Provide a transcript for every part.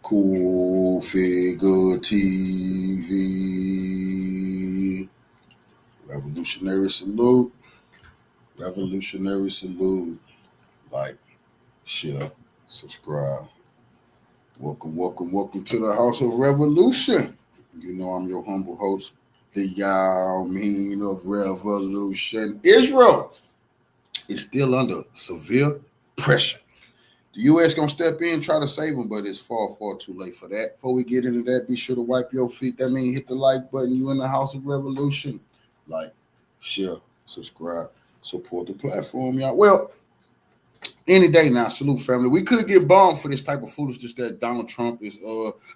Cool Figure TV. Revolutionary salute. Revolutionary salute. Like, share, subscribe. Welcome to the House of Revolution. You know I'm your humble host, the Yalmin of Revolution. Israel is still under severe pressure. The U.S. gonna step in, try to save them, but it's far too late for that. Before we get into that, be sure to wipe your feet. That means hit the like button. You in the House of Revolution. Like, share, subscribe, support the platform, y'all. Well, any day now, salute family. We could get bombed for this type of foolishness that Donald Trump is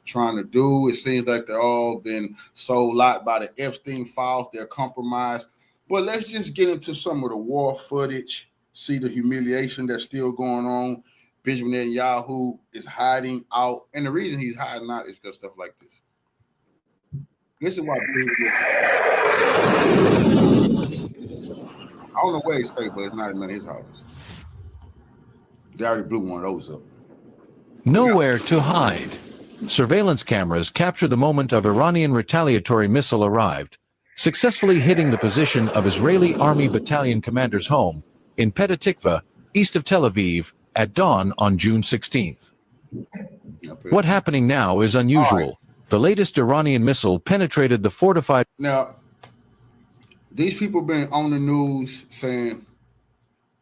trying to do. It seems like they're all been sold out by the Epstein files. They're compromised. But let's just get into some of the war footage, see the humiliation that's still going on. Benjamin Netanyahu is hiding out. And the reason he's hiding out is because stuff like this. This is why I don't know where he stayed, but it's not in none of his houses. They already blew one of those up. Nowhere to hide. Surveillance cameras capture the moment of Iranian retaliatory missile arrived, successfully hitting the position of Israeli Army Battalion commander's home in Petah Tikva, east of Tel Aviv, at dawn on June 16th. What's happening now is unusual. Right. The latest Iranian missile penetrated the fortified... Now, these people been on the news saying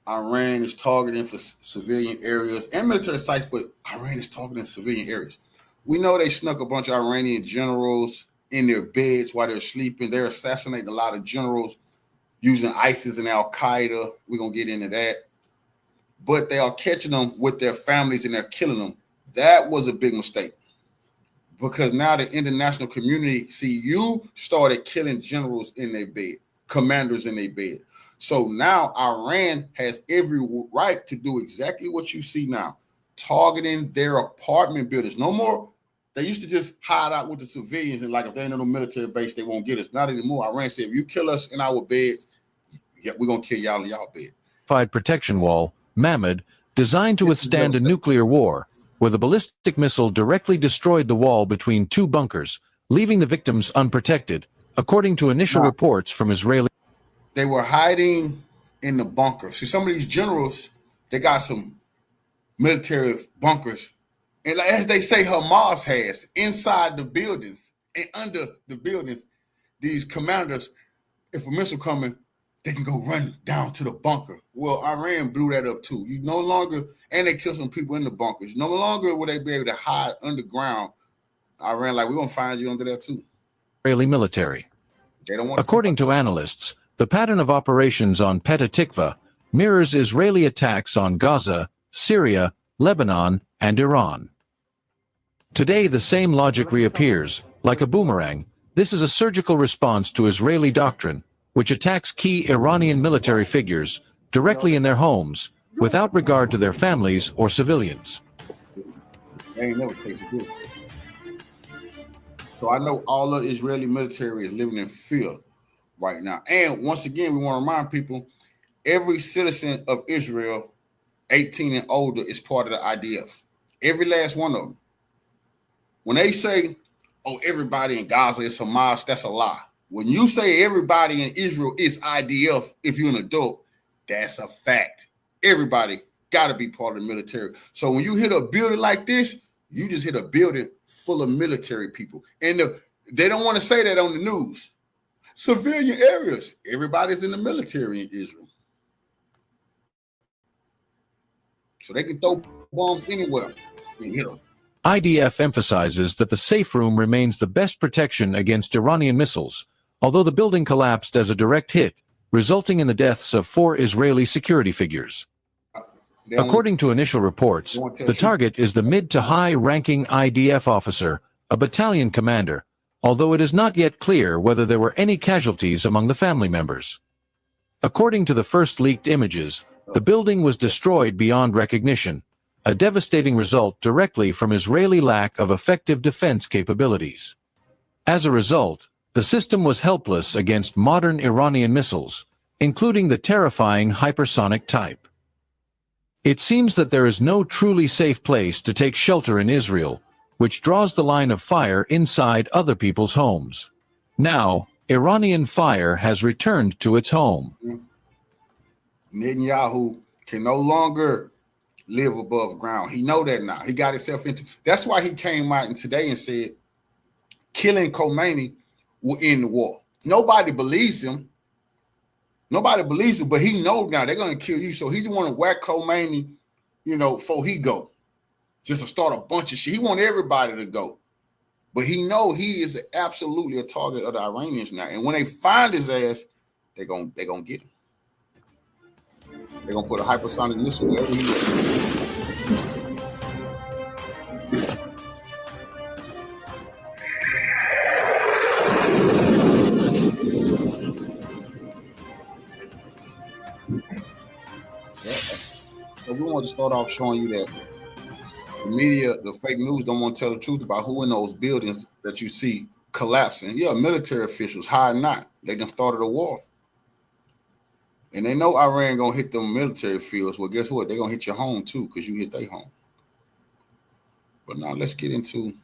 Iran is targeting for civilian areas and military sites, but Iran is targeting civilian areas. We know they snuck a bunch of Iranian generals in their beds while they're sleeping. They're assassinating a lot of generals using ISIS and Al-Qaeda. We're going to get into that. But they are catching them with their families and they're killing them. That was a big mistake because now the international community see you started killing generals in their bed, commanders in their bed. So now Iran has every right to do exactly what you see now, targeting their apartment buildings. No more. They used to just hide out with the civilians and like if they ain't on no military base, they won't get us. Not anymore. Iran said, if you kill us in our beds, yeah, we're going to kill y'all in y'all bed. Protection wall, Mamad, designed to withstand a nuclear war, where the ballistic missile directly destroyed the wall between two bunkers, leaving the victims unprotected, according to initial reports from Israeli. They were hiding in the bunker. See, some of these generals, they got some military bunkers. And like, as they say, Hamas has inside the buildings and under the buildings, these commanders, if a missile coming, they can go run down to the bunker. Well, Iran blew that up too. You no longer, and they killed some people in the bunkers. No longer will they be able to hide underground. Iran, like, we're going to find you under there too. Israeli military. They don't want According to analysts, the pattern of operations on Petah Tikva mirrors Israeli attacks on Gaza, Syria, Lebanon, and Iran. Today, the same logic reappears. Like a boomerang, this is a surgical response to Israeli doctrine, which attacks key Iranian military figures directly in their homes, without regard to their families or civilians. They ain't never tasted this. So I know all of Israeli military is living in fear right now. And once again, we want to remind people, every citizen of Israel, 18 and older, is part of the IDF. Every last one of them. When they say, oh, everybody in Gaza is Hamas, that's a lie. When you say everybody in Israel is IDF, if you're an adult, that's a fact. Everybody got to be part of the military. So when you hit a building like this, you just hit a building full of military people. And they don't want to say that on the news. Civilian areas, everybody's in the military in Israel. So they can throw bombs anywhere and hit them. IDF emphasizes that the safe room remains the best protection against Iranian missiles, although the building collapsed as a direct hit, resulting in the deaths of 4 Israeli security figures. According to initial reports, the target is the mid to high-ranking IDF officer, a battalion commander, although it is not yet clear whether there were any casualties among the family members. According to the first leaked images, the building was destroyed beyond recognition, a devastating result directly from Israeli lack of effective defense capabilities. As a result, the system was helpless against modern Iranian missiles, including the terrifying hypersonic type. It seems that there is no truly safe place to take shelter in Israel, which draws the line of fire inside other people's homes. Now, Iranian fire has returned to its home. Netanyahu can no longer live above ground. He know that now. He got himself into. That's why he came out today and said, killing Khomeini will end the war. Nobody believes him. Nobody believes him, but he knows now they're going to kill you. So he want to whack Khomeini, before he go. Just to start a bunch of shit. He want everybody to go. But he know he is absolutely a target of the Iranians now. And when they find his ass, they're gonna get him. They're gonna put a hypersonic missile wherever he is. So we want to start off showing you that the media, the fake news, don't want to tell the truth about who in those buildings that you see collapsing. Yeah, military officials, high or not. They done started a war. And they know Iran gonna hit them military fields. Well, guess what? They're gonna hit your home too, because you hit their home. But now let's get into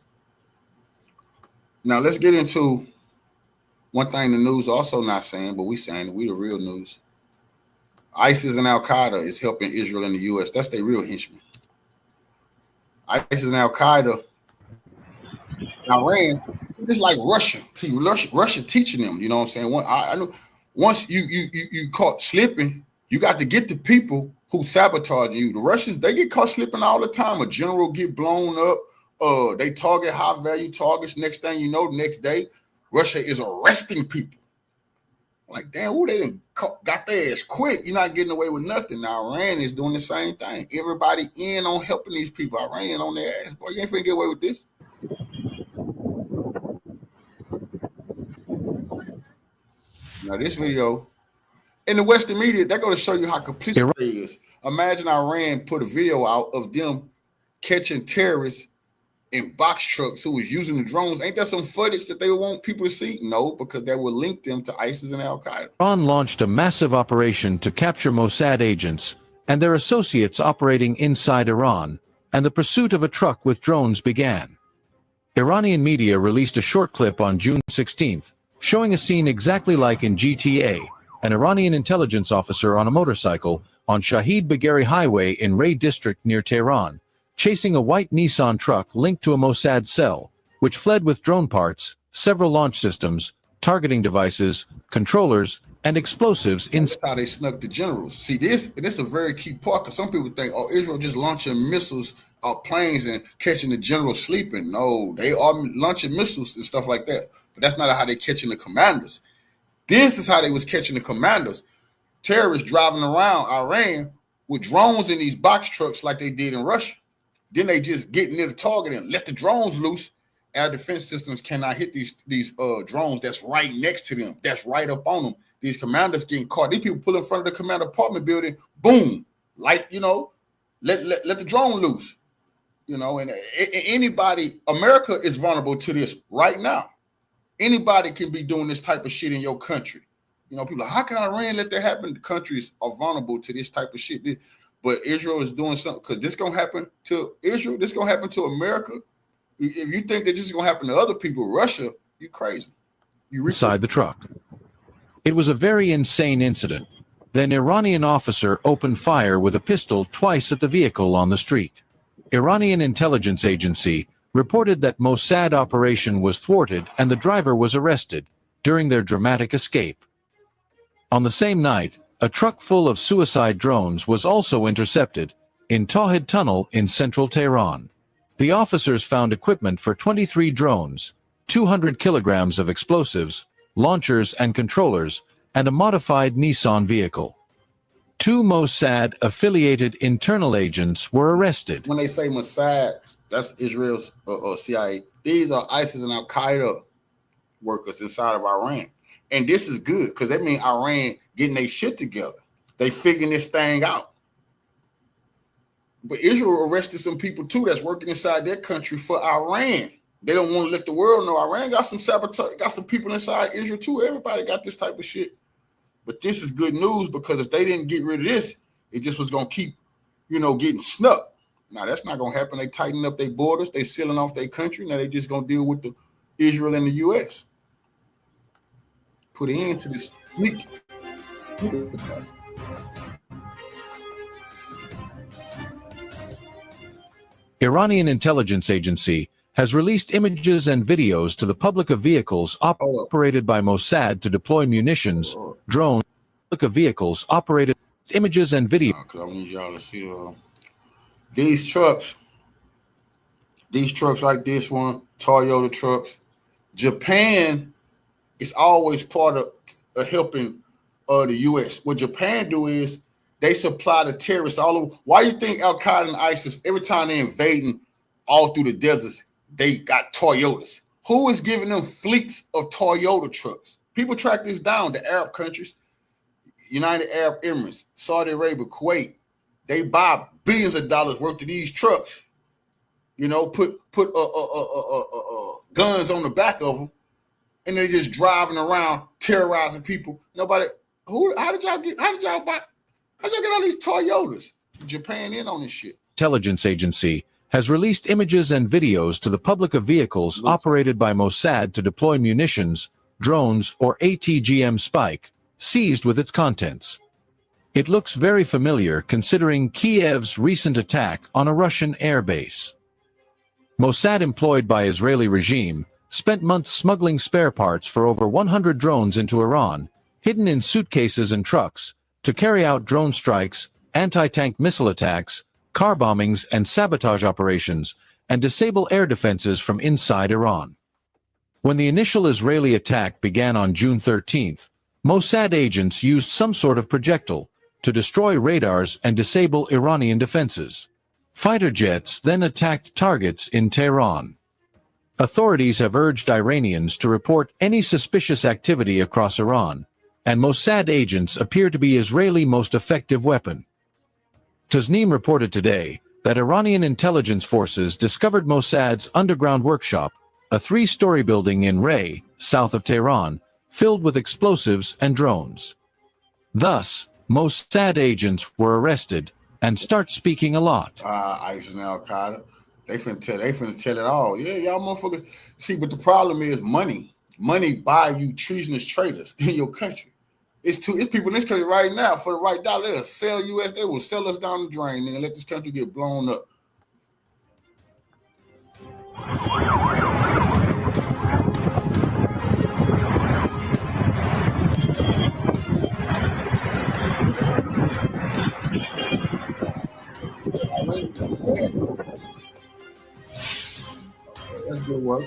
one thing the news also not saying, but we saying we the real news. ISIS and Al-Qaeda is helping Israel and the U.S. That's their real henchmen. ISIS and Al-Qaeda, Iran, it's like Russia. See, Russia teaching them. You know what I'm saying? I know once you caught slipping, you got to get the people who sabotage you. The Russians, they get caught slipping all the time. A general get blown up. They target high value targets. Next thing you know, the next day, Russia is arresting people. Like, damn, they done got their ass quick. You're not getting away with nothing. Now, Iran is doing the same thing. Everybody in on helping these people. Iran on their ass. Boy, you ain't finna get away with this. Now, this video, in the Western media, they're going to show you how complicit it is. Imagine Iran put a video out of them catching terrorists in box trucks who was using the drones. Ain't that some footage that they want people to see? No, because that would link them to ISIS and Al-Qaeda. Iran launched a massive operation to capture Mossad agents and their associates operating inside Iran, and the pursuit of a truck with drones began. Iranian media released a short clip on June 16th, showing a scene exactly like in GTA, an Iranian intelligence officer on a motorcycle on Shahid Bagheri Highway in Ray district near Tehran, chasing a white Nissan truck linked to a Mossad cell, which fled with drone parts, several launch systems, targeting devices, controllers, and explosives in. That's how they snuck the generals. See, this is a very key part, because some people think, Israel just launching missiles or planes and catching the generals sleeping. No, they are launching missiles and stuff like that. But that's not how they catching the commanders. This is how they was catching the commanders. Terrorists driving around Iran with drones in these box trucks like they did in Russia. Then they just get near the target and let the drones loose. Our defense systems cannot hit these drones that's right next to them, that's right up on them. These commanders getting caught. These people pull in front of the command apartment building, boom, let the drone loose. And anybody, America is vulnerable to this right now. Anybody can be doing this type of shit in your country. People are, how can Iran let that happen? The countries are vulnerable to this type of shit. But Israel is doing something, because this going to happen to Israel. This going to happen to America. If you think that this is going to happen to other people, Russia, you crazy. Inside the truck. It was a very insane incident. Then Iranian officer opened fire with a pistol twice at the vehicle on the street. Iranian intelligence agency reported that Mossad operation was thwarted and the driver was arrested during their dramatic escape. On the same night, a truck full of suicide drones was also intercepted in Tawhid Tunnel in central Tehran. The officers found equipment for 23 drones, 200 kilograms of explosives, launchers and controllers, and a modified Nissan vehicle. 2 Mossad-affiliated internal agents were arrested. When they say Mossad, that's Israel's CIA. These are ISIS and Al-Qaeda workers inside of Iran. And this is good, because that means Iran getting their shit together. They figuring this thing out. But Israel arrested some people too that's working inside their country for Iran. They don't want to let the world know. Iran got some sabotage, got some people inside Israel too. Everybody got this type of shit. But this is good news, because if they didn't get rid of this, it just was going to keep, getting snuck. Now that's not gonna happen. They tighten up their borders. They sealing off their country. Now they just gonna deal with the Israel and the U.S. Put an end to this sneak attack. Iranian intelligence agency has released images and videos to the public of vehicles operated by Mossad to deploy munitions, drones, public of vehicles operated, images and video. Because I need y'all to see these trucks like this one, Toyota trucks. Japan is always part of helping the U.S. What Japan do is they supply the terrorists all over. Why you think Al Qaeda and ISIS, every time they're invading all through the deserts, they got Toyotas? Who is giving them fleets of Toyota trucks? People track this down. The Arab countries, United Arab Emirates, Saudi Arabia, Kuwait, they buy billions of dollars worth of these trucks. You know, put guns on the back of them, and they're just driving around terrorizing people. Nobody. How did y'all get all these Toyotas? Japan in on this shit. Intelligence agency has released images and videos to the public of vehicles operated by Mossad to deploy munitions, drones, or ATGM Spike, seized with its contents. It looks very familiar considering Kiev's recent attack on a Russian airbase. Mossad, employed by Israeli regime, spent months smuggling spare parts for over 100 drones into Iran, hidden in suitcases and trucks, to carry out drone strikes, anti-tank missile attacks, car bombings and sabotage operations, and disable air defenses from inside Iran. When the initial Israeli attack began on June 13th, Mossad agents used some sort of projectile to destroy radars and disable Iranian defenses. Fighter jets then attacked targets in Tehran. Authorities have urged Iranians to report any suspicious activity across Iran, and Mossad agents appear to be Israeli most effective weapon. Tasnim reported today that Iranian intelligence forces discovered Mossad's underground workshop, a 3-story building in Ray, south of Tehran, filled with explosives and drones. Thus, Mossad agents were arrested and start speaking a lot. ISIS and Al Qaeda, they finna tell it all. Yeah, y'all motherfuckers. See, but the problem is money. Money buy you treasonous traitors in your country. It's people in this country right now for the right dollar. They'll sell US. They will sell us down the drain and let this country get blown up. That's good work.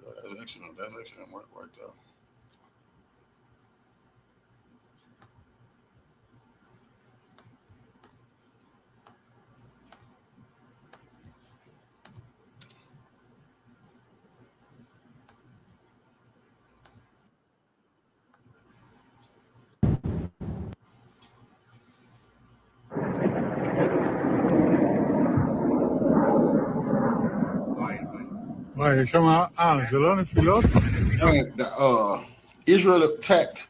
That's excellent. That's excellent work right there. Israel attacked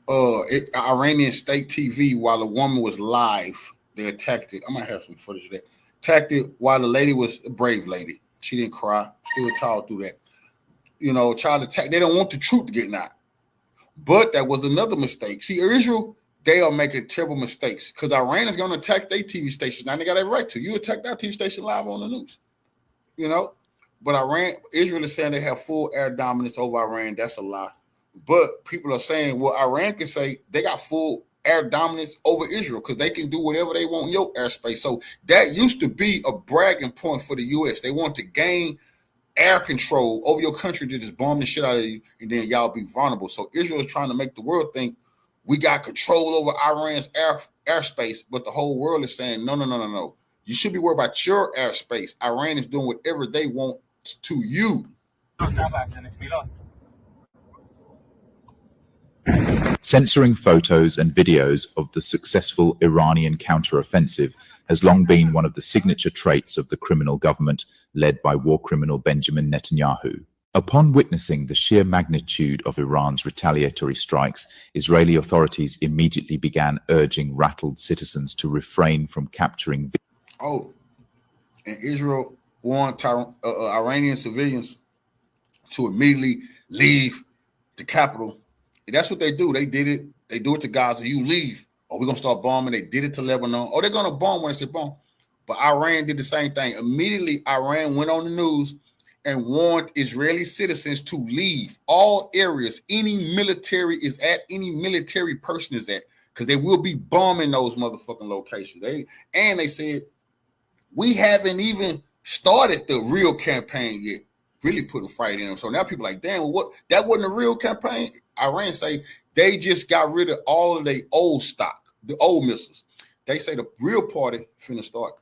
Iranian state TV while a woman was live. They attacked it. I might have some footage of that. Attacked it while the lady was a brave lady. She didn't cry. Still tall through that. You know, child attack. They don't want the truth to get out. But that was another mistake. See, Israel, they are making terrible mistakes because Iran is going to attack their TV stations. Now they got a right to. You attack that TV station live on the news. You know? But Israel is saying they have full air dominance over Iran. That's a lie. But people are saying, well, Iran can say they got full air dominance over Israel because they can do whatever they want in your airspace. So that used to be a bragging point for the U.S. They want to gain air control over your country to just bomb the shit out of you, and then y'all be vulnerable. So Israel is trying to make the world think we got control over Iran's airspace, but the whole world is saying, no. You should be worried about your airspace. Iran is doing whatever they want to you. Censoring photos and videos of the successful Iranian counter-offensive has long been one of the signature traits of the criminal government led by war criminal Benjamin Netanyahu. Upon witnessing the sheer magnitude of Iran's retaliatory strikes, Israeli authorities immediately began urging rattled citizens to refrain from capturing. Oh, and Israel warned Iranian civilians to immediately leave the capital. And that's what they do. They did it. They do it to Gaza. You leave, or we're going to start bombing. They did it to Lebanon. Or they're going to bomb when they say bomb. But Iran did the same thing. Immediately, Iran went on the news and warned Israeli citizens to leave all areas any military is at, any military person is at, because they will be bombing those motherfucking locations. They said, we haven't even started the real campaign yet, really putting fight in them. So now people are like, damn, well, what? That wasn't a real campaign? Iran say they just got rid of all of their old stock, the old missiles. They say the real party finna start.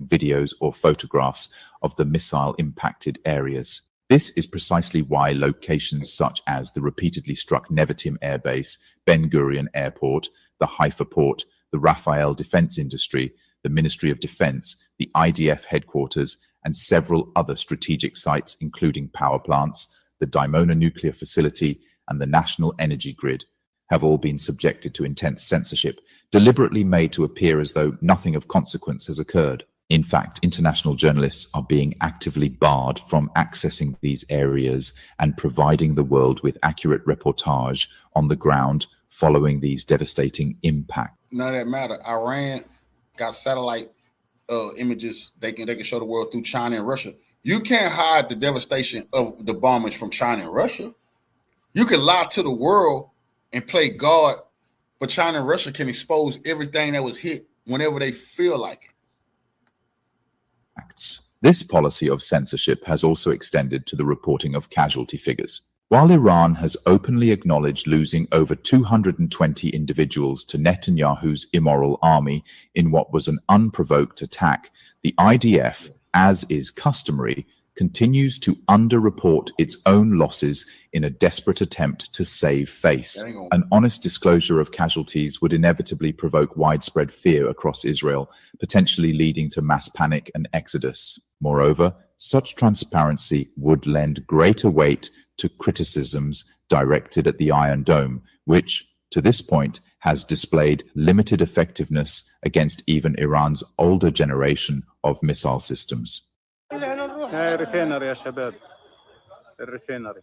Videos or photographs of the missile-impacted areas. This is precisely why locations such as the repeatedly struck Nevatim Air Base, Ben Gurion Airport, the Haifa Port, the Rafael Defense Industry, the Ministry of Defense, the IDF headquarters, and several other strategic sites, including power plants, the Dimona nuclear facility, and the national energy grid, have all been subjected to intense censorship, deliberately made to appear as though nothing of consequence has occurred. In fact, international journalists are being actively barred from accessing these areas and providing the world with accurate reportage on the ground following these devastating impacts. None of that matter. Iran got satellite images they can show the world through China and Russia. You can't hide the devastation of the bombings from China and Russia. You can lie to the world and play God, but China and Russia can expose everything that was hit whenever they feel like it. This policy of censorship has also extended to the reporting of casualty figures. While Iran has openly acknowledged losing over 220 individuals to Netanyahu's immoral army in what was an unprovoked attack, the IDF, as is customary, continues to underreport its own losses in a desperate attempt to save face. An honest disclosure of casualties would inevitably provoke widespread fear across Israel, potentially leading to mass panic and exodus. Moreover, such transparency would lend greater weight to criticisms directed at the Iron Dome, which, to this point, has displayed limited effectiveness against even Iran's older generation of missile systems. الريفينري يا شباب الريفينري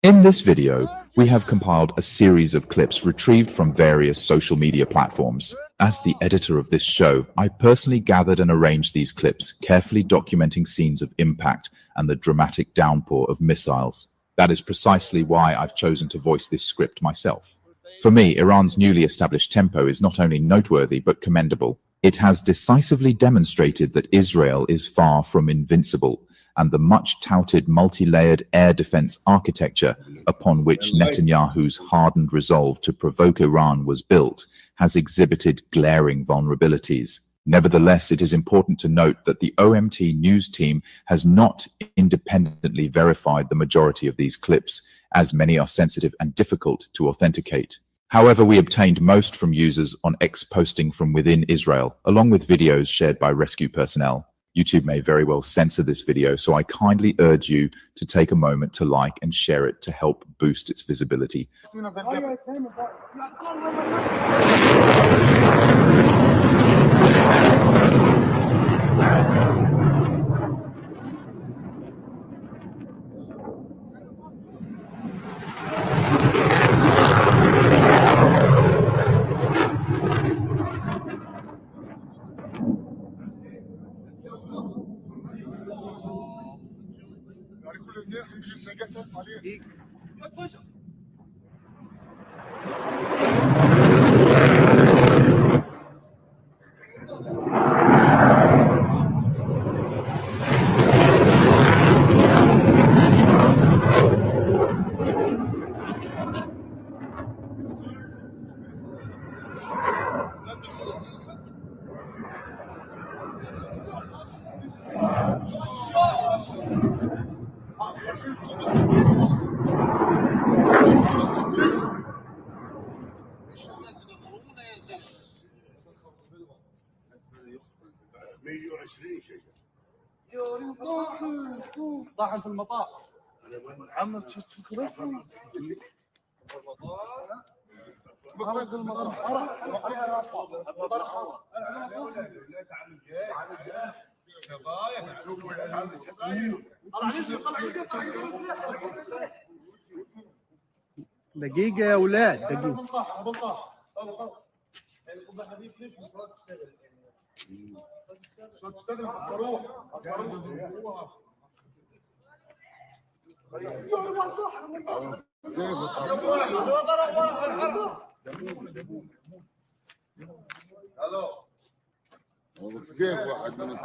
In this video, we have compiled a series of clips retrieved from various social media platforms. As the editor of this show, I personally gathered and arranged these clips, carefully documenting scenes of impact and the dramatic downpour of missiles. That is precisely why I've chosen to voice this script myself. For me, Iran's newly established tempo is not only noteworthy but commendable. It has decisively demonstrated that Israel is far from invincible, and the much-touted multi-layered air defense architecture upon which Netanyahu's hardened resolve to provoke Iran was built has exhibited glaring vulnerabilities. Nevertheless, it is important to note that the OMT news team has not independently verified the majority of these clips, as many are sensitive and difficult to authenticate. However, we obtained most from users on X posting from within Israel, along with videos shared by rescue personnel. YouTube may very well censor this video, so I kindly urge you to take a moment to like and share it to help boost its visibility. طاحن في المطار. عم تصرف حرق المطار. دقيقة يا أولاد دقيقة. كيف واحد من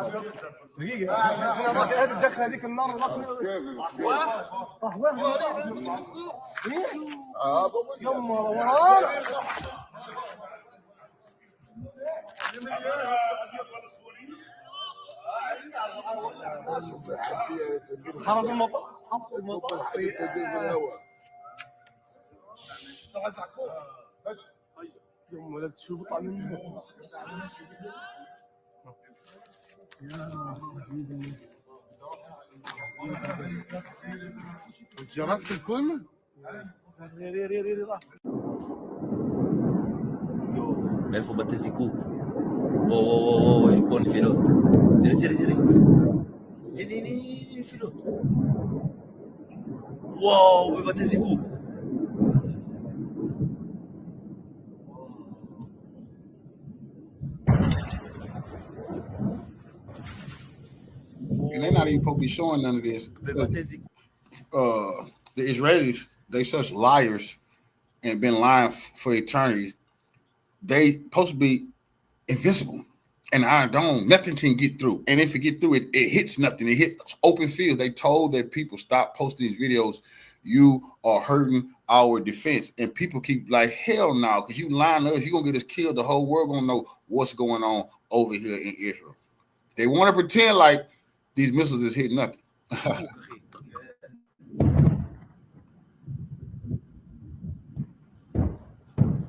دقيقة احنا تدخل هذيك النار يوم وراك حرق المطار. حط المطار يوم ولد شو بطلع منه. جربت الكل؟ Là, il faut battre ses coups. Oh, il prend le pilote. Tire. Il pilote. Wow, il battre ses coups. And they're not even supposed to be showing none of this. The Israelis, they such liars and been lying for eternity. They supposed to be invincible. And Iron Dome, nothing can get through. And if it get through, it hits nothing. It hits open field. They told their people, stop posting these videos. You are hurting our defense. And people keep like, hell no, because you lying to us, you're going to get us killed. The whole world going to know what's going on over here in Israel. They want to pretend like these missiles is hitting nothing.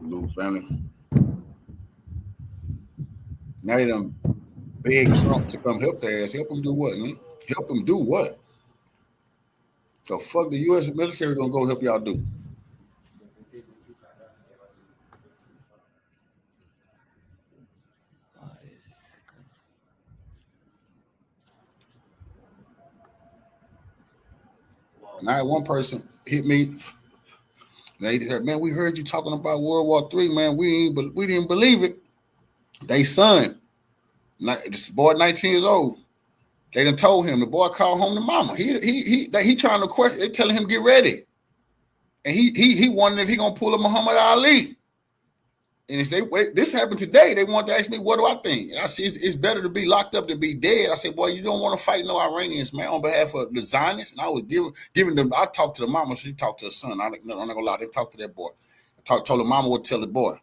Little family. Now they done beg Trump to come help their ass. Help them do what, man? Help them do what? The fuck the U.S. military gonna go help y'all do? Now one person hit me. They said, man, we heard you talking about World War III, man. We didn't believe it. They son, this boy 19 years old. They done told him. The boy called home to mama. He trying to question. They telling him get ready, and he wondering if he gonna pull a Muhammad Ali. And if this happened today, they want to ask me what do I think. And I said it's better to be locked up than be dead. I said, boy, you don't want to fight no Iranians, man, on behalf of the Zionists. And I was giving them. I talked to the mama. She talked to her son. I'm not gonna lie. They talked to that boy. Told the mama what to tell the boy,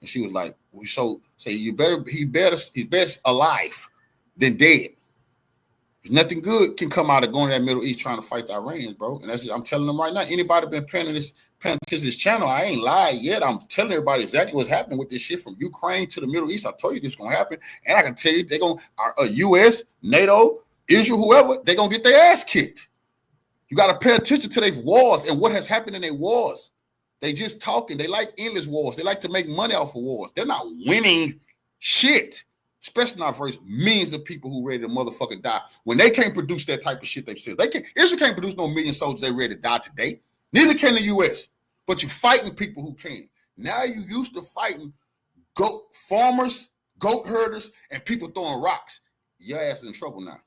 and she was like, "So say he's best alive than dead. Nothing good can come out of going to that Middle East trying to fight the Iranians, bro." And that's just, I'm telling them right now. Anybody been paying attention to this channel? I ain't lied yet. I'm telling everybody exactly what's happening with this shit from Ukraine to the Middle East. I told you this is gonna happen, and I can tell you they're gonna U.S., NATO, Israel, whoever, they're gonna get their ass kicked. You got to pay attention to their wars and what has happened in their wars. They just talking. They like endless wars. They like to make money off of wars. They're not winning shit. Especially not versus millions of people who ready to motherfucker die. When they can't produce that type of shit themselves. Israel can't produce no million soldiers they ready to die today. Neither can the U.S. But you fighting people who can. Now you used to fighting goat farmers, goat herders, and people throwing rocks. Your ass is in trouble now.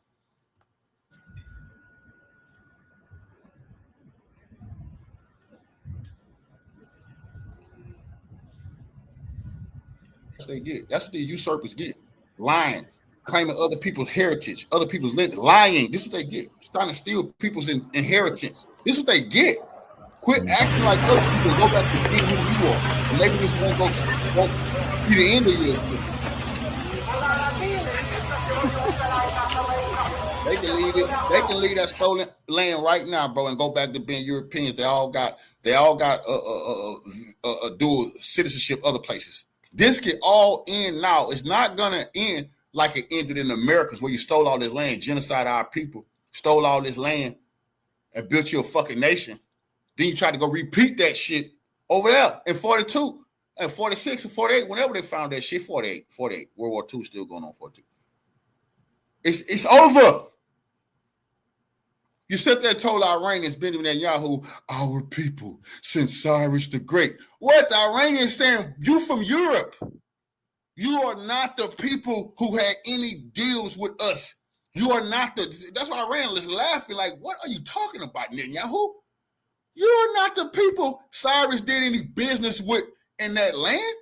They get. That's what the usurpers get. Lying, claiming other people's heritage, other people's lying. This is what they get. It's trying to steal people's inheritance. This is what they get. Quit acting like other people. Go back to being who you are. And maybe this won't be the end of your shit. They can leave that stolen land right now, bro, and go back to being Europeans. They all got a dual citizenship other places. This get all end now. It's not gonna end like it ended in the Americas where you stole all this land, genocide our people, stole all this land and built you a fucking nation. Then you tried to go repeat that shit over there in 42 and 46 and 48, whenever they found that shit, 48, World War II still going on, 42. It's over. You sit there and told Iranians, Benjamin Netanyahu, our people since Cyrus the Great. What? The Iranians saying, you from Europe. You are not the people who had any deals with us. You are not the, that's why Iran was laughing like, what are you talking about, Netanyahu? You are not the people Cyrus did any business with in that land.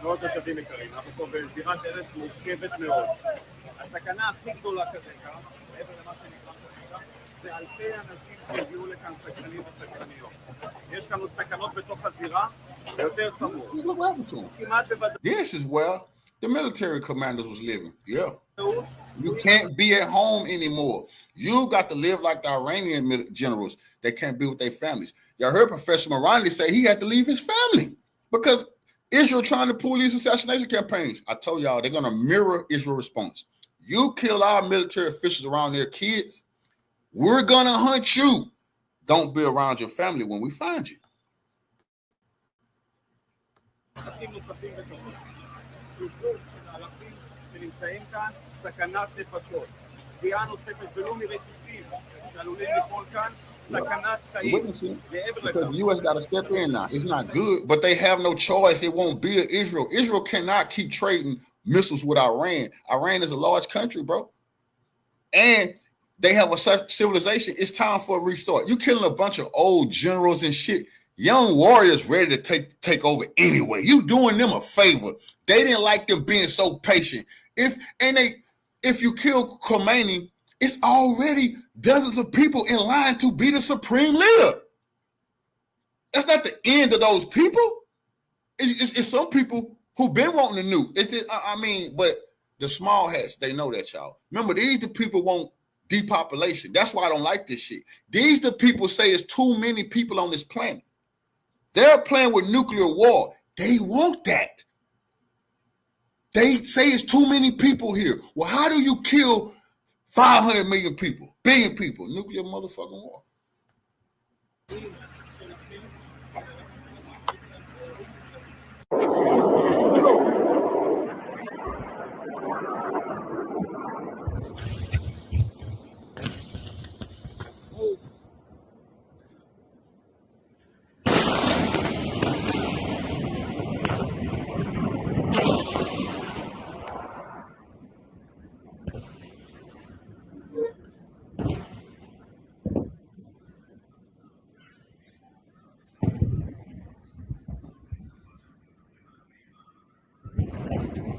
לא תושבים יקרים, אנחנו פה בזירת ארץ מורכבת מאוד. הסכנה הכי גדולה כרגע, מעבר למה שנקרא כרגע, זה אלפי אנשים שהגיעו לכאן סקרנים וסקרניות. יש כאן עוד סכנות בתוך הזירה, ויותר חמור. כמעט בוודאות. This is where the military commanders was living. Yeah. You can't be at home anymore. You got to live like the Iranian generals that can't be with their families. Y'all heard Professor Morandi say he had to leave his family because Israel trying to pull these assassination campaigns. I told y'all they're going to mirror Israel's response. You kill our military officials around their kids, we're going to hunt you. Don't be around your family when we find you. שנמצאים כאן, סכנת נפשות. פגיעה נוספת ולא מרסיסים שעלולים לפעול כאן, סכנת חיים. Because the U.S. got to step in now. It's not good, but they have no choice. It won't be Israel. Israel cannot keep trading missiles with Iran. Iran is a large country, bro. And they have a civilization. It's time for a restart. You killing a bunch of old generals and shit. Young warriors ready to take over anyway. You doing them a favor. They didn't like them being so patient. If you kill Khomeini, it's already dozens of people in line to be the supreme leader. That's not the end of those people. It's some people who've been wanting to nuke. But the small hats, they know that, y'all. Remember, these the people want depopulation. That's why I don't like this shit. These the people say it's too many people on this planet. They're playing with nuclear war. They want that. They say it's too many people here. Well, how do you kill 500 million people, billion people? Nuclear motherfucking war.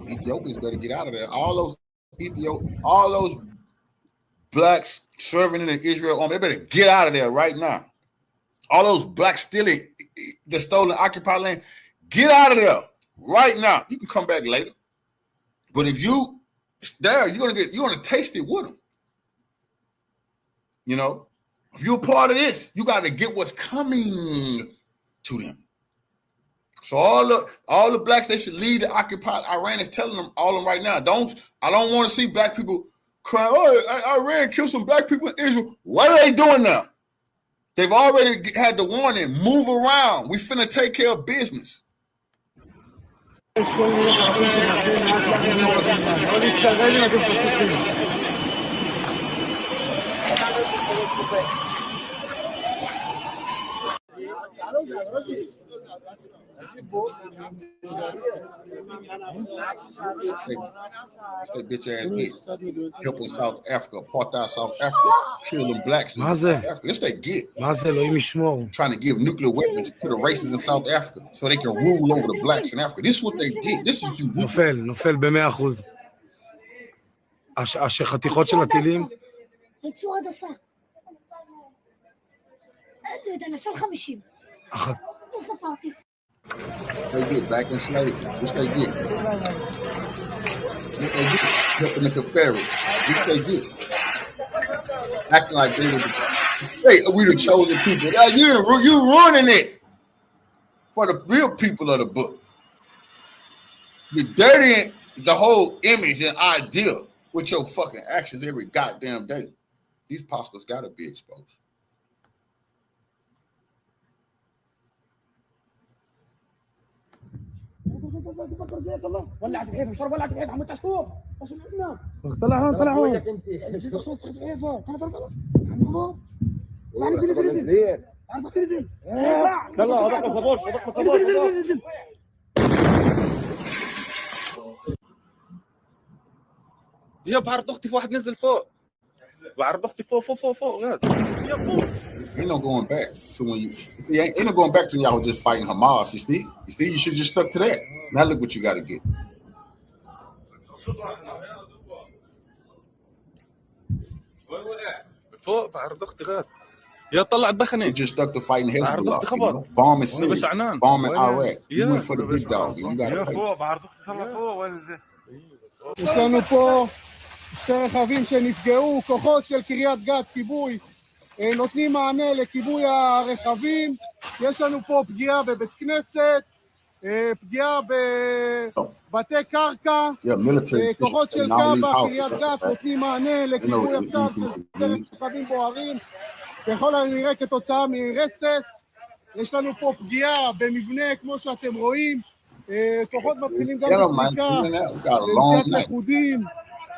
Ethiopians better get out of there. All those blacks serving in the Israel army, they better get out of there right now. All those blacks stealing the stolen occupied land, get out of there right now. You can come back later. But if you there, you're gonna taste it with them. You know, if you're a part of this, you got to get what's coming to them. So all the blacks, they should leave the occupied. Iran is telling them all of them right now. I don't want to see black people crying, oh, Iran killed some black people in Israel. What are they doing now? They've already had the warning, move around. We finna take care of business. That bitch ass bitch helping South Africa, apartheid South Africa, kill them blacks in South Africa. This they get. Trying to give nuclear weapons to the races in South Africa so they can rule over the blacks in Africa. This is what they get. This is you. נופל ב-100%. השחתיכות של הטילים. בצורה דסה. אתה נפל 50. אחת. לא ספרתי. They get back in slavery. Which they get. Helping the Confederates. Which they get. Acting like they were Hey, we the chosen people. Now you ruining it for the real people of the book. You're dirtying the whole image and idea with your fucking actions every goddamn day. These pastors gotta be exposed. ولعت بحيفا شرب ولعت بحيفا عم تشوف ايش عندنا طلع هون طلع هون وسخ بحيفا طلع طلع طلع طلع نزل نزل نزل عرضك نزل يلا هذاك ما صابوش هذاك ما صابوش نزل نزل يا بعرض اختي في واحد نزل فوق بعرض اختي فوق فوق فوق فوق غاد Ain't no going back to when you see. Ain't no going back to when y'all was just fighting Hamas. You see, you should just stuck to that. Now look what you got to get. فوق بعرض اختي غاد يا طلع You الدخنه just stuck to fighting Hezbollah, خبر. bombing بس Syria, عنان. bombing Iraq. You يا. went for the big dog, and you got to pay. فوق بعرض اختي طلع فوق وين זה יש לנו פה שתי רכבים שנפגעו, כוחות של קריית גת, כיבוי, נותנים מענה לכיבוי הרכבים. יש לנו פה פגיעה בבית כנסת, פגיעה בבתי קרקע, כוחות של קב"א, קריית גת, נותנים מענה לכיבוי עכשיו של רכבים בוערים, ככל הנראה כתוצאה מרסס. יש לנו פה פגיעה במבנה כמו שאתם רואים, כוחות מתחילים גם בסריקה, למציאת לכודים,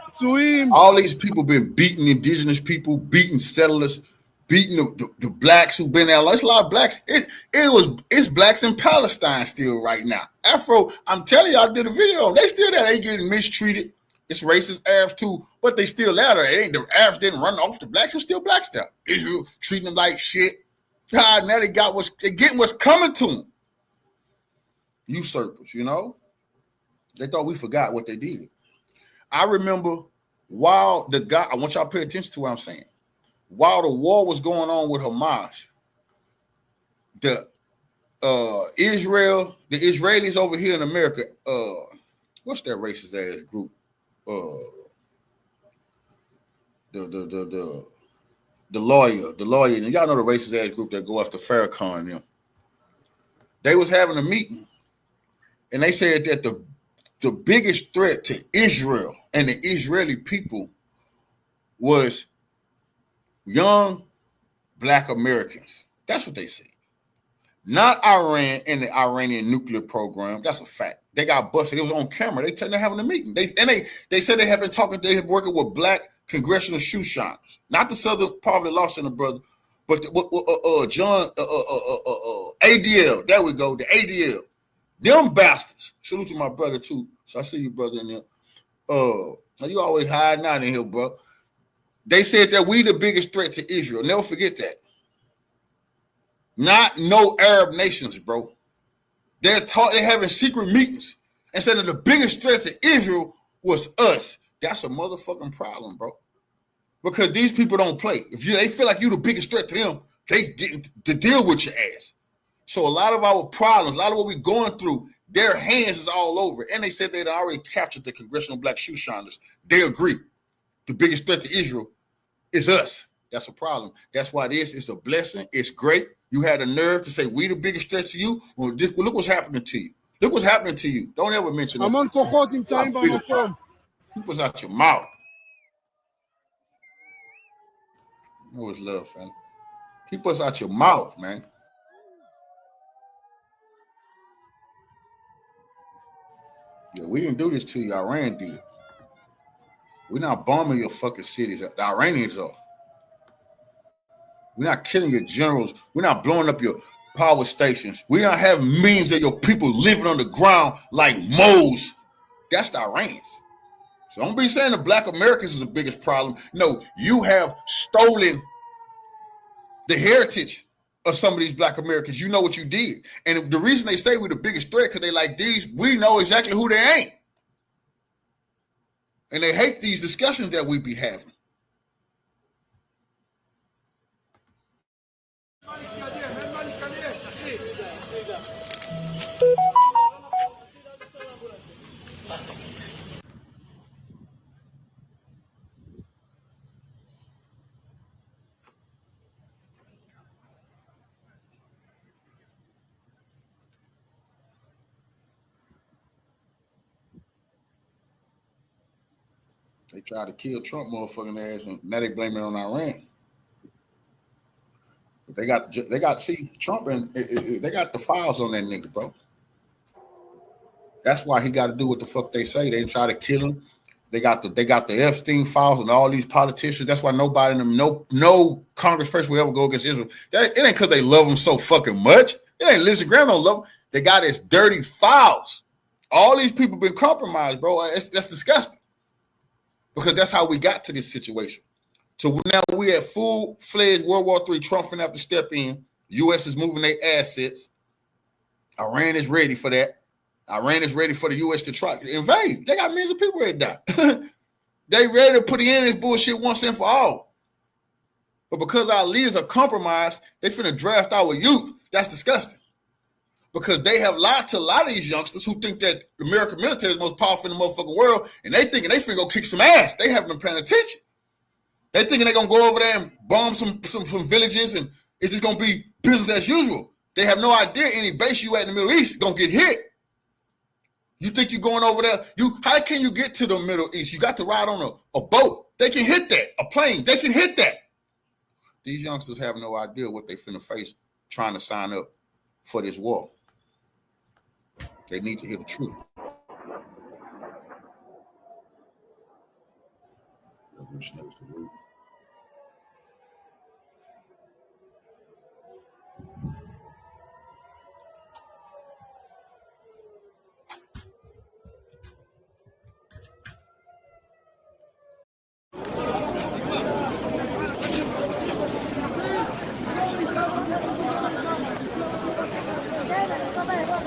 פצועים. All these people been beating indigenous people, beating settlers, beating the blacks who've been there. There's a lot of blacks. It's blacks in Palestine still right now. Afro, I'm telling you, I did a video. They still there. They getting mistreated. It's racist Arabs too, but they still there. It ain't the Arabs didn't run off the blacks. There's still blacks there. Israel treating them like shit. God, now they getting what's coming to them. Usurpers, you know. They thought we forgot what they did. I remember while I want y'all to pay attention to what I'm saying. While the war was going on with Hamas, the Israelis over here in America, what's that racist ass group? The lawyer, and y'all know the racist ass group that go after Farrakhan and them. They was having a meeting, and they said that the biggest threat to Israel and the Israeli people was young black Americans. That's what they said. Not Iran and the Iranian nuclear program. That's a fact. They got busted. It was on camera. They're having a meeting. They said they had been talking. They had working with black congressional shoe shiners, not the Southern Poverty Law Center brother, but John ADL. There we go. The ADL. Them bastards. Salute to my brother too. So I see you, brother, in there. You always hiding out in here, bro. They said that we the biggest threat to Israel. Never forget that. Not no Arab nations, bro. They're having secret meetings and said that the biggest threat to Israel was us. That's a motherfucking problem, bro. Because these people don't play. If they feel like you the biggest threat to them, they getting to deal with your ass. So a lot of our problems, a lot of what we're going through, their hands is all over. And they said they'd already captured the congressional black shoe shiners. They agree. The biggest threat to Israel is us. That's a problem. That's why this is a blessing. It's great. You had the nerve to say we the biggest threat to you. Well, look what's happening to you. Look what's happening to you. Don't ever mention it. המון כוחות נמצאים במקום. Keep us out your mouth. No, it's love, fam. Keep us out your mouth, man. Yeah, we didn't do this to you. Iran did. We're not bombing your fucking cities. The Iranians are. We're not killing your generals. We're not blowing up your power stations. We don't have millions of your people living on the ground like moles. That's the Iranians. So don't be saying the black Americans is the biggest problem. No, you have stolen the heritage of some of these black Americans. You know what you did. And the reason they say we're the biggest threat, because they like these, we know exactly who they ain't. And they hate these discussions that we be having. They tried to kill Trump motherfucking ass, and now they blame it on Iran. But they got see Trump and they got the files on that nigga, bro. That's why he got to do what the fuck they say. They try to kill him. They got the Epstein files and all these politicians. That's why nobody in them, no congressperson will ever go against Israel. It ain't because they love them so fucking much. It ain't Lindsey Graham don't love them. They got his dirty files. All these people been compromised, bro. That's disgusting. Because that's how we got to this situation. So now we at full-fledged World War III. Trump finna have to step in. U.S. is moving their assets. Iran is ready for that. Iran is ready for the U.S. to try to invade. They got millions of people ready to die. They ready to put an end to this bullshit once and for all. But because our leaders are compromised, they finna draft our youth. That's disgusting. Because they have lied to a lot of these youngsters who think that the American military is the most powerful in the motherfucking world, and they thinking they finna go kick some ass. They haven't been paying attention. They thinking they're gonna go over there and bomb some villages, and it's just gonna be business as usual. They have no idea any base you at in the Middle East is gonna get hit. You think you're going over there? How can you get to the Middle East? You got to ride on a boat. They can hit that. A plane. They can hit that. These youngsters have no idea what they finna face trying to sign up for this war. They need to hear the truth.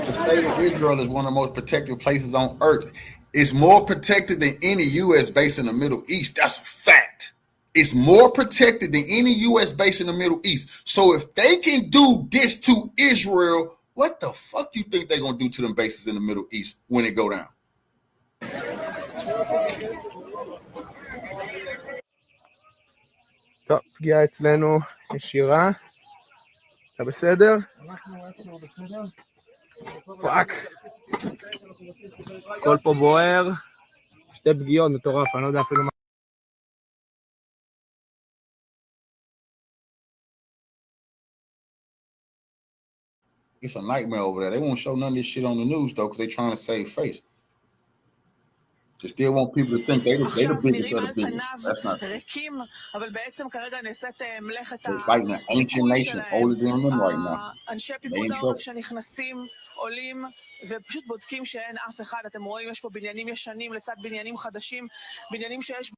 The state of Israel is one of the most protected places on earth. It's more protected than any U.S. base in the Middle East. That's a fact. It's more protected than any U.S. base in the Middle East. So if they can do this to Israel, what the fuck you think they're going to do to them bases in the Middle East when it go down? טוב, פגיעה אצלנו ישירה. אתה בסדר? אנחנו בסדר. פאק. הכל פה בוער. שתי פגיעות, מטורף, אני לא יודע אפילו מה. It's a nightmare over there. They won't show none of this shit on the news, though, because they're trying to save face. They still want people to think they the biggest of the biggest. That's not true. They're fighting an ancient nation older than them right now. They in trouble. עולים ופשוט בודקים שאין אף אחד. אתם רואים, יש פה בניינים ישנים לצד בניינים חדשים, בניינים שיש...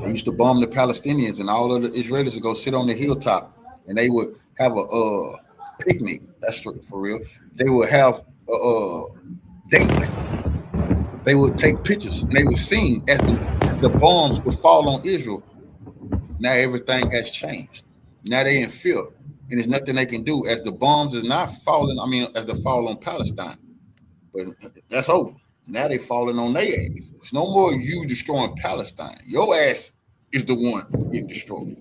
They used to bomb the Palestinians, and all of the Israelis would go sit on the hilltop, and they would have a picnic. That's for real. They would have a date. They would take pictures, and they would sing as the bombs would fall on Israel. Now everything has changed. Now they in fear, and there's nothing they can do as the bombs is not falling. I mean, as the fall on Palestine, but that's over. Now they falling on their ass. It's no more you destroying Palestine. Your ass is the one getting destroyed.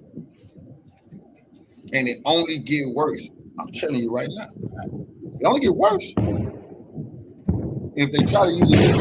And it only get worse. I'm telling you right now. It only get worse. If they try to use it,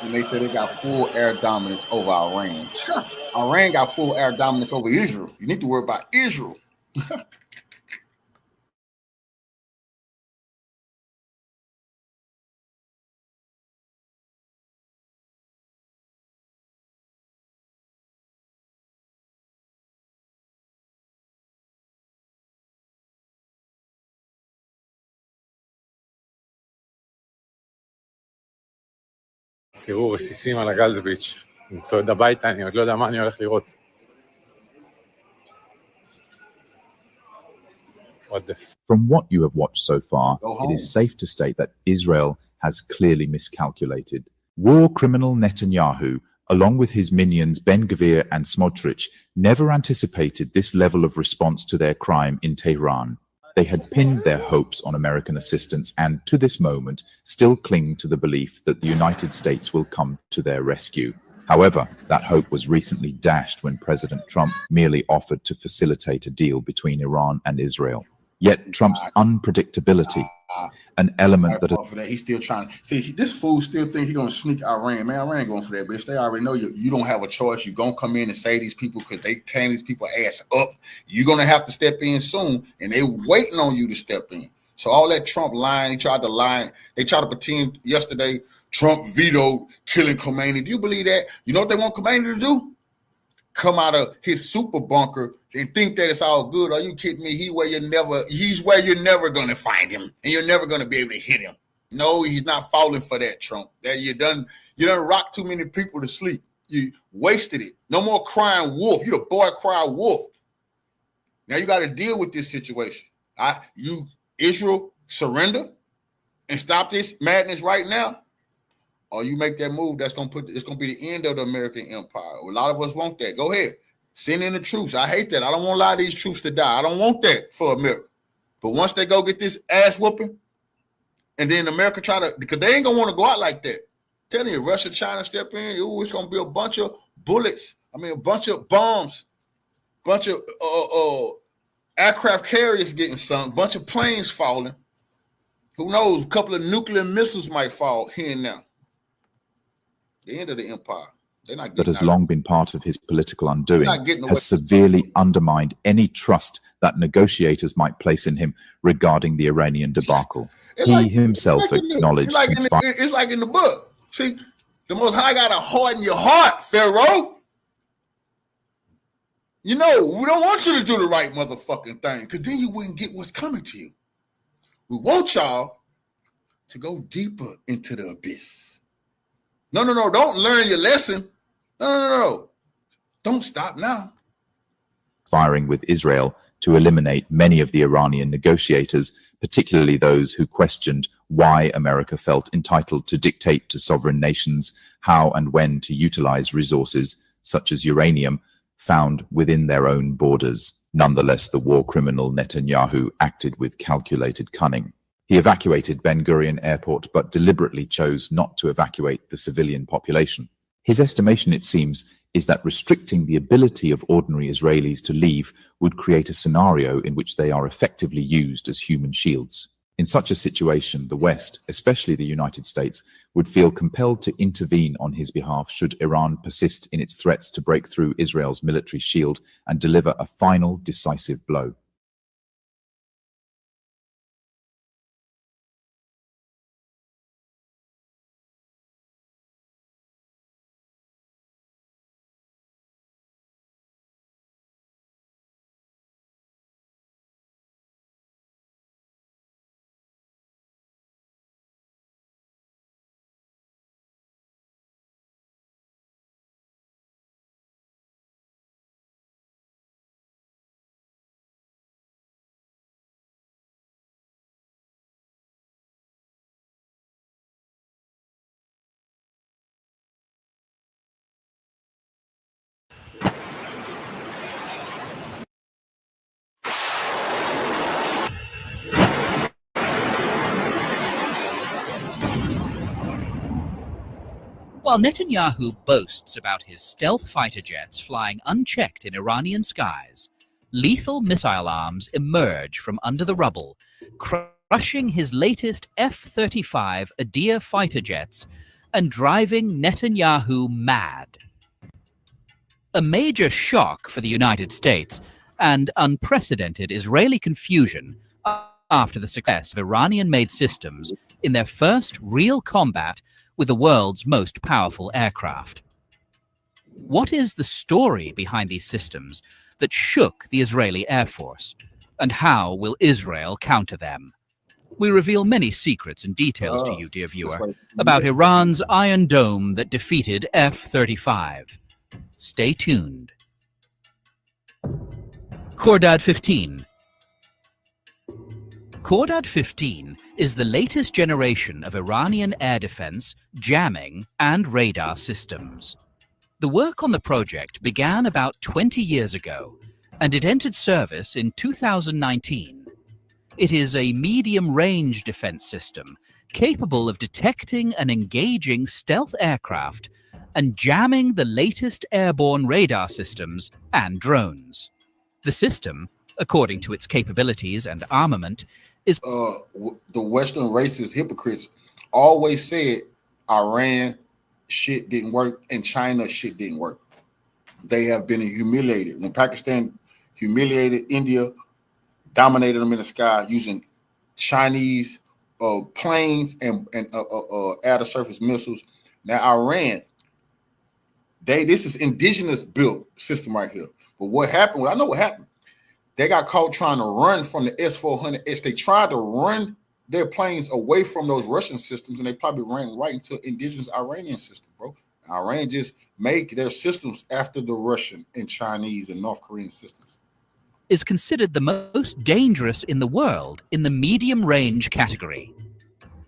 and they said they got full air dominance over Iran. Iran got full air dominance over Israel. You need to worry about Israel. תראו, רסיסים על הגלזביץ'. אני צועד הביתה, אני עוד לא יודע מה אני הולך לראות. From what you have watched so far, it is safe to state that Israel has clearly miscalculated. War criminal Netanyahu, along with his minions Ben-Gvir and Smotrich, never anticipated this level of response to their crime in Tehran. They had pinned their hopes on American assistance and, to this moment, still cling to the belief that the United States will come to their rescue. However, that hope was recently dashed when President Trump merely offered to facilitate a deal between Iran and Israel. Yet Trump's unpredictability, an element that... He's still trying. See, this fool still think he's going to sneak Iran. Man, Iran going for that, bitch. They already know you don't have a choice. You're going to come in and say these people because they tearing these people ass up. You're going to have to step in soon, and they're waiting on you to step in. So all that Trump lying, he tried to lie. They tried to pretend yesterday Trump vetoed killing Khomeini. Do you believe that? You know what they want Khomeini to do? Come out of his super bunker and think that it's all good. Are you kidding me? He's where you're never gonna find him, and you're never gonna be able to hit him. No, he's not falling for that, Trump. That you done rock too many people to sleep. You wasted it. No more crying wolf. You the boy crying wolf. Now you got to deal with this situation. Israel, surrender and stop this madness right now. Or you make that move, it's gonna be the end of the American empire. A lot of us want that. Go ahead. Send in the troops. I hate that. I don't want a lot of these troops to die. I don't want that for America. But once they go get this ass whooping, and then America because they ain't gonna want to go out like that. I'm telling you, Russia, China step in, it's gonna be a bunch of bullets. A bunch of bombs, bunch of aircraft carriers getting sunk, bunch of planes falling. Who knows? A couple of nuclear missiles might fall here and now. The end of the empire. That has long been part of his political undoing has severely undermined any trust that negotiators might place in him regarding the Iranian debacle. He himself acknowledged it's like in the book. See, the Most High got to harden your heart, Pharaoh. We don't want you to do the right motherfucking thing, because then you wouldn't get what's coming to you. We want y'all to go deeper into the abyss. No, don't learn your lesson. No. Don't stop now. Conspiring with Israel to eliminate many of the Iranian negotiators, particularly those who questioned why America felt entitled to dictate to sovereign nations how and when to utilize resources, such as uranium, found within their own borders. Nonetheless, the war criminal Netanyahu acted with calculated cunning. He evacuated Ben Gurion Airport, but deliberately chose not to evacuate the civilian population. His estimation, it seems, is that restricting the ability of ordinary Israelis to leave would create a scenario in which they are effectively used as human shields. In such a situation, the West, especially the United States, would feel compelled to intervene on his behalf should Iran persist in its threats to break through Israel's military shield and deliver a final decisive blow. While Netanyahu boasts about his stealth fighter jets flying unchecked in Iranian skies, lethal missile arms emerge from under the rubble, crushing his latest F-35 Adir fighter jets and driving Netanyahu mad. A major shock for the United States and unprecedented Israeli confusion after the success of Iranian-made systems in their first real combat with the world's most powerful aircraft. What is the story behind these systems that shook the Israeli Air Force, and how will Israel counter them? we reveal many secrets and details to you, dear That's viewer, right. about Iran's Iron Dome that defeated F-35. Stay tuned. Khordad 15. Khordad 15 is the latest generation of Iranian air defense, jamming, and radar systems. The work on the project began about 20 years ago, and it entered service in 2019. It is a medium-range defense system capable of detecting and engaging stealth aircraft and jamming the latest airborne radar systems and drones. The system, according to its capabilities and armament, is the Western racist hypocrites always said Iran shit didn't work and China shit didn't work. They have been humiliated. When Pakistan humiliated India, dominated them in the sky using Chinese planes and outer surface missiles. Now Iran, this is indigenous built system right here. But what happened? Well, I know what happened. They got caught trying to run from the S-400S. They tried to run their planes away from those Russian systems, and they probably ran right into indigenous Iranian system, bro. Iran just make their systems after the Russian and Chinese and North Korean systems. Is considered the most dangerous in the world in the medium-range category.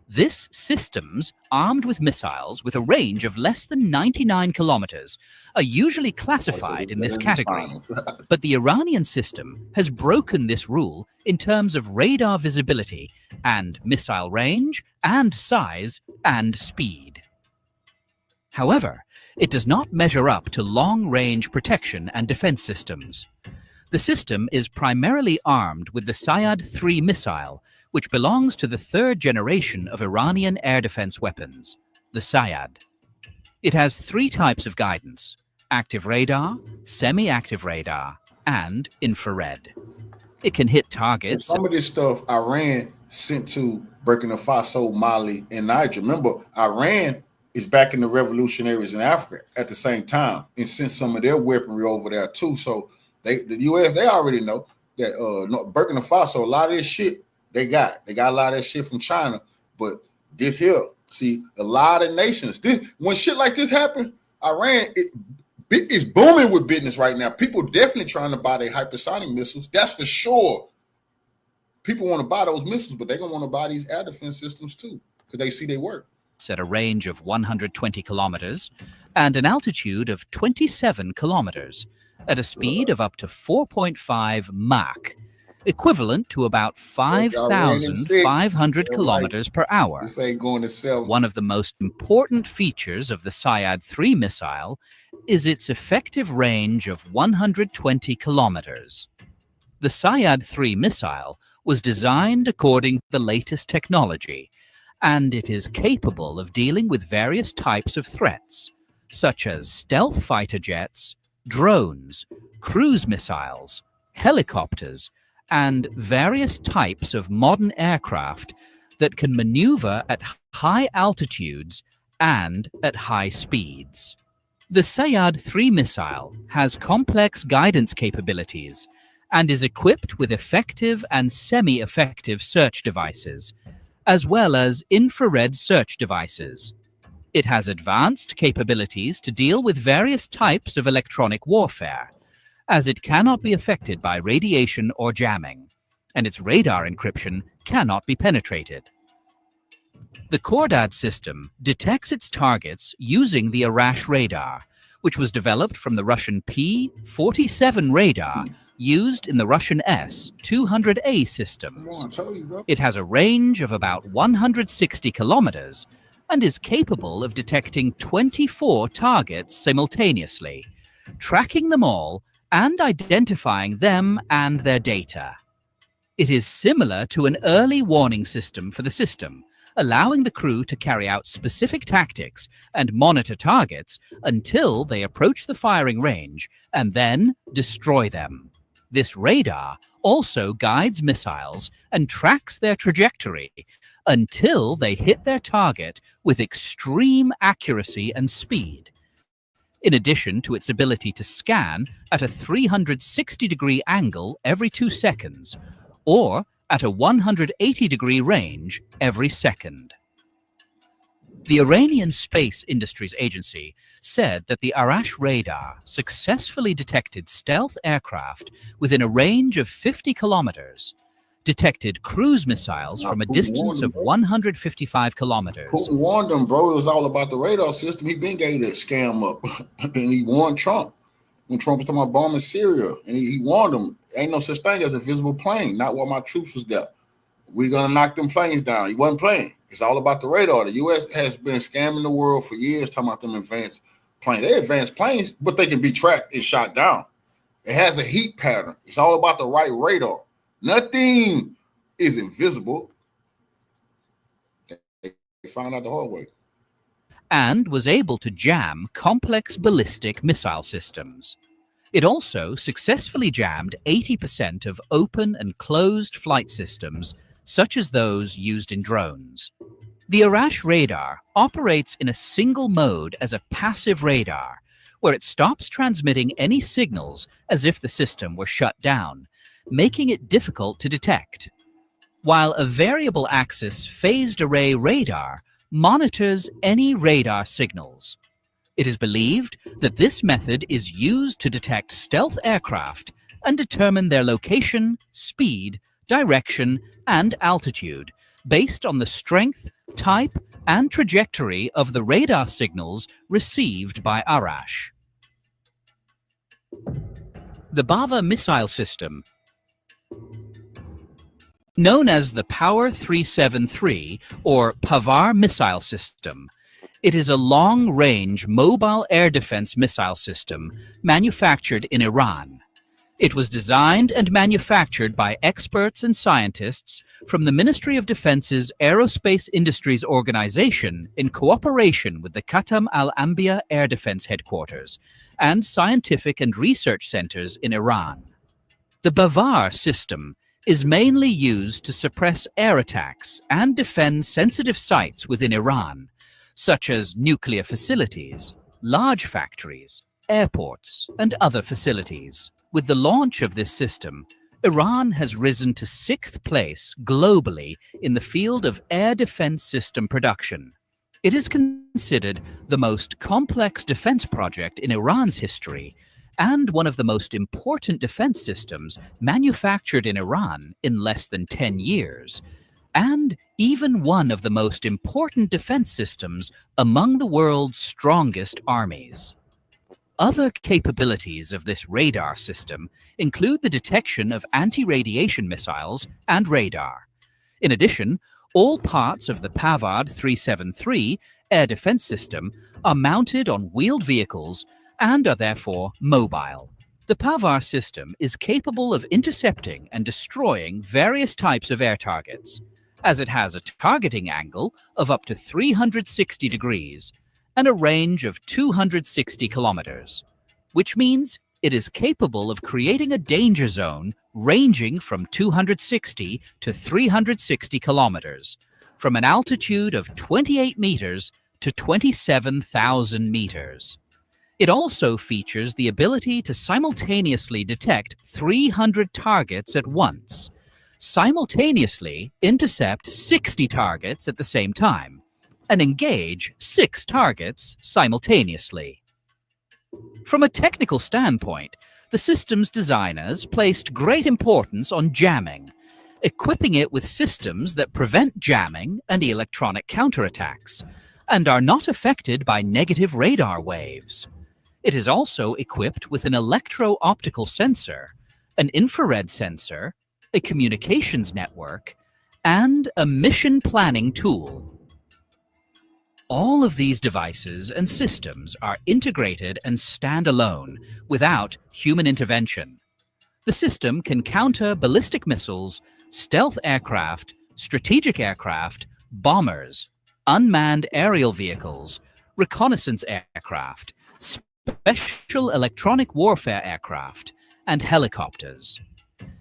This systems, armed with missiles with a range of less than 99 kilometers, are usually classified in this category. But the Iranian system has broken this rule in terms of radar visibility and missile range and size and speed. However, it does not measure up to long-range protection and defense systems. The system is primarily armed with the Sayad-3 missile, which belongs to the third generation of Iranian air defense weapons, the Sayad. It has 3 types of guidance: active radar, semi-active radar, and infrared. It can hit targets. Some of this stuff Iran sent to Burkina Faso, Mali, and Niger. Remember, Iran is backing the revolutionaries in Africa at the same time and sent some of their weaponry over there too. So the U.S., they already know that Burkina Faso, a lot of this shit, they got a lot of that shit from China, but this here, see, a lot of nations, when shit like this happen, Iran is booming with business right now. People definitely trying to buy their hypersonic missiles. That's for sure. People want to buy those missiles, but they're going to want to buy these air defense systems too, because they see they work. At a range of 120 kilometers and an altitude of 27 kilometers at a speed of up to 4.5 Mach, equivalent to about 5,500 kilometers per hour. This ain't going to sell. One of the most important features of the Sayad-3 missile is its effective range of 120 kilometers. The Sayad-3 missile was designed according to the latest technology, and it is capable of dealing with various types of threats, such as stealth fighter jets, drones, cruise missiles, helicopters, and various types of modern aircraft that can maneuver at high altitudes and at high speeds. The Sayad-3 missile has complex guidance capabilities and is equipped with effective and semi-effective search devices, as well as infrared search devices. It has advanced capabilities to deal with various types of electronic warfare, as it cannot be affected by radiation or jamming, and its radar encryption cannot be penetrated. The Khordad system detects its targets using the Arash radar, which was developed from the Russian P-47 radar used in the Russian S-200A systems. It has a range of about 160 kilometers and is capable of detecting 24 targets simultaneously, tracking them all and identifying them and their data. It is similar to an early warning system for the system, allowing the crew to carry out specific tactics and monitor targets until they approach the firing range and then destroy them. This radar also guides missiles and tracks their trajectory until they hit their target with extreme accuracy and speed. In addition to its ability to scan at a 360-degree angle every 2 seconds, or at a 180-degree range every second. The Iranian Space Industries Agency said that the Arash radar successfully detected stealth aircraft within a range of 50 kilometers, detected cruise missiles from a distance of 155 kilometers. Putin warned them, bro. It was all about the radar system. He been gave that scam up. And he warned Trump when Trump was talking about bombing Syria. And he warned them, ain't no such thing as a visible plane, not while my troops was there. We're going to knock them planes down. He wasn't playing. It's all about the radar. The U.S. has been scamming the world for years, talking about them advanced planes. They're advanced planes, but they can be tracked and shot down. It has a heat pattern. It's all about the right radar. Nothing is invisible. They found out the hard way. And was able to jam complex ballistic missile systems. It also successfully jammed 80% of open and closed flight systems, such as those used in drones. The Arash radar operates in a single mode as a passive radar, where it stops transmitting any signals as if the system were shut down, making it difficult to detect. While a variable axis phased array radar monitors any radar signals. It is believed that this method is used to detect stealth aircraft and determine their location, speed, direction, and altitude based on the strength, type, and trajectory of the radar signals received by Arash. The Bava missile system, known as the Power 373 or Pavar missile system, it is a long-range mobile air defense missile system manufactured in Iran. It was designed and manufactured by experts and scientists from the Ministry of Defense's Aerospace Industries Organization in cooperation with the Khatam al-Anbiya Air Defense Headquarters and scientific and research centers in Iran. The Bavar system is mainly used to suppress air attacks and defend sensitive sites within Iran, such as nuclear facilities, large factories, airports, and other facilities. With the launch of this system, Iran has risen to 6th place globally in the field of air defense system production. It is considered the most complex defense project in Iran's history and one of the most important defense systems manufactured in Iran in less than 10 years, and even one of the most important defense systems among the world's strongest armies. Other capabilities of this radar system include the detection of anti-radiation missiles and radar. In addition, all parts of the Pavard 373 air defense system are mounted on wheeled vehicles and are therefore mobile. The Pavar system is capable of intercepting and destroying various types of air targets, as it has a targeting angle of up to 360 degrees and a range of 260 kilometers, which means it is capable of creating a danger zone ranging from 260 to 360 kilometers, from an altitude of 28 meters to 27,000 meters. It also features the ability to simultaneously detect 300 targets at once, simultaneously intercept 60 targets at the same time, and engage 6 targets simultaneously. From a technical standpoint, the system's designers placed great importance on jamming, equipping it with systems that prevent jamming and electronic counterattacks, and are not affected by negative radar waves. It is also equipped with an electro-optical sensor, an infrared sensor, a communications network, and a mission planning tool. All of these devices and systems are integrated and stand alone without human intervention. The system can counter ballistic missiles, stealth aircraft, strategic aircraft, bombers, unmanned aerial vehicles, reconnaissance aircraft, special electronic warfare aircraft, and helicopters.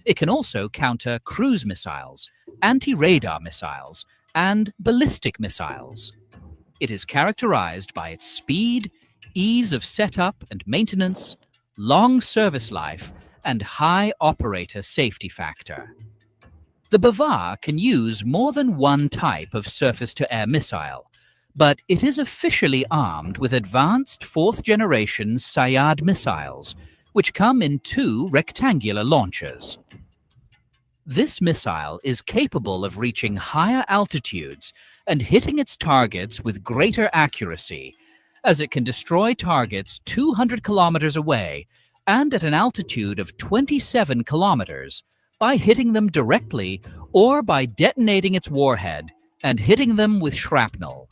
It can also counter cruise missiles, anti-radar missiles, and ballistic missiles. It is characterized by its speed, ease of setup and maintenance, long service life, and high operator safety factor. The Bavar can use more than one type of surface-to-air missile, but it is officially armed with advanced fourth-generation Sayad missiles, which come in 2 rectangular launchers. This missile is capable of reaching higher altitudes and hitting its targets with greater accuracy, as it can destroy targets 200 kilometers away and at an altitude of 27 kilometers by hitting them directly or by detonating its warhead and hitting them with shrapnel.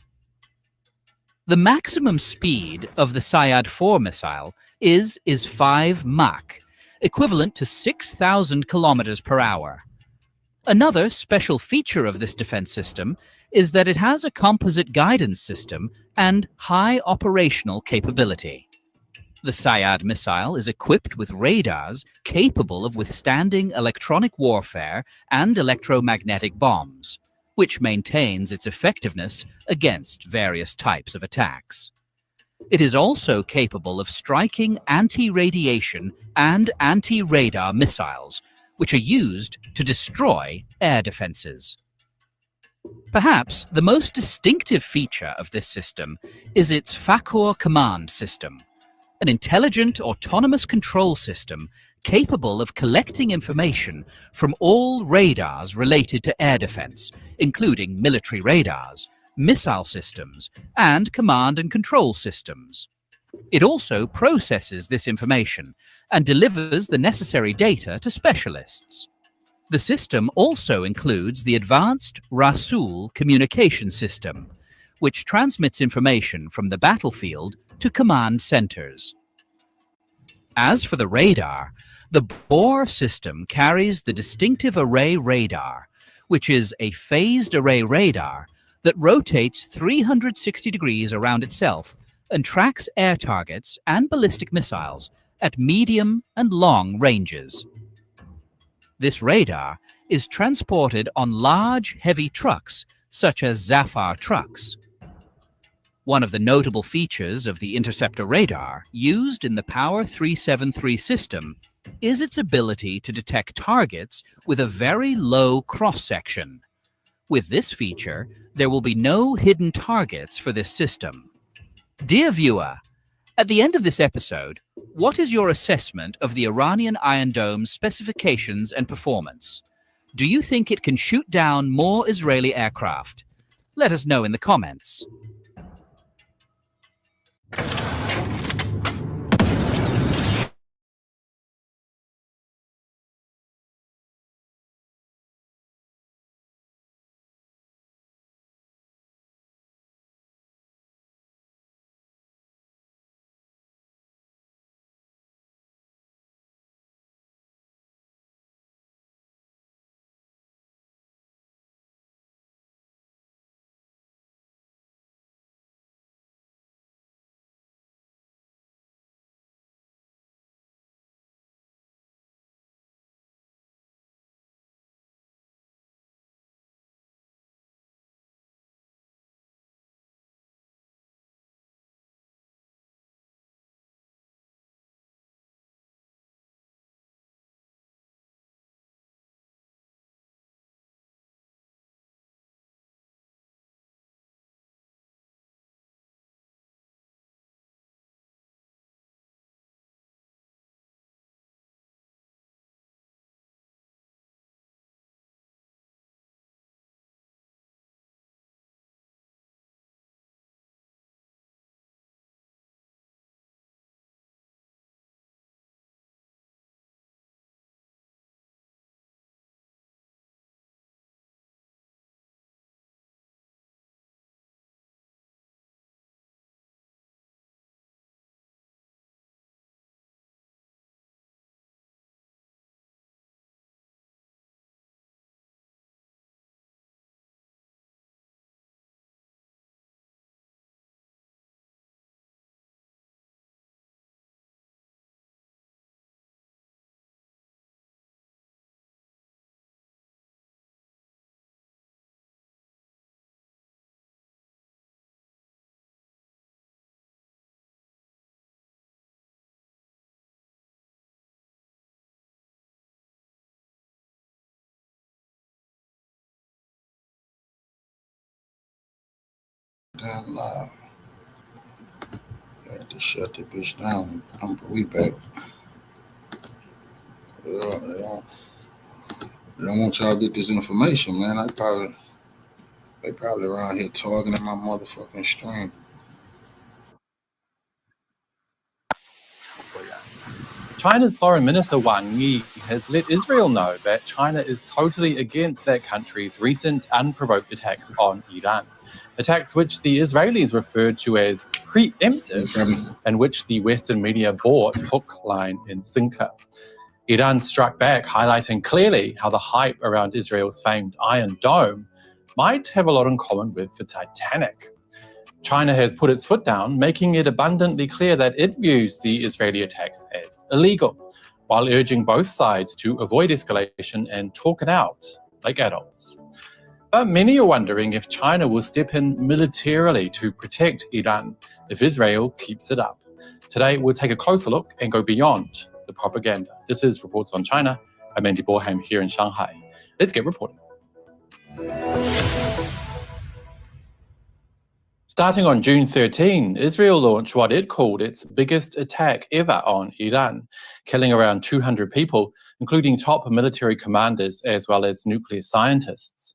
The maximum speed of the Sayad 4 missile is 5 Mach, equivalent to 6,000 kilometers per hour. Another special feature of this defense system is that it has a composite guidance system and high operational capability. The Sayad missile is equipped with radars capable of withstanding electronic warfare and electromagnetic bombs, which maintains its effectiveness against various types of attacks. It is also capable of striking anti-radiation and anti-radar missiles, which are used to destroy air defenses. Perhaps the most distinctive feature of this system is its Fakor command system, an intelligent autonomous control system capable of collecting information from all radars related to air defense, including military radars, missile systems, and command and control systems. It also processes this information and delivers the necessary data to specialists. The system also includes the advanced Rasul communication system, which transmits information from the battlefield to command centers. As for the radar, the Bohr system carries the distinctive array radar, which is a phased array radar that rotates 360 degrees around itself and tracks air targets and ballistic missiles at medium and long ranges. This radar is transported on large, heavy trucks, such as Zafar trucks. One of the notable features of the interceptor radar used in the Power 373 system is its ability to detect targets with a very low cross-section. With this feature, there will be no hidden targets for this system. Dear viewer, at the end of this episode, what is your assessment of the Iranian Iron Dome's specifications and performance? Do you think it can shoot down more Israeli aircraft? Let us know in the comments. I'm live. I had to shut the bitch down. We back. They don't want y'all to get this information, man. They probably around here talking in my motherfucking stream. China's Foreign Minister Wang Yi has let Israel know that China is totally against that country's recent unprovoked attacks on Iran. Attacks which the Israelis referred to as preemptive and which the Western media bought hook, line, and sinker. Iran struck back, highlighting clearly how the hype around Israel's famed Iron Dome might have a lot in common with the Titanic. China has put its foot down, making it abundantly clear that it views the Israeli attacks as illegal, while urging both sides to avoid escalation and talk it out like adults. But many are wondering if China will step in militarily to protect Iran if Israel keeps it up. Today, we'll take a closer look and go beyond the propaganda. This is Reports on China. I'm Andy Borheim here in Shanghai. Let's get reporting. Starting on June 13, Israel launched what it called its biggest attack ever on Iran, killing around 200 people, including top military commanders as well as nuclear scientists.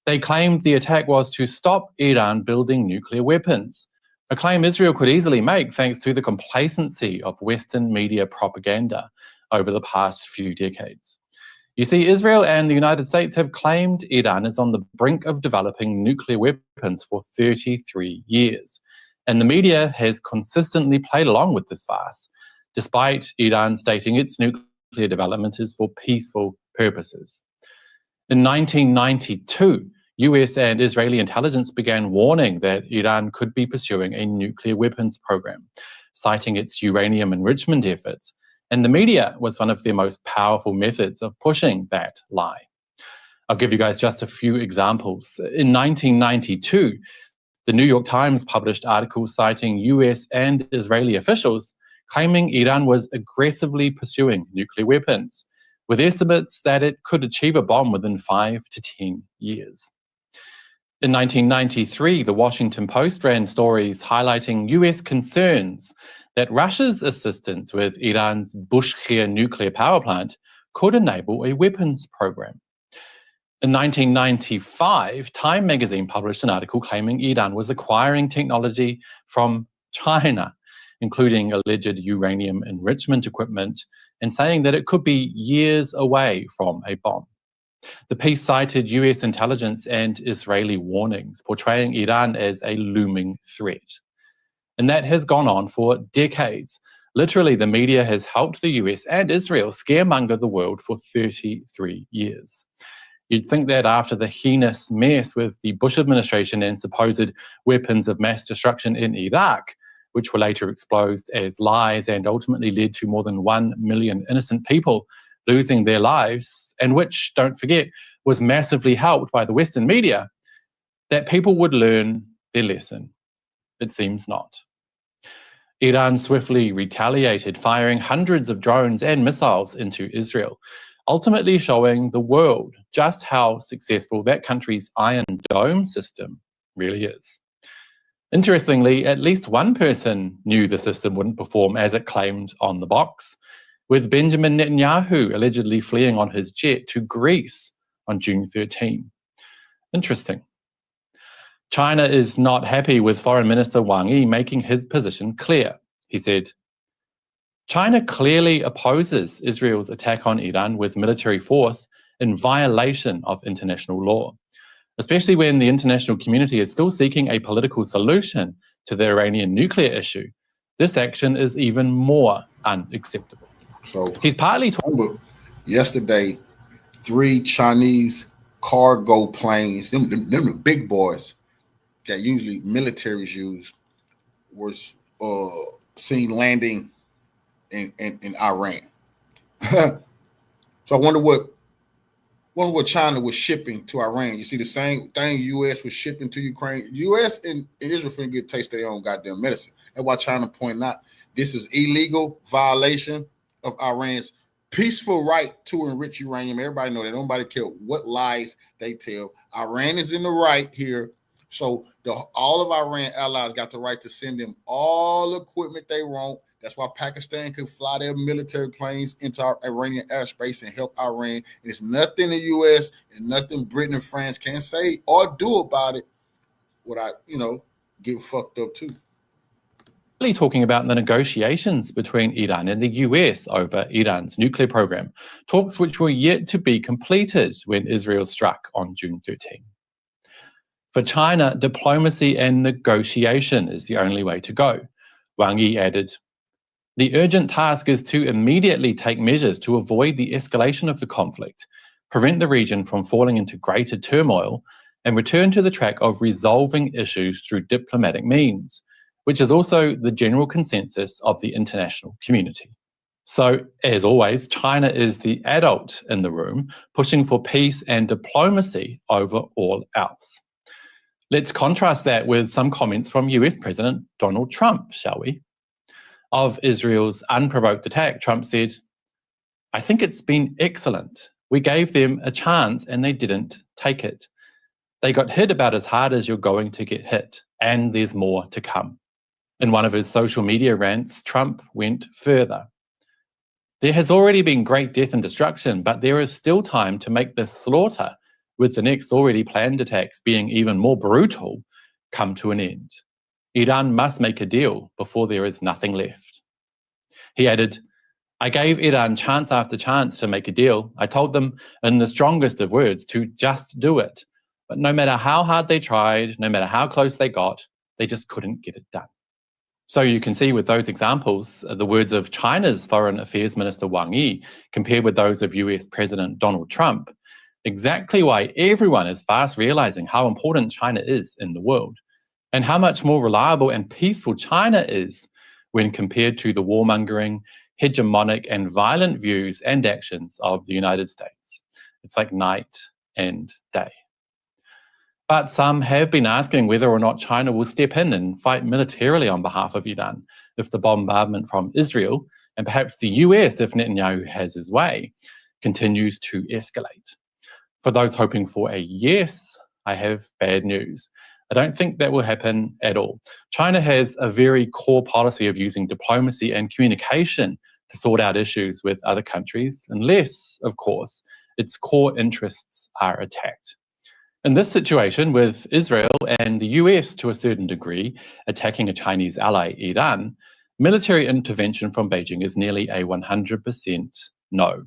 They claimed the attack was to stop Iran building nuclear weapons, a claim Israel could easily make thanks to the complacency of Western media propaganda over the past few decades. You see, Israel and the United States have claimed Iran is on the brink of developing nuclear weapons for 33 years. And the media has consistently played along with this farce, despite Iran stating its nuclear development is for peaceful purposes. In 1992, US and Israeli intelligence began warning that Iran could be pursuing a nuclear weapons program, citing its uranium enrichment efforts. And the media was one of their most powerful methods of pushing that lie. I'll give you guys just a few examples. In 1992, the New York Times published articles citing US and Israeli officials claiming Iran was aggressively pursuing nuclear weapons, with estimates that it could achieve a bomb within 5 to 10 years. In 1993, the Washington Post ran stories highlighting US concerns that Russia's assistance with Iran's Bushehr nuclear power plant could enable a weapons program. In 1995, Time magazine published an article claiming Iran was acquiring technology from China, including alleged uranium enrichment equipment, and saying that it could be years away from a bomb. The piece cited US intelligence and Israeli warnings, portraying Iran as a looming threat. And that has gone on for decades. Literally, the media has helped the US and Israel scaremonger the world for 33 years. You'd think that after the heinous mess with the Bush administration and supposed weapons of mass destruction in Iraq, which were later exposed as lies and ultimately led to more than 1 million innocent people losing their lives, and which, don't forget, was massively helped by the Western media, that people would learn their lesson. It seems not. Iran swiftly retaliated, firing hundreds of drones and missiles into Israel, ultimately showing the world just how successful that country's Iron Dome system really is. Interestingly, at least one person knew the system wouldn't perform as it claimed on the box, with Benjamin Netanyahu allegedly fleeing on his jet to Greece on June 13. Interesting. China is not happy with Foreign Minister Wang Yi making his position clear. He said, China clearly opposes Israel's attack on Iran with military force in violation of international law, especially when the international community is still seeking a political solution to the Iranian nuclear issue. This action is even more unacceptable. So he's partly talking. Yesterday, 3 Chinese cargo planes, them the big boys that usually militaries use, was seen landing in Iran. So I wonder what China was shipping to Iran. You see the same thing U.S. was shipping to Ukraine. U.S. and Israel finna get a taste of their own goddamn medicine. That's why China pointing out this is illegal violation of Iran's peaceful right to enrich uranium. Everybody know that. Nobody care what lies they tell. Iran is in the right here So all of Iran allies got the right to send them all equipment they want. That's why Pakistan could fly their military planes into our Iranian airspace and help Iran. And there's nothing the U.S. and nothing Britain and France can say or do about it without, getting fucked up too. Really talking about the negotiations between Iran and the US over Iran's nuclear program, talks which were yet to be completed when Israel struck on June 13. For China, diplomacy and negotiation is the only way to go. Wang Yi added, "The urgent task is to immediately take measures to avoid the escalation of the conflict, prevent the region from falling into greater turmoil, and return to the track of resolving issues through diplomatic means, which is also the general consensus of the international community." So, as always, China is the adult in the room, pushing for peace and diplomacy over all else. Let's contrast that with some comments from US President Donald Trump, shall we? Of Israel's unprovoked attack, Trump said, "I think it's been excellent. We gave them a chance and they didn't take it. They got hit about as hard as you're going to get hit, and there's more to come." In one of his social media rants, Trump went further. "There has already been great death and destruction, but there is still time to make this slaughter, with the next already planned attacks being even more brutal, come to an end. Iran must make a deal before there is nothing left." He added, "I gave Iran chance after chance to make a deal. I told them in the strongest of words to just do it. But no matter how hard they tried, no matter how close they got, they just couldn't get it done." So you can see with those examples, the words of China's Foreign Affairs Minister Wang Yi compared with those of US President Donald Trump, exactly why everyone is fast realizing how important China is in the world and how much more reliable and peaceful China is when compared to the warmongering, hegemonic and violent views and actions of the United States. It's like night and day. But some have been asking whether or not China will step in and fight militarily on behalf of Iran if the bombardment from Israel, and perhaps the US if Netanyahu has his way, continues to escalate. For those hoping for a yes, I have bad news. I don't think that will happen at all. China has a very core policy of using diplomacy and communication to sort out issues with other countries, unless, of course, its core interests are attacked. In this situation, with Israel and the US to a certain degree attacking a Chinese ally, Iran, military intervention from Beijing is nearly a 100% no.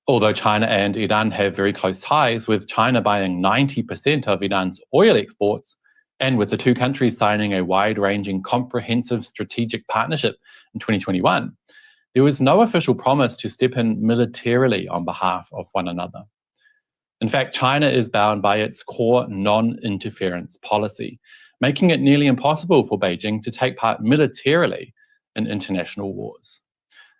Although China and Iran have very close ties, with China buying 90% of Iran's oil exports, and with the two countries signing a wide-ranging comprehensive strategic partnership in 2021, there was no official promise to step in militarily on behalf of one another. In fact, China is bound by its core non-interference policy, making it nearly impossible for Beijing to take part militarily in international wars.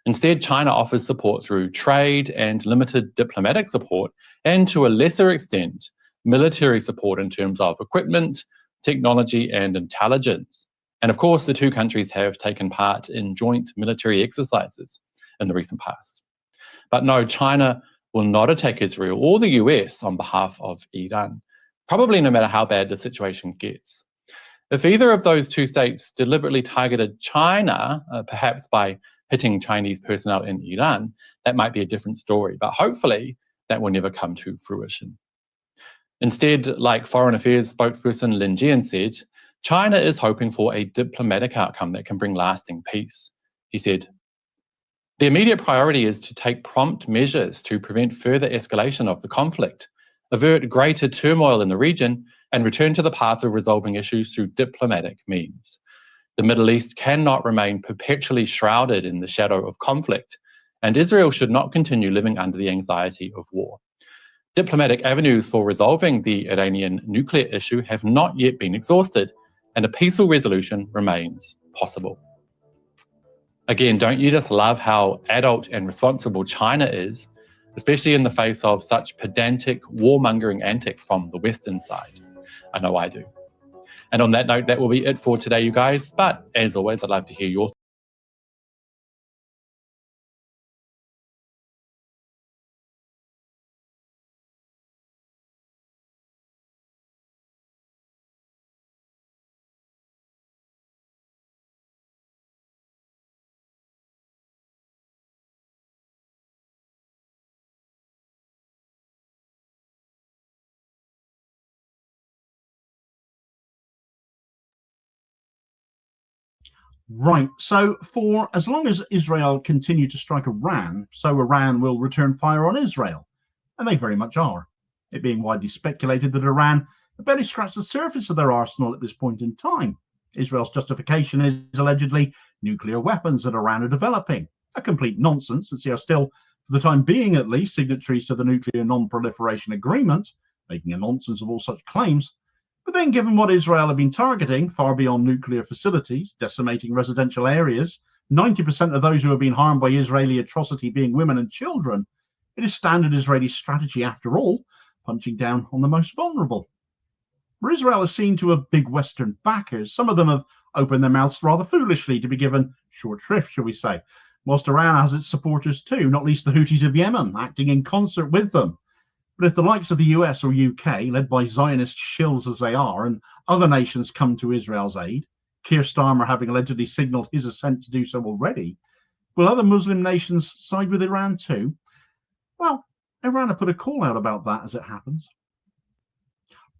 Instead, China offers support through trade and limited diplomatic support, and to a lesser extent, military support in terms of equipment, technology, and intelligence. And of course, the two countries have taken part in joint military exercises in the recent past. But no, China will not attack Israel or the US on behalf of Iran, probably no matter how bad the situation gets. If either of those two states deliberately targeted China, perhaps by hitting Chinese personnel in Iran, that might be a different story, but hopefully that will never come to fruition. Instead, like Foreign Affairs spokesperson Lin Jian said, China is hoping for a diplomatic outcome that can bring lasting peace. He said, "The immediate priority is to take prompt measures to prevent further escalation of the conflict, avert greater turmoil in the region, and return to the path of resolving issues through diplomatic means. The Middle East cannot remain perpetually shrouded in the shadow of conflict, and Israel should not continue living under the anxiety of war. Diplomatic avenues for resolving the Iranian nuclear issue have not yet been exhausted, and a peaceful resolution remains possible." Again, don't you just love how adult and responsible China is, especially in the face of such pedantic, warmongering antics from the Western side? I know I do. And on that note, that will be it for today, you guys. But as always, I'd love to hear your Right, so for as long as Israel continue to strike Iran, so Iran will return fire on Israel, and they very much are. It being widely speculated that Iran have barely scratched the surface of their arsenal at this point in time. Israel's justification is allegedly nuclear weapons that Iran are developing. A complete nonsense, since they are still, for the time being at least, signatories to the Nuclear Non-Proliferation Agreement, making a nonsense of all such claims. But then, given what Israel have been targeting, far beyond nuclear facilities, decimating residential areas, 90% of those who have been harmed by Israeli atrocity being women and children, it is standard Israeli strategy, after all, punching down on the most vulnerable. Where Israel is seen to have big Western backers, some of them have opened their mouths rather foolishly to be given short shrift, shall we say, whilst Iran has its supporters too, not least the Houthis of Yemen, acting in concert with them. But if the likes of the US or UK, led by Zionist shills as they are, and other nations come to Israel's aid, Keir Starmer having allegedly signalled his assent to do so already, will other Muslim nations side with Iran too? Well, Iran have put a call out about that as it happens.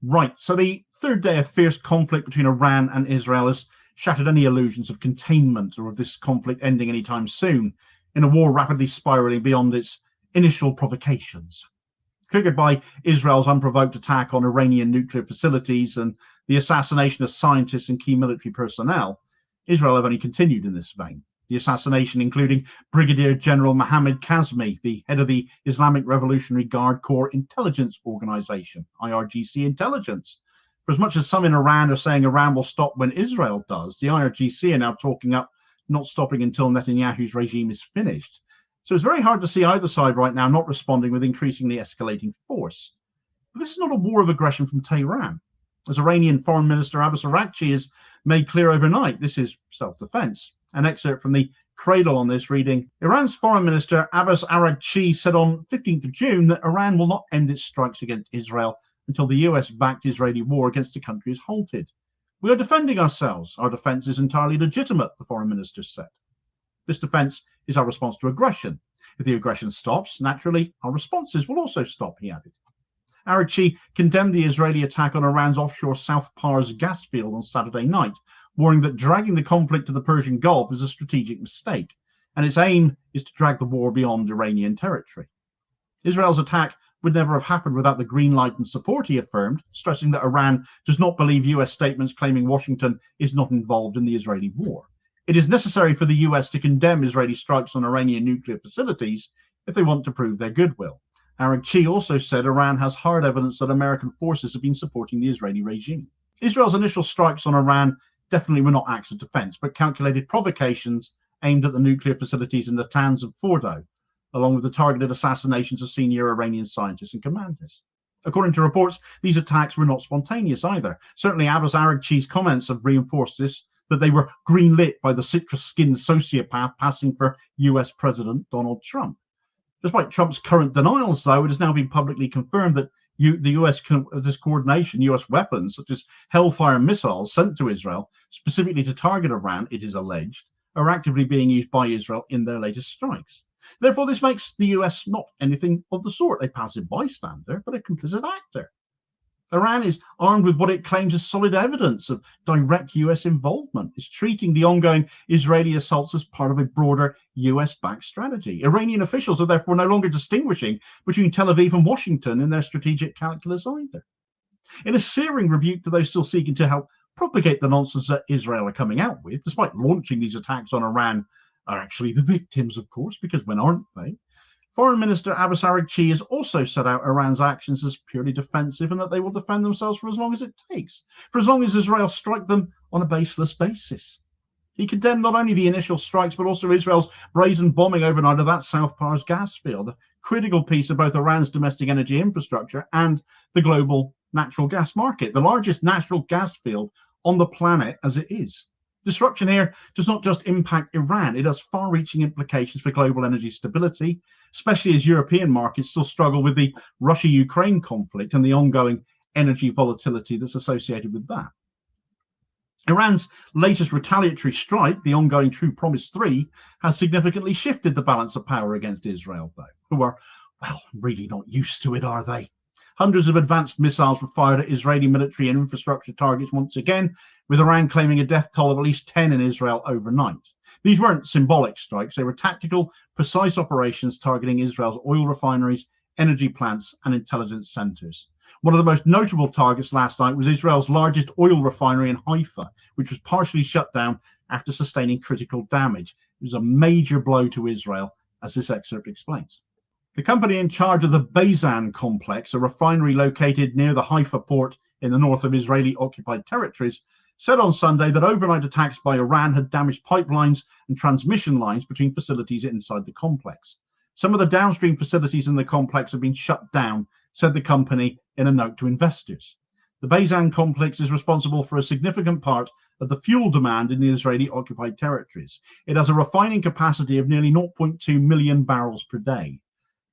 Right, so the third day of fierce conflict between Iran and Israel has shattered any illusions of containment or of this conflict ending anytime soon, in a war rapidly spiralling beyond its initial provocations. Triggered by Israel's unprovoked attack on Iranian nuclear facilities and the assassination of scientists and key military personnel, Israel have only continued in this vein. The assassination including Brigadier General Mohammad Kazmi, the head of the Islamic Revolutionary Guard Corps Intelligence Organization, IRGC Intelligence. For as much as some in Iran are saying Iran will stop when Israel does, the IRGC are now talking up not stopping until Netanyahu's regime is finished. So it's very hard to see either side right now not responding with increasingly escalating force. But this is not a war of aggression from Tehran. As Iranian Foreign Minister Abbas Araghchi has made clear overnight, this is self-defense. An excerpt from the Cradle on this reading, Iran's Foreign Minister Abbas Araghchi said on 15th of June that Iran will not end its strikes against Israel until the US-backed Israeli war against the country is halted. We are defending ourselves. Our defense is entirely legitimate, the Foreign Minister said. This defense is our response to aggression. If the aggression stops, naturally, our responses will also stop, he added. Araghchi condemned the Israeli attack on Iran's offshore South Pars gas field on Saturday night, warning that dragging the conflict to the Persian Gulf is a strategic mistake, and its aim is to drag the war beyond Iranian territory. Israel's attack would never have happened without the green light and support, he affirmed, stressing that Iran does not believe US statements claiming Washington is not involved in the Israeli war. It is necessary for the US to condemn Israeli strikes on Iranian nuclear facilities if they want to prove their goodwill. Araghchi also said Iran has hard evidence that American forces have been supporting the Israeli regime. Israel's initial strikes on Iran definitely were not acts of defense, but calculated provocations aimed at the nuclear facilities in the Natanz and Fordo, along with the targeted assassinations of senior Iranian scientists and commanders. According to reports, these attacks were not spontaneous either. Certainly Abbas Araghchi's comments have reinforced this, that they were green-lit by the citrus-skinned sociopath passing for US President Donald Trump. Despite Trump's current denials, though, it has now been publicly confirmed that the US, this coordination, US weapons, such as Hellfire missiles sent to Israel, specifically to target Iran, it is alleged, are actively being used by Israel in their latest strikes. Therefore, this makes the US not anything of the sort, a passive bystander, but a complicit actor. Iran is armed with what it claims is solid evidence of direct US involvement. It's treating the ongoing Israeli assaults as part of a broader US-backed strategy. Iranian officials are therefore no longer distinguishing between Tel Aviv and Washington in their strategic calculus either. In a searing rebuke to those still seeking to help propagate the nonsense that Israel are coming out with, despite launching these attacks on Iran, are actually the victims, of course, because when aren't they? Foreign Minister Abbas Araghchi has also set out Iran's actions as purely defensive and that they will defend themselves for as long as it takes, for as long as Israel strike them on a baseless basis. He condemned not only the initial strikes, but also Israel's brazen bombing overnight of that South Pars gas field, a critical piece of both Iran's domestic energy infrastructure and the global natural gas market, the largest natural gas field on the planet as it is. Disruption here does not just impact Iran, it has far-reaching implications for global energy stability, especially as European markets still struggle with the Russia-Ukraine conflict and the ongoing energy volatility that's associated with that. Iran's latest retaliatory strike, the ongoing True Promise 3, has significantly shifted the balance of power against Israel, though, who are, well, really not used to it, are they? Hundreds of advanced missiles were fired at Israeli military and infrastructure targets once again, with Iran claiming a death toll of at least 10 in Israel overnight. These weren't symbolic strikes, they were tactical, precise operations targeting Israel's oil refineries, energy plants, and intelligence centers. One of the most notable targets last night was Israel's largest oil refinery in Haifa, which was partially shut down after sustaining critical damage. It was a major blow to Israel, as this excerpt explains. The company in charge of the Bayzan complex, a refinery located near the Haifa port in the north of Israeli-occupied territories, said on Sunday that overnight attacks by Iran had damaged pipelines and transmission lines between facilities inside the complex. Some of the downstream facilities in the complex have been shut down, said the company in a note to investors. The Bayzan complex is responsible for a significant part of the fuel demand in the Israeli-occupied territories. It has a refining capacity of nearly 0.2 million barrels per day.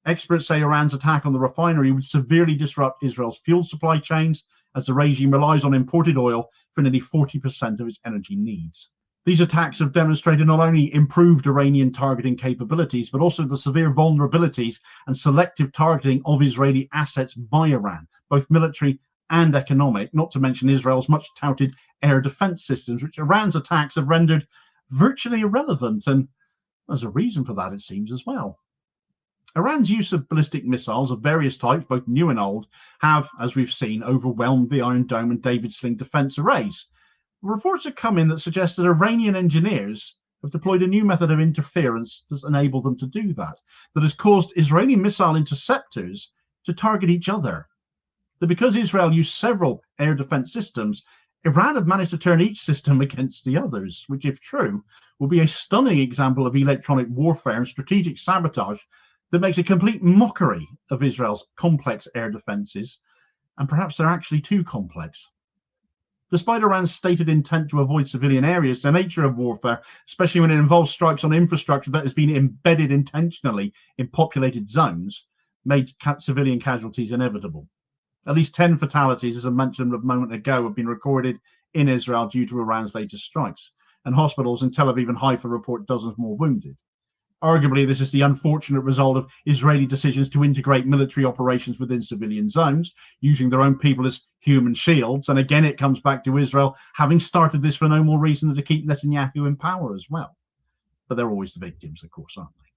Experts say Iran's attack on the refinery would severely disrupt Israel's fuel supply chains, as the regime relies on imported oil for nearly 40% of its energy needs. These attacks have demonstrated not only improved Iranian targeting capabilities, but also the severe vulnerabilities and selective targeting of Israeli assets by Iran, both military and economic, not to mention Israel's much touted air defense systems, which Iran's attacks have rendered virtually irrelevant. And there's a reason for that, it seems, as well. Iran's use of ballistic missiles of various types, both new and old, have, as we've seen, overwhelmed the Iron Dome and David Sling defense arrays. Reports have come in that suggest that Iranian engineers have deployed a new method of interference that's enabled them to do that has caused Israeli missile interceptors to target each other. That because Israel used several air defense systems, Iran have managed to turn each system against the others, which, if true, will be a stunning example of electronic warfare and strategic sabotage that makes a complete mockery of Israel's complex air defenses, and perhaps they're actually too complex. Despite Iran's stated intent to avoid civilian areas, the nature of warfare, especially when it involves strikes on infrastructure that has been embedded intentionally in populated zones, made civilian casualties inevitable. At least 10 fatalities, as I mentioned a moment ago, have been recorded in Israel due to Iran's latest strikes, and hospitals in Tel Aviv and Haifa report dozens more wounded. Arguably, this is the unfortunate result of Israeli decisions to integrate military operations within civilian zones, using their own people as human shields. And again, it comes back to Israel having started this for no more reason than to keep Netanyahu in power as well. But they're always the victims, of course, aren't they?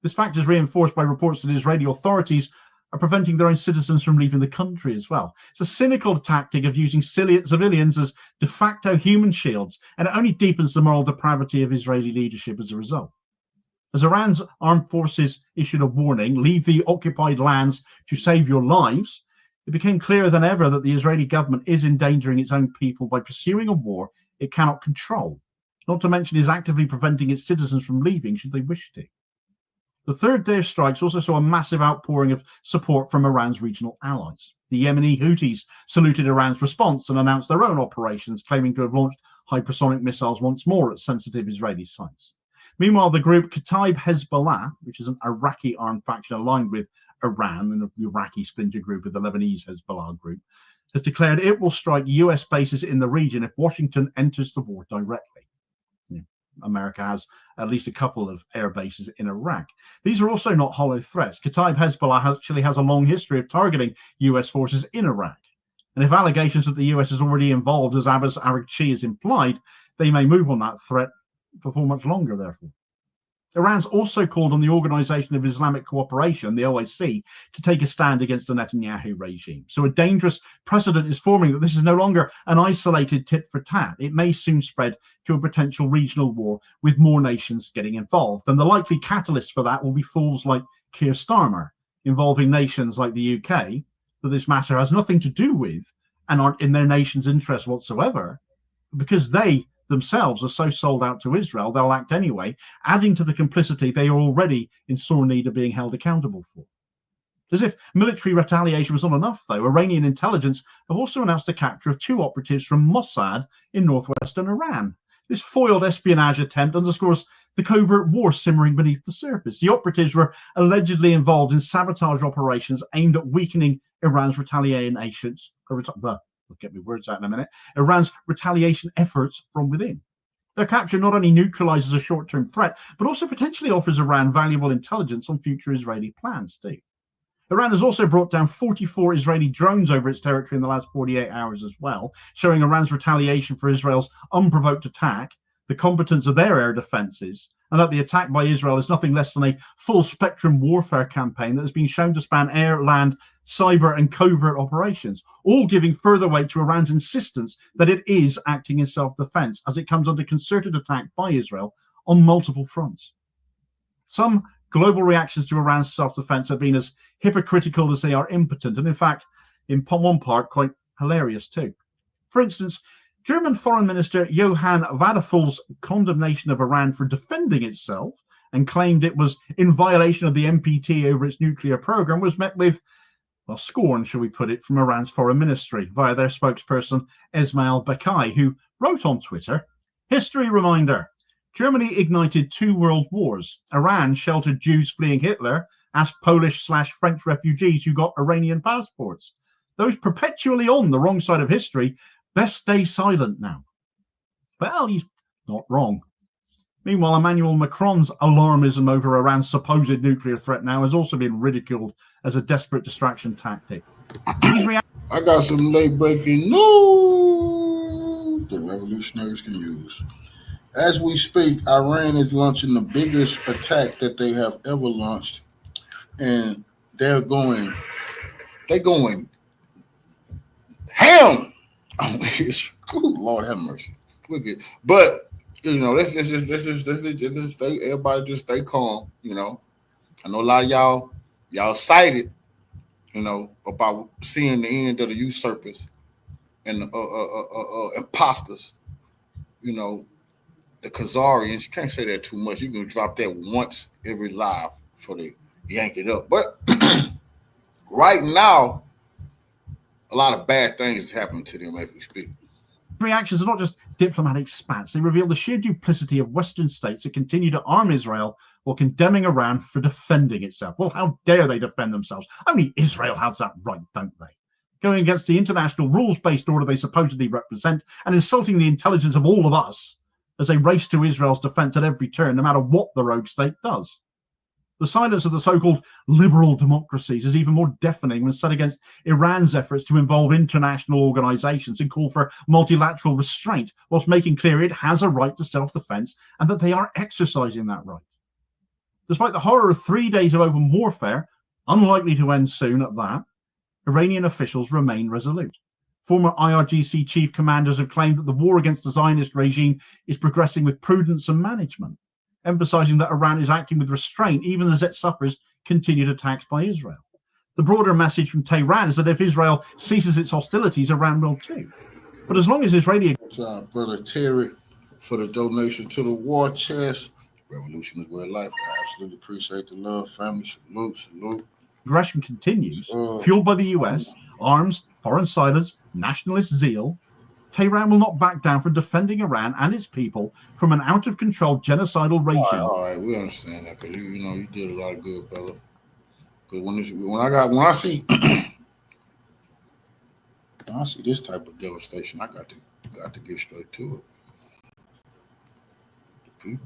This fact is reinforced by reports that Israeli authorities are preventing their own citizens from leaving the country as well. It's a cynical tactic of using civilians as de facto human shields, and it only deepens the moral depravity of Israeli leadership as a result. As Iran's armed forces issued a warning, leave the occupied lands to save your lives, it became clearer than ever that the Israeli government is endangering its own people by pursuing a war it cannot control, not to mention is actively preventing its citizens from leaving should they wish to. The third day of strikes also saw a massive outpouring of support from Iran's regional allies. The Yemeni Houthis saluted Iran's response and announced their own operations, claiming to have launched hypersonic missiles once more at sensitive Israeli sites. Meanwhile, the group Kataib Hezbollah, which is an Iraqi armed faction aligned with Iran and the Iraqi splinter group of the Lebanese Hezbollah group, has declared it will strike US bases in the region if Washington enters the war directly. America has at least a couple of air bases in Iraq. These are also not hollow threats. Kataib Hezbollah actually has a long history of targeting US forces in Iraq. And if allegations that the US is already involved, as Abbas Araghchi has implied, they may move on that threat for much longer, therefore. Iran's also called on the Organization of Islamic Cooperation, the OIC, to take a stand against the Netanyahu regime. So a dangerous precedent is forming that this is no longer an isolated tit for tat. It may soon spread to a potential regional war with more nations getting involved. And the likely catalyst for that will be fools like Keir Starmer, involving nations like the UK, that this matter has nothing to do with and aren't in their nation's interest whatsoever, because they themselves are so sold out to Israel, they'll act anyway, adding to the complicity they are already in sore need of being held accountable for. As if military retaliation was not enough, though, Iranian intelligence have also announced the capture of 2 operatives from Mossad in northwestern Iran. This foiled espionage attempt underscores the covert war simmering beneath the surface. The operatives were allegedly involved in sabotage operations aimed at weakening Iran's retaliation I'll get my words out in a minute, Iran's retaliation efforts from within. Their capture not only neutralizes a short-term threat, but also potentially offers Iran valuable intelligence on future Israeli plans too. Iran has also brought down 44 Israeli drones over its territory in the last 48 hours as well, showing Iran's retaliation for Israel's unprovoked attack, the competence of their air defenses, and that the attack by Israel is nothing less than a full-spectrum warfare campaign that has been shown to span air, land, cyber, and covert operations, all giving further weight to Iran's insistence that it is acting in self-defense as it comes under concerted attack by Israel on multiple fronts. Some global reactions to Iran's self-defense have been as hypocritical as they are impotent, and in fact, in one part, quite hilarious too. For instance, German Foreign Minister Johann Vadeful's condemnation of Iran for defending itself and claimed it was in violation of the NPT over its nuclear program was met with, well, scorn, shall we put it, from Iran's foreign ministry via their spokesperson Esmail Bakai, who wrote on Twitter, "History reminder. Germany ignited 2 world wars. Iran sheltered Jews fleeing Hitler as Polish/French refugees who got Iranian passports. Those perpetually on the wrong side of history best stay silent now." Well, he's not wrong. Meanwhile, Emmanuel Macron's alarmism over Iran's supposed nuclear threat now has also been ridiculed as a desperate distraction tactic. I got some late breaking news the revolutionaries can use. As we speak, Iran is launching the biggest attack that they have ever launched, and they're going ham. Good Lord have mercy. We're good, but you know, let's just stay. Everybody just stay calm. You know, I know a lot of y'all excited, you know, about seeing the end of the usurpers and the imposters. You know, the Khazarians. You can't say that too much. You can drop that once every live before they yank it up. But right now, a lot of bad things is happening to them as we speak. Reactions are not just diplomatic spats. They reveal the sheer duplicity of Western states that continue to arm Israel while condemning Iran for defending itself. Well, how dare they defend themselves? Only Israel has that right, don't they? Going against the international rules-based order they supposedly represent and insulting the intelligence of all of us as they race to Israel's defense at every turn, no matter what the rogue state does. The silence of the so-called liberal democracies is even more deafening when set against Iran's efforts to involve international organizations and call for multilateral restraint, whilst making clear it has a right to self-defense and that they are exercising that right. Despite the horror of 3 days of open warfare, unlikely to end soon at that, Iranian officials remain resolute. Former IRGC chief commanders have claimed that the war against the Zionist regime is progressing with prudence and management, emphasizing that Iran is acting with restraint even as it suffers continued attacks by Israel. The broader message from Tehran is that if Israel ceases its hostilities, Iran will too. But as long as Israeli... Brother Terry, for the donation to the war chest. Revolution is where life. I absolutely appreciate the love, family. Salute. Aggression continues, fueled by the US, arms, foreign silence, nationalist zeal, Tehran will not back down from defending Iran and its people from an out-of-control genocidal regime. All right, we understand that because you did a lot of good, brother. Because when I see this type of devastation, I got to get straight to it.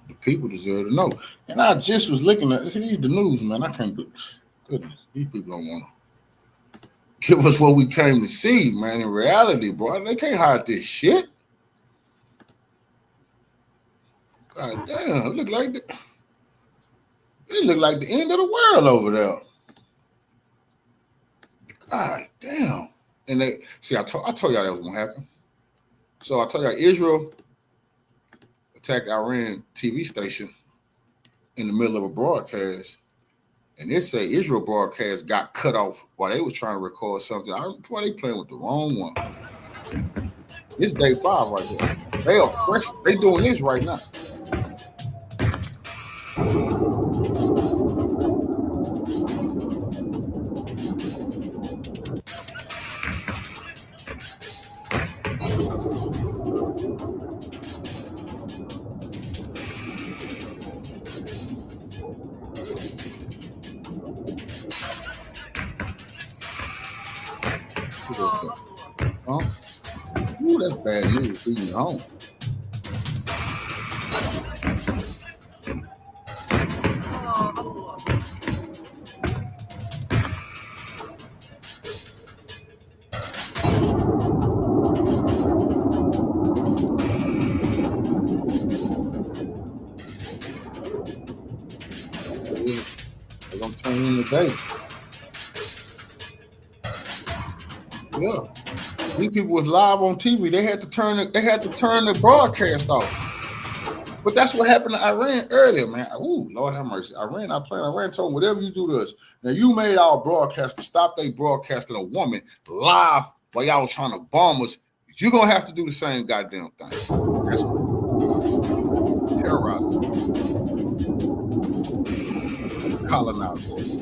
The people deserve to know. And I just was looking at the news, man. I can't believe. Goodness, these people don't want to give us what we came to see, man. In reality, bro, they can't hide this shit. God damn, it look like the end of the world over there. God damn. And they see, I told y'all that was gonna happen. So I told y'all Israel attacked Iran TV station in the middle of a broadcast. And they say Israel broadcast got cut off while they was trying to record something. Boy, they playing with the wrong one. It's day 5 right here. They are fresh. They doing this right now. Huh? Ooh, that's bad news. Being home. day. Yeah. These people was live on TV. They had to turn the broadcast off. But that's what happened to Iran earlier, man. Ooh, Lord have mercy. Iran told them, whatever you do to us. Now, you made our broadcasters stop they broadcasting a woman live while y'all was trying to bomb us. You're going to have to do the same goddamn thing. That's what. Terrorizing. Colonizing.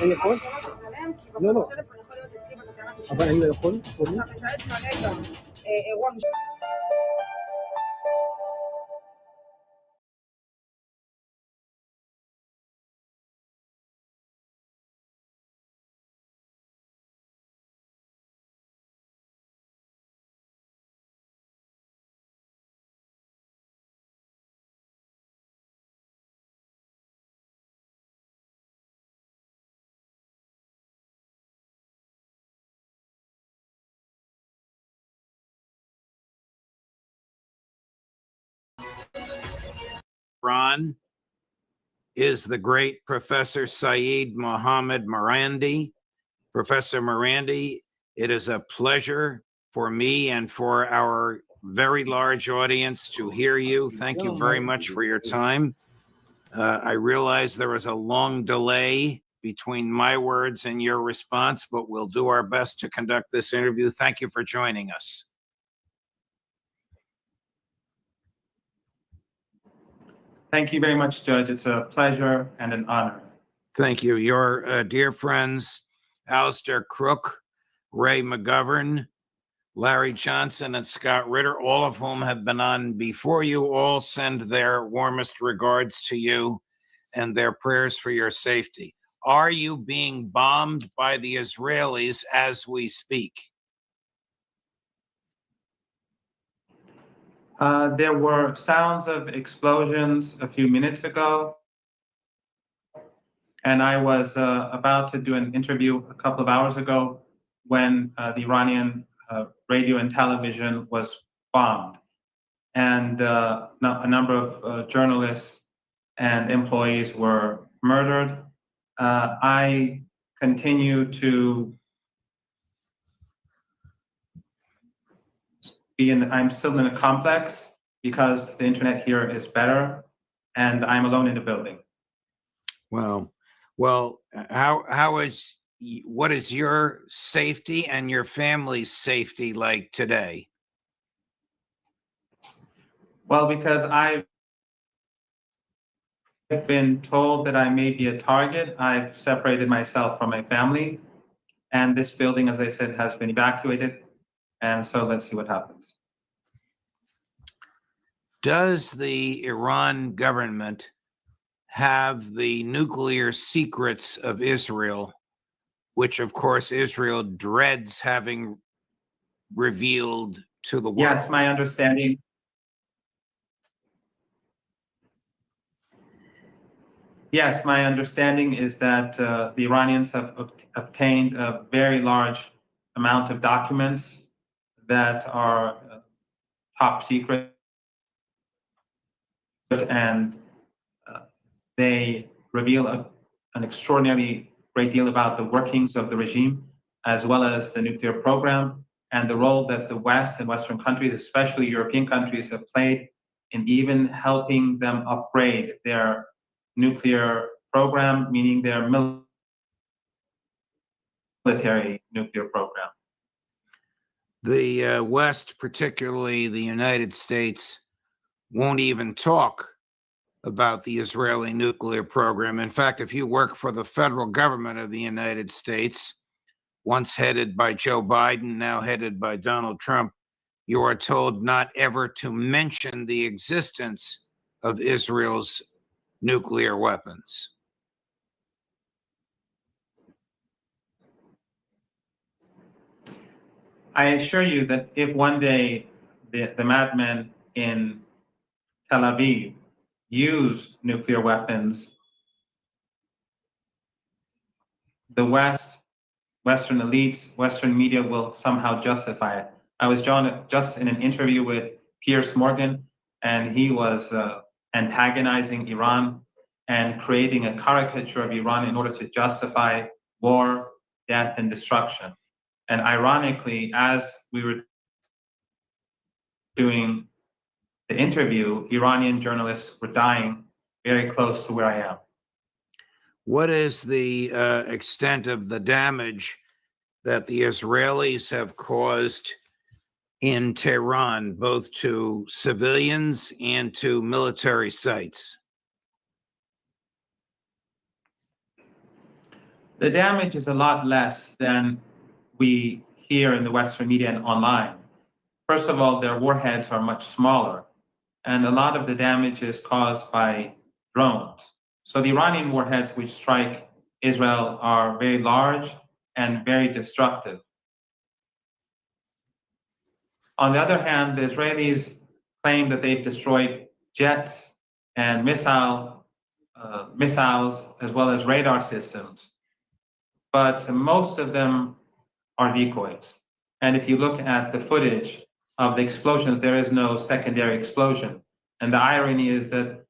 אני יכול? לא, לא. אבל אני לא יכול? סורי? Iran is the great Professor Saeed Mohammed Marandi. Professor Marandi, it is a pleasure for me and for our very large audience to hear you. Thank you very much for your time. I realize there was a long delay between my words and your response, but we'll do our best to conduct this interview. Thank you for joining us. Thank you very much, Judge. It's a pleasure and an honor. Thank you. Your dear friends, Alistair Crook, Ray McGovern, Larry Johnson, and Scott Ritter, all of whom have been on before you, all send their warmest regards to you and their prayers for your safety. Are you being bombed by the Israelis as we speak? There were sounds of explosions a few minutes ago, and I was about to do an interview a couple of hours ago when the Iranian radio and television was bombed, and a number of journalists and employees were murdered. I continue to I'm still in a complex because the internet here is better and I'm alone in the building. Well, what is your safety and your family's safety like today? Well, because I've been told that I may be a target. I've separated myself from my family, and this building, as I said, has been evacuated. And so let's see what happens. Does the Iran government have the nuclear secrets of Israel, which of course Israel dreads having revealed to the world? Yes, my understanding. Yes, my understanding is that the Iranians have obtained a very large amount of documents that are top secret, and they reveal an extraordinarily great deal about the workings of the regime, as well as the nuclear program, and the role that the West and Western countries, especially European countries, have played in even helping them upgrade their nuclear program, meaning their military nuclear program. The West, particularly the United States, won't even talk about the Israeli nuclear program. In fact, if you work for the federal government of the United States, once headed by Joe Biden, now headed by Donald Trump, you are told not ever to mention the existence of Israel's nuclear weapons. I assure you that if one day the madmen in Tel Aviv use nuclear weapons, the Western elites, Western media will somehow justify it. I was just in an interview with Piers Morgan, and he was antagonizing Iran and creating a caricature of Iran in order to justify war, death, and destruction. And ironically, as we were doing the interview, Iranian journalists were dying very close to where I am. What is the extent of the damage that the Israelis have caused in Tehran, both to civilians and to military sites? The damage is a lot less than we hear in the Western media and online. First of all, their warheads are much smaller, and a lot of the damage is caused by drones. So the Iranian warheads which strike Israel are very large and very destructive. On the other hand, the Israelis claim that they've destroyed jets and missiles, as well as radar systems, but most of them are decoys. And if you look at the footage of the explosions, there is no secondary explosion. And the irony is that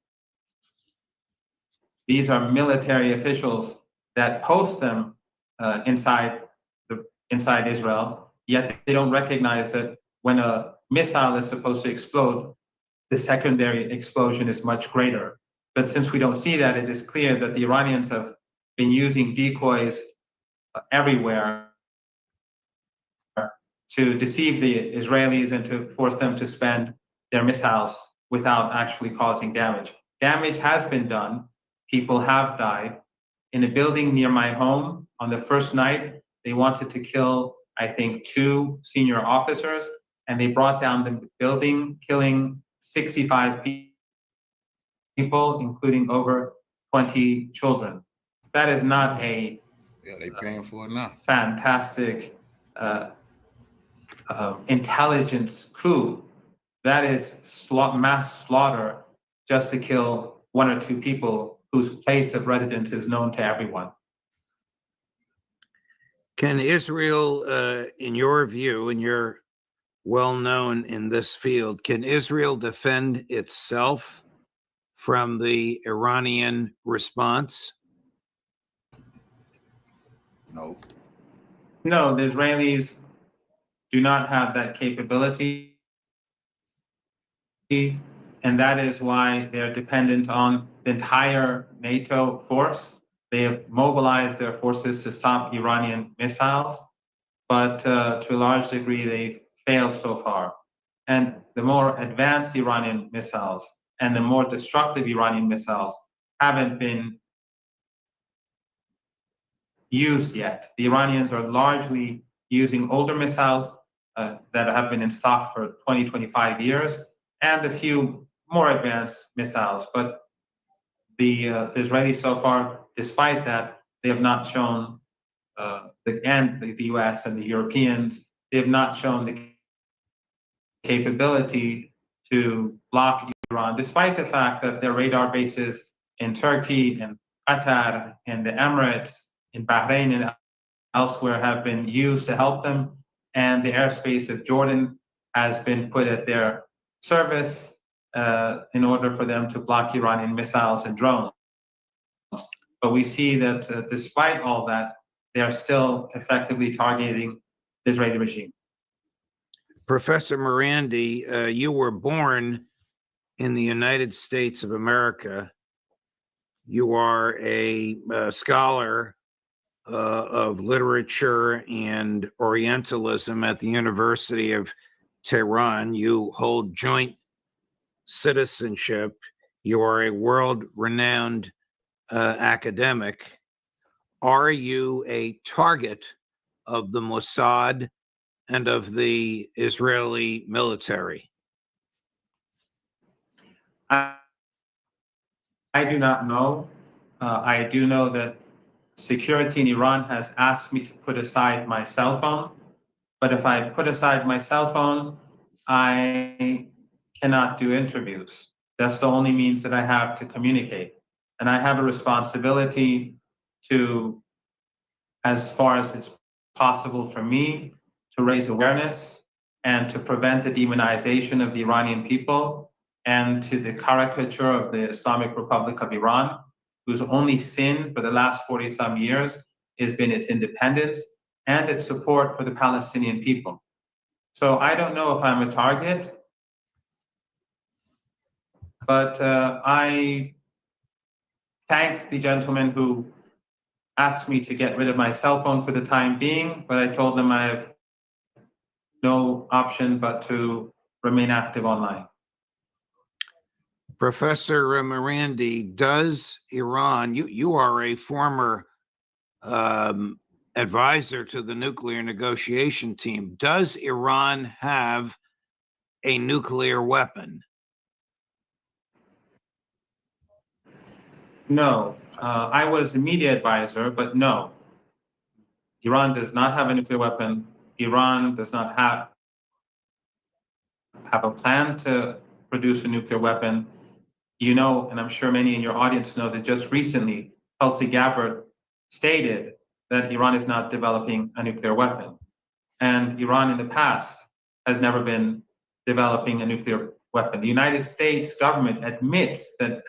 these are military officials that post them inside Israel, yet they don't recognize that when a missile is supposed to explode, the secondary explosion is much greater. But since we don't see that, it is clear that the Iranians have been using decoys everywhere to deceive the Israelis and to force them to spend their missiles without actually causing damage. Damage has been done. People have died. In a building near my home, on the first night, they wanted to kill, I think, 2 senior officers, and they brought down the building, killing 65 people, including over 20 children. That is not a they paying for it now. Fantastic intelligence coup. That is mass slaughter just to kill 1 or 2 people whose place of residence is known to everyone. Can Israel, in your view, and you're well known in this field, can Israel defend itself from the Iranian response? No. No, the Israelis do not have that capability, and that is why they're dependent on the entire NATO force. They have mobilized their forces to stop Iranian missiles, but to a large degree, they've failed so far. And the more advanced Iranian missiles and the more destructive Iranian missiles haven't been used yet. The Iranians are largely using older missiles that have been in stock for 20, 25 years, and a few more advanced missiles. But the Israelis so far, despite that, they have not shown, the US and the Europeans, they have not shown the capability to block Iran, despite the fact that their radar bases in Turkey, in Qatar, in the Emirates, in Bahrain, and elsewhere have been used to help them, and the airspace of Jordan has been put at their service in order for them to block Iranian missiles and drones. But we see that despite all that, they are still effectively targeting the Israeli regime. Professor Morandi, you were born in the United States of America. You are a scholar of literature and Orientalism at the University of Tehran. You hold joint citizenship. You are a world-renowned academic. Are you a target of the Mossad and of the Israeli military? I do not know. I do know that security in Iran has asked me to put aside my cell phone. But if I put aside my cell phone, I cannot do interviews. That's the only means that I have to communicate. And I have a responsibility to, as far as it's possible for me, to raise awareness and to prevent the demonization of the Iranian people and to the caricature of the Islamic Republic of Iran, whose only sin for the last 40-some years has been its independence and its support for the Palestinian people. So I don't know if I'm a target, but I thank the gentleman who asked me to get rid of my cell phone for the time being, but I told them I have no option but to remain active online. Professor Morandi, does Iran, you are a former advisor to the nuclear negotiation team, does Iran have a nuclear weapon? No, I was the media advisor, but no. Iran does not have a nuclear weapon. Iran does not have a plan to produce a nuclear weapon. You know, and I'm sure many in your audience know that just recently, Tulsi Gabbard stated that Iran is not developing a nuclear weapon. And Iran in the past has never been developing a nuclear weapon. The United States government admits that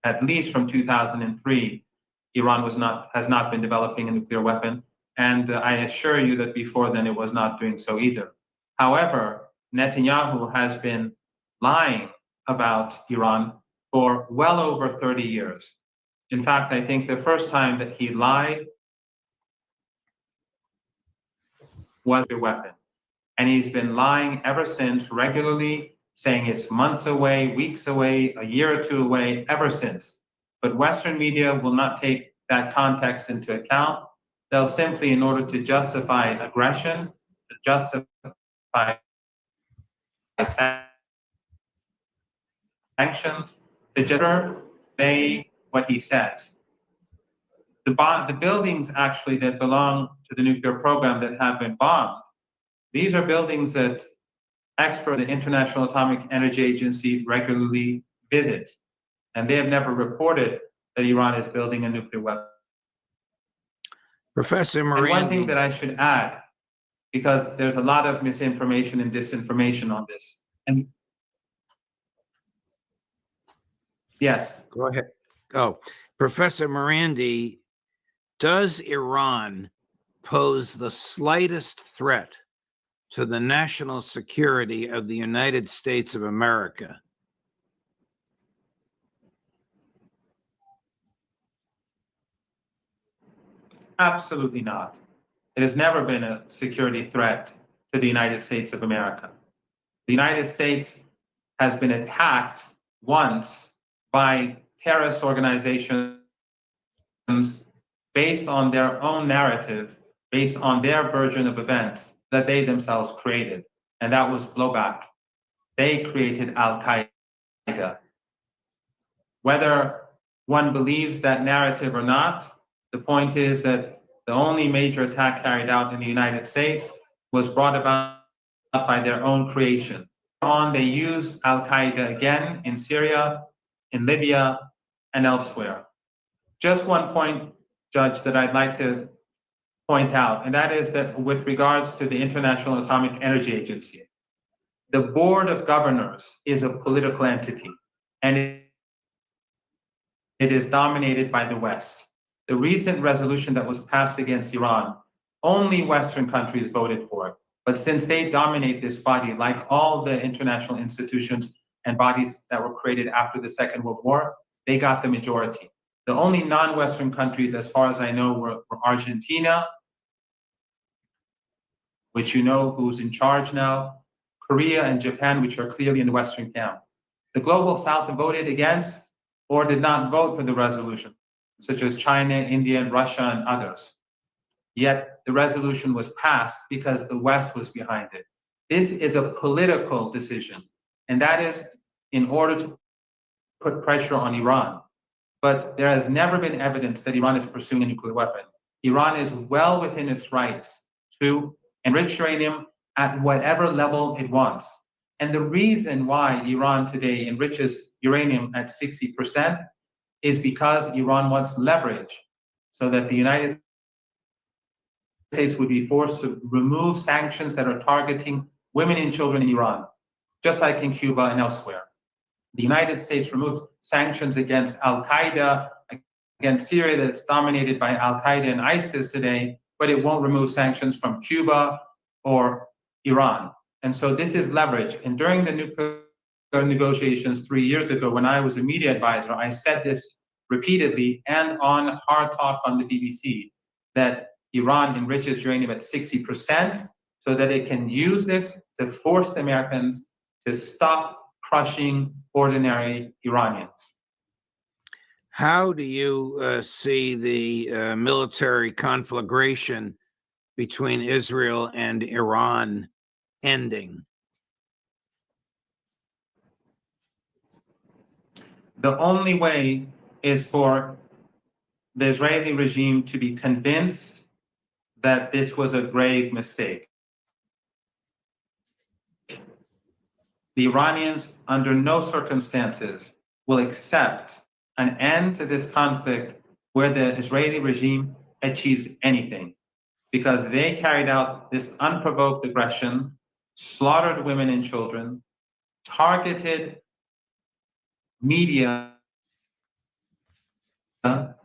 at least from 2003, Iran has not been developing a nuclear weapon. And I assure you that before then it was not doing so either. However, Netanyahu has been lying about Iran for well over 30 years. In fact, I think the first time that he lied was a weapon. And he's been lying ever since, regularly, saying it's months away, weeks away, a year or two away, ever since. But Western media will not take that context into account. They'll simply, in order to justify aggression, to justify sanctions, to just say what he says. The buildings actually that belong to the nuclear program that have been bombed, these are buildings that experts at the International Atomic Energy Agency regularly visit, and they have never reported that Iran is building a nuclear weapon. Professor Morandi. And one thing that I should add, because there's a lot of misinformation and disinformation on this. And yes. Go ahead. Oh, Professor Morandi, does Iran pose the slightest threat to the national security of the United States of America? Absolutely not. It has never been a security threat to the United States of America. The United States has been attacked once by terrorist organizations based on their own narrative, based on their version of events that they themselves created. And that was blowback. They created Al-Qaeda. Whether one believes that narrative or not, the point is that the only major attack carried out in the United States was brought about by their own creation. They used Al-Qaeda again in Syria, in Libya, and elsewhere. Just one point, Judge, that I'd like to point out, and that is that with regards to the International Atomic Energy Agency, the Board of Governors is a political entity, and it is dominated by the West. The recent resolution that was passed against Iran, only Western countries voted for it. But since they dominate this body, like all the international institutions and bodies that were created after the Second World War, they got the majority. The only non-Western countries, as far as I know, were Argentina, which you know who's in charge now, Korea and Japan, which are clearly in the Western camp. The Global South voted against or did not vote for the resolution, such as China, India, and Russia, and others. Yet the resolution was passed because the West was behind it. This is a political decision, and that is in order to put pressure on Iran. But there has never been evidence that Iran is pursuing a nuclear weapon. Iran is well within its rights to enrich uranium at whatever level it wants. And the reason why Iran today enriches uranium at 60% is because Iran wants leverage so that the United States would be forced to remove sanctions that are targeting women and children in Iran, just like in Cuba and elsewhere. The United States removed sanctions against Al-Qaeda, against Syria that's dominated by Al-Qaeda and ISIS today, but it won't remove sanctions from Cuba or Iran. And so this is leverage. And during the nuclear negotiations 3 years ago, when I was a media advisor, I said this repeatedly and on Hard Talk on the BBC, that Iran enriches uranium at 60% so that it can use this to force the Americans to stop crushing ordinary Iranians. How do you see the military conflagration between Israel and Iran ending? The only way is for the Israeli regime to be convinced that this was a grave mistake. The Iranians, under no circumstances, will accept an end to this conflict where the Israeli regime achieves anything, because they carried out this unprovoked aggression, slaughtered women and children, targeted media,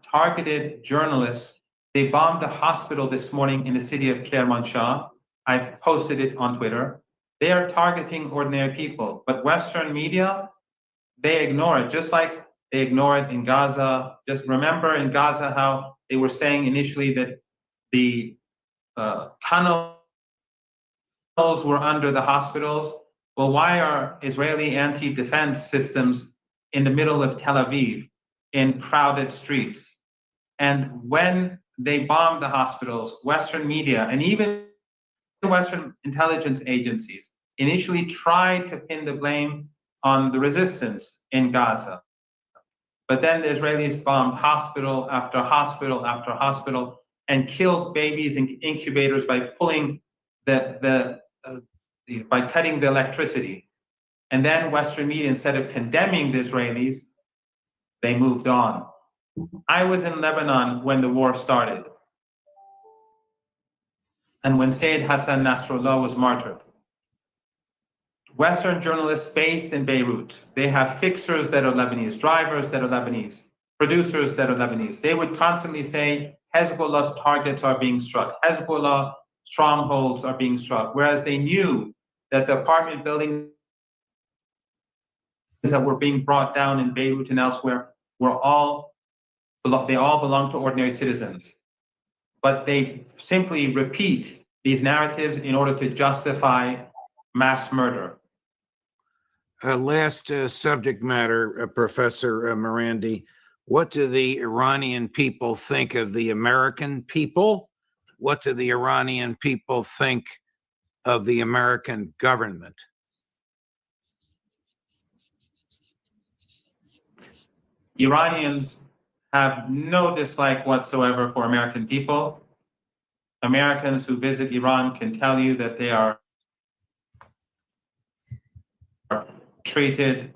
targeted journalists. They bombed a hospital this morning in the city of Kermanshah. I posted it on Twitter. They are targeting ordinary people, but Western media, they ignore it, just like they ignore it in Gaza. Just remember in Gaza how they were saying initially that the tunnels were under the hospitals. Well, why are Israeli anti-defense systems in the middle of Tel Aviv in crowded streets? And when they bombed the hospitals, Western media and even Western intelligence agencies initially tried to pin the blame on the resistance in Gaza. But then the Israelis bombed hospital after hospital after hospital and killed babies in incubators by pulling by cutting the electricity. And then Western media, instead of condemning the Israelis, they moved on. I was in Lebanon when the war started, and when Sayyid Hassan Nasrallah was martyred. Western journalists based in Beirut, they have fixers that are Lebanese, drivers that are Lebanese, producers that are Lebanese. They would constantly say Hezbollah's targets are being struck, Hezbollah strongholds are being struck, whereas they knew that the apartment buildings that were being brought down in Beirut and elsewhere they all belong to ordinary citizens. But they simply repeat these narratives in order to justify mass murder. Last subject matter, Professor Morandi. What do the Iranian people think of the American people? What do the Iranian people think of the American government? Iranians have no dislike whatsoever for American people. Americans who visit Iran can tell you that they are treated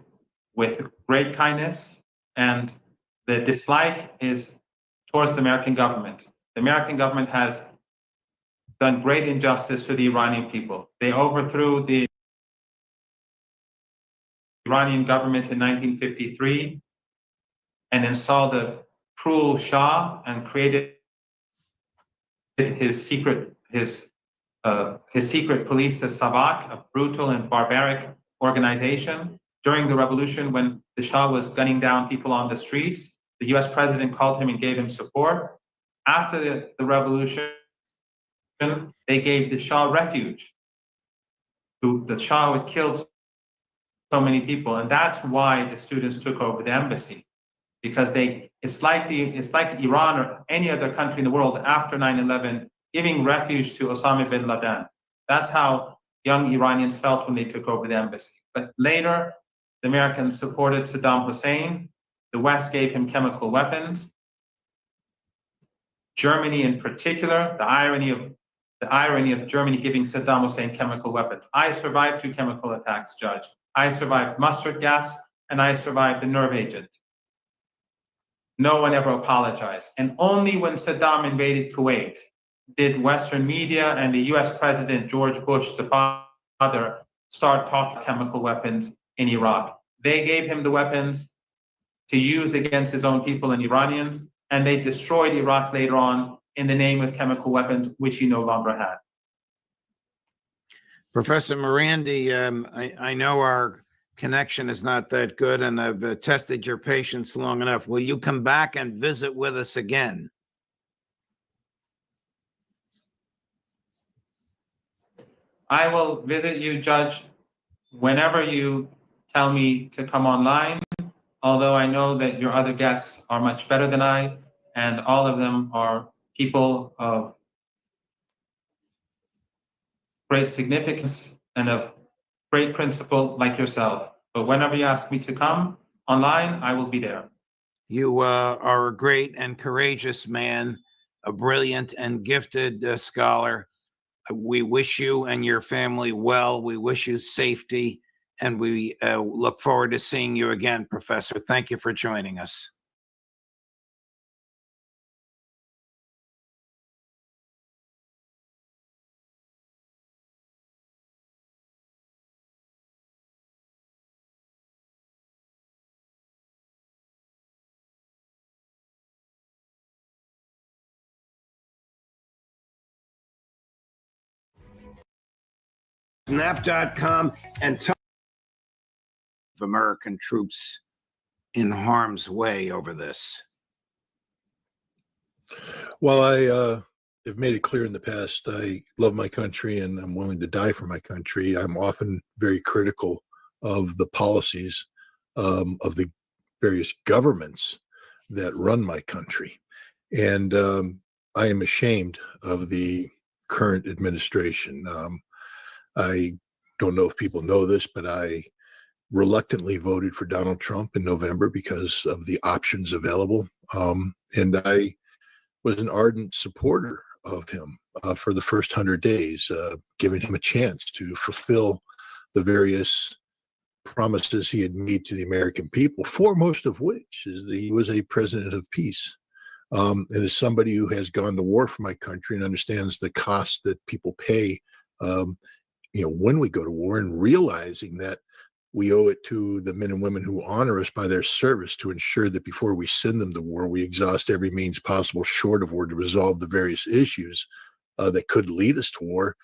with great kindness, and the dislike is towards the American government. The American government has done great injustice to the Iranian people. They overthrew the Iranian government in 1953 and installed a cruel Shah and created his secret police, the Savak, a brutal and barbaric organization. During the revolution, when the Shah was gunning down people on the streets, the US president called him and gave him support. After the revolution, they gave the Shah refuge. The Shah had killed so many people, and that's why the students took over the embassy, because it's like Iran or any other country in the world after 9/11 giving refuge to Osama bin Laden. That's how young Iranians felt when they took over the embassy. But later, the Americans supported Saddam Hussein. The West gave him chemical weapons. Germany, in particular, the irony of Germany giving Saddam Hussein chemical weapons. I survived 2 chemical attacks, Judge. I survived mustard gas, and I survived the nerve agent. No one ever apologized. And only when Saddam invaded Kuwait did Western media and the US President George Bush, the father, start talking chemical weapons in Iraq. They gave him the weapons to use against his own people and Iranians, and they destroyed Iraq later on in the name of chemical weapons, which he no longer had. Professor Morandi, I know our connection is not that good, and I've tested your patience long enough. Will you come back and visit with us again? I will visit you, Judge, whenever you tell me to come online, although I know that your other guests are much better than I, and all of them are people of great significance and of great principle like yourself. But whenever you ask me to come online, I will be there. You are a great and courageous man, a brilliant and gifted scholar. We wish you and your family well. We wish you safety, and we look forward to seeing you again, Professor. Thank you for joining us. Snap.com and American troops in harm's way over this. Well, I have made it clear in the past, I love my country and I'm willing to die for my country. I'm often very critical of the policies of the various governments that run my country. And I am ashamed of the current administration. I don't know if people know this, but I reluctantly voted for Donald Trump in November because of the options available. And I was an ardent supporter of him for the first 100 days, giving him a chance to fulfill the various promises he had made to the American people, foremost of which is that he was a president of peace. And as somebody who has gone to war for my country and understands the cost that people pay, when we go to war, and realizing that we owe it to the men and women who honor us by their service to ensure that before we send them to war, we exhaust every means possible short of war to resolve the various issues that could lead us to war.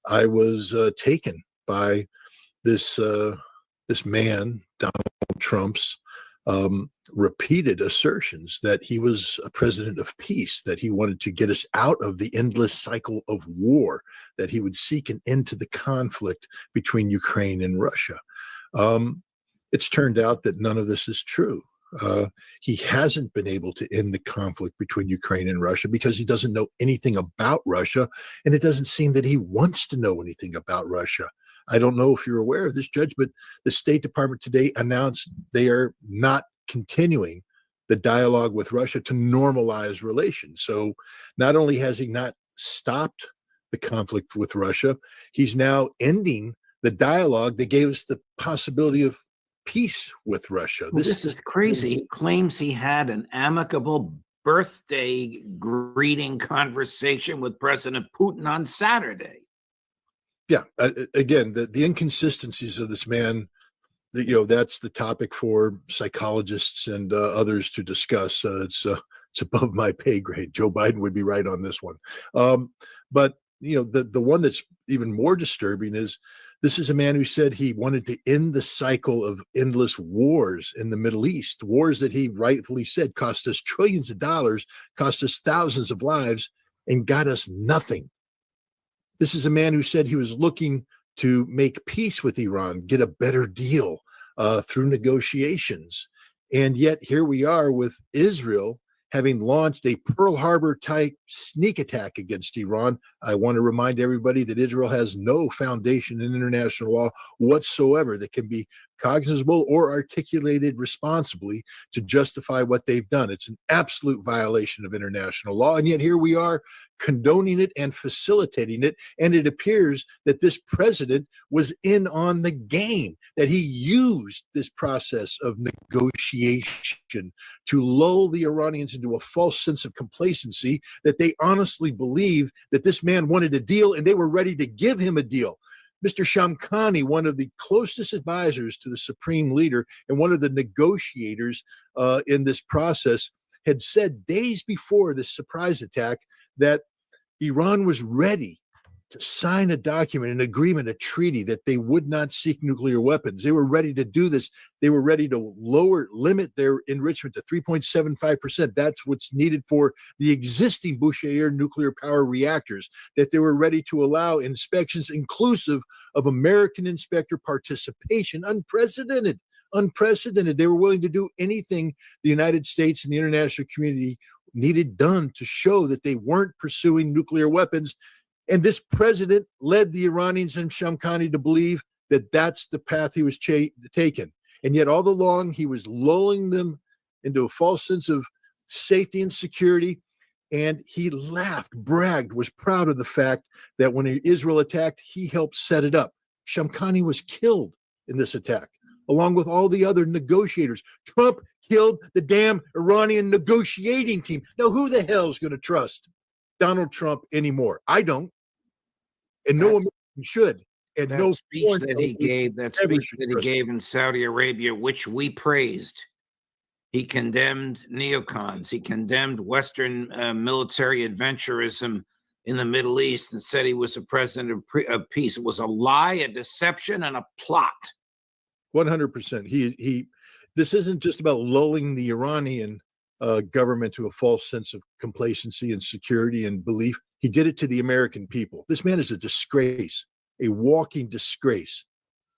I was taken by this man, Donald Trump's repeated assertions that he was a president of peace, that he wanted to get us out of the endless cycle of war, that he would seek an end to the conflict between Ukraine and Russia. It's turned out that none of this is true. He hasn't been able to end the conflict between Ukraine and Russia because he doesn't know anything about Russia, and it doesn't seem that he wants to know anything about Russia. I don't know if you're aware of this, Judge, but the State Department today announced they are not continuing the dialogue with Russia to normalize relations. So not only has he not stopped the conflict with Russia, he's now ending the dialogue that gave us the possibility of peace with Russia. Well, this is crazy. He claims he had an amicable birthday greeting conversation with President Putin on Saturday. Yeah, again, the inconsistencies of this man, that's the topic for psychologists and others to discuss. It's above my pay grade. Joe Biden would be right on this one. But the one that's even more disturbing is this is a man who said he wanted to end the cycle of endless wars in the Middle East, wars that he rightfully said cost us trillions of dollars, cost us thousands of lives, and got us nothing. This is a man who said he was looking to make peace with Iran, get a better deal through negotiations. And yet here we are with Israel having launched a Pearl Harbor type sneak attack against Iran. I want to remind everybody that Israel has no foundation in international law whatsoever that can be cognizable or articulated responsibly to justify what they've done. It's an absolute violation of international law. And yet here we are condoning it and facilitating it. And it appears that this president was in on the game, that he used this process of negotiation to lull the Iranians into a false sense of complacency, that they honestly believe that this man wanted a deal and they were ready to give him a deal. Mr. Shamkhani, one of the closest advisors to the supreme leader and one of the negotiators in this process, had said days before this surprise attack that Iran was ready to sign a document, an agreement, a treaty that they would not seek nuclear weapons. They were ready to do this. They were ready to limit their enrichment to 3.75%. That's what's needed for the existing Bushehr nuclear power reactors, that they were ready to allow inspections inclusive of American inspector participation. Unprecedented. They were willing to do anything the United States and the international community needed done to show that they weren't pursuing nuclear weapons. And this president led the Iranians and Shamkhani to believe that that's the path he was taking. And yet all along, he was lulling them into a false sense of safety and security. And he laughed, bragged, was proud of the fact that when Israel attacked, he helped set it up. Shamkhani was killed in this attack, along with all the other negotiators. Trump killed the damn Iranian negotiating team. Now, who the hell is going to trust Donald Trump anymore? I don't. And no American should. And that no speech that he gave in Saudi Arabia, which we praised. He condemned neocons. He condemned Western military adventurism in the Middle East and said he was a president of peace. It was a lie, a deception, and a plot. 100%. This isn't just about lulling the Iranian government to a false sense of complacency and security and belief. He did it to the American people. This man is a disgrace, a walking disgrace.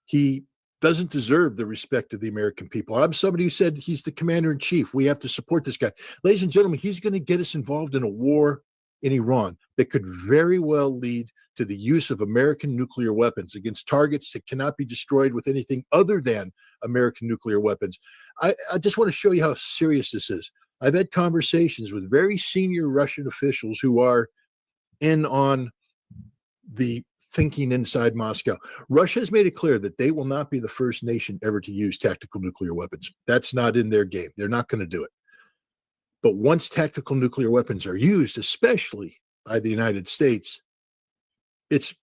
He doesn't deserve the respect of the American people. I'm somebody who said he's the commander in chief. We have to support this guy. Ladies and gentlemen, he's going to get us involved in a war in Iran that could very well lead to the use of American nuclear weapons against targets that cannot be destroyed with anything other than American nuclear weapons. I just want to show you how serious this is. I've had conversations with very senior Russian officials who are in on the thinking inside Moscow. Russia has made it clear that they will not be the first nation ever to use tactical nuclear weapons. That's not in their game. They're not going to do it. But once tactical nuclear weapons are used, especially by the United States, it's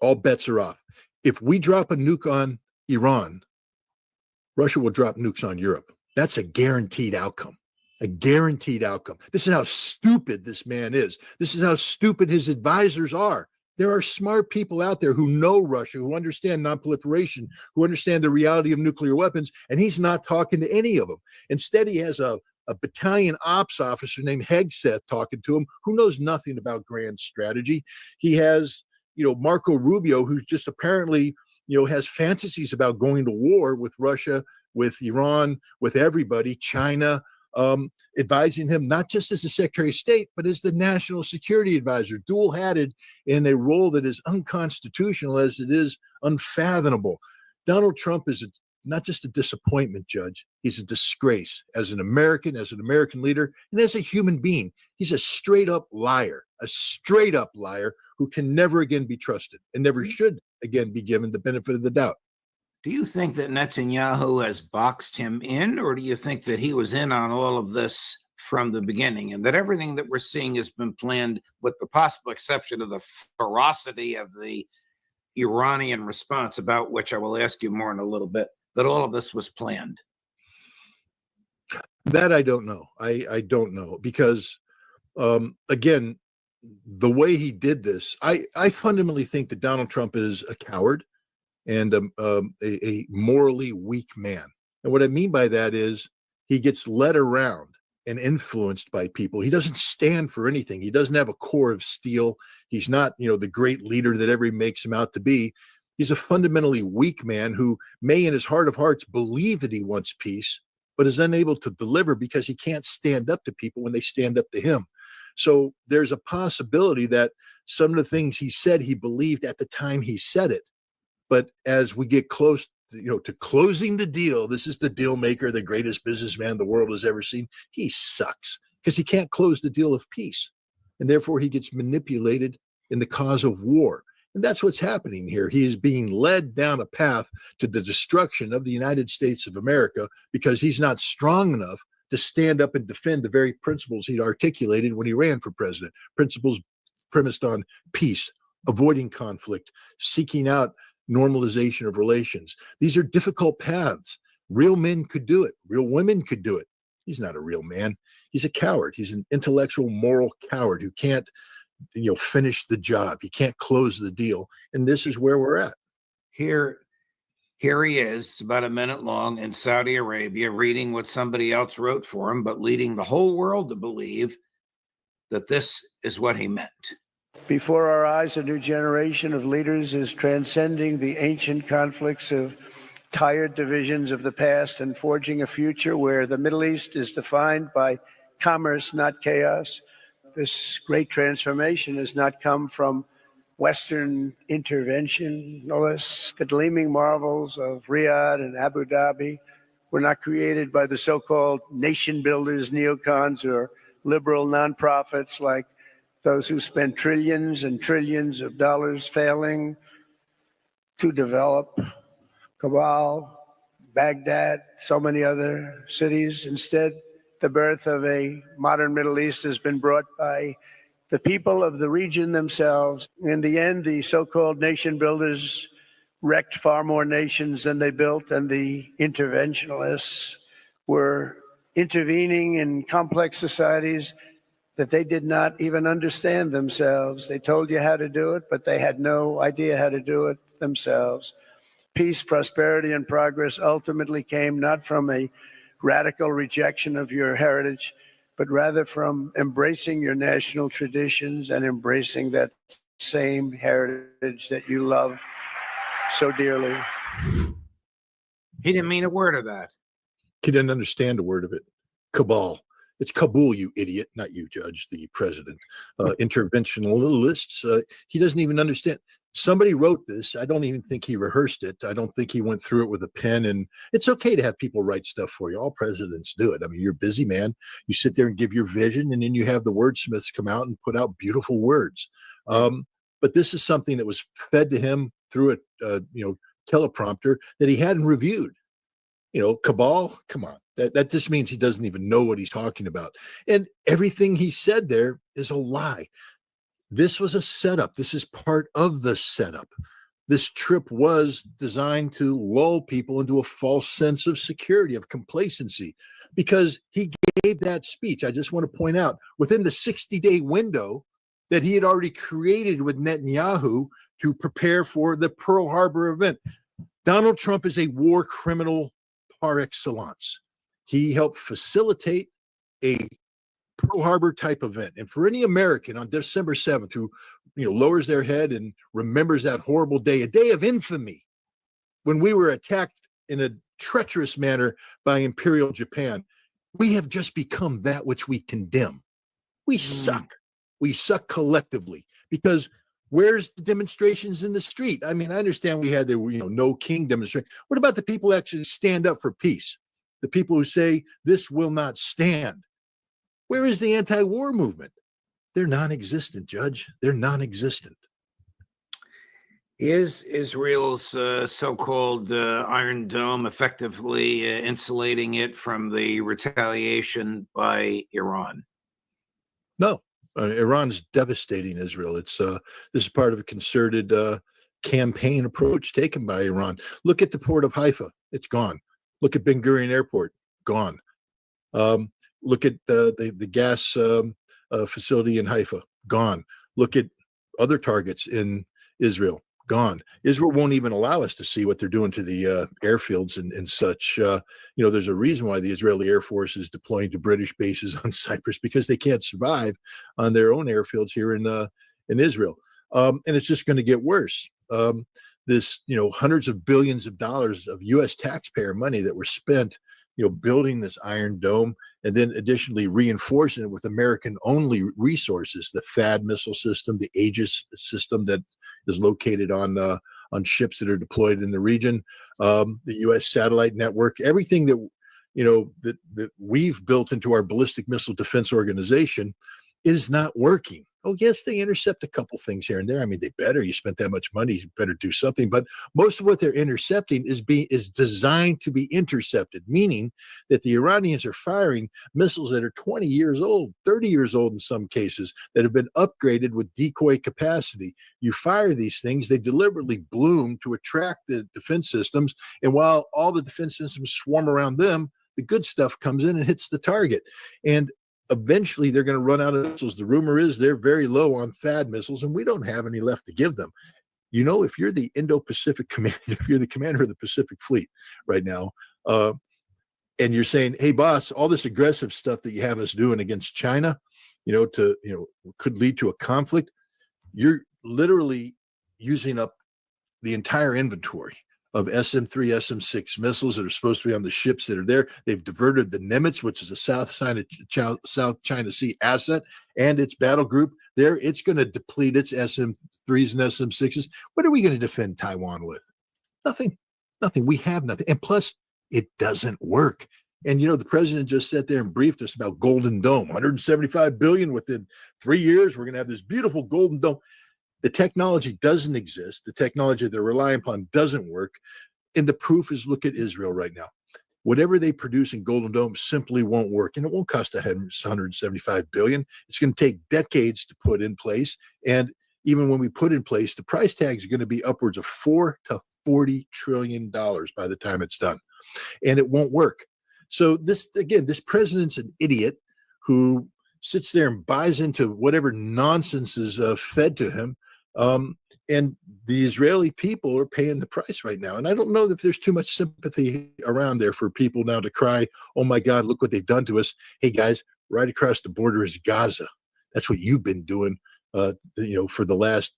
all bets are off. If we drop a nuke on Iran, Russia will drop nukes on Europe. That's a guaranteed outcome. A guaranteed outcome. This is how stupid this man is. This is how stupid his advisors are. There are smart people out there who know Russia, who understand nonproliferation, who understand the reality of nuclear weapons, and he's not talking to any of them. Instead, he has a battalion ops officer named Hegseth talking to him, who knows nothing about grand strategy. He has, Marco Rubio, who's just apparently, has fantasies about going to war with Russia with Iran, with everybody, China, advising him not just as the Secretary of State, but as the National Security Advisor, dual-hatted in a role that is unconstitutional as it is unfathomable. Donald Trump is not just a disappointment, Judge. He's a disgrace as an American leader, and as a human being. He's a straight-up liar who can never again be trusted and never should again be given the benefit of the doubt. Do you think that Netanyahu has boxed him in, or do you think that he was in on all of this from the beginning and that everything that we're seeing has been planned, with the possible exception of the ferocity of the Iranian response, about which I will ask you more in a little bit, that all of this was planned? That I don't know. I don't know because, again, the way he did this, I fundamentally think that Donald Trump is a coward and a morally weak man. And what I mean by that is he gets led around and influenced by people. He doesn't stand for anything. He doesn't have a core of steel. He's not, the great leader that everybody makes him out to be. He's a fundamentally weak man who may in his heart of hearts believe that he wants peace, but is unable to deliver because he can't stand up to people when they stand up to him. So there's a possibility that some of the things he said, he believed at the time he said it. But as we get close, to closing the deal, this is the deal maker, the greatest businessman the world has ever seen. He sucks because he can't close the deal of peace. And therefore he gets manipulated in the cause of war. And that's what's happening here. He is being led down a path to the destruction of the United States of America because he's not strong enough to stand up and defend the very principles he'd articulated when he ran for president. Principles premised on peace, avoiding conflict, seeking out normalization of relations. These are difficult paths. Real men could do it. Real women could do it. He's not a real man. He's a coward. He's an intellectual, moral coward who can't, finish the job. He can't close the deal. And this is where we're at. Here he is, it's about a minute long, in Saudi Arabia, reading what somebody else wrote for him, but leading the whole world to believe that this is what he meant. Before our eyes, a new generation of leaders is transcending the ancient conflicts of tired divisions of the past and forging a future where the Middle East is defined by commerce, not chaos. This great transformation has not come from Western intervention. No less, the gleaming marvels of Riyadh and Abu Dhabi were not created by the so-called nation builders, neocons, or liberal nonprofits like those who spend trillions and trillions of dollars failing to develop Kabul, Baghdad, so many other cities. Instead, the birth of a modern Middle East has been brought by the people of the region themselves. In the end, the so-called nation builders wrecked far more nations than they built, and the interventionists were intervening in complex societies that they did not even understand themselves. They told you how to do it, but they had no idea how to do it themselves. Peace, prosperity, and progress ultimately came not from a radical rejection of your heritage, but rather from embracing your national traditions and embracing that same heritage that you love so dearly. He didn't mean a word of that. He didn't understand a word of it. Cabal. It's Kabul, you idiot, not you, Judge, the president. Interventionalists, he doesn't even understand. Somebody wrote this. I don't even think he rehearsed it. I don't think he went through it with a pen. And it's okay to have people write stuff for you. All presidents do it. I mean, you're a busy man. You sit there and give your vision, and then you have the wordsmiths come out and put out beautiful words. But this is something that was fed to him through a teleprompter that he hadn't reviewed. Cabal, come on. That just means he doesn't even know what he's talking about. And everything he said there is a lie. This was a setup. This is part of the setup. This trip was designed to lull people into a false sense of security, of complacency, because he gave that speech. I just want to point out, within the 60-day window that he had already created with Netanyahu to prepare for the Pearl Harbor event. Donald Trump is a war criminal par excellence. He helped facilitate a Pearl Harbor type event. And for any American on December 7th who, lowers their head and remembers that horrible day, a day of infamy, when we were attacked in treacherous manner by Imperial Japan. We have just become that which we condemn. We suck. We suck collectively, because where's the demonstrations in the street? I mean, I understand we had the no king demonstration. What about the people who actually stand up for peace? The people who say this will not stand. Where is the anti-war movement? They're non-existent, Judge. They're non-existent. Is Israel's so-called Iron Dome effectively insulating it from the retaliation by Iran? No, Iran's devastating Israel. It's this is part of a concerted campaign approach taken by Iran. Look at the port of Haifa; it's gone. Look at Ben Gurion Airport; gone. Look at the gas facility in Haifa; gone. Look at other targets in Israel; gone. Israel won't even allow us to see what they're doing to the airfields and such. There's a reason why the Israeli Air Force is deploying to British bases on Cyprus, because they can't survive on their own airfields here in Israel. And it's just going to get worse. This, hundreds of billions of dollars of U.S. taxpayer money that were spent, building this Iron Dome, and then additionally reinforcing it with American-only resources, the THAAD missile system, the Aegis system that is located on ships that are deployed in the region, the U.S. satellite network, everything that that we've built into our ballistic missile defense organization is not working. Oh, yes, they intercept a couple things here and there. I mean, they better. You spent that much money, you better do something. But most of what they're intercepting is designed to be intercepted, meaning that the Iranians are firing missiles that are 20 years old, 30 years old in some cases, that have been upgraded with decoy capacity. You fire these things, they deliberately bloom to attract the defense systems. And while all the defense systems swarm around them, the good stuff comes in and hits the target. And eventually they're going to run out of missiles. The rumor is they're very low on THAAD missiles, and we don't have any left to give them. If you're the Indo-Pacific commander, if you're the commander of the Pacific Fleet right now, and you're saying, hey, boss, all this aggressive stuff that you have us doing against China, could lead to a conflict, you're literally using up the entire inventory of SM-3, SM-6 missiles that are supposed to be on the ships that are there. They've diverted the Nimitz, which is a South China Sea asset, and its battle group there. It's going to deplete its SM-3s and SM-6s. What are we going to defend Taiwan with? Nothing. We have nothing. And plus, it doesn't work. And, the president just sat there and briefed us about Golden Dome, $175 billion within 3 years. We're going to have this beautiful Golden Dome. The technology doesn't exist. The technology they're relying upon doesn't work. And the proof is, look at Israel right now. Whatever they produce in Golden Dome simply won't work. And it won't cost $175 billion. It's going to take decades to put in place. And even when we put in place, the price tags are going to be upwards of $4 to $40 trillion by the time it's done. And it won't work. So this president's an idiot who sits there and buys into whatever nonsense is fed to him. And the Israeli people are paying the price right now. And I don't know that there's too much sympathy around there for people now to cry, oh my God, look what they've done to us. Hey guys, right across the border is Gaza. That's what you've been doing, for the last,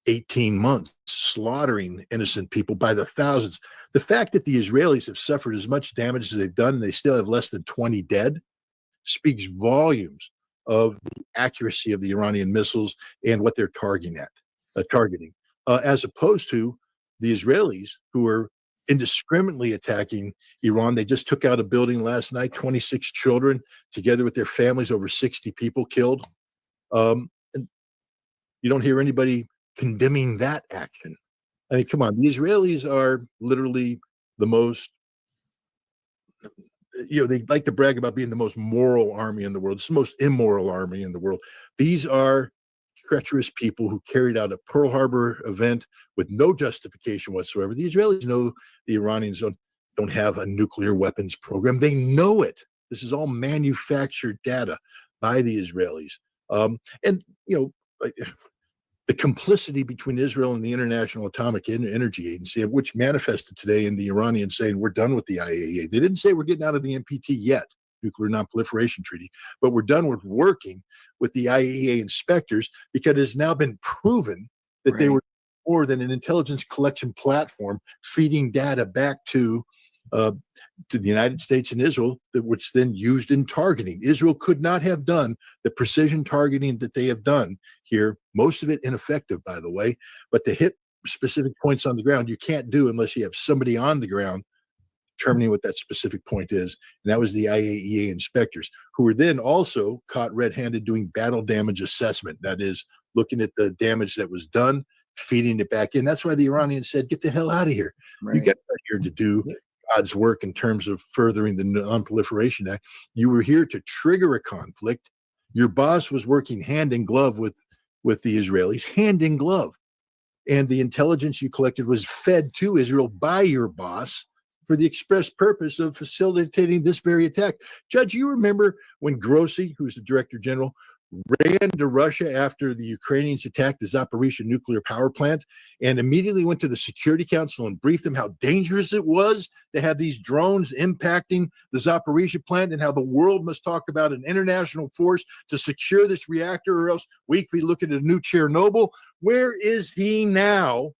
18 months, slaughtering innocent people by the thousands. The fact that the Israelis have suffered as much damage as they've done, and they still have less than 20 dead, speaks volumes of the accuracy of the Iranian missiles and what they're targeting, as opposed to the Israelis, who are indiscriminately attacking Iran. They just took out a building last night, 26 children, together with their families, over 60 people killed. And you don't hear anybody condemning that action. I mean, come on, the Israelis are literally the most, they like to brag about being the most moral army in the world. It's the most immoral army in the world. These are treacherous people who carried out a Pearl Harbor event with no justification whatsoever. The Israelis know the Iranians don't have a nuclear weapons program. They know it. This is all manufactured data by the Israelis. The complicity between Israel and the International Atomic Energy Agency, which manifested today in the Iranians saying we're done with the IAEA. They didn't say we're getting out of the NPT yet, Nuclear Non-Proliferation Treaty, but we're done with working with the IAEA inspectors because it has now been proven that they were more than an intelligence collection platform feeding data back to to the United States and Israel, which then used in targeting. Israel could not have done the precision targeting that they have done here, most of it ineffective, by the way, but to hit specific points on the ground, you can't do unless you have somebody on the ground determining what that specific point is. And that was the IAEA inspectors, who were then also caught red-handed doing battle damage assessment. That is, looking at the damage that was done, feeding it back in. That's why the Iranians said, get the hell out of here. Right. You got here to do God's work in terms of furthering the Non-Proliferation Act. You were here to trigger a conflict. Your boss was working hand in glove with the Israelis, hand in glove. And the intelligence you collected was fed to Israel by your boss for the express purpose of facilitating this very attack. Judge, you remember when Grossi, who's the Director General, ran to Russia after the Ukrainians attacked the Zaporizhzhia nuclear power plant and immediately went to the Security Council and briefed them how dangerous it was to have these drones impacting the Zaporizhzhia plant and how the world must talk about an international force to secure this reactor or else we could be looking at a new Chernobyl. Where is he now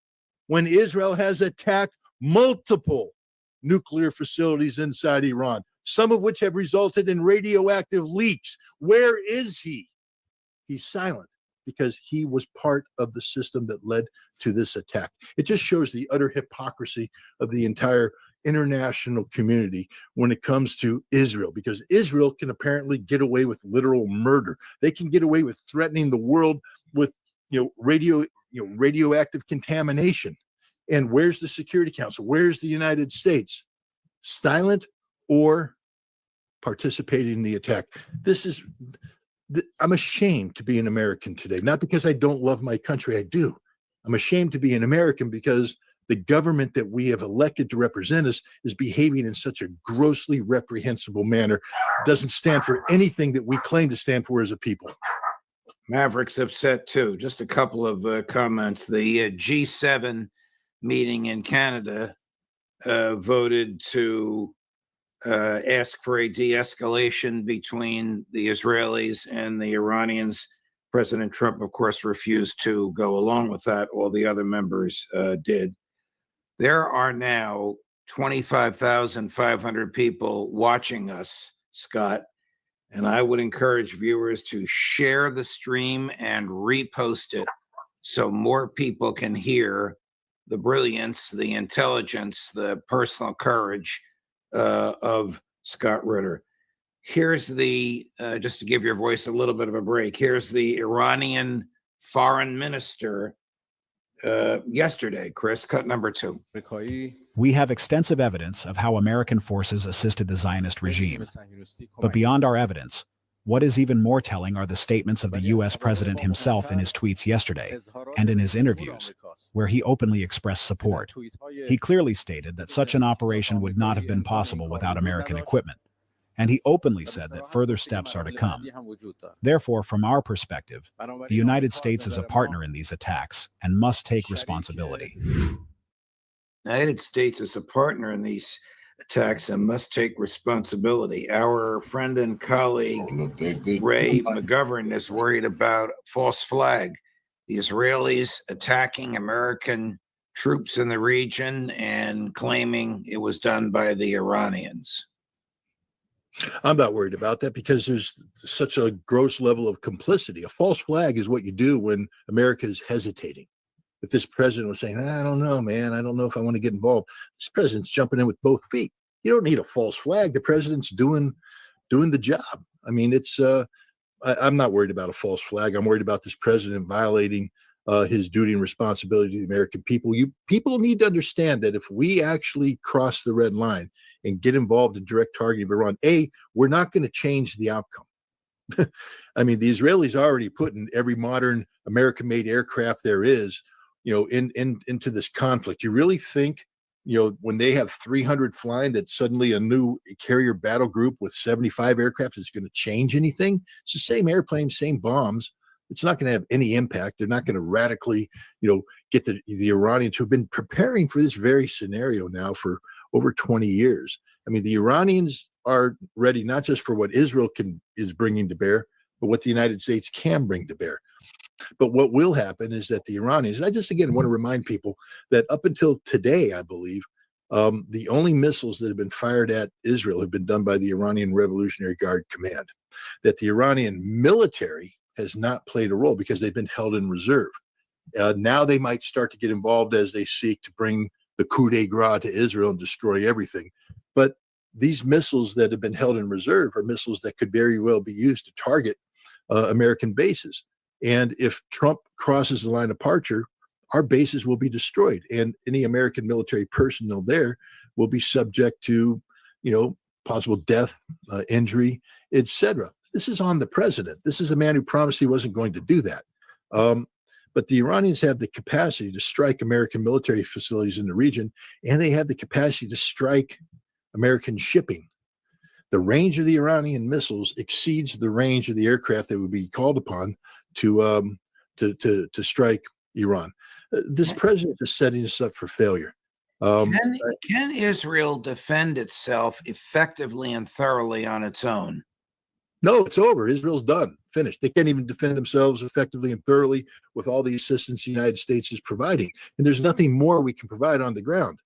when Israel has attacked multiple nuclear facilities inside Iran, some of which have resulted in radioactive leaks? Where is he? He's silent because he was part of the system that led to this attack. It just shows the utter hypocrisy of the entire international community when it comes to Israel, because Israel can apparently get away with literal murder. They can get away with threatening the world with radioactive contamination. And where's the Security Council? Where's the United States? Silent or participating in the attack. I'm ashamed to be an American today, not because I don't love my country. I do. I'm ashamed to be an American because the government that we have elected to represent us is behaving in such a grossly reprehensible manner, doesn't stand for anything that we claim to stand for as a people. Maverick's upset too. Just a couple of comments. The G7 meeting in Canada voted to ask for a de-escalation between the Israelis and the Iranians. President Trump, of course, refused to go along with that. All the other members did. There are now 25,500 people watching us, Scott, and I would encourage viewers to share the stream and repost it so more people can hear the brilliance, the intelligence, the personal courage of Scott Ritter. Here's the, just to give your voice a little bit of a break, here's the Iranian foreign minister yesterday, Chris, cut number 2. We have extensive evidence of how American forces assisted the Zionist regime. But beyond our evidence, what is even more telling are the statements of the U.S. president himself in his tweets yesterday and in his interviews, where he openly expressed support. He clearly stated that such an operation would not have been possible without American equipment, and he openly said that further steps are to come. Therefore, from our perspective, the United States is a partner in these attacks and must take responsibility. The United States is a partner in these attacks and must take responsibility. Our friend and colleague Ray McGovern is worried about false flag. The Israelis attacking American troops in the region and claiming it was done by the Iranians. I'm not worried about that because there's such a gross level of complicity. A false flag is what you do when America is hesitating. If this president was saying, I don't know, man, I don't know if I want to get involved, this president's jumping in with both feet. You don't need a false flag. The president's doing the job. I mean, I'm not worried about a false flag. I'm worried about this president violating his duty and responsibility to the American people. People need to understand that if we actually cross the red line and get involved in direct targeting of Iran, we're not going to change the outcome. I mean, the Israelis are already putting every modern American-made aircraft there is, into this conflict. You really think, when they have 300 flying, that suddenly a new carrier battle group with 75 aircraft is going to change anything? It's the same airplane, same bombs. It's not going to have any impact. They're not going to radically, get the Iranians who've been preparing for this very scenario now for over 20 years. I mean, the Iranians are ready not just for what Israel is bringing to bear, but what the United States can bring to bear. But what will happen is that the Iranians, and I just again want to remind people that up until today, I believe, The only missiles that have been fired at Israel have been done by the Iranian Revolutionary Guard Command. That the Iranian military has not played a role because they've been held in reserve. Now they might start to get involved as they seek to bring the coup de grace to Israel and destroy everything. But these missiles that have been held in reserve are missiles that could very well be used to target American bases. And if Trump crosses the line of departure, our bases will be destroyed, and any American military personnel there will be subject to, possible death, injury, etc. This is on the president. This is a man who promised he wasn't going to do that. But the Iranians have the capacity to strike American military facilities in the region, and they have the capacity to strike American shipping. The range of the Iranian missiles exceeds the range of the aircraft that would be called upon to strike Iran. This president is setting us up for failure. Can Israel defend itself effectively and thoroughly on its own? No, it's over. Israel's done, finished. They can't even defend themselves effectively and thoroughly with all the assistance the United States is providing. And there's nothing more we can provide on the ground.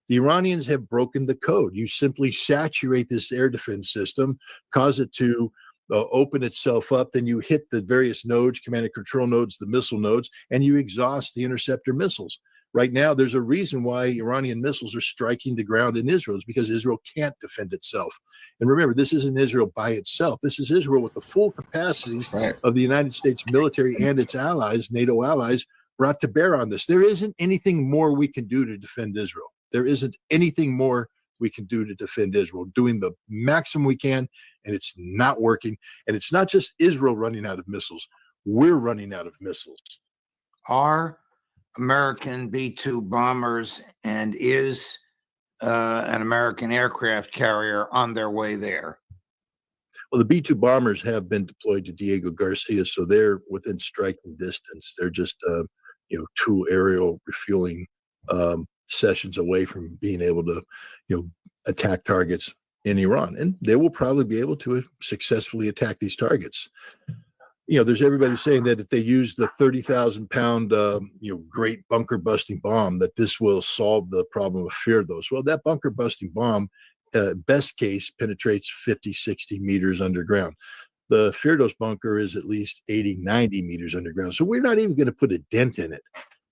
The Iranians have broken the code. You simply saturate this air defense system, cause it to open itself up, then you hit the various nodes, command and control nodes, the missile nodes, and you exhaust the interceptor missiles. Right now, there's a reason why Iranian missiles are striking the ground in Israel. It's because Israel can't defend itself. And remember, this isn't Israel by itself. This is Israel with the full capacity of the United States military and its allies, NATO allies, brought to bear on this. There isn't anything more we can do to defend Israel. There isn't anything more we can do to defend Israel, doing the maximum we can, and it's not working. And it's not just Israel running out of missiles. We're running out of missiles. Are American B-2 bombers and is an American aircraft carrier on their way there? Well, the B-2 bombers have been deployed to Diego Garcia, so they're within striking distance. They're just, 2 aerial refueling sessions away from being able to, attack targets in Iran. And they will probably be able to successfully attack these targets. There's everybody saying that if they use the 30,000-pound, great bunker-busting bomb, that this will solve the problem of Firdos. Well, that bunker-busting bomb, best case, penetrates 50, 60 meters underground. The Firdos bunker is at least 80, 90 meters underground. So we're not even going to put a dent in it.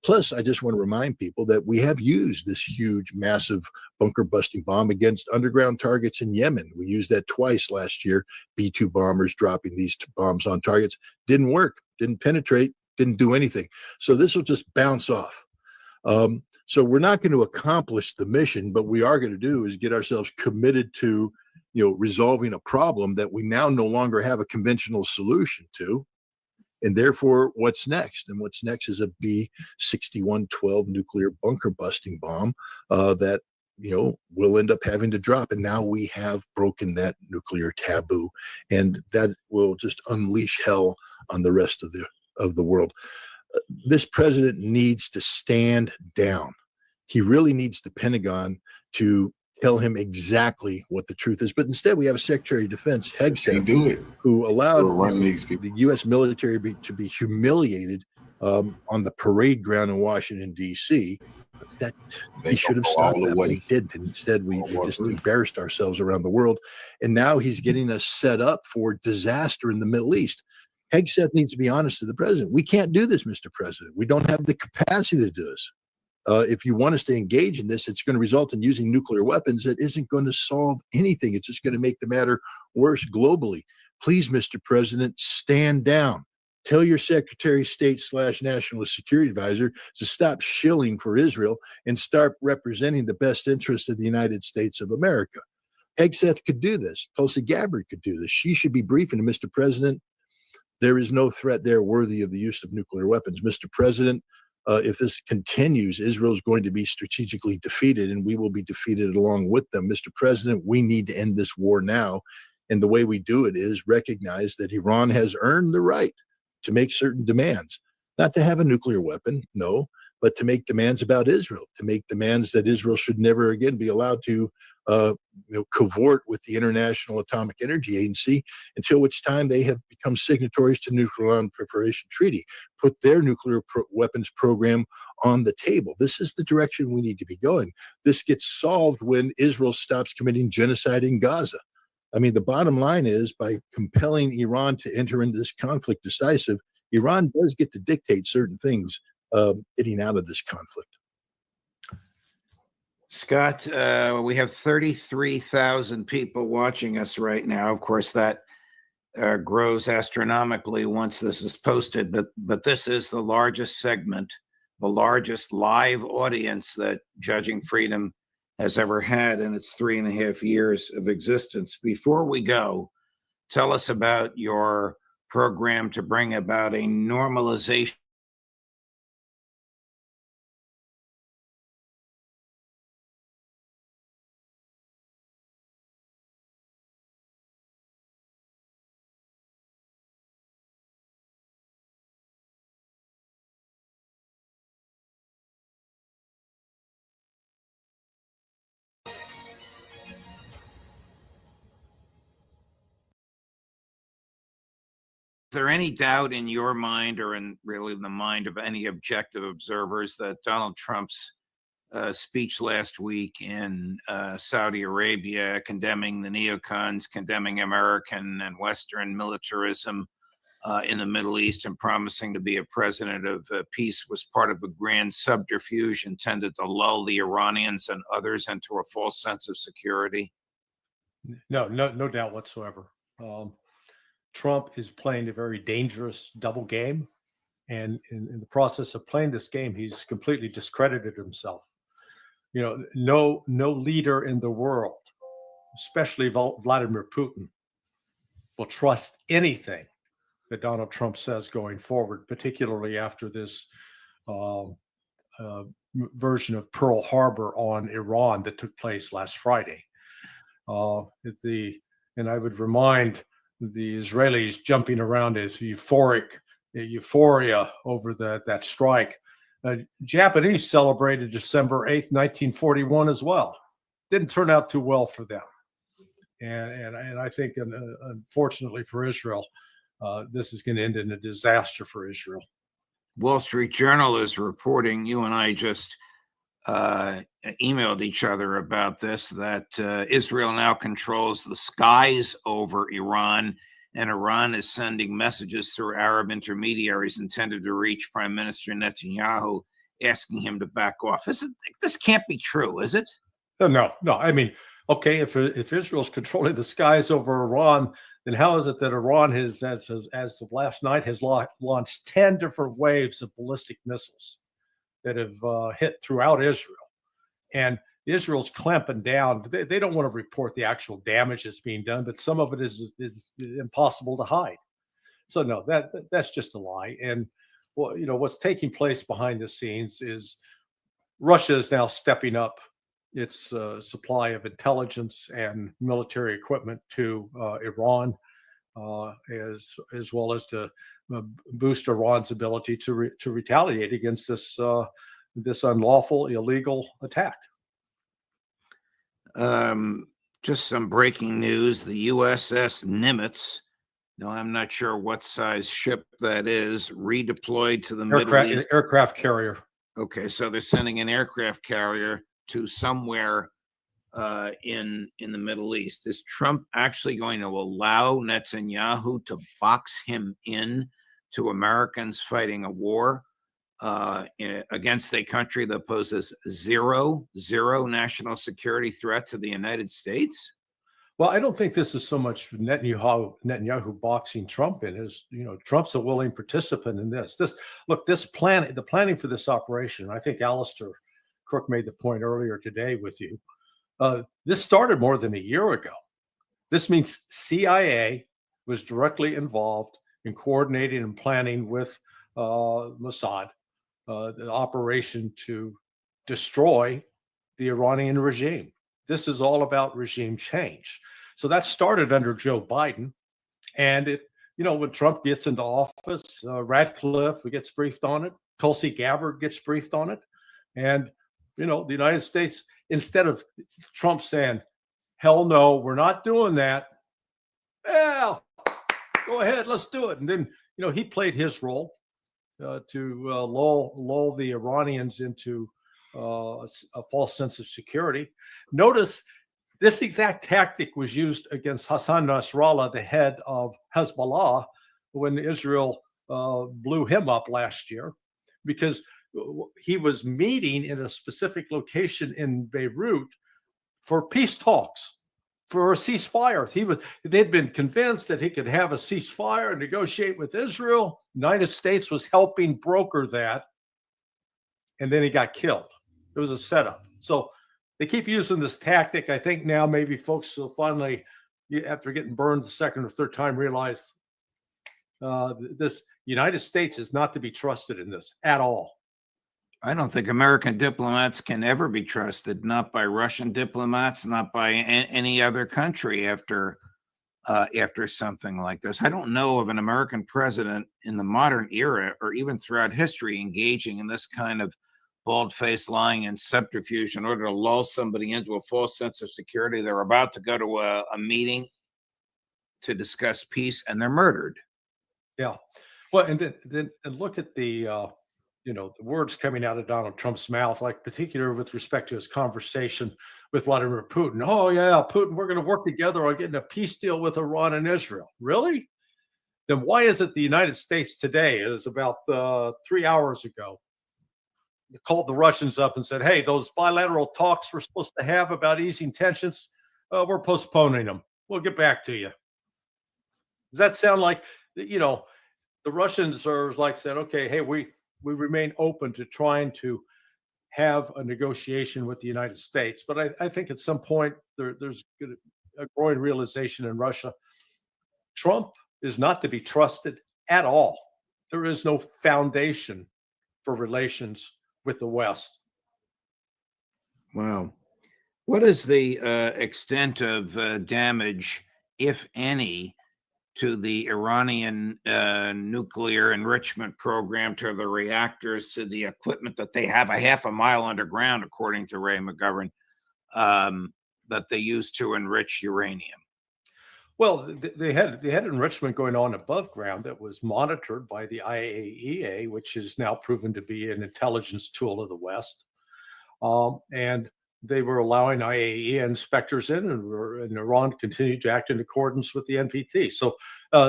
Plus, I just want to remind people that we have used this huge, massive bunker-busting bomb against underground targets in Yemen. We used that twice last year. B-2 bombers dropping these bombs on targets. Didn't work, didn't penetrate, didn't do anything. So this will just bounce off. So we're not going to accomplish the mission, but we are going to do is get ourselves committed to, resolving a problem that we now no longer have a conventional solution to. And therefore, what's next? And what's next is a B-6112 nuclear bunker busting bomb that, will end up having to drop. And now we have broken that nuclear taboo. And that will just unleash hell on the rest of the world. This president needs to stand down. He really needs the Pentagon to tell him exactly what the truth is. But instead, we have a Secretary of Defense, Hegseth, who allowed the U.S. military to be humiliated on the parade ground in Washington, D.C. That he should have stopped that, but he didn't. And instead, we just embarrassed ourselves around the world. And now he's getting us set up for disaster in the Middle East. Hegseth needs to be honest to the president. We can't do this, Mr. President. We don't have the capacity to do this. If you want us to engage in this, it's going to result in using nuclear weapons that isn't going to solve anything. It's just going to make the matter worse globally. Please, Mr. President, stand down. Tell your Secretary of State / National Security Advisor to stop shilling for Israel and start representing the best interest of the United States of America. Hegseth could do this. Tulsi Gabbard could do this. She should be briefing to Mr. President. There is no threat there worthy of the use of nuclear weapons. Mr. President, if this continues, Israel is going to be strategically defeated, and we will be defeated along with them. Mr. President, we need to end this war now. And the way we do it is recognize that Iran has earned the right to make certain demands, not to have a nuclear weapon, no, but to make demands about Israel, to make demands that Israel should never again be allowed to cavort with the International Atomic Energy Agency, until which time they have become signatories to Nuclear Non-Proliferation Treaty, put their nuclear weapons program on the table. This is the direction we need to be going. This gets solved when Israel stops committing genocide in Gaza. I mean, the bottom line is, by compelling Iran to enter into this conflict decisive, Iran does get to dictate certain things getting out of this conflict. Scott, we have 33,000 people watching us right now. Of course, that grows astronomically once this is posted, but this is the largest segment, the largest live audience that Judging Freedom has ever had in its 3.5 years of existence. Before we go, tell us about your program to bring about a normalization. Is there any doubt in your mind, or in really the mind of any objective observers, that Donald Trump's speech last week in Saudi Arabia, condemning the neocons, condemning American and Western militarism in the Middle East, and promising to be a president of peace, was part of a grand subterfuge intended to lull the Iranians and others into a false sense of security? No doubt whatsoever. Trump is playing a very dangerous double game, and in the process of playing this game, he's completely discredited himself. No leader in the world, especially Vladimir Putin, will trust anything that Donald Trump says going forward, particularly after this version of Pearl Harbor on Iran that took place last Friday. And I would remind the Israelis jumping around as euphoria over that strike. Japanese celebrated December 8th, 1941 as well. Didn't turn out too well for them. And I think, unfortunately for Israel, this is going to end in a disaster for Israel. Wall Street Journal is reporting, you and I just emailed each other about this, that Israel now controls the skies over Iran, and Iran is sending messages through Arab intermediaries intended to reach Prime Minister Netanyahu, asking him to back off. This can't be true, is it? No. I mean, okay, if Israel's controlling the skies over Iran, then how is it that Iran has, as of last night, has launched 10 different waves of ballistic missiles that have hit throughout Israel? And Israel's clamping down. They don't want to report the actual damage that's being done, but some of it is impossible to hide. So no, that's just a lie. And what's taking place behind the scenes is Russia is now stepping up its supply of intelligence and military equipment to Iran, as well as to boost Iran's ability to retaliate against this unlawful, illegal attack. Just some breaking news: the USS Nimitz. Now, I'm not sure what size ship that is. Redeployed to the Middle East. Aircraft carrier. Okay, so they're sending an aircraft carrier to somewhere in the Middle East. Is Trump actually going to allow Netanyahu to box him in to Americans fighting a war against a country that poses zero national security threat to the United States? Well, I don't think this is so much Netanyahu boxing Trump in. Is Trump's a willing participant in this. The planning for this operation. I think Alistair Crook made the point earlier today with you. This started more than a year ago. This means CIA was directly involved in coordinating and planning with Mossad the operation to destroy the Iranian regime. This is all about regime change. So that started under Joe Biden. And when Trump gets into office, Radcliffe gets briefed on it. Tulsi Gabbard gets briefed on it. And, the United States, instead of Trump saying, hell no, we're not doing that. Well, go ahead, let's do it. And then, he played his role to lull the Iranians into a false sense of security. Notice this exact tactic was used against Hassan Nasrallah, the head of Hezbollah, when Israel blew him up last year, because he was meeting in a specific location in Beirut for peace talks, for a ceasefire. They'd been convinced that he could have a ceasefire and negotiate with Israel. The United States was helping broker that, and then he got killed. It was a setup. So they keep using this tactic. I think now maybe folks will finally, after getting burned the second or third time, realize this United States is not to be trusted in this at all. I don't think American diplomats can ever be trusted, not by Russian diplomats, not by any other country after something like this. I don't know of an American president in the modern era or even throughout history engaging in this kind of bald-faced lying and subterfuge in order to lull somebody into a false sense of security. They're about to go to a meeting to discuss peace, and they're murdered. Yeah. Well, and then look at the the words coming out of Donald Trump's mouth, like particularly with respect to his conversation with Vladimir Putin. Oh yeah, Putin, we're going to work together on getting a peace deal with Iran and Israel. Really? Then why is it the United States today, it was about 3 hours ago, called the Russians up and said, hey, those bilateral talks we're supposed to have about easing tensions, we're postponing them. We'll get back to you. Does that sound like, the Russians are like said, okay, hey, we remain open to trying to have a negotiation with the United States. But I think at some point there's a growing realization in Russia. Trump is not to be trusted at all. There is no foundation for relations with the West. Wow. What is the extent of damage, if any, to the Iranian nuclear enrichment program, to the reactors, to the equipment that they have a half a mile underground, according to Ray McGovern, that they use to enrich uranium? Well, they had enrichment going on above ground that was monitored by the IAEA, which is now proven to be an intelligence tool of the West. And they were allowing IAEA inspectors in, and Iran continued to act in accordance with the NPT. So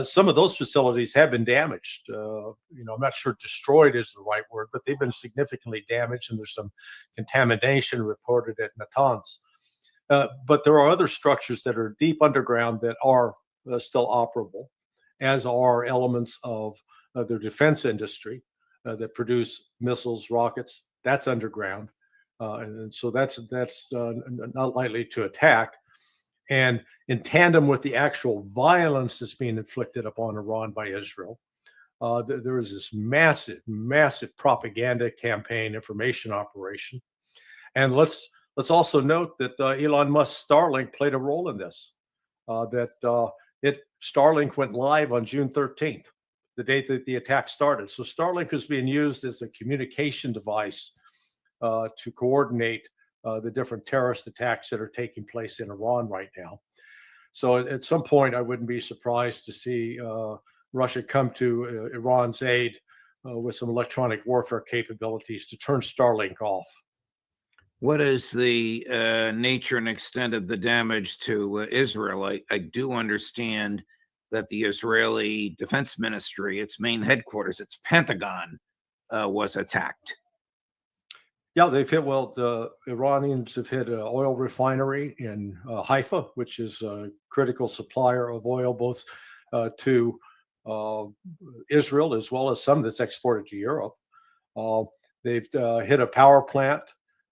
some of those facilities have been damaged. I'm not sure destroyed is the right word, but they've been significantly damaged, and there's some contamination reported at Natanz. But there are other structures that are deep underground that are still operable, as are elements of their defense industry that produce missiles, rockets. That's underground. And so that's not likely to attack. And in tandem with the actual violence that's being inflicted upon Iran by Israel, there is this massive propaganda campaign, information operation. And let's also note that Elon Musk's Starlink played a role in this. Starlink went live on June 13th, the date that the attack started. So Starlink is being used as a communication device to coordinate the different terrorist attacks that are taking place in Iran right now. So at some point, I wouldn't be surprised to see Russia come to Iran's aid with some electronic warfare capabilities to turn Starlink off. What is the nature and extent of the damage to Israel? I do understand that the Israeli Defense Ministry, its main headquarters, its Pentagon, was attacked. Yeah, they've hit, the Iranians have hit an oil refinery in Haifa, which is a critical supplier of oil both to Israel as well as some that's exported to Europe. They've hit a power plant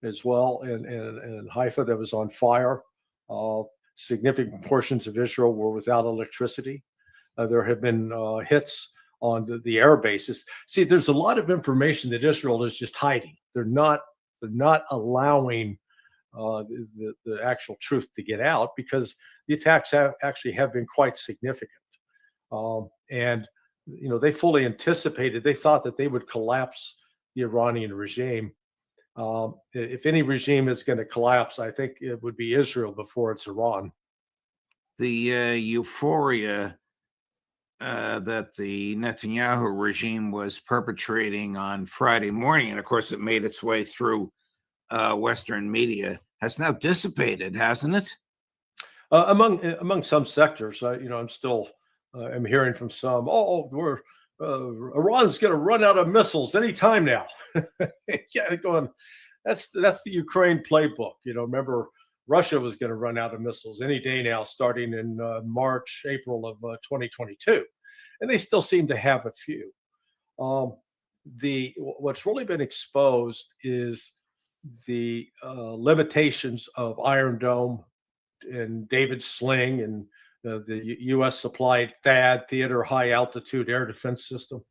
as well in Haifa that was on fire. Significant portions of Israel were without electricity. There have been hits on the air bases. See, there's a lot of information that Israel is just hiding. They're not allowing the actual truth to get out, because the attacks actually have been quite significant. And they fully anticipated, they thought that they would collapse the Iranian regime If any regime is going to collapse, I think it would be Israel before it's Iran. The euphoria that the Netanyahu regime was perpetrating on Friday morning, and of course it made its way through Western media, has now dissipated, hasn't it? Among some sectors, I'm still I'm hearing from some. We're Iran's going to run out of missiles anytime now. Yeah, going. That's the Ukraine playbook. Remember Russia was going to run out of missiles any day now, starting in March, April of 2022, and they still seem to have a few. What's really been exposed is the limitations of Iron Dome and David Sling and the U.S. supplied THAAD, Theater High Altitude Air Defense System.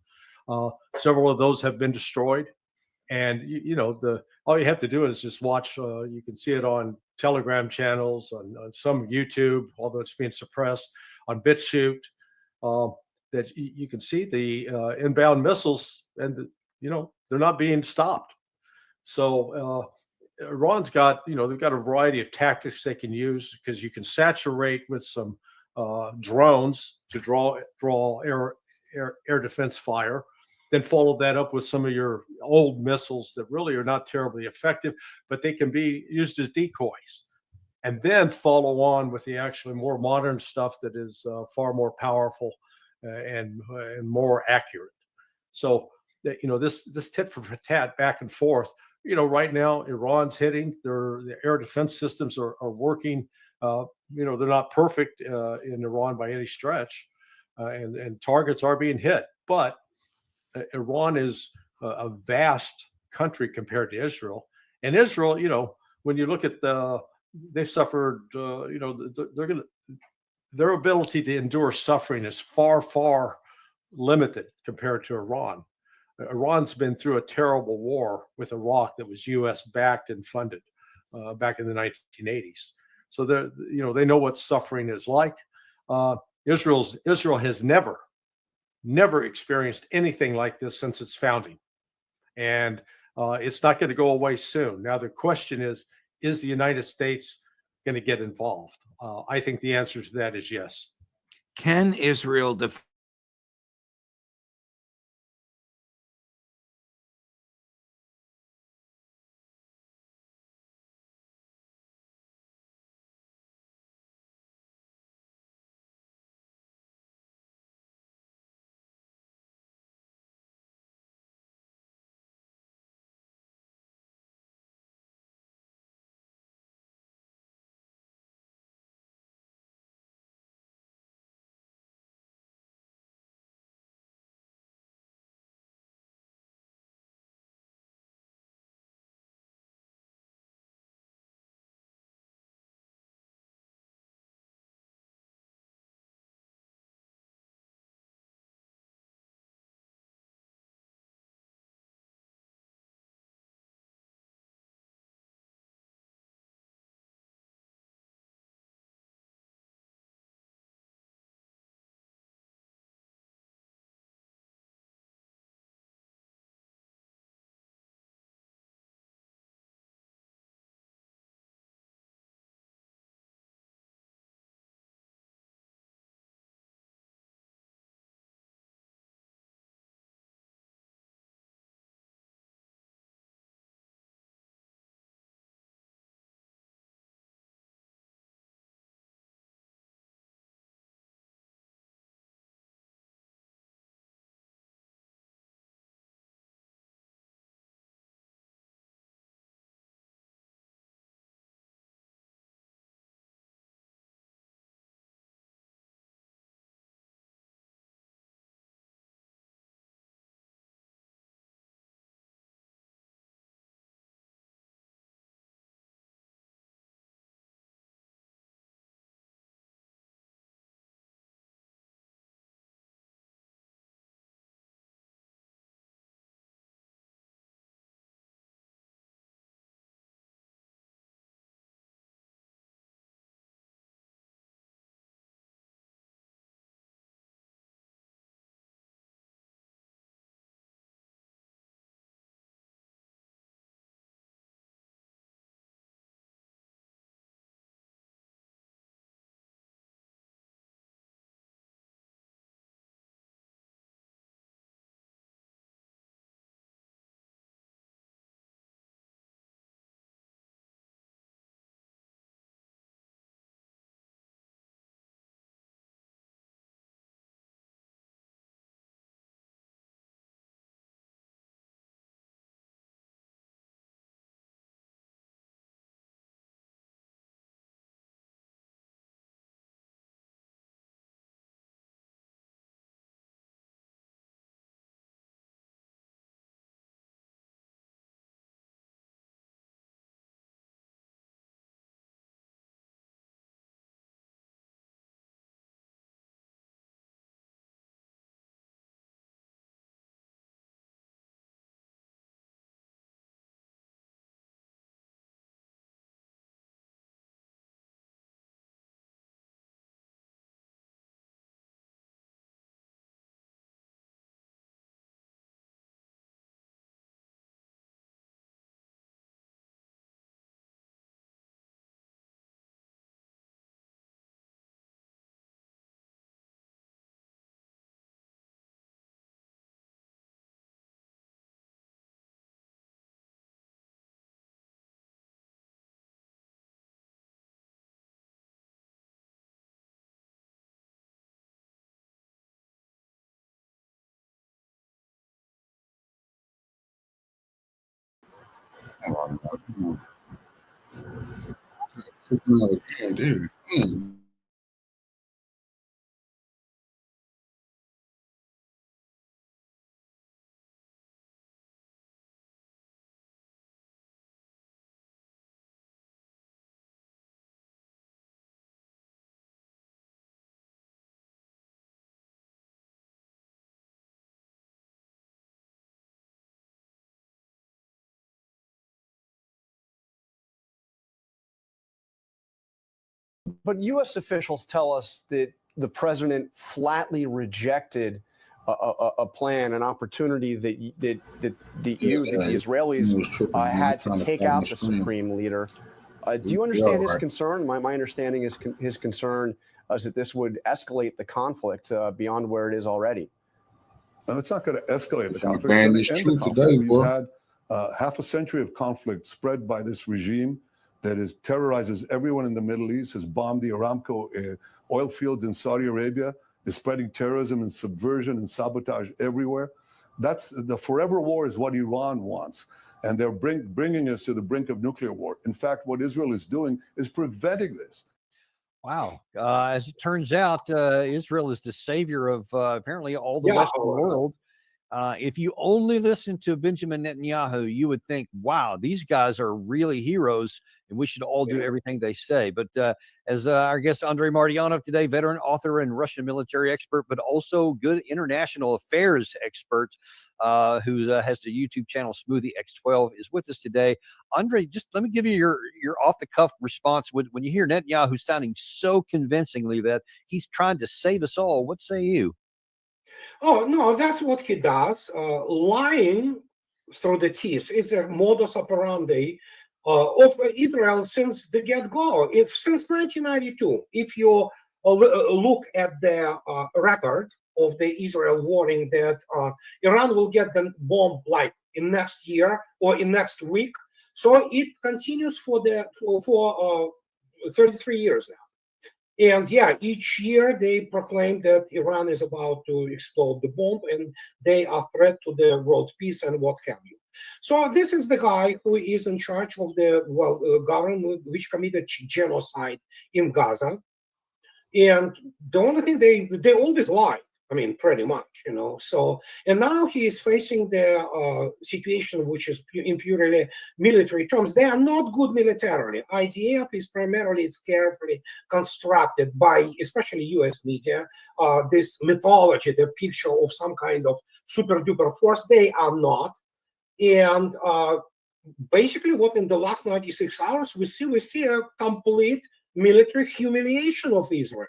Several of those have been destroyed. And all you have to do is just watch. You can see it on Telegram channels, on some YouTube, although it's being suppressed, on BitChute. That you can see the inbound missiles, and they're not being stopped. So Iran's got they've got a variety of tactics they can use, because you can saturate with some drones to draw air defense fire. Then follow that up with some of your old missiles that really are not terribly effective, but they can be used as decoys. And then follow on with the actually more modern stuff that is far more powerful and more accurate. So that this tit for tat back and forth. Right now Iran's hitting. The air defense systems are working. They're not perfect in Iran by any stretch, and targets are being hit, but Iran is a vast country compared to Israel. And Israel, when you look at they've suffered, their ability to endure suffering is far, far limited compared to Iran. Iran's been through a terrible war with Iraq that was U.S. backed and funded back in the 1980s. So they know what suffering is like. Israel has never experienced anything like this since its founding. And it's not going to go away soon. Now, the question is the United States going to get involved? I think the answer to that is yes. Can Israel But U.S. officials tell us that the president flatly rejected a plan, an opportunity that the Israelis had to take out the supreme leader. Do you understand his concern? My understanding is his concern is that this would escalate the conflict beyond where it is already. No, it's not going to escalate the conflict. Ban It's this going to end the truth today, conflict. We've boy. had half a century of conflict spread by this regime that terrorizes everyone in the Middle East, has bombed the Aramco oil fields in Saudi Arabia, is spreading terrorism and subversion and sabotage everywhere. That's the forever war is what Iran wants. And they're bringing us to the brink of nuclear war. In fact, what Israel is doing is preventing this. Wow. As it turns out, Israel is the savior of apparently all the Western world. If you only listen to Benjamin Netanyahu, you would think, wow, these guys are really heroes and we should all do everything they say. But as our guest Andrei Martyanov today, veteran author and Russian military expert, but also good international affairs expert who has the YouTube channel Smoothie X12 is with us today. Andrei, just let me give you your off-the-cuff response. When you hear Netanyahu sounding so convincingly that he's trying to save us all, what say you? Oh, no, that's what he does. Lying through the teeth is a modus operandi of Israel since the get-go. It's since 1992. If you look at the record of the Israel warning that Iran will get the bomb like in next year or in next week, so it continues for 33 years now. And yeah, each year they proclaim that Iran is about to explode the bomb and they are threat to the world peace and what have you. So this is the guy who is in charge of the government which committed genocide in Gaza. And the only thing they always lie. I mean, pretty much, you know. So, and now he is facing the situation which is in purely military terms. They are not good militarily. IDF is primarily carefully constructed by, especially U.S. media, this mythology, the picture of some kind of super duper force. They are not. And basically, what in the last 96 hours we see a complete military humiliation of Israel.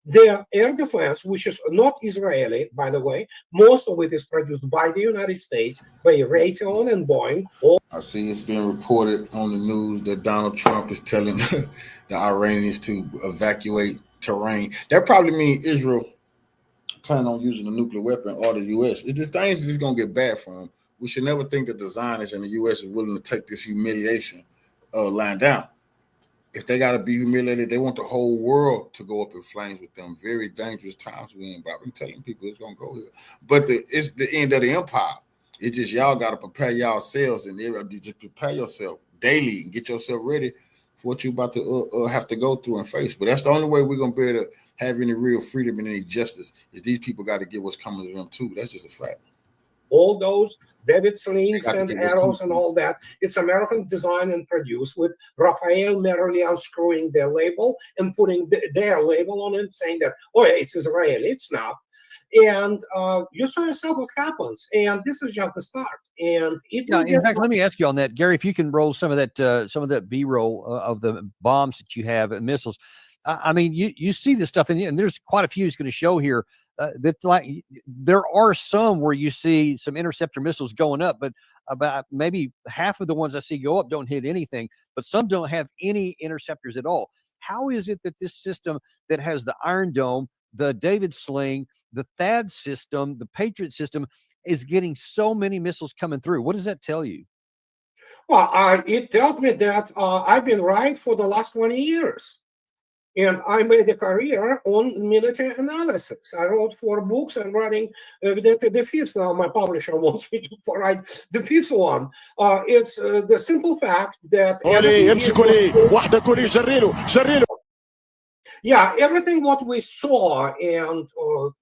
Their air defense, which is not Israeli, by the way, most of it is produced by the United States, by Raytheon and Boeing. I see it's being reported on the news that Donald Trump is telling the Iranians to evacuate terrain. That probably means Israel plan on using a nuclear weapon or the U.S. It's just things is just going to get bad for them. We should never think that the Zionists and the U.S. is willing to take this humiliation lying down. If they got to be humiliated, they want the whole world to go up in flames with them. Very dangerous times we in. But I've been telling people it's going to go here. But it's the end of the empire. It's just y'all got to prepare yourselves and just prepare yourself daily and get yourself ready for what you're about to have to go through and face. But that's the only way we're going to be able to have any real freedom and any justice is these people got to get what's coming to them too. That's just a fact. All those David slings and arrows and all that, it's American designed and produced with Raphael merely unscrewing their label and putting their label on it, saying that, oh, yeah, it's Israeli. It's not. And you saw yourself what happens. And this is just the start. And it in fact, let me ask you on that, Gary, if you can roll some of that B-roll of the bombs that you have and missiles. I mean, you see this stuff, and there's quite a few he's going to show here. That like there are some where you see some interceptor missiles going up, but about maybe half of the ones I see go up don't hit anything, but some don't have any interceptors at all. How is it that this system that has the Iron Dome, the David Sling, the THAAD system, the Patriot system is getting so many missiles coming through? What does that tell you? Well, it tells me that I've been right for the last 20 years. And I made a career on military analysis. I wrote 4 books. I'm writing evidently the 5th now. My publisher wants me to write the 5th one. It's the simple fact that everything what we saw and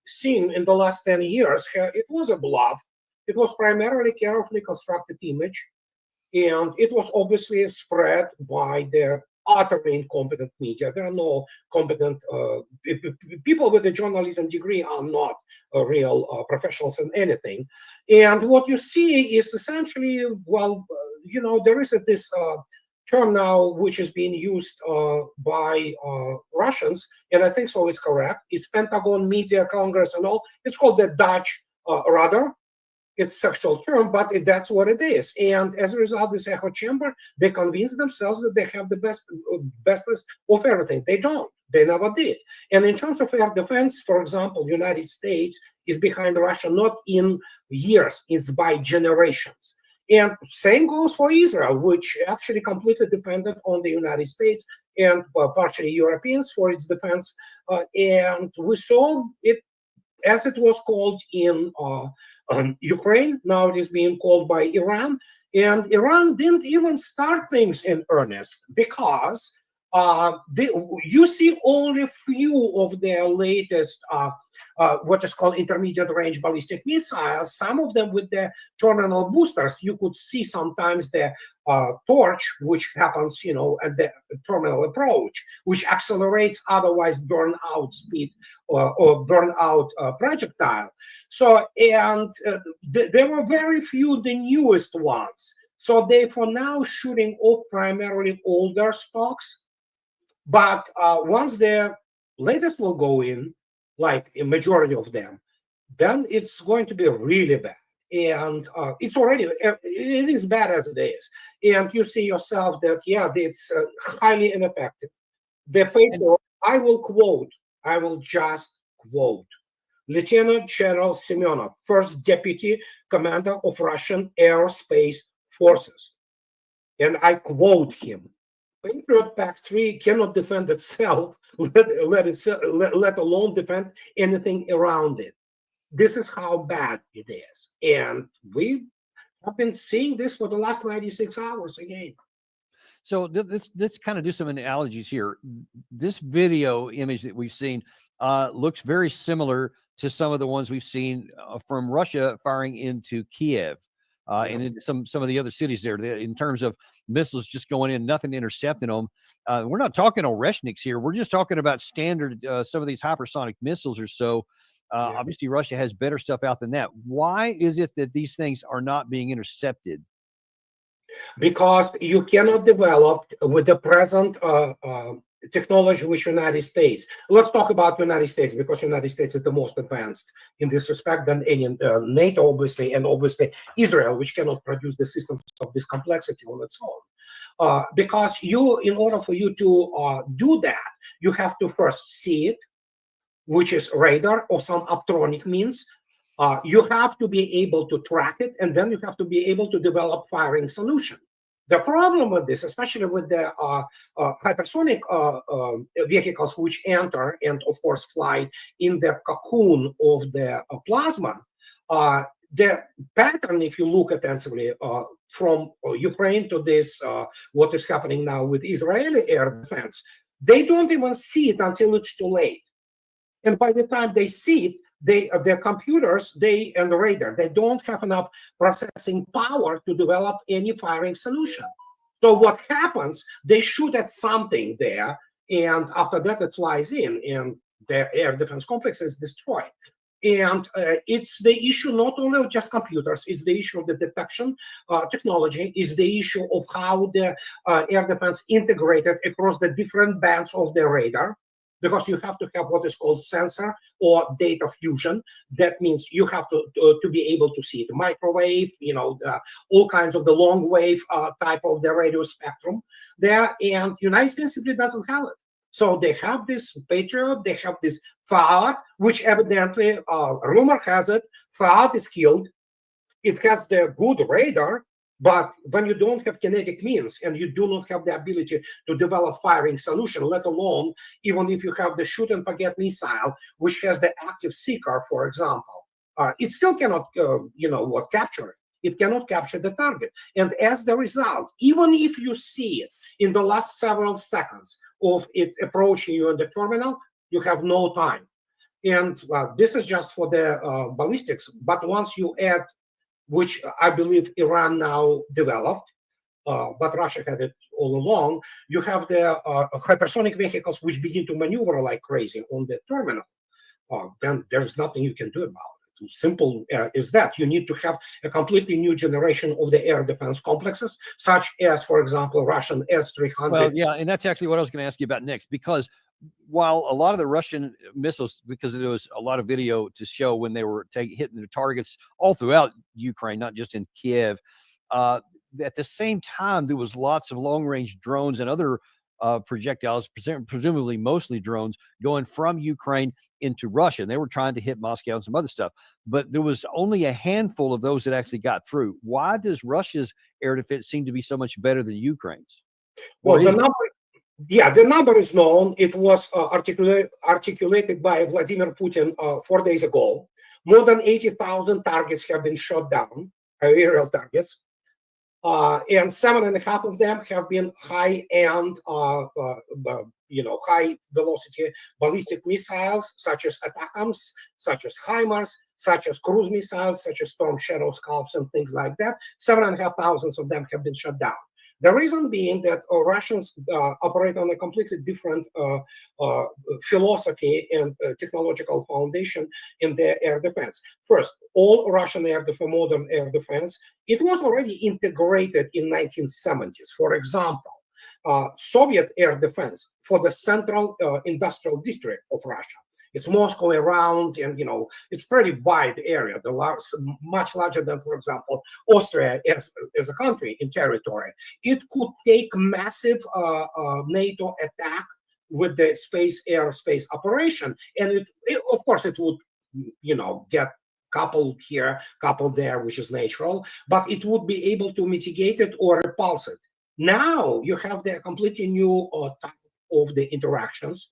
seen in the last 10 years, it was a bluff. It was primarily carefully constructed image, and it was obviously spread by the utterly incompetent media. There are no competent people with a journalism degree are not real professionals in anything. And what you see is essentially, well, there is this term now which is being used by Russians, and I think so it's correct. It's Pentagon Media Congress and all. It's called the Dutch rudder. It's a sexual term, but that's what it is. And as a result, this echo chamber, they convince themselves that they have the bestest of everything. They don't. They never did. And in terms of air defense, for example, the United States is behind Russia, not in years, it's by generations. And same goes for Israel, which actually completely depended on the United States and partially Europeans for its defense. And we saw it, as it was called in Ukraine, now it is being called by Iran. And Iran didn't even start things in earnest because you see only few of their latest what is called intermediate range ballistic missiles. Some of them with the terminal boosters. You could see sometimes the torch, which happens, at the terminal approach, which accelerates otherwise burnout speed or burnout projectile. So, and there were very few the newest ones. So they, for now, shooting off primarily older stocks. But once the latest will go in, like a majority of them, then it's going to be really bad. And it's already, it is bad as it is. And you see yourself that, it's highly ineffective. The paper, I will just quote Lieutenant General Semyonov, first deputy commander of Russian Aerospace Forces. And I quote him. Patriot PAC-3 cannot defend itself, let alone defend anything around it. This is how bad it is. And we have been seeing this for the last 96 hours again. So let's kind of do some analogies here. This video image that we've seen looks very similar to some of the ones we've seen from Russia firing into Kiev. And in some of the other cities there, in terms of missiles just going in, nothing intercepting them. We're not talking Oreshniks here. We're just talking about standard, some of these hypersonic missiles or so. Obviously, Russia has better stuff out than that. Why is it that these things are not being intercepted? Because you cannot develop with the present technology with United States. Let's talk about United States, because United States is the most advanced in this respect than any NATO, obviously, and obviously Israel, which cannot produce the systems of this complexity on its own. Because in order for you to do that, you have to first see it, which is radar or some optronic means. You have to be able to track it, and then you have to be able to develop firing solution. The problem with this, especially with the hypersonic vehicles which enter and, of course, fly in the cocoon of the plasma, the pattern, if you look attentively, from Ukraine to this, what is happening now with Israeli air defense, they don't even see it until it's too late. And by the time they see it, their computers, and the radar, they don't have enough processing power to develop any firing solution. So what happens, they shoot at something there, and after that it flies in, and the air defense complex is destroyed. And it's the issue not only of just computers, it's the issue of the detection technology, it's the issue of how the air defense integrated across the different bands of the radar. Because you have to have what is called sensor or data fusion. That means you have to be able to see the microwave, all kinds of the long wave type of the radio spectrum there. And United States simply doesn't have it. So they have this Patriot, they have this FAAD, which evidently, rumor has it, FAAD is killed. It has the good radar, But when you don't have kinetic means and you do not have the ability to develop firing solution, let alone even if you have the shoot and forget missile, which has the active seeker, for example, it still cannot, capture it. It cannot capture the target. And as the result, even if you see it in the last several seconds of it approaching you in the terminal, you have no time. And this is just for the ballistics. But once you add, which I believe Iran now developed, but Russia had it all along, you have the hypersonic vehicles which begin to maneuver like crazy on the terminal. Then there's nothing you can do about it. Simple is that you need to have a completely new generation of the air defense complexes, such as, for example, Russian S-300. Well, yeah, and that's actually what I was going to ask you about next, because while a lot of the Russian missiles, because there was a lot of video to show when they were hitting the targets all throughout Ukraine, not just in Kiev, at the same time, there was lots of long-range drones and other projectiles, presumably mostly drones, going from Ukraine into Russia. And they were trying to hit Moscow and some other stuff. But there was only a handful of those that actually got through. Why does Russia's air defense seem to be so much better than Ukraine's? Well, the number is known. It was articulated by Vladimir Putin 4 days ago. More than 80,000 targets have been shot down, aerial targets. And 7.5 of them have been high-end, high-velocity ballistic missiles, such as ATACMS, such as HIMARS, such as cruise missiles, such as Storm Shadow Scalps, and things like that. 7,500 of them have been shot down. The reason being that Russians operate on a completely different philosophy and technological foundation in their air defense. First, all Russian modern air defense, it was already integrated in 1970s. For example, Soviet air defense for the central industrial district of Russia. It's Moscow around, and it's pretty wide area. Much larger than, for example, Austria as a country in territory. It could take massive NATO attack with the airspace operation, and of course it would, get coupled here, coupled there, which is natural, but it would be able to mitigate it or repulse it. Now you have the completely new type of the interactions.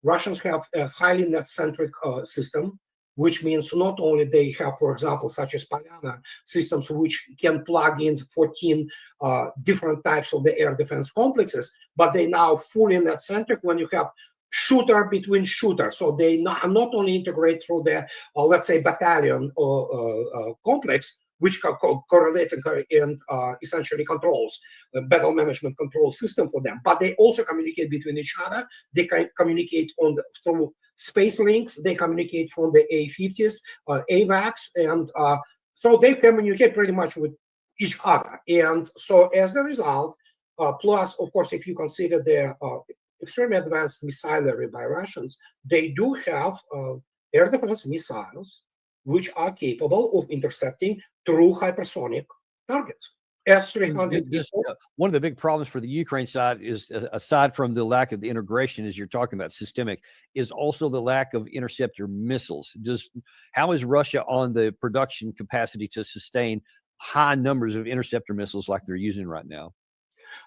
Russians have a highly net-centric system, which means not only they have, for example, such as Polyana systems, which can plug in 14 different types of the air defense complexes, but they now fully net-centric when you have shooter between shooter. So they not only integrate through the, let's say, battalion complex, which correlates and essentially controls the battle management control system for them. But they also communicate between each other. They can communicate through space links. They communicate from the A-50s, AVACs, and so they communicate pretty much with each other. And so as the result, plus, of course, if you consider the extremely advanced missilery by Russians, they do have air defense missiles which are capable of intercepting through hypersonic targets. S-300. One of the big problems for the Ukraine side is, aside from the lack of the integration, as you're talking about systemic, is also the lack of interceptor missiles. How is Russia on the production capacity to sustain high numbers of interceptor missiles like they're using right now?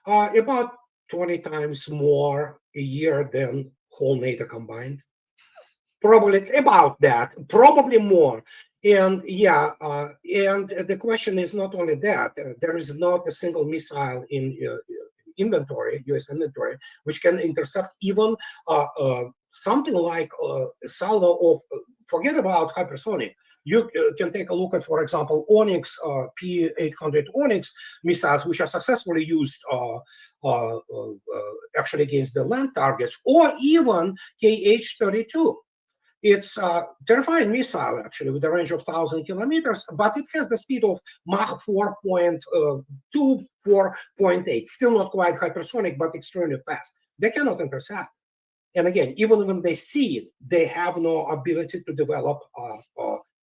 About 20 times more a year than whole NATO combined. Probably about that, probably more. And and the question is not only that, there is not a single missile in inventory, US inventory, which can intercept even something like a salvo of, forget about hypersonic. You can take a look at, for example, Onyx, P-800 Onyx missiles, which are successfully used actually against the land targets, or even Kh-32. It's a terrifying missile, actually, with a range of 1,000 kilometers, but it has the speed of Mach 4.2, 4.8. Still not quite hypersonic, but extremely fast. They cannot intercept. And again, even when they see it, they have no ability to develop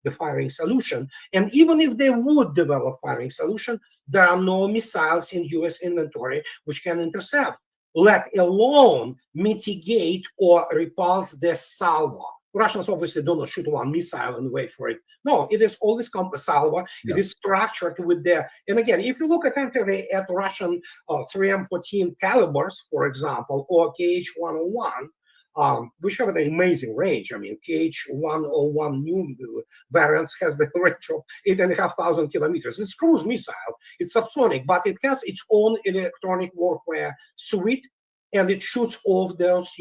the firing solution. And even if they would develop firing solution, there are no missiles in US inventory which can intercept, let alone mitigate or repulse the salvo Russians obviously do not shoot one missile and wait for it. No, it is always salvo. It is structured with the, and again, if you look attentively at Russian 3M14 calibers, for example, or KH-101, which have an amazing range. I mean, KH-101 new variants has the range of 8,500 kilometers. It's cruise missile. It's subsonic, but it has its own electronic warfare suite, and it shoots off those,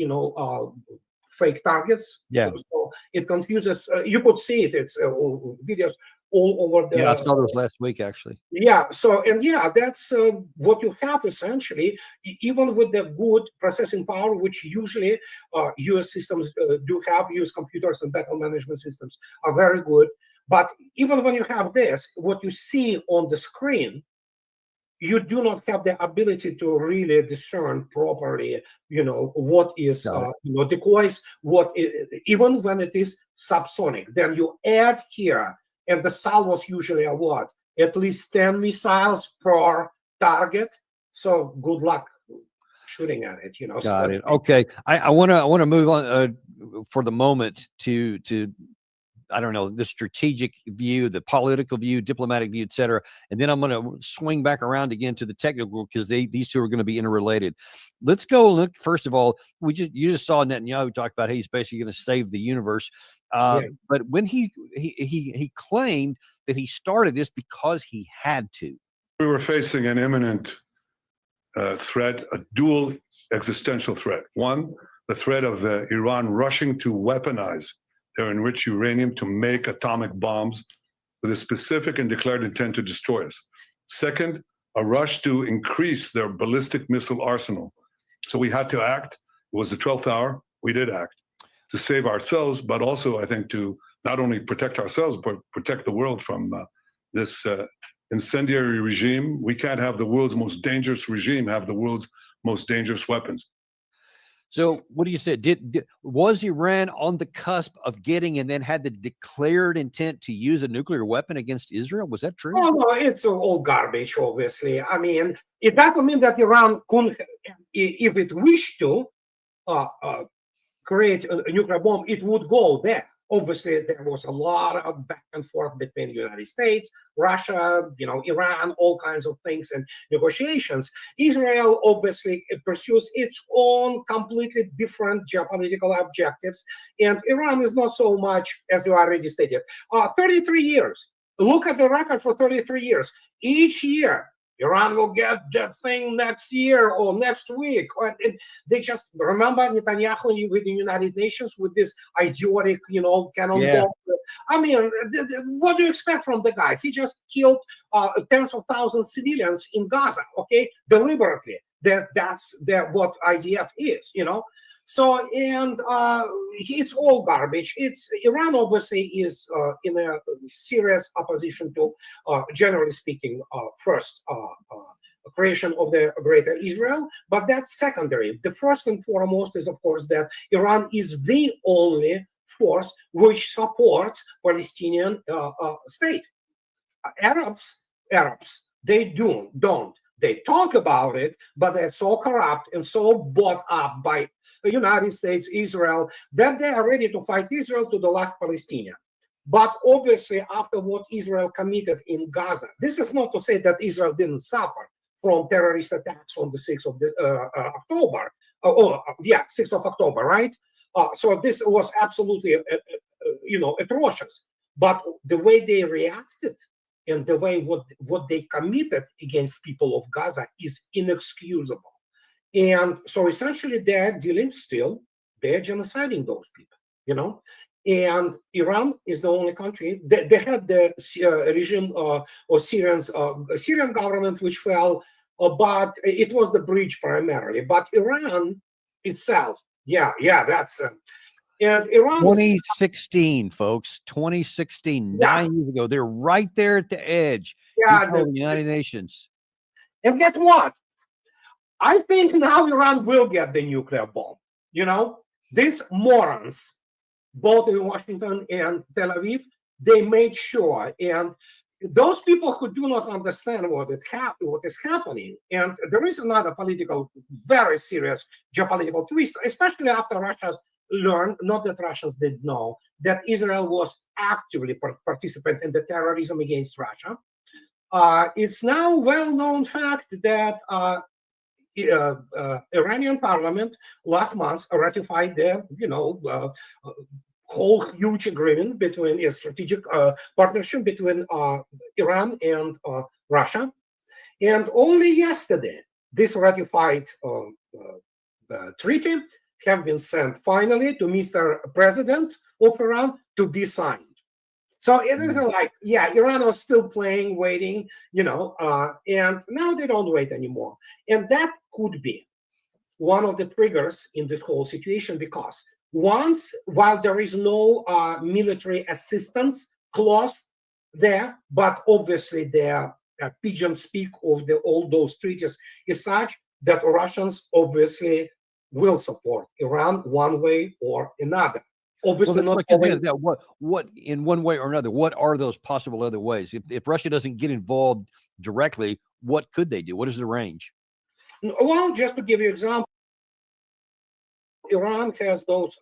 fake targets. Yeah. So it confuses. You could see it. It's videos all over the. Yeah, I saw those last week actually. Yeah. So that's what you have essentially. Even with the good processing power, which usually U.S. systems do have, U.S. computers and battle management systems are very good. But even when you have this, what you see on the screen, you do not have the ability to really discern properly, what is, decoys, even when it is subsonic. Then you add here, and the salvos usually are what? At least 10 missiles per target. So good luck shooting at it, Got it. Okay. I want to move on for the moment to I don't know, the strategic view, the political view, diplomatic view, et cetera. And then I'm going to swing back around again to the technical, because these two are going to be interrelated. Let's go look. First of all, you just saw Netanyahu talk about, hey, he's basically going to save the universe. But when he claimed that he started this because he had to. We were facing an imminent threat, a dual existential threat. One, the threat of Iran rushing to weaponize their enriched uranium to make atomic bombs with a specific and declared intent to destroy us. Second, a rush to increase their ballistic missile arsenal. So we had to act. It was the 12th hour. We did act to save ourselves, but also, I think, to not only protect ourselves, but protect the world from this incendiary regime. We can't have the world's most dangerous regime have the world's most dangerous weapons. So what do you say? Was Iran on the cusp of getting and then had the declared intent to use a nuclear weapon against Israel? Was that true? Oh, no, it's all garbage, obviously. I mean, it doesn't mean that Iran couldn't, if it wished to create a nuclear bomb, it would go there. Obviously, there was a lot of back and forth between the United States, Russia, Iran, all kinds of things and negotiations. Israel obviously pursues its own completely different geopolitical objectives, and Iran is not so much, as you already stated. 33 years. Look at the record for 33 years. Each year, Iran will get that thing next year or next week. They just remember Netanyahu with the United Nations with this idiotic, cannonball. I mean, what do you expect from the guy? He just killed tens of thousands of civilians in Gaza, okay, deliberately. That's what IDF is, So, and it's all garbage. Iran obviously is in a serious opposition to, generally speaking, first creation of the Greater Israel, but that's secondary. The first and foremost is, of course, that Iran is the only force which supports Palestinian state. Arabs, they don't. They talk about it, but they're so corrupt and so bought up by the United States, Israel, that they are ready to fight Israel to the last Palestinian. But obviously, after what Israel committed in Gaza, this is not to say that Israel didn't suffer from terrorist attacks on the 6th of October. 6th of October, right? So this was absolutely, atrocious. But the way they reacted and the way what they committed against people of Gaza is inexcusable. And so essentially they're genociding those people, And Iran is the only country. They had the regime or Syrian government which fell, but it was the breach primarily. But Iran itself, that's... And Iran 2016, folks, 2016, 9 years ago. They're right there at the edge. The United Nations. And guess what? I think now Iran will get the nuclear bomb. These morons, both in Washington and Tel Aviv, they made sure. And those people who do not understand what is happening, and there is another very serious geopolitical twist, especially after Russia's learned, not that Russians didn't know, that Israel was actively participant in the terrorism against Russia. It's now well-known fact that Iranian parliament last month ratified the, whole huge agreement between a strategic partnership between Iran and Russia. And only yesterday, this ratified treaty have been sent finally to Mr. President of Iran to be signed. So it isn't like, yeah, Iran was still playing, waiting, and now they don't wait anymore. And that could be one of the triggers in this whole situation, because while there is no military assistance clause there, but obviously the pigeon speak of all those treaties is such that Russians obviously will support Iran one way or another. Obviously, well, let's look at that. What in one way or another, what are those possible other ways? If Russia doesn't get involved directly, what could they do? What is the range? Well, just to give you an example, Iran has those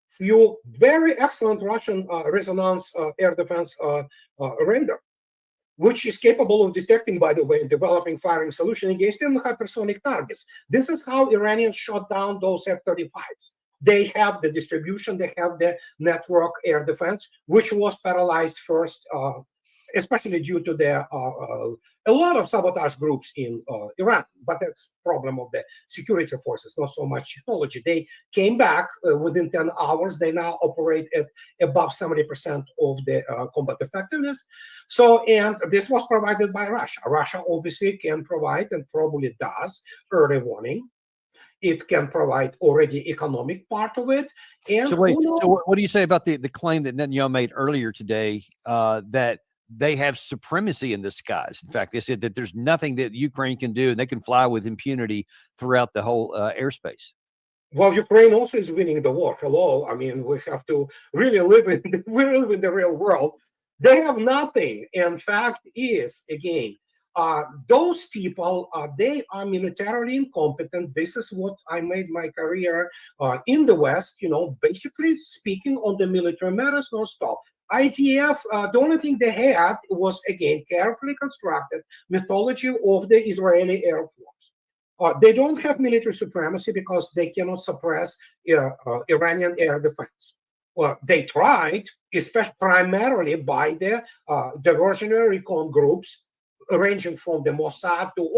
few very excellent Russian resonance air defense radar, which is capable of detecting, by the way, and developing firing solution against even hypersonic targets. This is how Iranians shot down those F-35s. They have the distribution, they have the network air defense, which was paralyzed first, especially due to a lot of sabotage groups in Iran. But that's problem of the security forces, not so much technology. They came back within 10 hours. They now operate at above 70% of the combat effectiveness. So, and this was provided by Russia. Russia obviously can provide, and probably does, early warning. It can provide already economic part of it. And so wait, so what do you say about the claim that Netanyahu made earlier today that they have supremacy in the skies? In fact, they said that there's nothing that Ukraine can do, and they can fly with impunity throughout the whole airspace. Well, Ukraine also is winning the war. Hello, I mean, we have to really live in the real world. They have nothing. And fact is, again, those people, they are militarily incompetent. This is what I made my career in the West, basically speaking on the military matters non-stop. IDF, the only thing they had was, again, carefully constructed mythology of the Israeli Air Force. They don't have military supremacy because they cannot suppress Iranian air defense. Well, they tried, especially primarily by the diversionary recon groups, ranging from the Mossad to,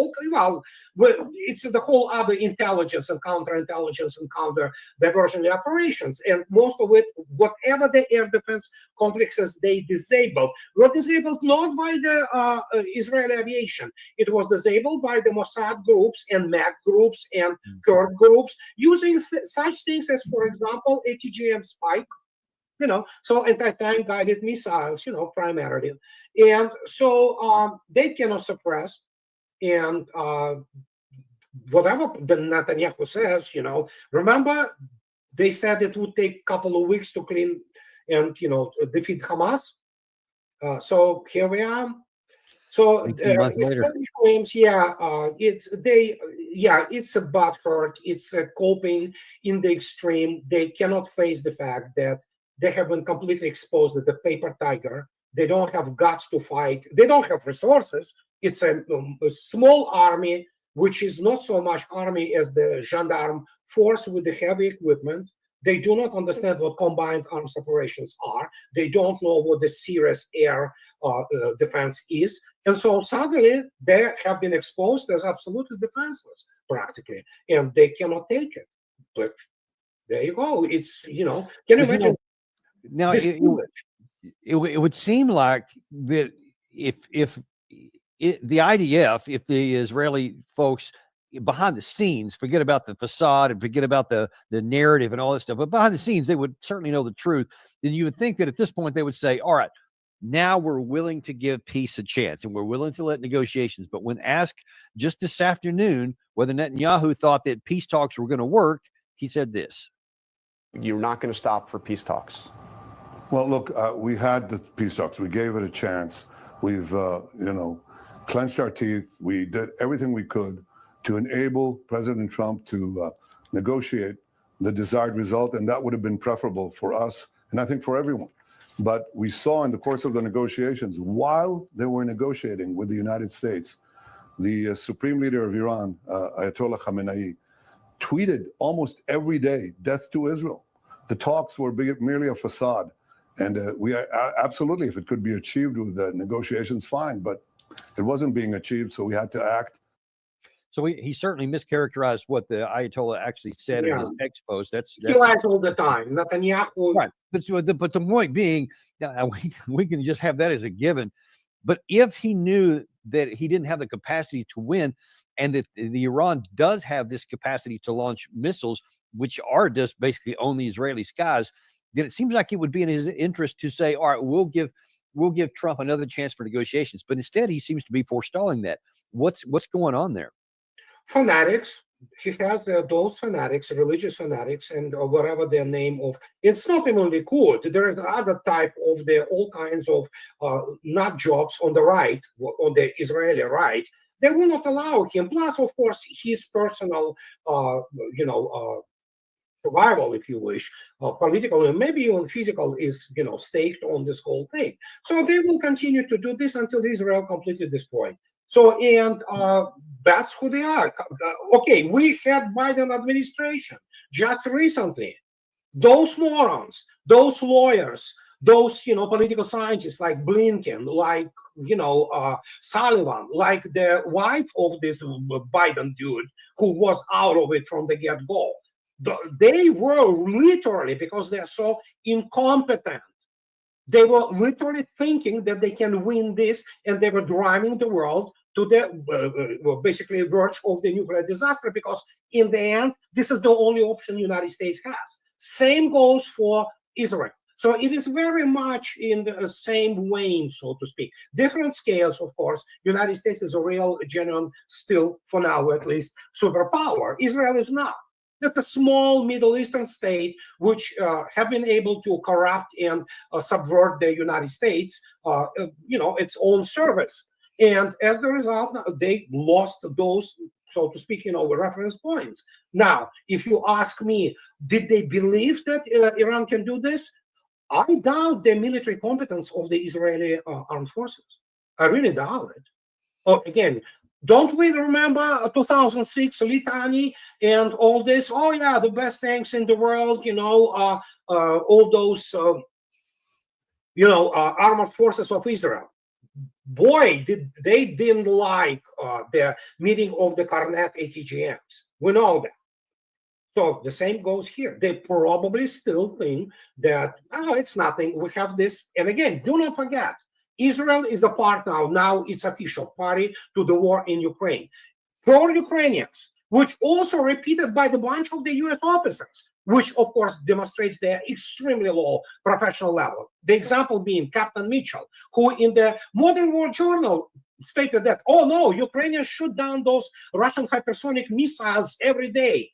it's the whole other intelligence and counterintelligence and counter diversionary operations. And most of it, whatever the air defense complexes they disabled, were disabled not by the Israeli aviation. It was disabled by the Mossad groups and MAC groups and Kurd groups using such things as, for example, ATGM Spike, so anti-tank guided missiles, primarily. And so they cannot suppress. And whatever the Netanyahu says, remember, they said it would take a couple of weeks to clean and, defeat Hamas. So here we are. So claims, it's a butt hurt. It's a coping in the extreme. They cannot face the fact that they have been completely exposed to the paper tiger. They don't have guts to fight. They don't have resources. It's a small army, which is not so much army as the gendarme force with the heavy equipment. They do not understand what combined arms operations are. They don't know what the serious air defense is. And so suddenly they have been exposed as absolutely defenseless, practically, and they cannot take it. But there you go. It's, can you imagine? Now, it would seem like that if the IDF, if the Israeli folks behind the scenes, forget about the facade and forget about the narrative and all that stuff, but behind the scenes, they would certainly know the truth, then you would think that at this point they would say, all right, now we're willing to give peace a chance and we're willing to let negotiations. But when asked just this afternoon whether Netanyahu thought that peace talks were going to work, he said this. You're not going to stop for peace talks. Well, look, we had the peace talks. We gave it a chance. We've, clenched our teeth. We did everything we could to enable President Trump to negotiate the desired result, and that would have been preferable for us, and I think for everyone. But we saw in the course of the negotiations, while they were negotiating with the United States, the supreme leader of Iran, Ayatollah Khamenei, tweeted almost every day, "Death to Israel." The talks were merely a facade. And we absolutely, if it could be achieved with the negotiations, fine. But it wasn't being achieved, so we had to act. So he certainly mischaracterized what the Ayatollah actually said in his ex post. That's He lies all the time. Netanyahu. Right. But the point being, we can just have that as a given. But if he knew that he didn't have the capacity to win, and that the Iran does have this capacity to launch missiles, which are just basically on the Israeli skies, then it seems like it would be in his interest to say, all right, we'll give Trump another chance for negotiations. But instead, he seems to be forestalling that. What's going on there? Fanatics. He has those fanatics, religious fanatics, and whatever their name of. It's not even Likud. There is another type of all kinds of nut jobs on the right, on the Israeli right. They will not allow him. Plus, of course, his personal, survival, if you wish, political and maybe even physical, is staked on this whole thing. So they will continue to do this until Israel completely destroyed. So, and that's who they are. Okay, we had Biden administration just recently. Those morons, those lawyers, those political scientists like Blinken, like Sullivan, like the wife of this Biden dude who was out of it from the get-go. They were literally, because they're so incompetent, they were literally thinking that they can win this, and they were driving the world to the basically verge of the nuclear disaster, because in the end, this is the only option the United States has. Same goes for Israel. So it is very much in the same vein, so to speak. Different scales, of course. United States is a real, genuine, still, for now at least, superpower. Israel is not. That's a small Middle Eastern state which have been able to corrupt and subvert the United States, its own service. And as a result, they lost those, so to speak, reference points. Now, if you ask me, did they believe that Iran can do this? I doubt the military competence of the Israeli armed forces. I really doubt it. Again, don't we remember 2006 Litani and all this? Oh yeah, the best tanks in the world, all those, armored forces of Israel. Boy, they didn't like the meeting of the Karnak ATGMs. We know that. So the same goes here. They probably still think that, it's nothing. We have this. And again, do not forget, Israel is a part now it's official party to the war in Ukraine. Pro-Ukrainians, which also repeated by the bunch of the US officers, which of course demonstrates their extremely low professional level. The example being Captain Mitchell, who in the Modern War Journal stated that, oh no, Ukrainians shoot down those Russian hypersonic missiles every day.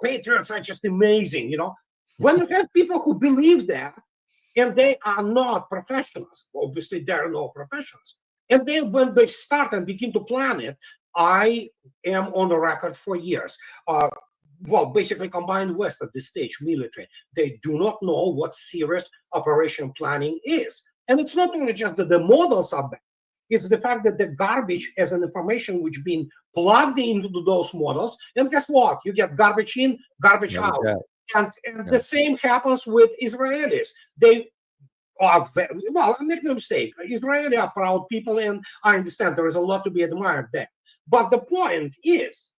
Patriots are just amazing, When you have people who believe that, and they are not professionals, obviously there are no professionals, and then when they start and begin to plan it, I am on the record for years. Basically combined West at this stage, military, they do not know what serious operation planning is. And it's not only just that the models are bad, it's the fact that the garbage as an information which being plugged into those models, and guess what? You get garbage in, garbage out. And the same happens with Israelis. They are make no mistake, Israelis are proud people, and I understand there is a lot to be admired there. But the point is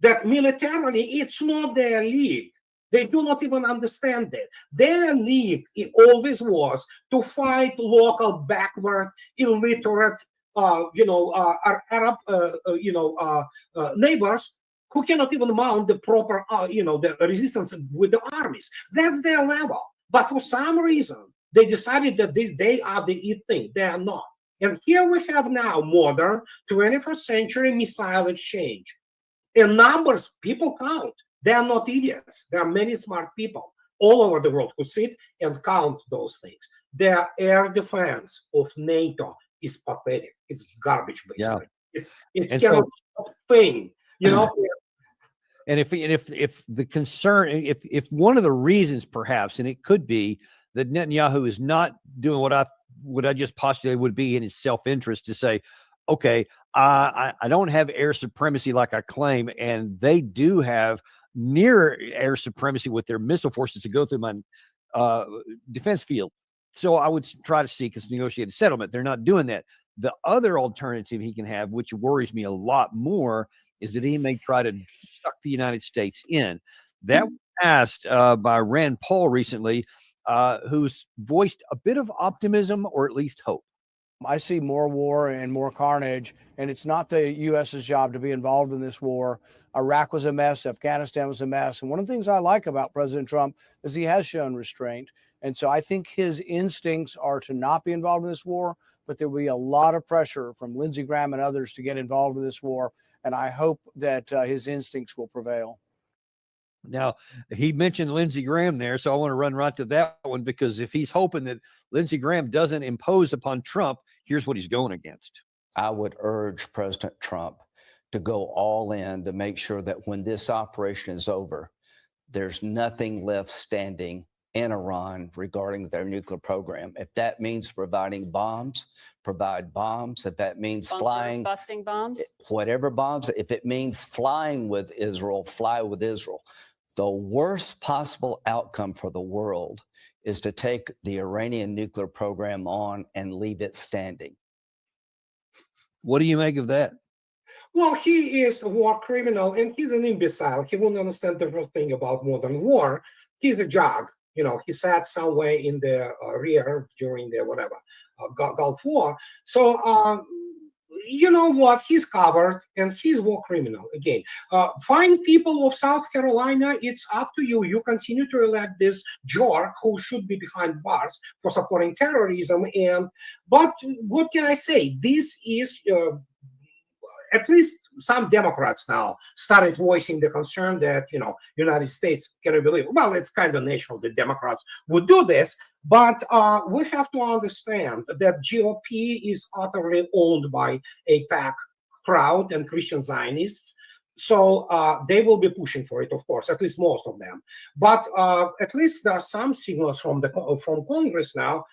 that militarily, it's not their league. They do not even understand it. Their league, it always was to fight local, backward, illiterate, Arab, neighbors who cannot even mount the proper, the resistance with the armies. That's their level. But for some reason, they decided that they are the it thing. They are not. And here we have now modern 21st century missile exchange. In numbers, people count. They are not idiots. There are many smart people all over the world who sit and count those things. Their air defense of NATO is pathetic. It's garbage, basically. It cannot stop thing. And if the concern, if one of the reasons perhaps, and it could be that Netanyahu is not doing what I just postulated would be in his self-interest to say, okay, I don't have air supremacy like I claim, and they do have near air supremacy with their missile forces to go through my defense field. So I would try to seek a negotiated settlement. They're not doing that. The other alternative he can have, which worries me a lot more, is that he may try to suck the United States in. That was asked by Rand Paul recently, who's voiced a bit of optimism or at least hope. I see more war and more carnage, and it's not the U.S.'s job to be involved in this war. Iraq was a mess. Afghanistan was a mess. And one of the things I like about President Trump is he has shown restraint. And so I think his instincts are to not be involved in this war, but there will be a lot of pressure from Lindsey Graham and others to get involved in this war. And I hope that his instincts will prevail. Now, he mentioned Lindsey Graham there, so I want to run right to that one, because if he's hoping that Lindsey Graham doesn't impose upon Trump, here's what he's going against. I would urge President Trump to go all in to make sure that when this operation is over, there's nothing left standing in Iran regarding their nuclear program. If that means providing bombs, provide bombs. If that means busting bombs, whatever bombs, if it means flying with Israel, fly with Israel. The worst possible outcome for the world is to take the Iranian nuclear program on and leave it standing. What do you make of that? Well, he is a war criminal and he's an imbecile. He won't understand the real thing about modern war. He's a jog. You know, he sat somewhere in the rear during the Gulf War. So, you know what? He's covered and he's war criminal again. Fine people of South Carolina, it's up to you. You continue to elect this jork who should be behind bars for supporting terrorism. But what can I say? This is at least some Democrats now started voicing the concern that, you know, United States cannot believe. Well, it's kind of natural that Democrats would do this, but we have to understand that GOP is utterly owned by a PAC crowd and Christian Zionists. So they will be pushing for it, of course, at least most of them. But at least there are some signals from Congress now,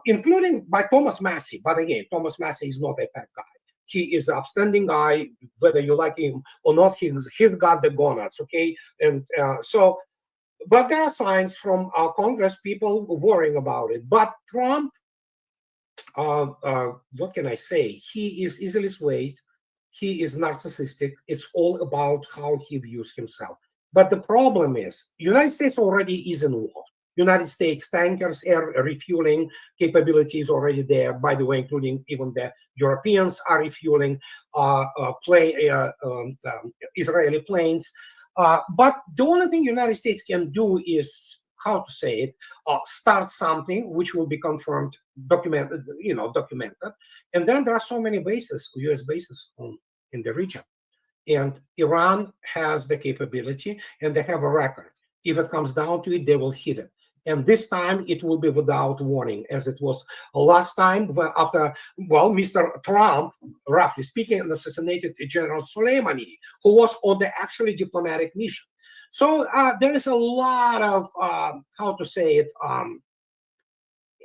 including by Thomas Massey. But again, Thomas Massey is not a PAC guy. He is an upstanding guy, whether you like him or not. He's got the gonads, okay? And but there are signs from Congress, people worrying about it. But Trump, what can I say? He is easily swayed. He is narcissistic. It's all about how he views himself. But the problem is, United States already is in war. United States tankers, air refueling capabilities already there, by the way, including even the Europeans are refueling Israeli planes. But the only thing United States can do is, how to say it, start something which will be confirmed, documented. And then there are so many bases, US bases in the region. And Iran has the capability and they have a record. If it comes down to it, they will hit it. And this time it will be without warning, as it was last time after, well, Mr. Trump, roughly speaking, assassinated General Soleimani, who was on the actually diplomatic mission. So there is a lot of, how to say it,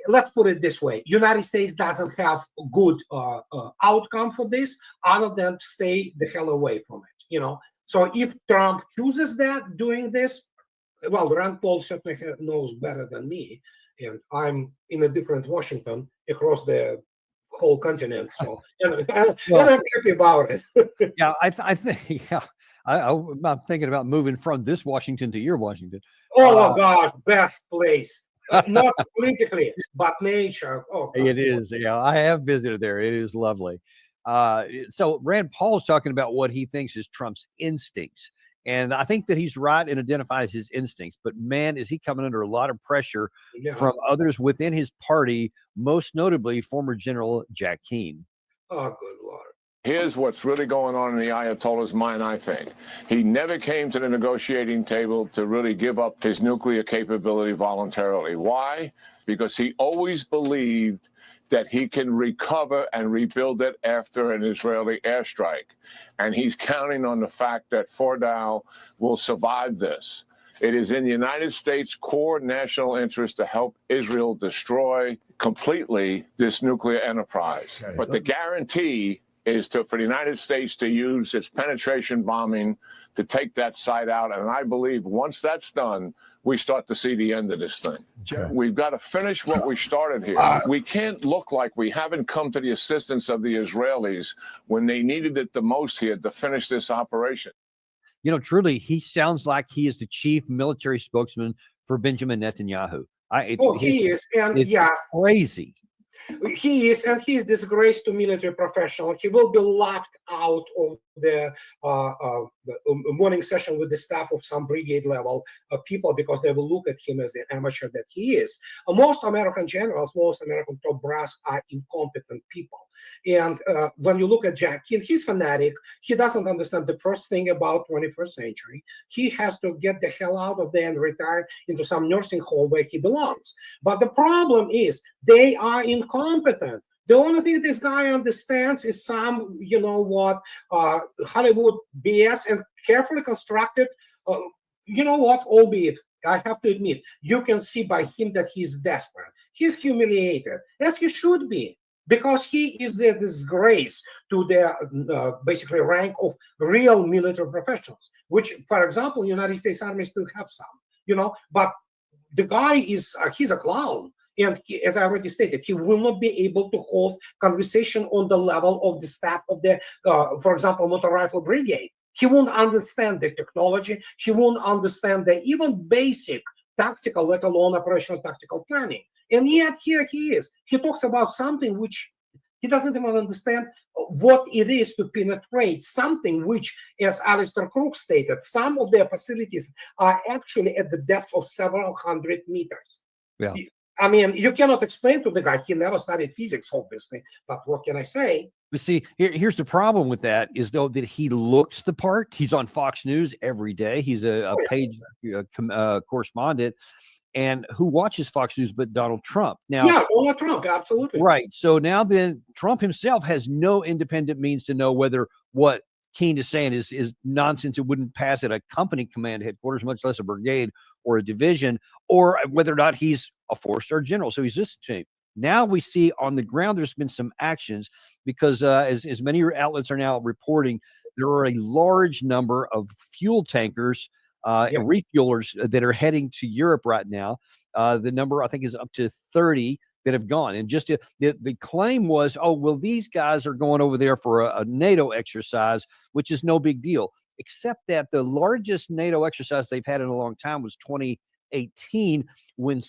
let's put it this way. United States doesn't have a good outcome for this other than stay the hell away from it, you know. So if Trump chooses that, doing this, well, Rand Paul certainly knows better than me, and I'm in a different Washington across the whole continent. So, and I'm happy about it. Yeah, I think, yeah, I'm thinking about moving from this Washington to your Washington. Oh gosh, best place. Not politically, but nature. Oh, it is. Yeah, I have visited there. It is lovely. So Rand Paul's talking about what he thinks is Trump's instincts. And I think that he's right and identifies his instincts. But man, is he coming under a lot of pressure from others within his party, most notably former General Jack Keane. Oh, good Lord. Here's what's really going on in the Ayatollah's mind, I think. He never came to the negotiating table to really give up his nuclear capability voluntarily. Why? Because he always believed that he can recover and rebuild it after an Israeli airstrike. And he's counting on the fact that Fordow will survive this. It is in the United States' core national interest to help Israel destroy completely this nuclear enterprise. Okay. But the guarantee is for the United States to use its penetration bombing to take that site out. And I believe once that's done, we start to see the end of this thing. Okay. We've got to finish what we started here. We can't look like we haven't come to the assistance of the Israelis when they needed it the most here to finish this operation. You know, truly, he sounds like he is the chief military spokesman for Benjamin Netanyahu. He is, and it's crazy. He is, and he is disgraced to military professional. He will be laughed out of the morning session with the staff of some brigade level people because they will look at him as the amateur that he is. Most American generals, most American top brass are incompetent people. And when you look at Jack Keane, he's fanatic. He doesn't understand the first thing about 21st century. He has to get the hell out of there and retire into some nursing home where he belongs. But the problem is they are incompetent. The only thing this guy understands is some, you know what, Hollywood BS and carefully constructed, you know what, albeit, I have to admit, you can see by him that he's desperate. He's humiliated, as he should be, because he is the disgrace to the basically rank of real military professionals, which, for example, United States Army still have some, you know, but the guy is, he's a clown. And he, as I already stated, he will not be able to hold conversation on the level of the staff of the, for example, motor rifle brigade. He won't understand the technology. He won't understand the even basic tactical, let alone operational tactical planning. And yet here he is. He talks about something which he doesn't even understand what it is to penetrate something which, as Alistair Crook stated, some of their facilities are actually at the depth of several hundred meters. Yeah. I mean, you cannot explain to the guy. He never studied physics, obviously. But what can I say? But see, here's the problem with that is, though, that he looks the part. He's on Fox News every day. He's a paid correspondent. And who watches Fox News but Donald Trump? Now, yeah, Donald Trump, absolutely. Right. So now then Trump himself has no independent means to know whether what Keane is saying is nonsense. It wouldn't pass at a company command headquarters, much less a brigade or a division, or whether or not he's a four-star general. So he's just changed. Now we see on the ground there's been some actions because as many outlets are now reporting, there are a large number of fuel tankers, refuelers that are heading to Europe right now. The number I think is up to 30 that have gone. And just the claim was, oh, well, these guys are going over there for a NATO exercise, which is no big deal, except that the largest NATO exercise they've had in a long time was 2018 when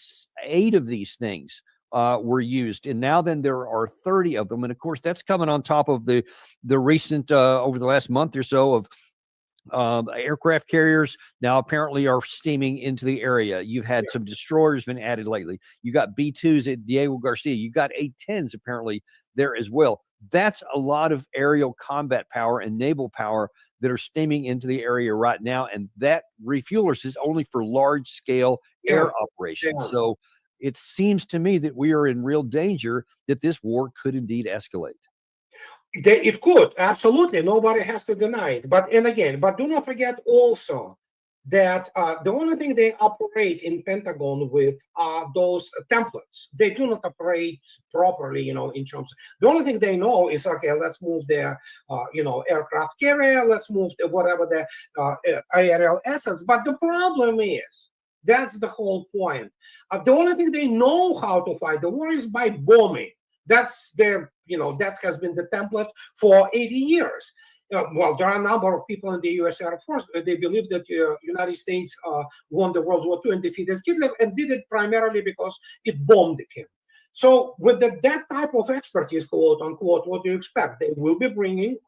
8 of these things were used. And now then there are 30 of them. And of course, that's coming on top of the recent, over the last month or so, of aircraft carriers now apparently are steaming into the area. You've had some destroyers been added lately. You got B-2s at Diego Garcia. You got A-10s apparently there as well. That's a lot of aerial combat power and naval power that are steaming into the area right now. And that refuelers is only for large scale air operations. So it seems to me that we are in real danger that this war could indeed escalate. It could, absolutely. Nobody has to deny it. But do not forget also that the only thing they operate in Pentagon with are those templates. They do not operate properly, in terms. The only thing they know is, okay, let's move their, aircraft carrier, let's move whatever the aerial assets. But the problem is, that's the whole point. The only thing they know how to fight the war is by bombing. That's that has been the template for 80 years. Well, there are a number of people in the U.S. Air Force. They believe that the United States won the World War II and defeated Hitler, and did it primarily because it bombed him. So with that type of expertise, quote unquote, what do you expect? They will be bringing,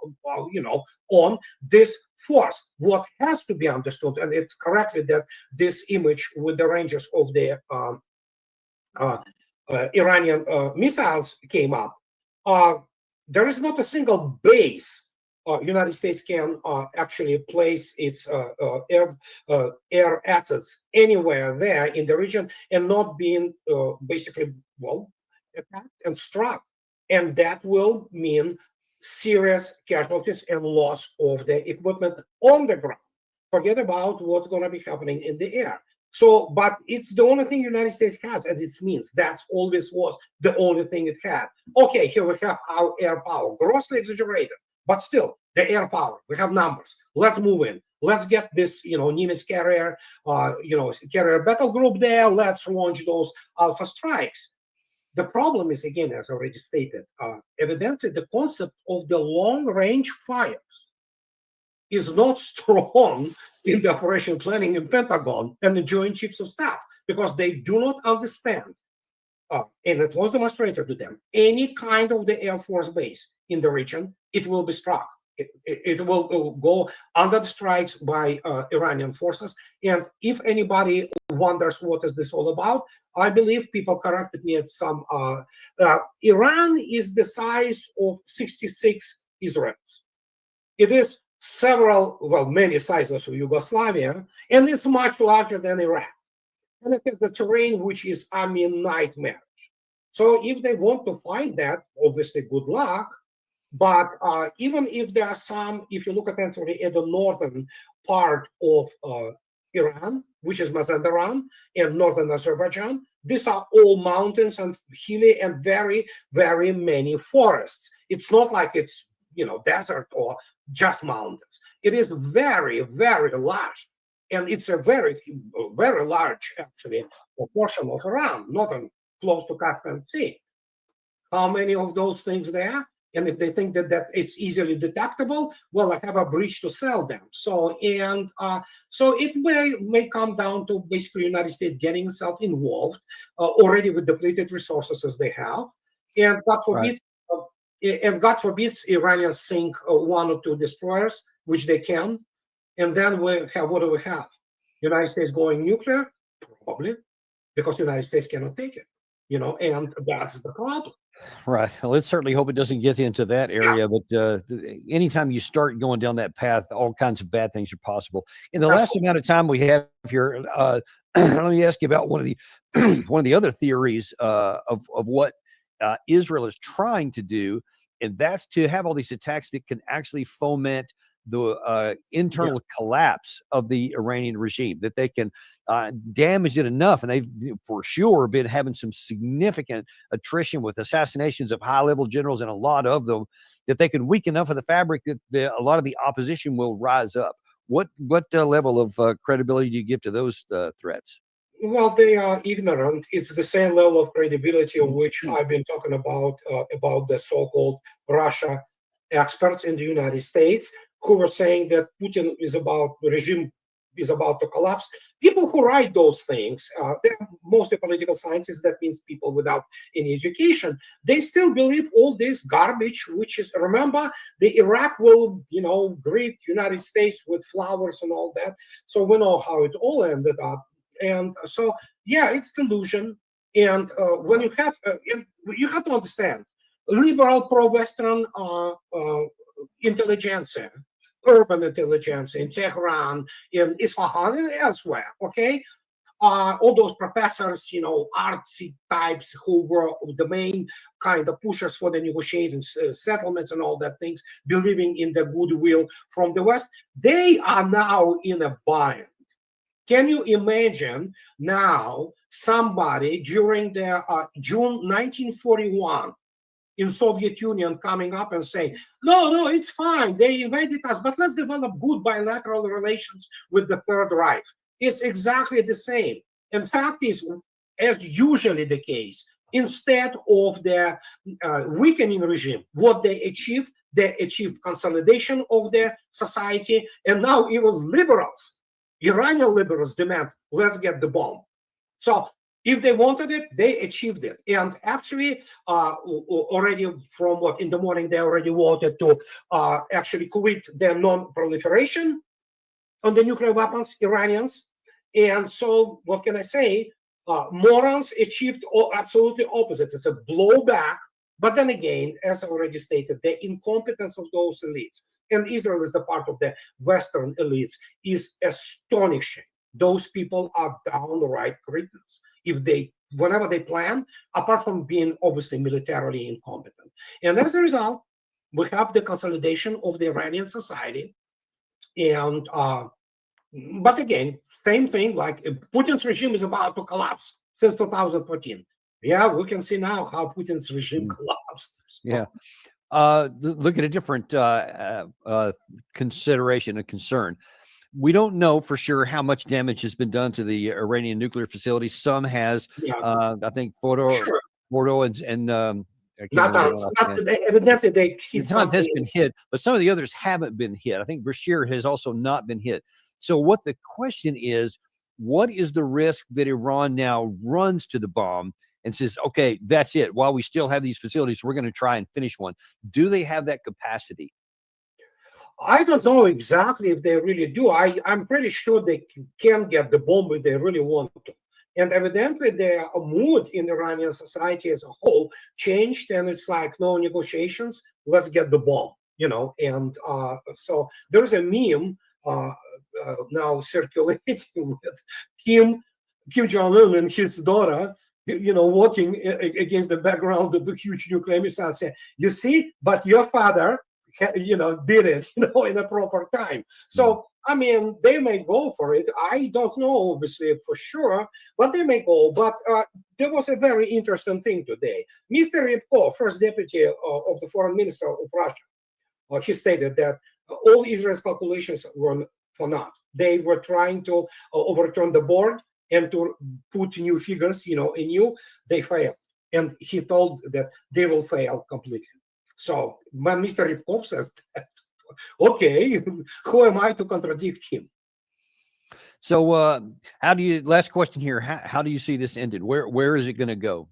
on this force. What has to be understood, and it's correctly that this image with the ranges of the Iranian missiles came up. There is not a single base United States can actually place its air assets anywhere there in the region and not being basically, attacked and struck. And that will mean serious casualties and loss of the equipment on the ground. Forget about what's going to be happening in the air. So, but it's the only thing the United States has as its means. That's always was the only thing it had. Okay, here we have our air power, grossly exaggerated, but still the air power. We have numbers. Let's move in. Let's get this, Nimitz carrier, carrier battle group there. Let's launch those Alpha strikes. The problem is, again, as already stated, evidently the concept of the long-range fires is not strong in the operation planning in Pentagon and the Joint Chiefs of Staff, because they do not understand, and it was demonstrated to them, any kind of the Air Force base in the region, it will be struck. It will go under the strikes by Iranian forces. And if anybody wonders what is this all about, I believe people corrected me at some. Iran is the size of 66 Israels. It is many sizes of Yugoslavia, and it's much larger than Iraq. And it has the terrain which is, nightmare. So if they want to find that, obviously good luck. But even if there are some, if you look attentively at the northern part of Iran, which is Mazandaran, and northern Azerbaijan, these are all mountains and hilly and very, very many forests. It's not like it's, desert or just mountains. It is very, very large. And it's a very, very large, actually, portion of Iran, not close to Caspian Sea. How many of those things there? And if they think that it's easily detectable, well, I have a bridge to sell them. So it may come down to basically the United States getting itself involved already with depleted resources as they have, and God forbids Iranians sink one or two destroyers, which they can, and then we have, what do we have? United States going nuclear, probably, because the United States cannot take it, and that's the problem. Right. Well, let's certainly hope it doesn't get into that area. But anytime you start going down that path, all kinds of bad things are possible. In the last amount of time we have here, let me ask you about one of the other theories of what Israel is trying to do, and that's to have all these attacks that can actually foment the internal collapse of the Iranian regime, that they can damage it enough. And they've for sure been having some significant attrition with assassinations of high-level generals, and a lot of them, that they can weaken enough of the fabric that a lot of the opposition will rise up. What level of credibility do you give to those threats? Well, they are ignorant. It's the same level of credibility of which I've been talking about the so-called Russia experts in the United States, who were saying that Putin the regime is about to collapse. People who write those things, they're mostly political scientists. That means people without any education. They still believe all this garbage, which is, remember, the Iraq will, greet United States with flowers and all that. So we know how it all ended up. And so, it's delusion. And when you have to understand, liberal pro-Western intelligentsia, urban intelligence in Tehran, in Isfahan, and elsewhere, okay? All those professors, artsy types who were the main kind of pushers for the negotiations, settlements and all that things, believing in the goodwill from the West, they are now in a bind. Can you imagine now somebody during the June 1941 in Soviet Union coming up and saying, no, it's fine. They invaded us, but let's develop good bilateral relations with the Third Reich. It's exactly the same. In fact, is as usually the case, instead of the weakening regime, what they achieved consolidation of their society, and now even liberals, Iranian liberals demand, let's get the bomb. So if they wanted it, they achieved it. And actually, already from in the morning, they already wanted to actually quit their non-proliferation on the nuclear weapons, Iranians. And so what can I say? Morons achieved absolutely opposite. It's a blowback. But then again, as I already stated, the incompetence of those elites, and Israel is the part of the Western elites, is astonishing. Those people are downright cretins if they whenever they plan, apart from being obviously militarily incompetent. And as a result, we have the consolidation of the Iranian society. And but again, same thing, like Putin's regime is about to collapse since 2014. Yeah, we can see now how Putin's regime collapsed. Yeah. Look at a different consideration, a concern. We don't know for sure how much damage has been done to the Iranian nuclear facility. Some has, I think, Fordo and evidently they hit something has something. been hit, but some of the others haven't been hit. I think Bashir has also not been hit. So what the question is, what is the risk that Iran now runs to the bomb and says, okay, that's it. While we still have these facilities, we're going to try and finish one. Do they have that capacity? I don't know exactly if they really do. I'm pretty sure they can get the bomb if they really want to. And evidently, the mood in Iranian society as a whole changed, and it's like no negotiations. Let's get the bomb, you know. And so there's a meme now circulating with Kim Jong-un and his daughter, you know, walking against the background of the huge nuclear missile. Say, you see, but your father, you know, did it, you know, in a proper time. So I mean, they may go for it. I don't know, obviously, for sure, but they may go. But there was a very interesting thing today. Mr. Ryabkov, first deputy of the foreign minister of Russia, he stated that all Israel's calculations were for naught. They were trying to overturn the board and to put new figures, you know, anew. They failed. And he told that they will fail completely. So when Mr. Ryabkov says that, okay, who am I to contradict him? So how do you, last question here, how do you see this ended? Where is it going to go?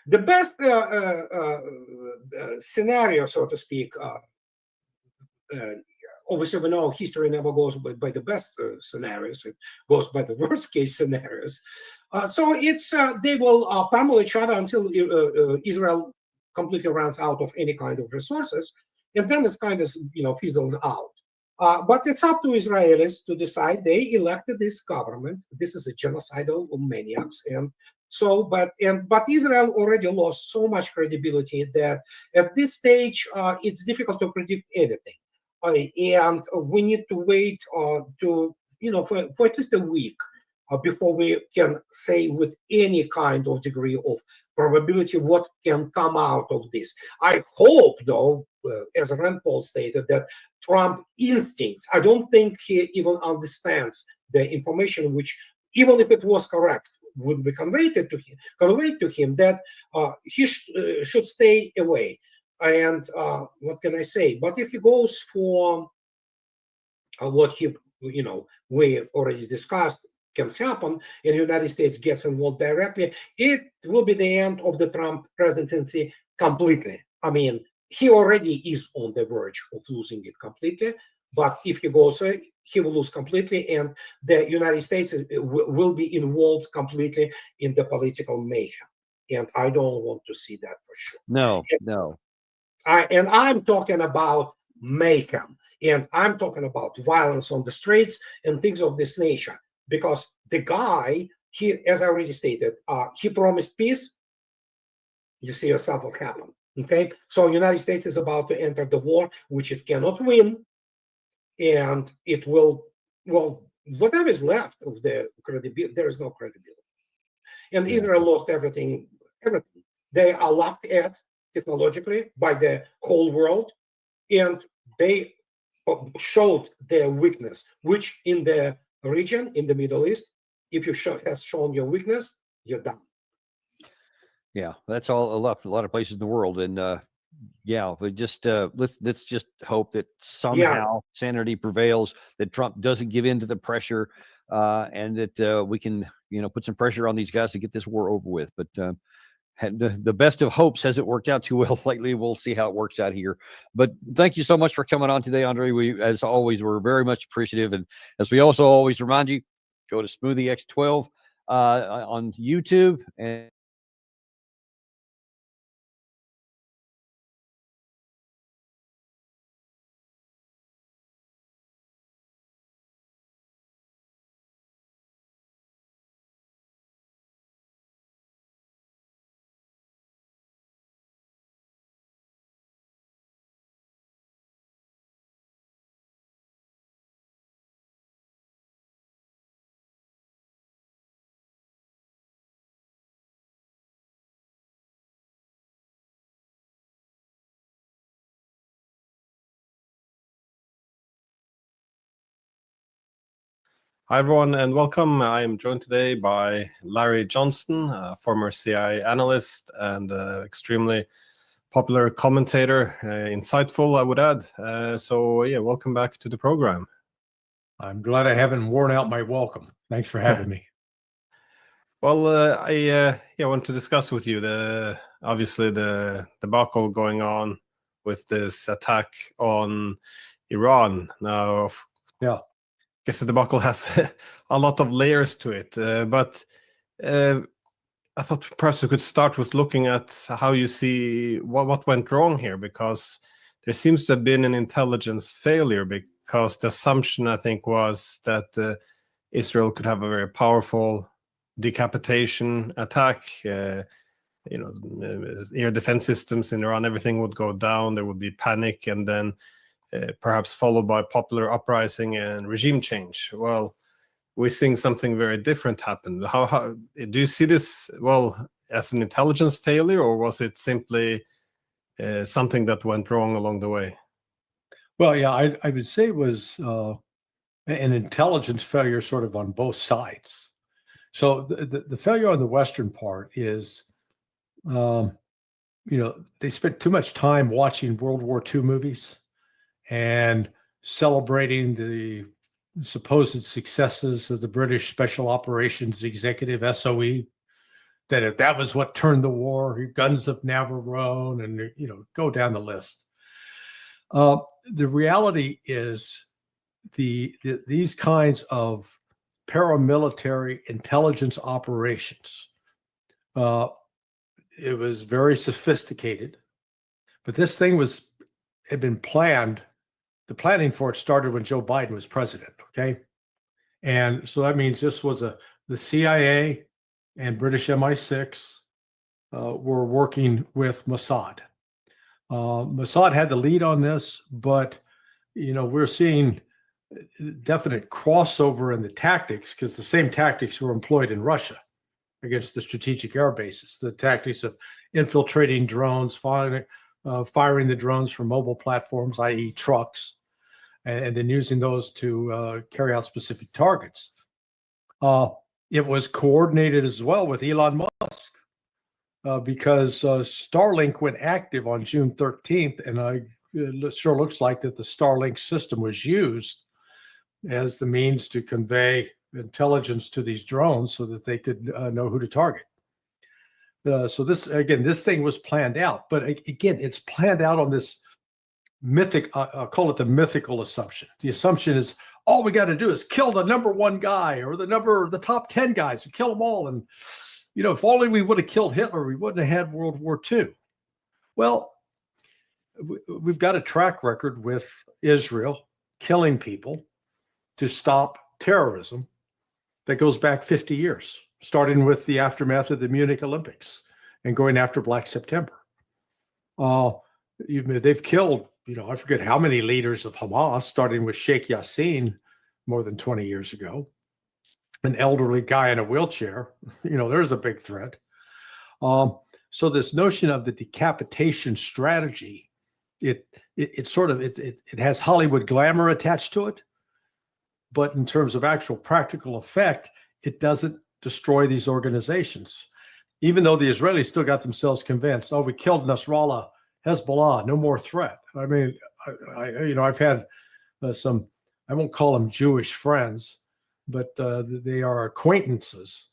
The best scenario, so to speak, obviously we know history never goes by the best scenarios, it goes by the worst case scenarios. So it's they will pummel each other until Israel completely runs out of any kind of resources, and then it's kind of, you know, fizzles out. But it's up to Israelis to decide. They elected this government. This is a genocidal maniacs, and so, but Israel already lost so much credibility that at this stage it's difficult to predict anything, and we need to wait to, you know, for at least a week before we can say with any kind of degree of probability what can come out of this. I hope, though, as Rand Paul stated, that Trump instincts, I don't think he even understands the information which, even if it was correct, would be conveyed to him that he should stay away. And what can I say? But if he goes for what he, you know, we already discussed can happen, and the United States gets involved directly, it will be the end of the Trump presidency completely. I mean, he already is on the verge of losing it completely, but if he goes, he will lose completely, and the United States will be involved completely in the political mayhem. And I don't want to see that for sure. No. And I'm talking about mayhem, and I'm talking about violence on the streets and things of this nature. Because the guy, he, as I already stated, he promised peace. You see yourself what happened. Okay, so United States is about to enter the war, which it cannot win, and it will, well, whatever is left of the credibility, there is no credibility. And Israel lost everything. They are locked at technologically by the whole world, and they showed their weakness, which in the region, in the Middle East, if you has shown your weakness, you're done. Yeah, that's all a lot of places in the world, and yeah, but just let's just hope that somehow sanity prevails, that Trump doesn't give in to the pressure, and that we can, you know, put some pressure on these guys to get this war over with. But the best of hopes hasn't worked out too well lately. We'll see how it works out here. But thank you so much for coming on today, Andre. We, as always, we're very much appreciative. And as we also always remind you, go to Smoothie X12 on YouTube and Hi, everyone, and welcome. I am joined today by Larry Johnston, a former CIA analyst and extremely popular commentator, insightful, I would add. Yeah, welcome back to the program. I'm glad I haven't worn out my welcome. Thanks for having me. Well, I want to discuss with you obviously the debacle going on with this attack on Iran. Now, yeah, I guess the debacle has a lot of layers to it, but I thought perhaps we could start with looking at how you see what went wrong here, because there seems to have been an intelligence failure, because the assumption, I think, was that Israel could have a very powerful decapitation attack. Air defense systems in Iran, everything would go down. There would be panic, and then perhaps followed by popular uprising and regime change. Well, we're seeing something very different happen. How do you see this, well, as an intelligence failure, or was it simply something that went wrong along the way? Well, yeah, I would say it was an intelligence failure sort of on both sides. So the failure on the Western part is, they spent too much time watching World War II movies and celebrating the supposed successes of the British Special Operations Executive, SOE, that if that was what turned the war, guns of Navarone, and go down the list. The reality is these kinds of paramilitary intelligence operations, it was very sophisticated, but this thing had been planned. The planning for it started when Joe Biden was president, okay? And so that means this was the CIA and British MI6 were working with Mossad. Mossad had the lead on this, but we're seeing definite crossover in the tactics, because the same tactics were employed in Russia against the strategic air bases. The tactics of infiltrating drones, firing the drones from mobile platforms, i.e. trucks, and then using those to carry out specific targets. It was coordinated as well with Elon Musk, because Starlink went active on June 13th, and it sure looks like that the Starlink system was used as the means to convey intelligence to these drones so that they could know who to target. So this thing was planned out, but again, it's planned out on this I'll call it the mythical assumption. The assumption is all we got to do is kill the number one guy or the top 10 guys. We kill them all. And, if only we would have killed Hitler, we wouldn't have had World War II. Well, we've got a track record with Israel killing people to stop terrorism that goes back 50 years, starting with the aftermath of the Munich Olympics and going after Black September. They've killed, I forget how many leaders of Hamas, starting with Sheikh Yassin more than 20 years ago, an elderly guy in a wheelchair. There's a big threat. So this notion of the decapitation strategy, it has Hollywood glamour attached to it, but in terms of actual practical effect, it doesn't destroy these organizations. Even though the Israelis still got themselves convinced, we killed Nasrallah, Hezbollah, no more threat. I mean, I've had some, I won't call them Jewish friends, but they are acquaintances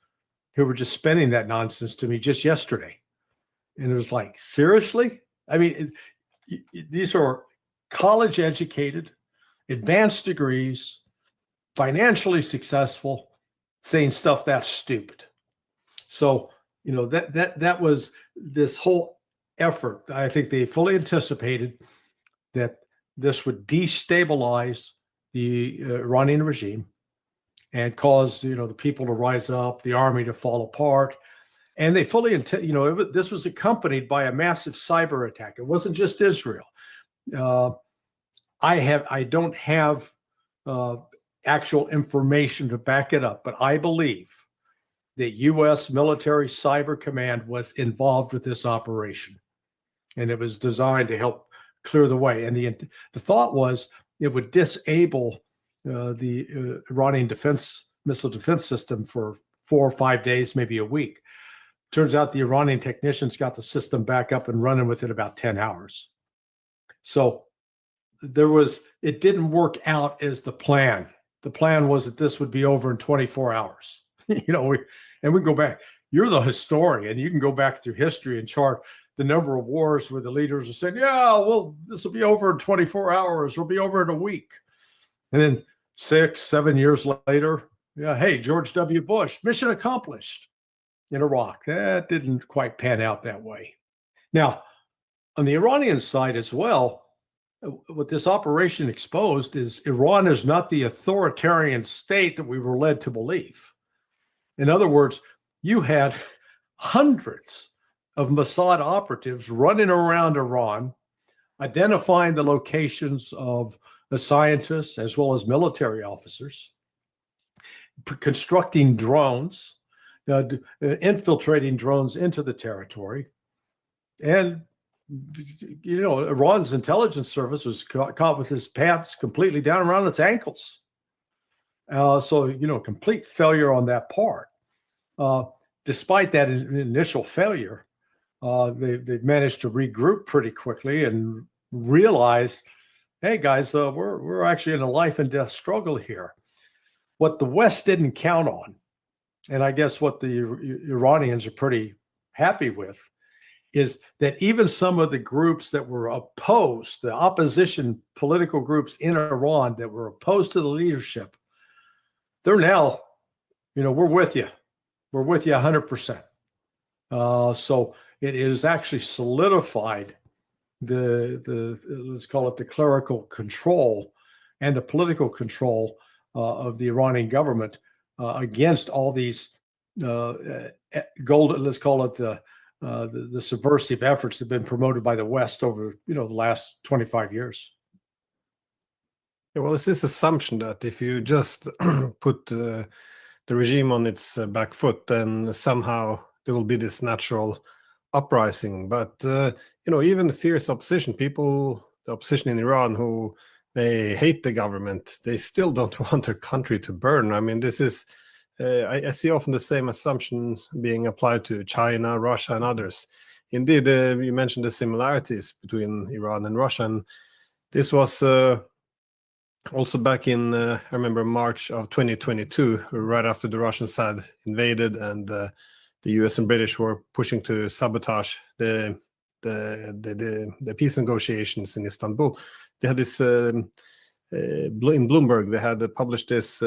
who were just spinning that nonsense to me just yesterday. And it was like, seriously? I mean, these are college educated, advanced degrees, financially successful, saying stuff that's stupid. So, that was this whole effort. I think they fully anticipated that this would destabilize the Iranian regime and cause, the people to rise up, the army to fall apart. And they fully this was accompanied by a massive cyber attack. It wasn't just Israel. I don't have actual information to back it up, but I believe that U.S. military cyber command was involved with this operation, and it was designed to help clear the way. And the thought was it would disable the Iranian missile defense system for 4 or 5 days, maybe a week. Turns out the Iranian technicians got the system back up and running within about 10 hours. So it didn't work out as the plan. The plan was that this would be over in 24 hours. We go back. You're the historian. You can go back through history and chart the number of wars where the leaders are saying, yeah, well, this will be over in 24 hours. It'll be over in a week. And then 6, 7 years later, yeah, hey, George W. Bush, mission accomplished in Iraq. That didn't quite pan out that way. Now, on the Iranian side as well, what this operation exposed is Iran is not the authoritarian state that we were led to believe. In other words, you had hundreds of Mossad operatives running around Iran, identifying the locations of the scientists as well as military officers, constructing drones, infiltrating drones into the territory. And, Iran's intelligence service was caught with his pants completely down around its ankles. So, complete failure on that part. Despite that initial failure, they managed to regroup pretty quickly and realize, hey, guys, we're actually in a life and death struggle here. What the West didn't count on, and I guess what the Iranians are pretty happy with, is that even some of the groups that were opposed, the opposition political groups in Iran that were opposed to the leadership, they're now, we're with you. We're with you 100%. So it is actually solidified the let's call it the clerical control and the political control of the Iranian government against all these let's call it the subversive efforts that have been promoted by the West over the last 25 years. Yeah, well, it's this assumption that if you just put the regime on its back foot, then somehow there will be this natural uprising. But even the fierce opposition, the opposition in Iran who may hate the government, they still don't want their country to burn. I mean, this is I see often the same assumptions being applied to China, Russia, and others. Indeed, you mentioned the similarities between Iran and Russia, and this was also back in, I remember, March of 2022, right after the Russians had invaded and the US and British were pushing to sabotage the peace negotiations in Istanbul. They had this, in Bloomberg, they had published this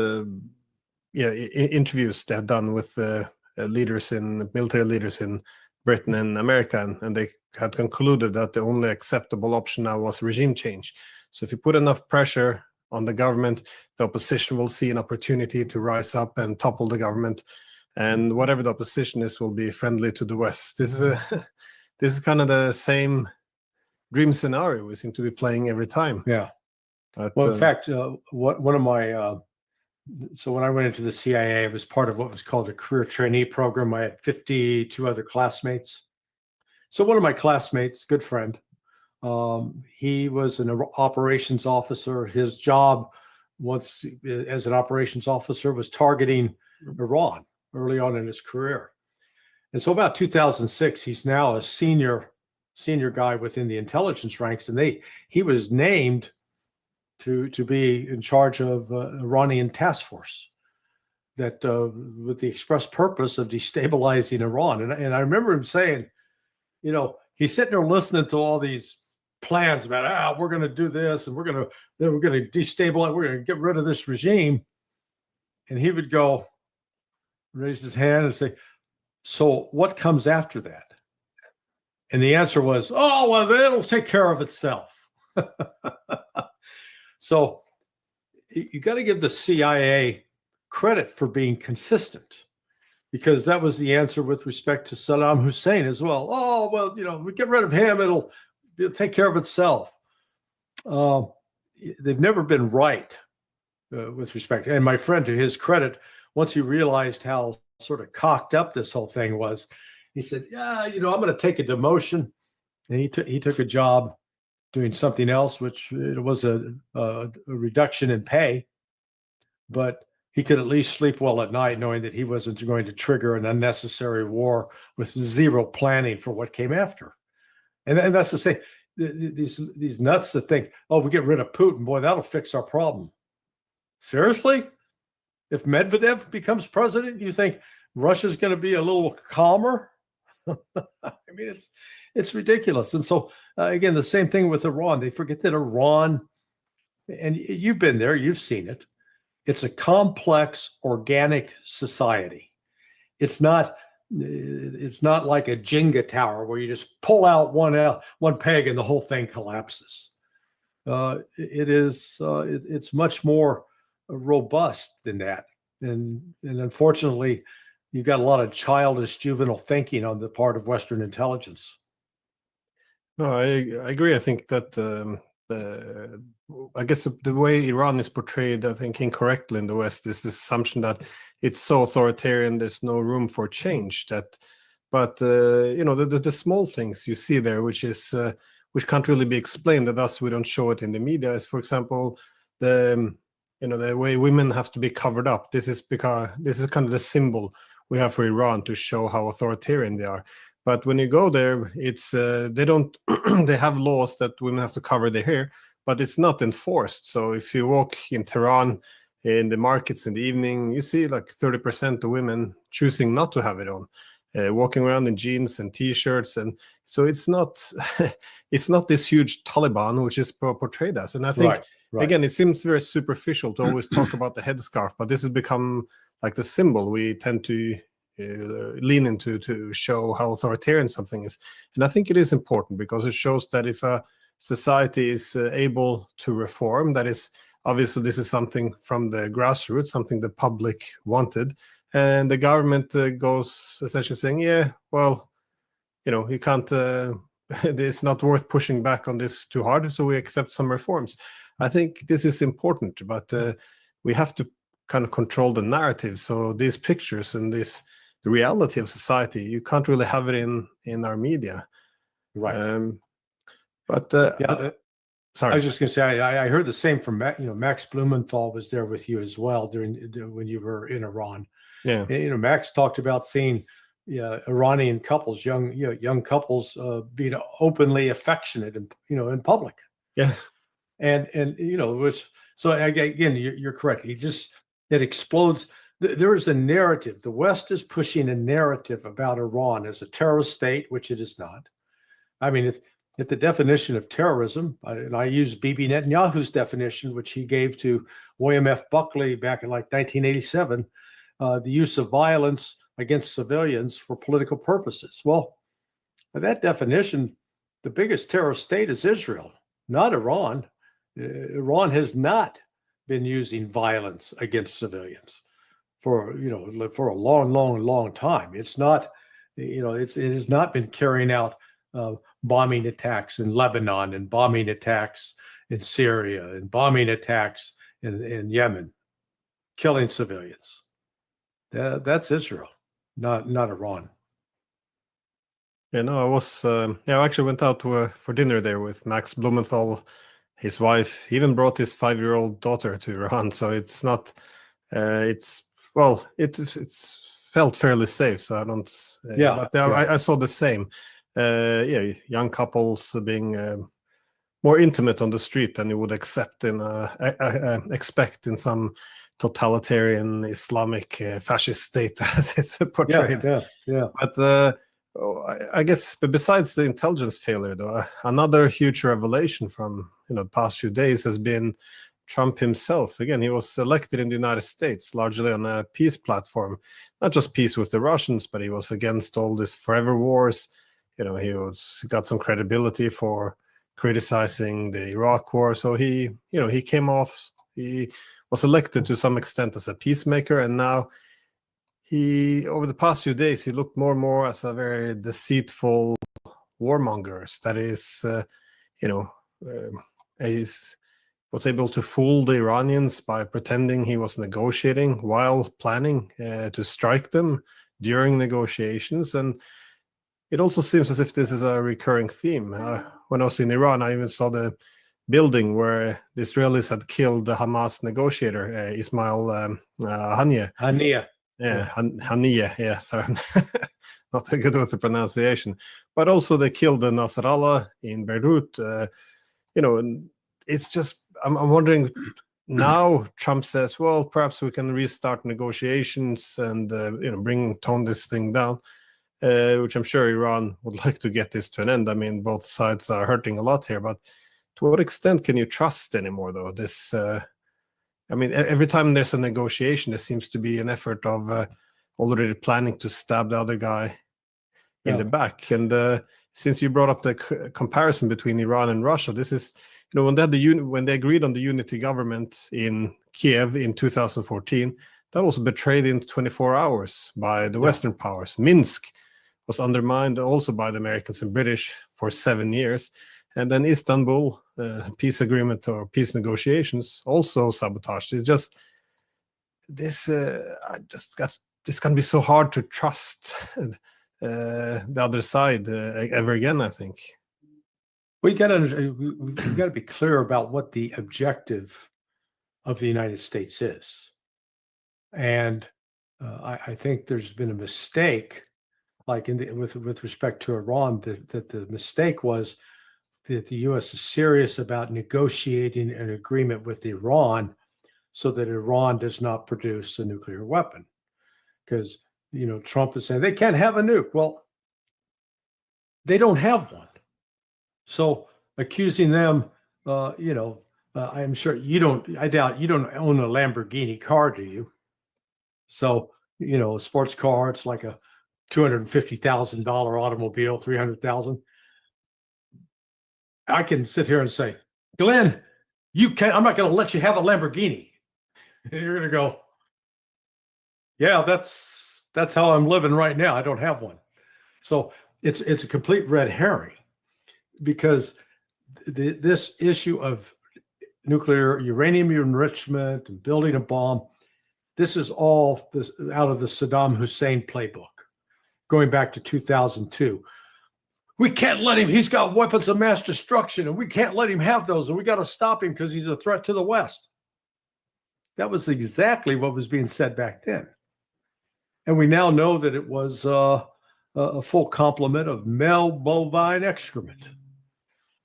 interviews they had done with military leaders in Britain and America, and they had concluded that the only acceptable option now was regime change. So if you put enough pressure on the government, the opposition will see an opportunity to rise up and topple the government, and whatever the opposition is will be friendly to the West. This is kind of the same dream scenario we seem to be playing every time. Yeah. But, well, in fact, one of my so when I went into the CIA, I was part of what was called a career trainee program. I had 52 other classmates. So one of my classmates, good friend, he was an operations officer. His job once as an operations officer was targeting Iran early on in his career. And so about 2006, he's now a senior guy within the intelligence ranks, and he was named to be in charge of Iranian task force that with the express purpose of destabilizing Iran. And I remember him saying, he's sitting there listening to all these plans about, we're going to do this and we're going to destabilize, we're going to get rid of this regime. And he would go, raise his hand and say, so what comes after that? And the answer was, oh, well, it'll take care of itself. So you got to give the CIA credit for being consistent, because that was the answer with respect to Saddam Hussein as well. Oh, well, we get rid of him, it'll take care of itself. They've never been right with respect. And my friend, to his credit, once he realized how sort of cocked up this whole thing was, he said, yeah, I'm going to take a demotion. And he took a job doing something else, which it was a reduction in pay. but he could at least sleep well at night knowing that he wasn't going to trigger an unnecessary war with zero planning for what came after. And that's to say, these nuts that think, oh, we get rid of Putin, boy, that'll fix our problem. Seriously? If Medvedev becomes president, you think Russia's going to be a little calmer? I mean, it's ridiculous. And so, again, the same thing with Iran. They forget that Iran, and you've been there, you've seen it. It's a complex, organic society. It's not like a Jenga tower where you just pull out one peg and the whole thing collapses. It's much more robust than that. And unfortunately, you've got a lot of childish, juvenile thinking on the part of Western intelligence. No, I agree. I think that I guess the way Iran is portrayed, I think incorrectly in the West, is this assumption that it's so authoritarian, there's no room for change. But the small things you see there, which can't really be explained, and thus we don't show it in the media, is, for example, the way women have to be covered up. This is kind of the symbol we have for Iran to show how authoritarian they are. But when you go there, it's they don't they have laws that women have to cover their hair, but it's not enforced. So if you walk in Tehran in the markets in the evening, you see like 30% of women choosing not to have it on, walking around in jeans and t-shirts, and so it's not it's not this huge Taliban which is portrayed as. And I think again, it seems very superficial to always talk about the headscarf, but this has become like the symbol we tend to lean into to show how authoritarian something is. And I think it is important because it shows that if a society is able to reform, that is, obviously this is something from the grassroots, something the public wanted, and the government goes essentially saying, yeah, well, you can't, it's not worth pushing back on this too hard, so we accept some reforms. I think this is important, but we have to kind of control the narrative. So these pictures and the reality of society, you can't really have it in our media. Right. Sorry. I was just going to say, I heard the same from Max Blumenthal was there with you as well when you were in Iran. Yeah. And, Max talked about seeing Iranian couples, young couples, being openly affectionate, in public. Yeah. And which, so again, you're correct. It explodes. There is a narrative. The West is pushing a narrative about Iran as a terrorist state, which it is not. I mean, if the definition of terrorism, and I use Bibi Netanyahu's definition, which he gave to William F. Buckley back in like 1987, the use of violence against civilians for political purposes. Well, by that definition, the biggest terrorist state is Israel, not Iran. Iran has not been using violence against civilians for a long time. It's not, it has not been carrying out bombing attacks in Lebanon and bombing attacks in Syria and bombing attacks in Yemen, killing civilians. That's Israel, not Iran. Yeah, no, I was. I actually went out for dinner there with Max Blumenthal, his wife. He even brought his 5-year-old daughter to Iran. So it's not. It's felt fairly safe. So I don't. But I saw the same. Young couples being more intimate on the street than you would expect in some totalitarian Islamic fascist state as it's portrayed. Yeah. But I guess, but besides the intelligence failure, though, another huge revelation from the past few days has been Trump himself. Again, he was elected in the United States largely on a peace platform, not just peace with the Russians, but he was against all these forever wars. He got some credibility for criticizing the Iraq war. So he came off. He was elected to some extent as a peacemaker, and now over the past few days, he looked more and more as a very deceitful warmonger. That is, he was able to fool the Iranians by pretending he was negotiating while planning to strike them during negotiations. And it also seems as if this is a recurring theme. When I was in Iran, I even saw the building where the Israelis had killed the Hamas negotiator, Ismail Haniyeh. Hania. Yeah, Haniyeh. Yeah, sorry. Not very good with the pronunciation. But also they killed the Nasrallah in Beirut. And it's just, I'm wondering, now Trump says, well, perhaps we can restart negotiations and, tone this thing down, which I'm sure Iran would like to get this to an end. I mean, both sides are hurting a lot here, but to what extent can you trust anymore, though? Every time there's a negotiation, there seems to be an effort of already planning to stab the other guy in the back. And since you brought up the comparison between Iran and Russia, this is, when they agreed on the unity government in Kiev in 2014, that was betrayed in 24 hours by the Western powers. Minsk was undermined also by the Americans and British for 7 years. And then Istanbul, peace agreement or peace negotiations, also sabotaged. It's just this. This can be so hard to trust the other side ever again, I think. We got to be clear about what the objective of the United States is, and I think there's been a mistake, like with respect to Iran, that the mistake was that the U.S. is serious about negotiating an agreement with Iran so that Iran does not produce a nuclear weapon, because Trump is saying they can't have a nuke. Well, they don't have one. So accusing them, I'm sure I doubt you don't own a Lamborghini car, do you? So, a sports car, it's like a $250,000 automobile, $300,000. I can sit here and say, Glenn, I'm not going to let you have a Lamborghini. And you're going to go, yeah, that's how I'm living right now. I don't have one. So it's a complete red herring, because this issue of nuclear uranium enrichment and building a bomb, this is all out of the Saddam Hussein playbook, going back to 2002. We can't let him. He's got weapons of mass destruction, and we can't let him have those, and we got to stop him because he's a threat to the West. That was exactly what was being said back then. And we now know that it was a full complement of male bovine excrement,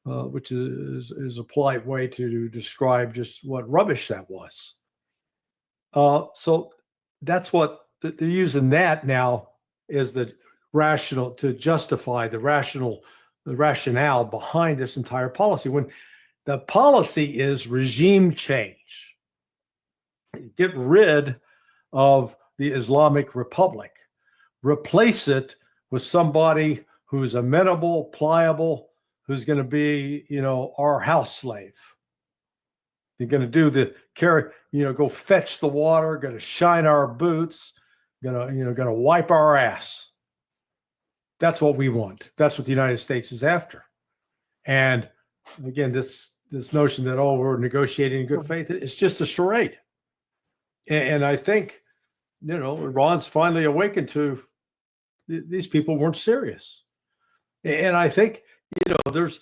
which is a polite way to describe just what rubbish that was. So that's what they're using that now as the rational to justify the rationale behind this entire policy, when the policy is regime change. Get rid of the Islamic Republic, replace it with somebody who's amenable, pliable, who's going to be, our house slave. They're going to go fetch the water, going to shine our boots, going to wipe our ass. That's what we want. That's what the United States is after. And again, this notion that, we're negotiating in good faith, it's just a charade. And I think, Iran's finally awakened to these people weren't serious. And I think, there's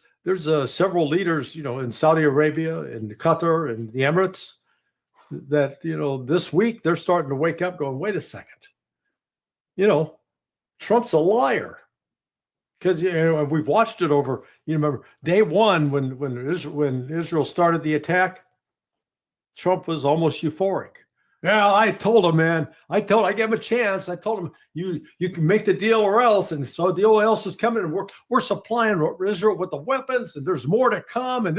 several leaders, in Saudi Arabia and Qatar and the Emirates that, this week they're starting to wake up going, wait a second, Trump's a liar. Because we've watched it over. Remember day one when Israel started the attack, Trump was almost euphoric. Yeah, I told him, man. I gave him a chance. I told him you can make the deal or else, and so the deal else is coming, and we're supplying Israel with the weapons, and there's more to come, and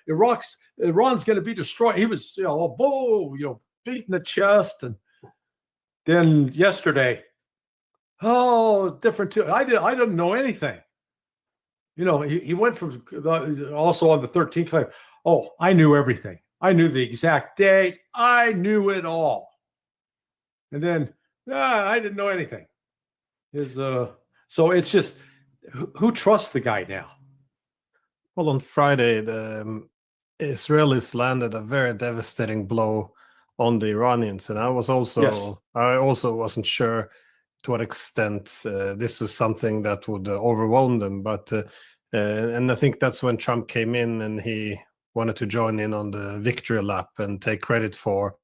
Iran's going to be destroyed. He was beating the chest, and then yesterday. Different too. I didn't know anything. He went from also on the 13th claim. I knew everything. I knew the exact date. I knew it all. And then I didn't know anything. So it's just who trusts the guy now? Well, on Friday, the Israelis landed a very devastating blow on the Iranians, and I also wasn't sure to what extent this was something that would overwhelm them. But And I think that's when Trump came in and he wanted to join in on the victory lap and take credit for,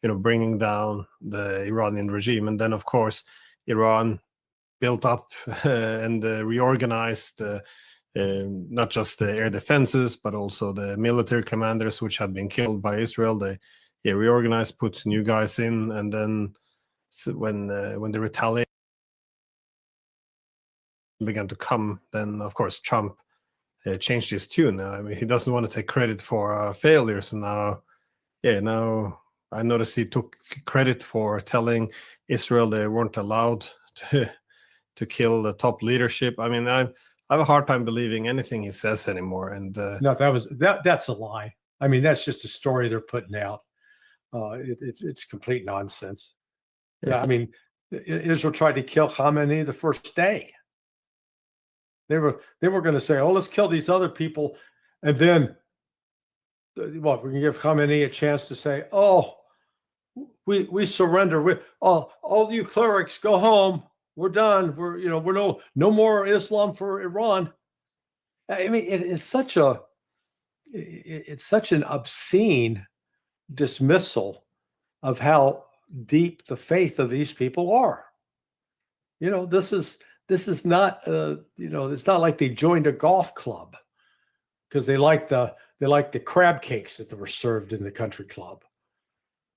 bringing down the Iranian regime. And then, of course, Iran built up and reorganized not just the air defenses, but also the military commanders, which had been killed by Israel. They reorganized, put new guys in, and then when the retaliation began to come, then of course Trump changed his tune. I mean, he doesn't want to take credit for failures. And now I noticed he took credit for telling Israel they weren't allowed to kill the top leadership. I mean, I have a hard time believing anything he says anymore. And no, that's a lie. I mean, that's just a story they're putting out. It's complete nonsense. Yeah, I mean, Israel tried to kill Khamenei the first day. They were going to say, "Oh, let's kill these other people," and then what? We can give Khamenei a chance to say, "Oh, we surrender. All you clerics go home. We're done. We're no more Islam for Iran." I mean, it's such an obscene dismissal of how deep the faith of these people are. This is not it's not like they joined a golf club because they like the crab cakes that were served in the country club.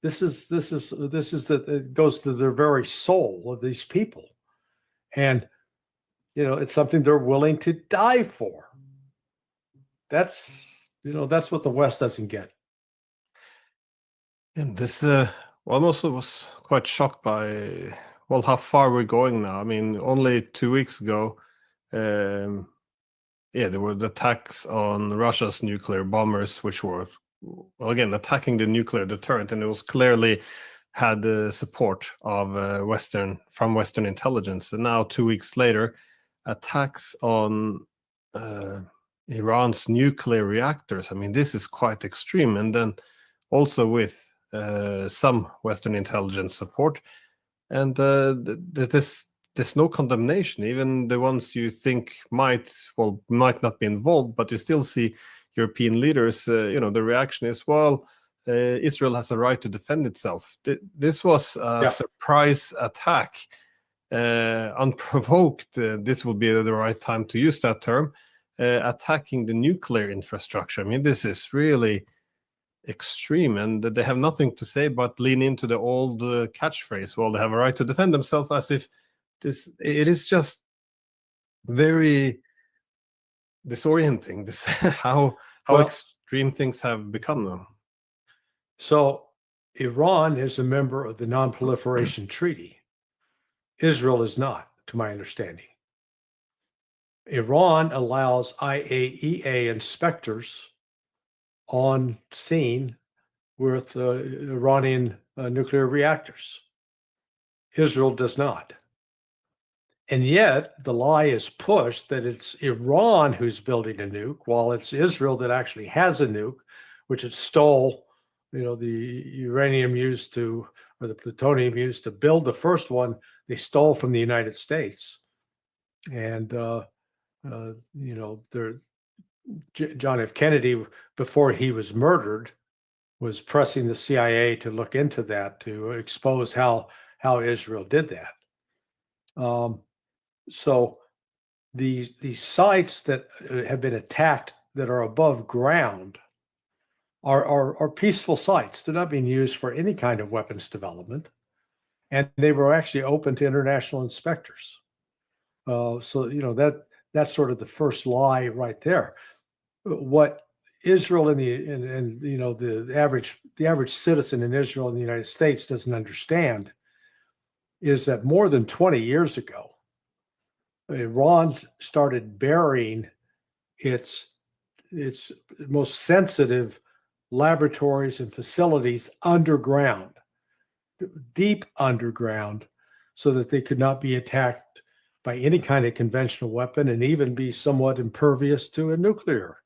This is it goes to their very soul of these people, and it's something they're willing to die for. That's what the West doesn't get. And this almost was quite shocked by how far we're going now. I mean, only 2 weeks ago, there were the attacks on Russia's nuclear bombers, which were, again, attacking the nuclear deterrent, and it was clearly had the support of Western intelligence. And now, 2 weeks later, attacks on Iran's nuclear reactors. I mean, this is quite extreme. And then also with some Western intelligence support, and there's no condemnation. Even the ones you think might not be involved, but you still see European leaders. The reaction is, Israel has a right to defend itself. This was a surprise attack, unprovoked. This would be the right time to use that term. Attacking the nuclear infrastructure. I mean, this is really extreme, and they have nothing to say but lean into the old catchphrase, they have a right to defend themselves, as if it is just very disorienting, how extreme things have become now. So Iran is a member of the Non-Proliferation Treaty. Israel is not, to my understanding. Iran allows IAEA inspectors on scene with Iranian nuclear reactors. Israel does not. And yet the lie is pushed that it's Iran who's building a nuke, while it's Israel that actually has a nuke, which it stole, the uranium used to, or the plutonium used to build the first one, they stole from the United States. And, John F. Kennedy, before he was murdered, was pressing the CIA to look into that, to expose how Israel did that. So these sites that have been attacked that are above ground are peaceful sites. They're not being used for any kind of weapons development, and they were actually open to international inspectors. So that's sort of the first lie right there. What Israel and the average citizen in Israel and the United States doesn't understand is that more than 20 years ago, Iran started burying its most sensitive laboratories and facilities underground, deep underground, so that they could not be attacked by any kind of conventional weapon and even be somewhat impervious to a nuclear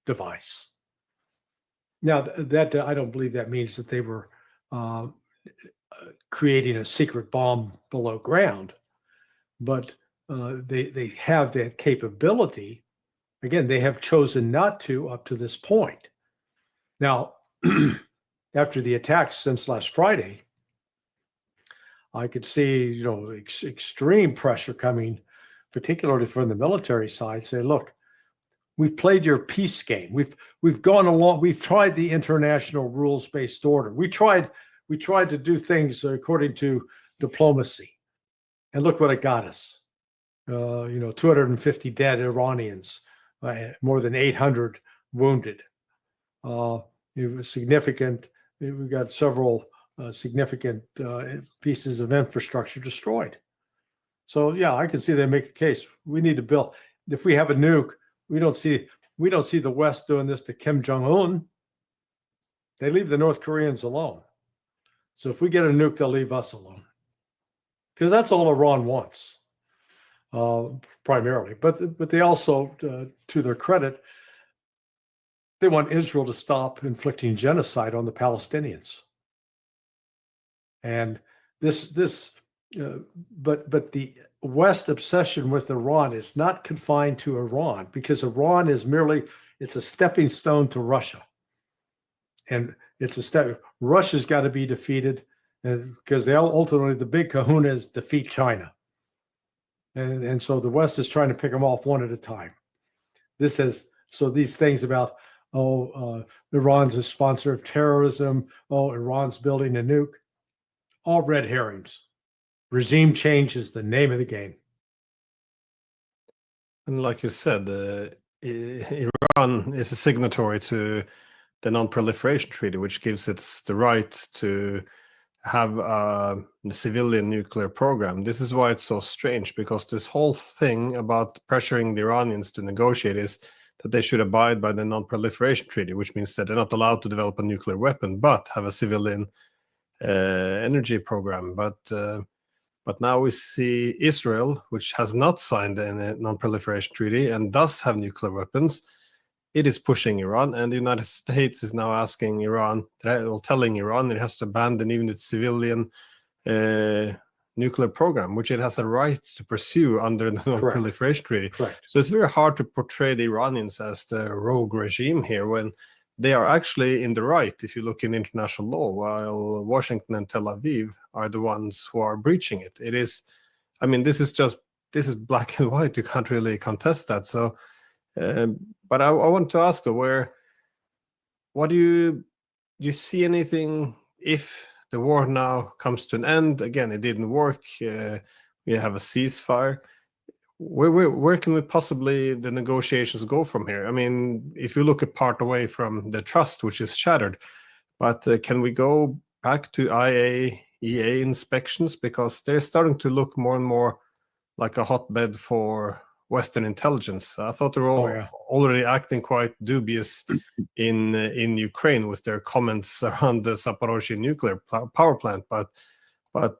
device. Now, that I don't believe that means that they were creating a secret bomb below ground, but they have that capability, Again, they have chosen not to up to this point. Now, after the attacks since last Friday, I could see, extreme pressure coming, particularly from the military side. Say, look, we've played your peace game. We've gone along. We've tried the international rules-based order. We tried to do things according to diplomacy, and look what it got us. 250 dead Iranians, more than 800 wounded. It was significant. We got several significant pieces of infrastructure destroyed. So yeah, I can see they make a case. We need to build. If we have a nuke, we don't see the West doing this to Kim Jong-un. They leave the North Koreans alone. So if we get a nuke, they'll leave us alone, because that's all Iran wants, primarily. But they also, to their credit, they want Israel to stop inflicting genocide on the Palestinians. And but the West obsession with Iran is not confined to Iran, because Iran is it's a stepping stone to Russia. And it's a step. Russia's got to be defeated, because ultimately the big kahuna is defeat China. And so the West is trying to pick them off one at a time. So these things about, Iran's a sponsor of terrorism, Iran's building a nuke, all red herrings. Regime change is the name of the game. And like you said, Iran is a signatory to the Non-Proliferation Treaty, which gives it the right to have a civilian nuclear program. This is why it's so strange, because this whole thing about pressuring the Iranians to negotiate is that they should abide by the Non-Proliferation Treaty, which means that they're not allowed to develop a nuclear weapon, but have a civilian energy program. But now we see Israel, which has not signed the Non-Proliferation Treaty and does have nuclear weapons. It is pushing Iran, and the United States is now asking Iran, or telling Iran, it has to abandon even its civilian nuclear program, which it has a right to pursue under the Non-Proliferation Treaty. Correct. So it's very hard to portray the Iranians as the rogue regime here, when they are actually in the right if you look in international law, while Washington and Tel Aviv are the ones who are breaching it. This is black and white. You can't really contest that. So, but I want to ask though, what do you see anything if the war now comes to an end? Again, it didn't work. We have a ceasefire. Where can we possibly the negotiations go from here? I mean, if you look apart away from the trust, which is shattered, but can we go back to IAEA inspections, because they're starting to look more and more like a hotbed for Western intelligence? I thought they were already acting quite dubious in Ukraine with their comments around the Zaporozhye nuclear power plant, but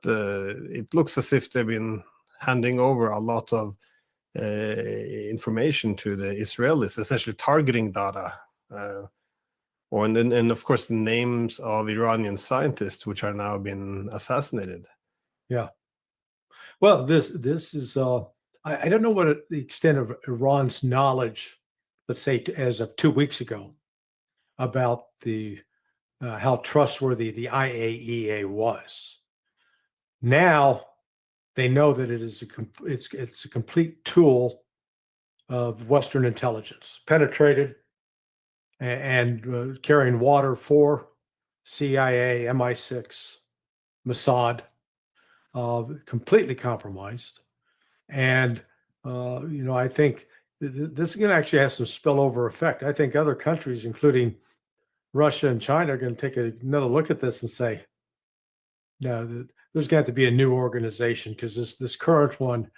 it looks as if they've been handing over a lot of information to the Israelis, essentially targeting data, and of course the names of Iranian scientists which are now been assassinated. Yeah. Well, this is I don't know what the extent of Iran's knowledge, let's say as of 2 weeks ago, about the how trustworthy the IAEA was. Now they know that it is it's a complete tool of Western intelligence, penetrated and carrying water for CIA, MI6, Mossad, completely compromised. And I think this is going to actually have some spillover effect. I think other countries, including Russia and China, are going to take another look at this and say, no, there's got to be a new organization, because this current one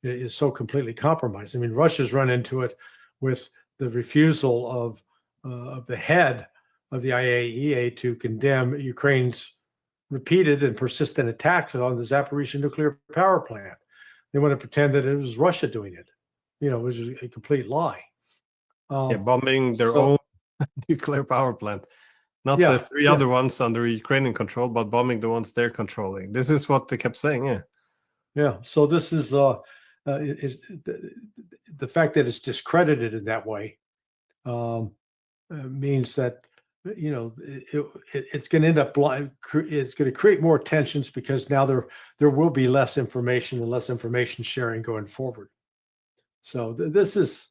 is so completely compromised. I mean, Russia's run into it with the refusal of the head of the IAEA to condemn Ukraine's repeated and persistent attacks on the Zaporizhzhia nuclear power plant. They want to pretend that it was Russia doing it, which is a complete lie. Bombing their own nuclear power plant. Not the three other ones under Ukrainian control, but bombing the ones they're controlling. This is what they kept saying, Yeah, so this is, the fact that it's discredited in that way means that it's going to end up it's going to create more tensions, because now there will be less information and less information sharing going forward. So this is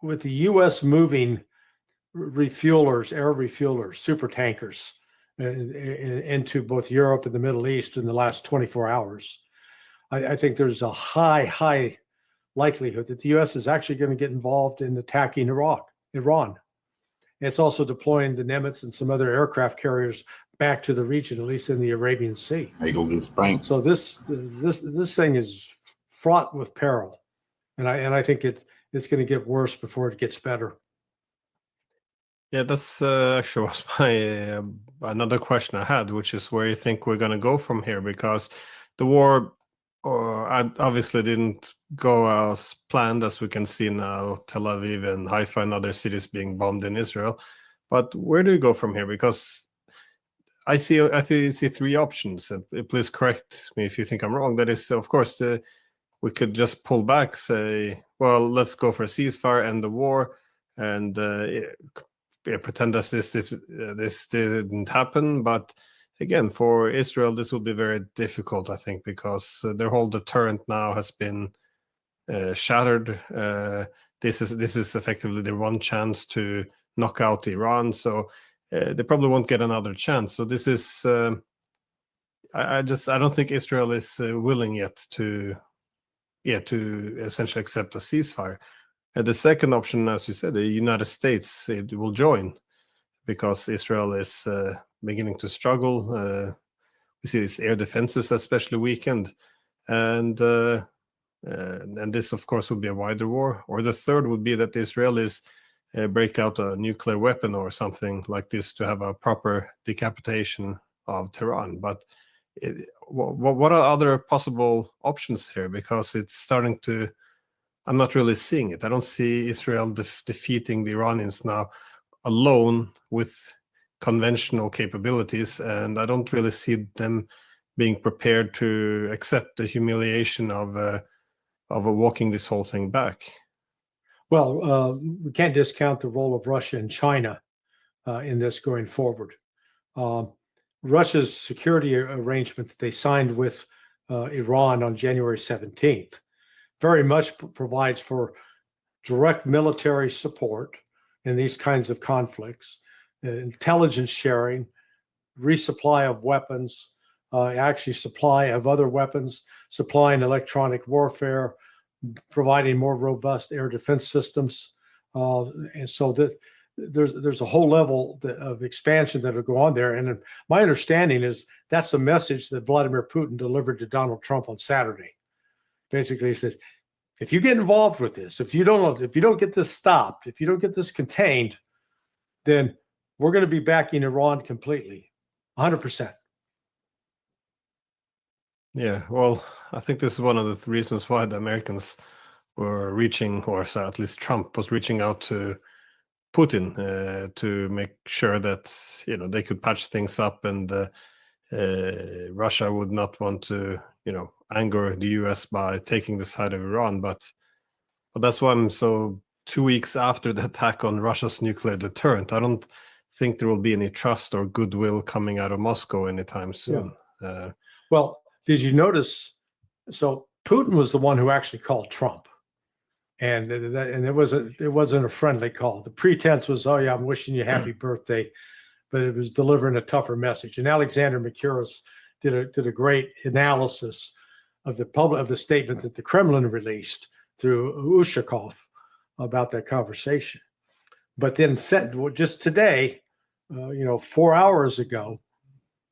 with the U.S. moving refuelers, air refuelers, super tankers into both Europe and the Middle East in the last 24 hours. I think there's a high likelihood that the U.S. is actually going to get involved in attacking Iran. It's also deploying the Nimitz and some other aircraft carriers back to the region, at least in the Arabian Sea. They gonna get spanked. So this thing is fraught with peril, and I think it's going to get worse before it gets better. Yeah, that's actually was my another question I had, which is where you think we're going to go from here, because the war obviously didn't go as planned, as we can see now, Tel Aviv and Haifa and other cities being bombed in Israel. But where do we go from here? Because I see three options. And please correct me if you think I'm wrong. That is, of course, we could just pull back, say, well, let's go for a ceasefire, end the war, and pretend as this didn't happen. But again, for Israel, this will be very difficult, I think, because their whole deterrent now has been shattered. This is effectively their one chance to knock out Iran. So they probably won't get another chance. So this is, I don't think Israel is willing yet to essentially accept a ceasefire. The second option, as you said, the United States, it will join, because Israel is beginning to struggle. We see its air defenses especially weakened, and this, of course, would be a wider war. Or the third would be that the Israelis break out a nuclear weapon or something like this to have a proper decapitation of Tehran. But what are other possible options here? Because it's starting to, I'm not really seeing it. I don't see Israel defeating the Iranians now alone with conventional capabilities, and I don't really see them being prepared to accept the humiliation of walking this whole thing back. Well, we can't discount the role of Russia and China in this going forward. Russia's security arrangement that they signed with Iran on January 17th very much provides for direct military support in these kinds of conflicts, intelligence sharing, resupply of weapons, actually supply of other weapons, supplying electronic warfare, providing more robust air defense systems. And so that there's a whole level of expansion that will go on there. And my understanding is that's a message that Vladimir Putin delivered to Donald Trump on Saturday. Basically, he says, if you get involved with this, if you don't get this stopped, if you don't get this contained, then we're going to be backing Iran completely, 100%. Yeah, well, I think this is one of the reasons why the Americans were reaching, or so at least Trump was reaching out to Putin to make sure that they could patch things up, and Russia would not want to anger the US by taking the side of Iran. But that's why I'm so 2 weeks after the attack on Russia's nuclear deterrent, I don't think there will be any trust or goodwill coming out of Moscow anytime soon. Yeah. Well, did you notice? So Putin was the one who actually called Trump, and it wasn't a friendly call. The pretense was, "Oh yeah, I'm wishing you happy birthday," but it was delivering a tougher message. And Alexander Makuras did a great analysis of the statement that the Kremlin released through Ushakov about that conversation. But then just today, 4 hours ago,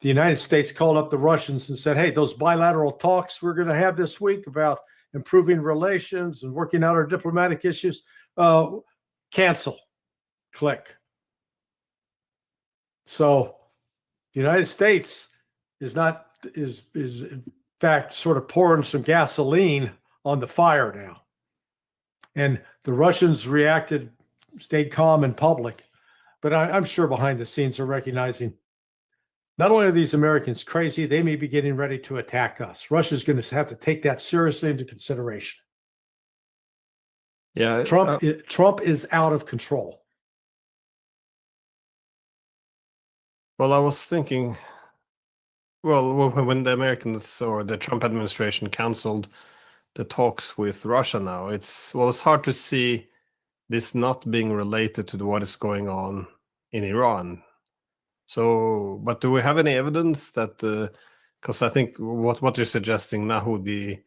the United States called up the Russians and said, hey, those bilateral talks we're going to have this week about improving relations and working out our diplomatic issues, cancel, click. So the United States is in fact sort of pouring some gasoline on the fire now. And the Russians stayed calm in public, but I'm sure behind the scenes are recognizing not only are these Americans crazy, they may be getting ready to attack us. Russia's going to have to take that seriously into consideration. Yeah, Trump is out of control. Well, I was thinking, well, when the Americans or the Trump administration canceled the talks with Russia now, it's hard to see this not being related to what is going on in Iran. So, but do we have any evidence that, because I think what you're suggesting now would be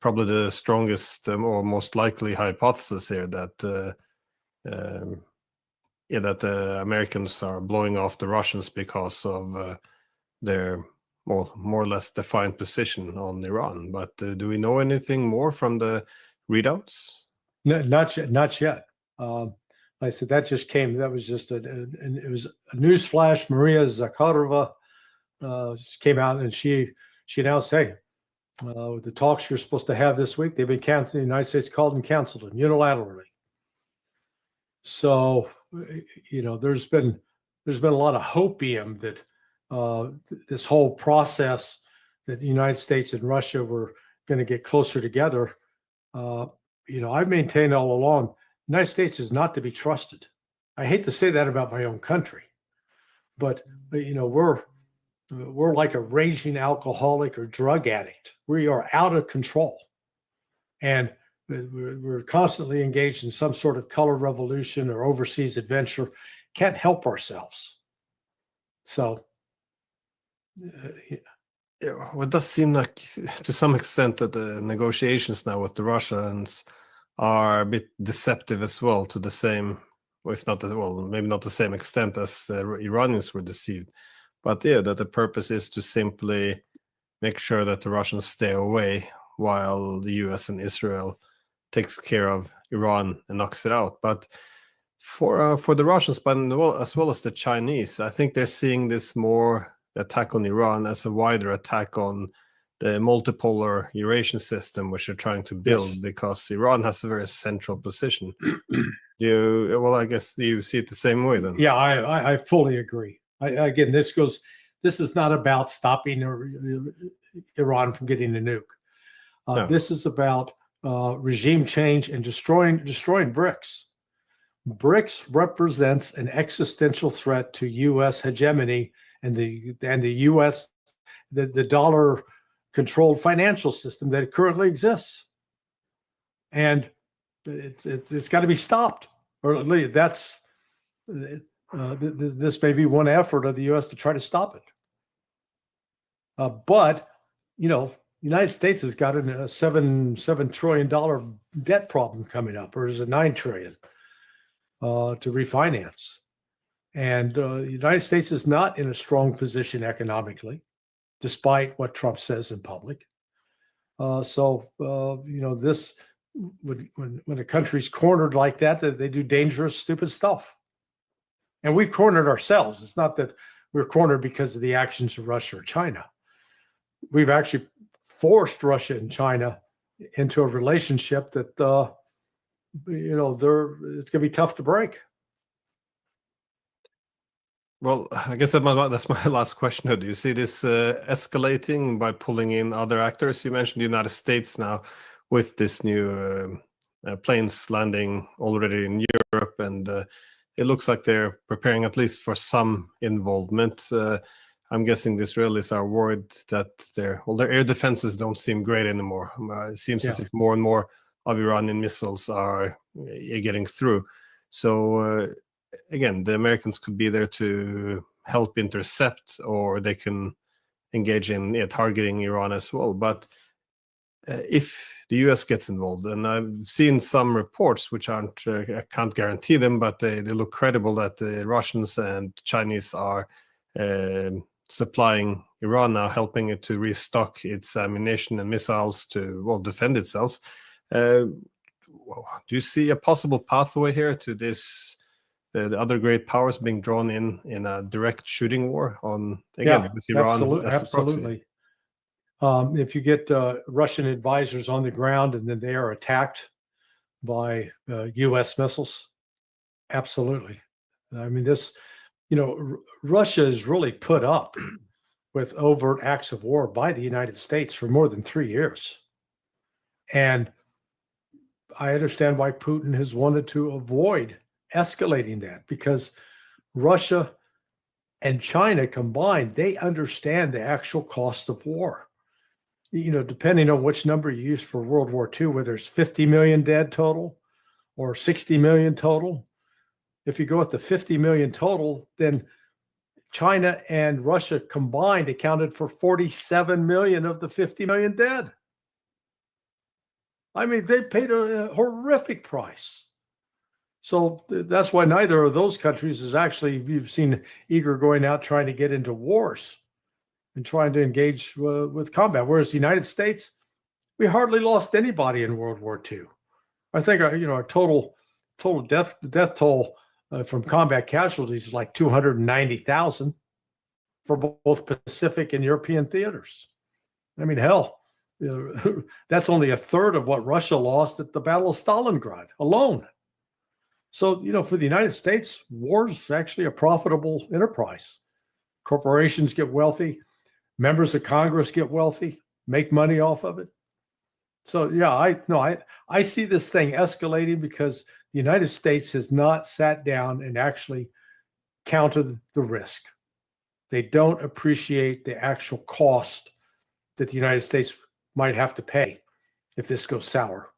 probably the strongest or most likely hypothesis here, that that the Americans are blowing off the Russians because of their more or less defined position on Iran. But do we know anything more from the readouts? No, not yet. Like I said, that just came. That was just it was a news flash. Maria Zakharova just came out and she announced, "Hey, the talks you're supposed to have this week, they've been canceled. The United States called and canceled them unilaterally." So, there's been a lot of hopium that this whole process that the United States and Russia were going to get closer together. I've maintained all along, the United States is not to be trusted. I hate to say that about my own country, but we're like a raging alcoholic or drug addict. We are out of control, and we're constantly engaged in some sort of color revolution or overseas adventure. Can't help ourselves. So, well, it does seem like, to some extent, that the negotiations now with the Russians are a bit deceptive as well, to the same, or if not, maybe not the same extent as the Iranians were deceived. But that the purpose is to simply make sure that the Russians stay away while the US and Israel takes care of Iran and knocks it out. But for the Russians, but as well as the Chinese, I think they're seeing this more attack on Iran as a wider attack on the multipolar Eurasian system, which they're trying to build, because Iran has a very central position. I guess you see it the same way then. Yeah, I fully agree. Again, this is not about stopping Iran from getting a nuke. No. This is about regime change and destroying BRICS. BRICS represents an existential threat to U.S. hegemony and the U.S. the dollar-controlled financial system that currently exists, and it's got to be stopped. Or at least that's this may be one effort of the U.S. to try to stop it. But United States has got a $7 trillion debt problem coming up, or is it $9 trillion to refinance? And the United States is not in a strong position economically, despite what Trump says in public. This when a country's cornered like that they do dangerous, stupid stuff. And we've cornered ourselves. It's not that we're cornered because of the actions of Russia or China. We've actually forced Russia and China into a relationship that, it's going to be tough to break. Well, I guess that's my last question. Do you see this escalating by pulling in other actors? You mentioned the United States now with this new planes landing already in Europe, and it looks like they're preparing at least for some involvement. I'm guessing the Israelis are worried that their air defenses don't seem great anymore. It seems as if more and more of Iranian missiles are getting through. So again, the Americans could be there to help intercept, or they can engage in targeting Iran as well. But if the US gets involved, and I've seen some reports which aren't, I can't guarantee them, but they look credible, that the Russians and Chinese are supplying Iran now, helping it to restock its ammunition and missiles to defend itself. Do you see a possible pathway here to this, the other great powers being drawn in a direct shooting war on, again, with Iran as the proxy? Absolutely. If you get Russian advisors on the ground and then they are attacked by U.S. missiles, absolutely. I mean, Russia is really put up with overt acts of war by the United States for more than 3 years. And I understand why Putin has wanted to avoid escalating that, because Russia and China combined, they understand the actual cost of war. Depending on which number you use for World War II, whether there's 50 million dead total or 60 million total, if you go with the 50 million total, then China and Russia combined accounted for 47 million of the 50 million dead. I mean, they paid a horrific price. So that's why neither of those countries is actually, you've seen, eager going out trying to get into wars and trying to engage with combat. Whereas the United States, we hardly lost anybody in World War II. I think our total death toll from combat casualties is like 290,000 for both Pacific and European theaters. I mean, hell, that's only a third of what Russia lost at the Battle of Stalingrad alone. So, for the United States, war is actually a profitable enterprise. Corporations get wealthy, members of Congress get wealthy, make money off of it. So, yeah, I see this thing escalating because the United States has not sat down and actually counted the risk. They don't appreciate the actual cost that the United States might have to pay if this goes sour.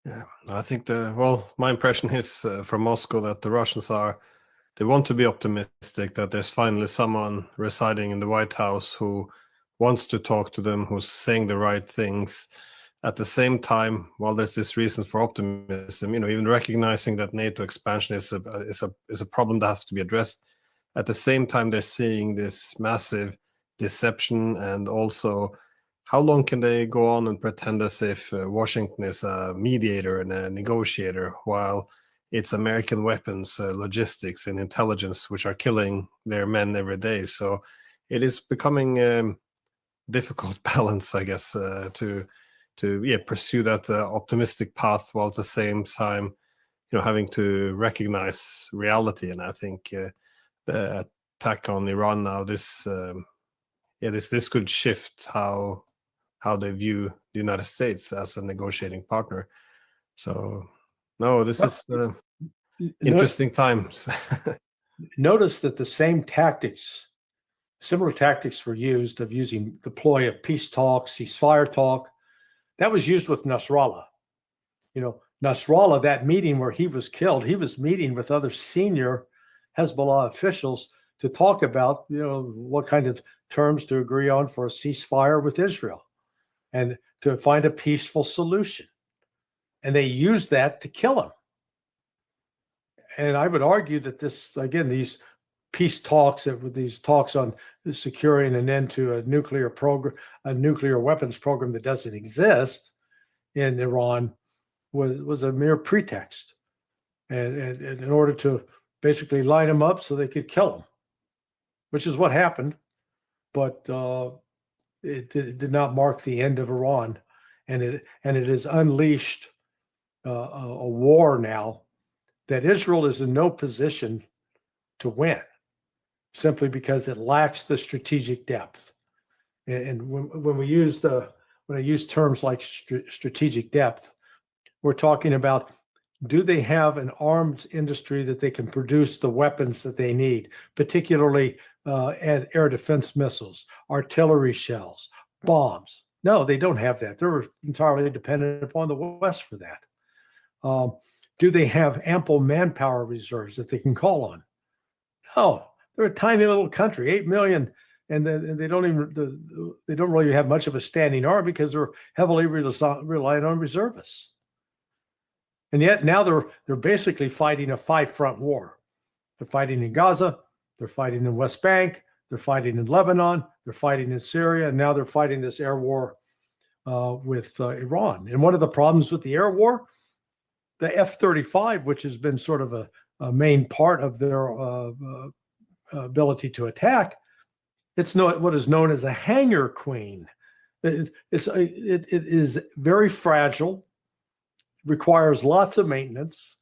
Yeah, I think my impression is from Moscow that the Russians they want to be optimistic that there's finally someone residing in the White House who wants to talk to them, who's saying the right things. At the same time, while there's this reason for optimism, even recognizing that NATO expansion is a problem that has to be addressed. At the same time, they're seeing this massive deception, and also how long can they go on and pretend as if Washington is a mediator and a negotiator while it's American weapons, logistics, and intelligence which are killing their men every day? So it is becoming a difficult balance, I guess, to pursue that optimistic path while at the same time, having to recognize reality. And I think the attack on Iran now, this could shift how they view the United States as a negotiating partner. So, no, this is interesting times. Notice that the similar tactics were used of using the ploy of peace talk, ceasefire talk. That was used with Nasrallah. Nasrallah, that meeting where he was killed, he was meeting with other senior Hezbollah officials to talk about, what kind of terms to agree on for a ceasefire with Israel and to find a peaceful solution. And they used that to kill him. And I would argue that these peace talks, these talks on securing an end to a nuclear weapons program that doesn't exist in Iran, was a mere pretext, and in order to basically line them up so they could kill them, which is what happened. But it did not mark the end of Iran, and it has unleashed a war now that Israel is in no position to win, simply because it lacks the strategic depth. And when I use terms like strategic depth, we're talking about, do they have an arms industry that they can produce the weapons that they need, particularly air defense missiles, artillery shells, bombs? No, they don't have that. They're entirely dependent upon the West for that. Do they have ample manpower reserves that they can call on? No, they're a tiny little country, 8 million, and they don't really have much of a standing army because they're heavily reliant on reservists. And yet now they're basically fighting a 5-front war. They're fighting in Gaza, they're fighting in West Bank, they're fighting in Lebanon, they're fighting in Syria, and now they're fighting this air war with Iran. And one of the problems with the air war, the F-35, which has been sort of a main part of their ability to attack, it's what is known as a hangar queen. It is very fragile, requires lots of maintenance.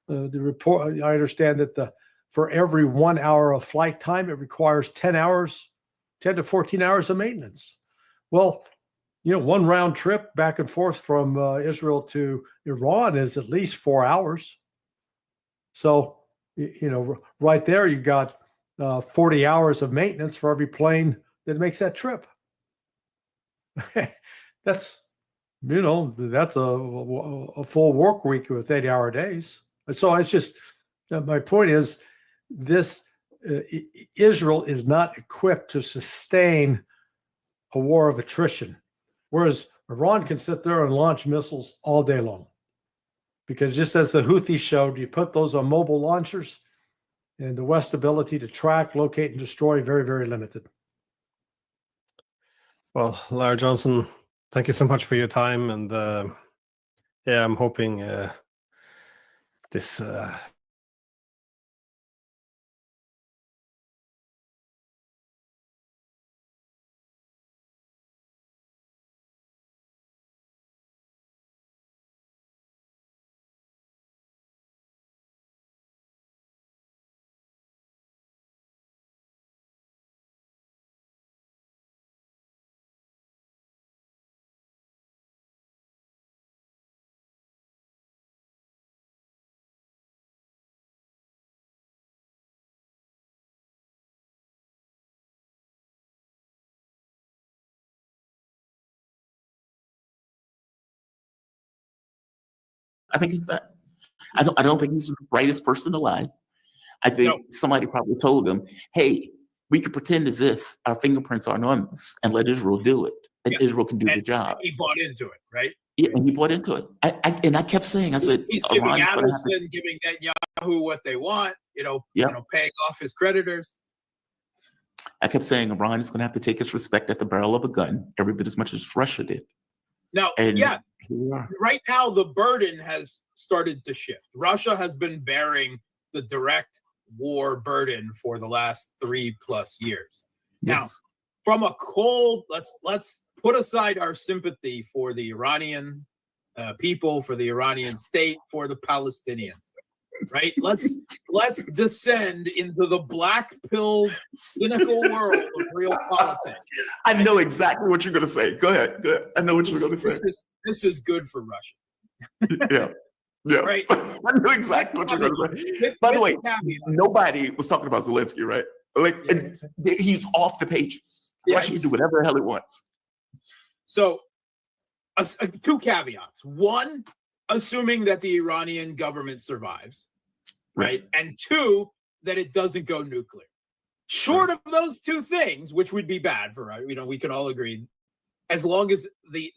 I understand that the for every 1 hour of flight time, it requires 10 to 14 hours of maintenance. Well, one round trip back and forth from Israel to Iran is at least 4 hours. So, right there, you got 40 hours of maintenance for every plane that makes that trip. That's a full work week with 8-hour days. So it's just, my point is this, Israel is not equipped to sustain a war of attrition, whereas Iran can sit there and launch missiles all day long. Because just as the Houthis showed, you put those on mobile launchers, and the West's ability to track, locate, and destroy very, very limited. Well, Larry Johnson, thank you so much for your time, and I'm hoping this I think he's that. I don't think he's the brightest person alive. I think somebody probably told him, hey, we could pretend as if our fingerprints are anonymous and let Israel do it. And Israel can do the job. He bought into it, right? Yeah, and he bought into it. I kept saying, I said, he's giving Adelson, giving Netanyahu what they want, paying off his creditors. I kept saying Iran is going to have to take its respect at the barrel of a gun every bit as much as Russia did. Now, right now the burden has started to shift. Russia has been bearing the direct war burden for the last 3+ years. Yes. Now, from a cold, let's put aside our sympathy for the Iranian people, for the Iranian state, for the Palestinians. Right? Let's descend into the black-pilled, cynical world of real politics. I know exactly what you're going to say. Go ahead. I know what you're going to say. This is good for Russia. Yeah. Right. I know exactly what you're going to say. By the way, nobody was talking about Zelensky, right? He's off the pages. Russia can do whatever the hell it wants. So, 2 caveats. One, assuming that the Iranian government survives, right? And 2, that it doesn't go nuclear. Short of those 2 things, which would be bad for, we can all agree, as long as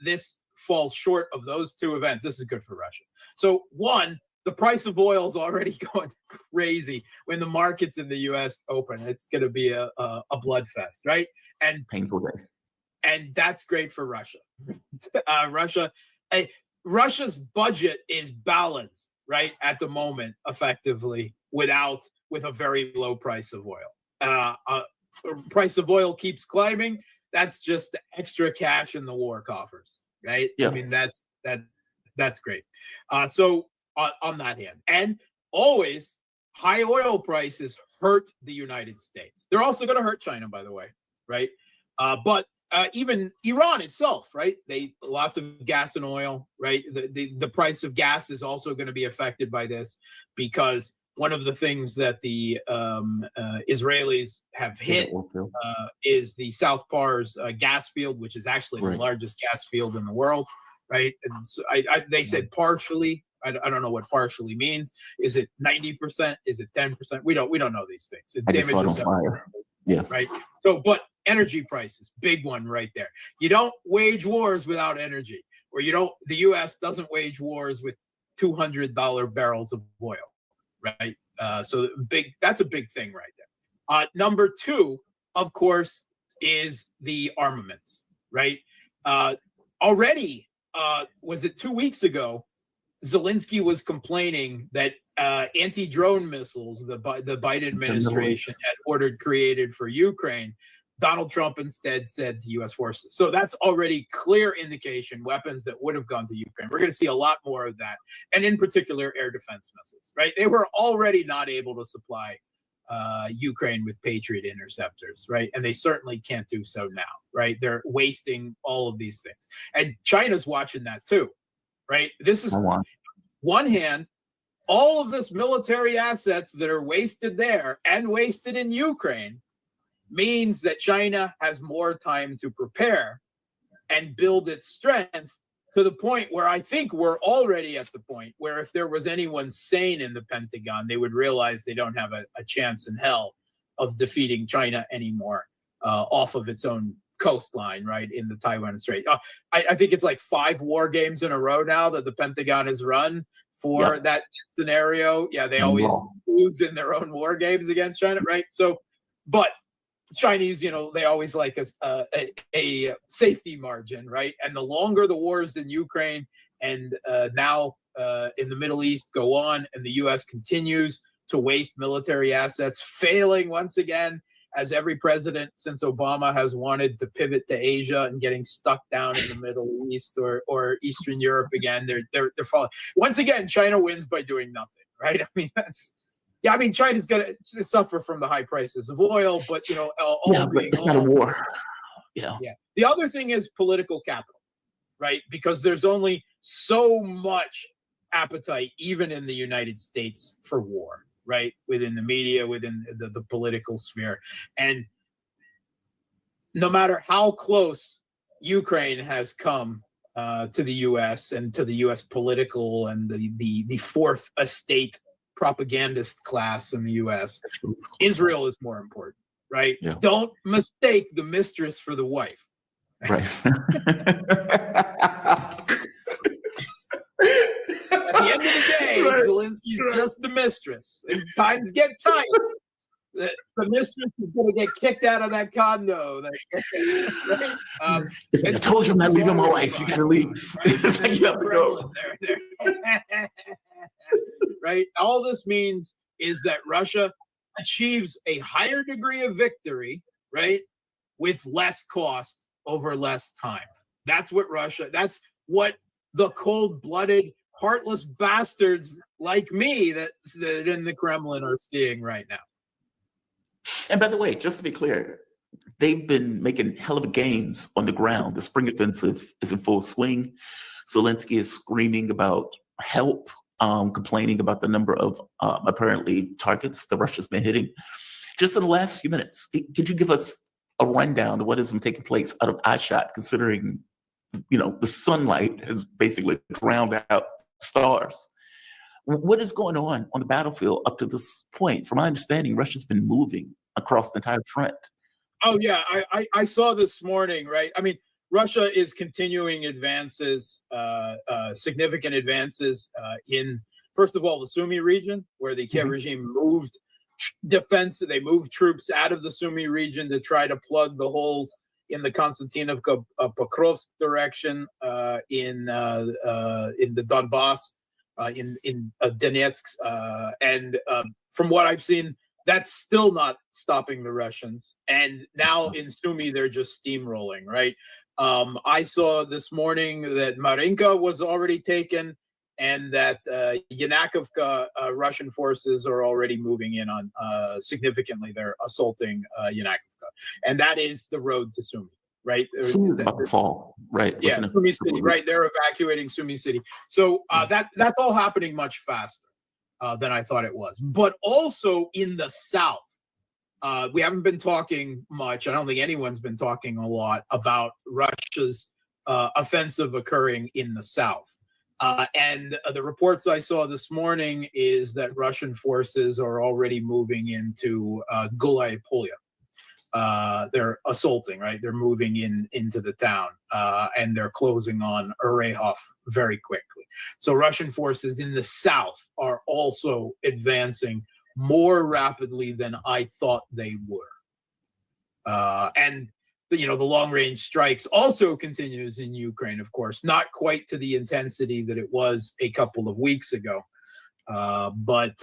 this falls short of those 2 events, this is good for Russia. So 1, the price of oil is already going crazy. When the markets in the U.S. open, it's going to be a bloodfest, right? And painful day. And that's great for Russia. Russia's budget is balanced, right, at the moment, effectively, with a very low price of oil. Price of oil keeps climbing. That's just the extra cash in the war coffers, right? Yeah. I mean, that's great. So on that hand, and always high oil prices hurt the United States. They're also going to hurt China, by the way, right? But even Iran itself, right? Lots of gas and oil, right? The price of gas is also going to be affected by this, because one of the things that the Israelis have hit is the South Pars gas field, which is actually the largest gas field in the world, right? And so they said partially. I don't know what partially means. Is it 90%? Is it 10%? We don't know these things. It damages fire. Yeah. Right. So, but energy prices, big one right there. You don't wage wars without energy, or the U.S. doesn't wage wars with $200 barrels of oil, right? So that's a big thing right there. Number 2, of course, is the armaments, right? Already, was it 2 weeks ago, Zelensky was complaining that anti-drone missiles the Biden administration had ordered created for Ukraine, Donald Trump instead said to U.S. forces. So that's already clear indication, weapons that would have gone to Ukraine. We're going to see a lot more of that. And in particular, air defense missiles, right? They were already not able to supply Ukraine with Patriot interceptors, right? And they certainly can't do so now, right? They're wasting all of these things. And China's watching that too, right? This is one hand, all of this military assets that are wasted there and wasted in Ukraine means that China has more time to prepare and build its strength to the point where I think we're already at the point where if there was anyone sane in the Pentagon, they would realize they don't have a chance in hell of defeating China anymore off of its own coastline, right, in the Taiwan Strait. I think it's like 5 war games in a row now that the Pentagon has run for that scenario. Yeah, they always lose in their own war games against China, right? So, but Chinese, they always like a safety margin, right? And the longer the wars in Ukraine and now in the Middle East go on, and the U.S. continues to waste military assets, failing once again, as every president since Obama has wanted to pivot to Asia and getting stuck down in the Middle East or Eastern Europe again. They're falling. Once again, China wins by doing nothing, right? I mean, China's going to suffer from the high prices of oil, but but it's not a war. Yeah. The other thing is political capital, right? Because there's only so much appetite, even in the United States, for war, right? Within the media, within the political sphere. And no matter how close Ukraine has come to the U.S. and to the U.S. political and the fourth estate propagandist class in the U.S., Israel is more important, right? Yeah. Don't mistake the mistress for the wife. Right. At the end of the day, Zelensky's just the mistress. If times get tight, the mistress is going to get kicked out of that condo. Right? It's like, I told you I'm not leaving my wife. You got to leave. Right? It's like, you have to go. Right? All this means is that Russia achieves a higher degree of victory, right, with less cost over less time. That's what the cold-blooded, heartless bastards like me that in the Kremlin are seeing right now. And by the way, just to be clear, they've been making hell of a gains on the ground. The spring offensive is in full swing. Zelensky is screaming about help, complaining about the number of apparently targets that Russia's been hitting. Just in the last few minutes, could you give us a rundown of what has been taking place out of eyeshot, considering the sunlight has basically drowned out stars? What is going on the battlefield up to this point? From my understanding, Russia's been moving across the entire front. Oh, yeah. I saw this morning, right? I mean, Russia is continuing advances, significant advances in, first of all, the Sumy region, where the Kiev regime moved they moved troops out of the Sumy region to try to plug the holes in the Konstantinovka Pokrovsk direction in the Donbass, in Donetsk, and from what I've seen, that's still not stopping the Russians. And now in Sumy, they're just steamrolling, right? I saw this morning that Marinka was already taken, and that Yanakovka Russian forces are already moving in on significantly. They're assaulting Yanakovka, and that is the road to Sumy, right? Sumy about to fall, right? Yeah, Sumy City, right? They're evacuating Sumy City. So that's all happening much faster than I thought it was. But also in the south, we haven't been talking much. I don't think anyone's been talking a lot about Russia's offensive occurring in the south. And the reports I saw this morning is that Russian forces are already moving into Gulaya Polya. They're assaulting, right? They're moving into the town, and they're closing on Orehov very quickly. So Russian forces in the south are also advancing more rapidly than I thought they were. And the long-range strikes also continues in Ukraine, of course, not quite to the intensity that it was a couple of weeks ago. But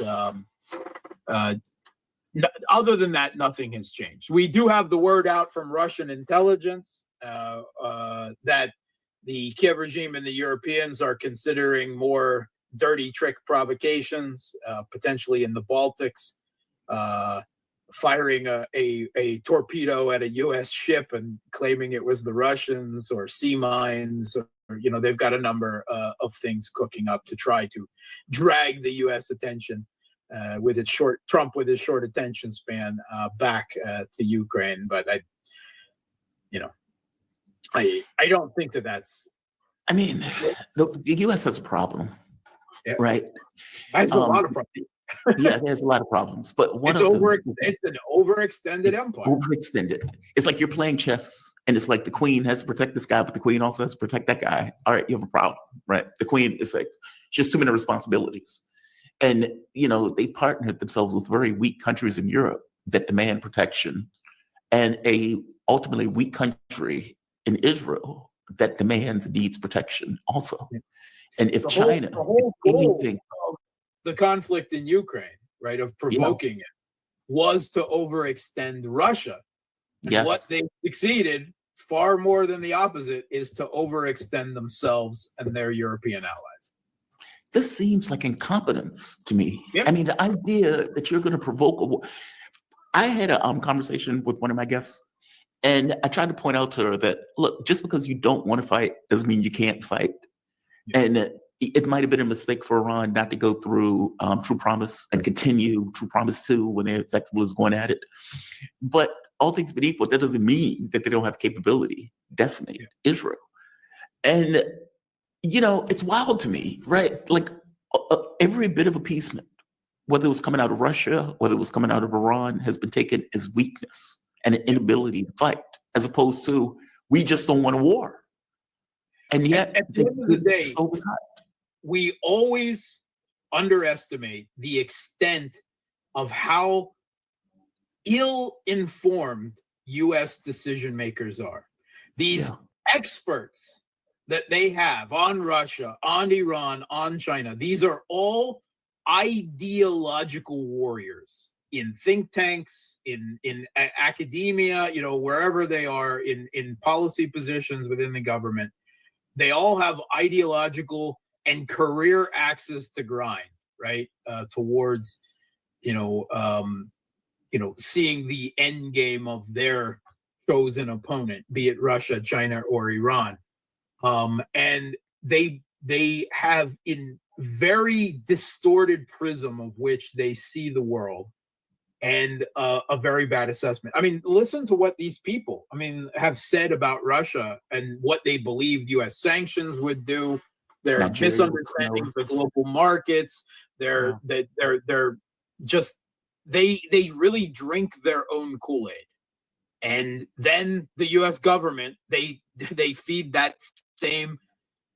other than that, nothing has changed. We do have the word out from Russian intelligence that the Kiev regime and the Europeans are considering more dirty trick provocations, potentially in the Baltics, firing a torpedo at a U.S. ship and claiming it was the Russians, or sea mines, or they've got a number of things cooking up to try to drag the U.S. attention with its short attention span back to Ukraine. But I don't think that's. I mean, the U.S. has a problem, right? That's a lot of problems. Yeah, there's a lot of problems, but it's an overextended empire. Overextended. It's like you're playing chess, and it's like the queen has to protect this guy, but the queen also has to protect that guy. All right, you have a problem, right? The queen is like, she has too many responsibilities, and they partnered themselves with very weak countries in Europe that demand protection, and a ultimately weak country in Israel that demands and needs protection also. And if China, the whole goal of the conflict in Ukraine, right, of provoking it, was to overextend Russia. And what they succeeded, far more than the opposite, is to overextend themselves and their European allies. This seems like incompetence to me. I mean, the idea that you're going to provoke a war. I had a conversation with one of my guests, and I tried to point out to her that, look, just because you don't want to fight doesn't mean you can't fight. And it might have been a mistake for Iran not to go through True Promise and continue True Promise 2 when they effectively was going at it. But all things being equal, that doesn't mean that they don't have capability to decimate Israel. And, it's wild to me, right? Like every bit of appeasement, whether it was coming out of Russia, whether it was coming out of Iran, has been taken as weakness and an inability to fight, as opposed to, we just don't want a war. And yet, at the end of the day, we always underestimate the extent of how ill-informed U.S. decision makers are. These experts that they have on Russia, on Iran, on China, these are all ideological warriors in think tanks, in academia, wherever they are, in policy positions within the government. They all have ideological and career axes to grind, right? Towards, seeing the end game of their chosen opponent, be it Russia, China, or Iran. And they have in very distorted prism of which they see the world, and a very bad assessment. I mean, listen to what these people, have said about Russia and what they believe U.S. sanctions would do. They're misunderstanding the global markets. They're just they really drink their own Kool-Aid, and then the U.S. government they feed that same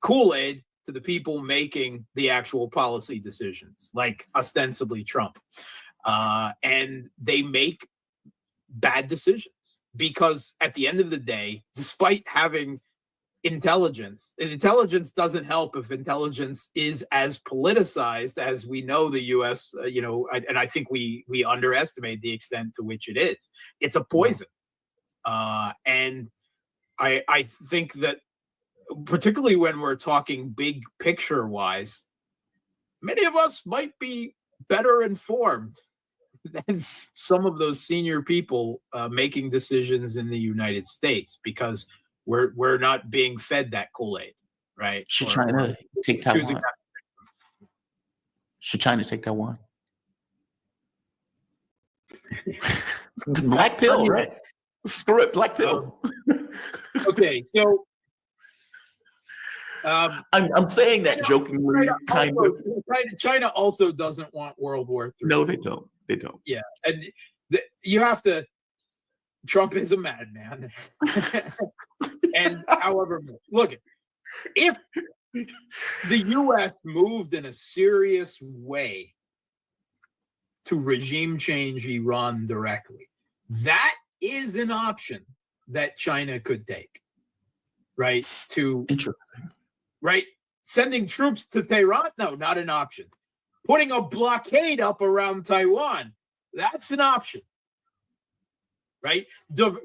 Kool-Aid to the people making the actual policy decisions, like ostensibly Trump. And they make bad decisions because at the end of the day, despite having intelligence, and intelligence doesn't help if intelligence is as politicized as we know the U.S., and I think we underestimate the extent to which it is. It's a poison. And I think that particularly when we're talking big picture wise, many of us might be better informed than some of those senior people making decisions in the United States, because we're not being fed that Kool-Aid, right? Should China take Taiwan? Should China take Taiwan? Black pill, right? Screw it, black pill. Okay, so I'm saying that jokingly, kind of. China also doesn't want World War III. No, they don't. They don't. Yeah, and you have to. Trump is a madman. And however, look, if the U.S. moved in a serious way to regime change Iran directly, that is an option that China could take, right? Interesting. Right? Sending troops to Tehran? No, not an option. Putting a blockade up around Taiwan, that's an option, right?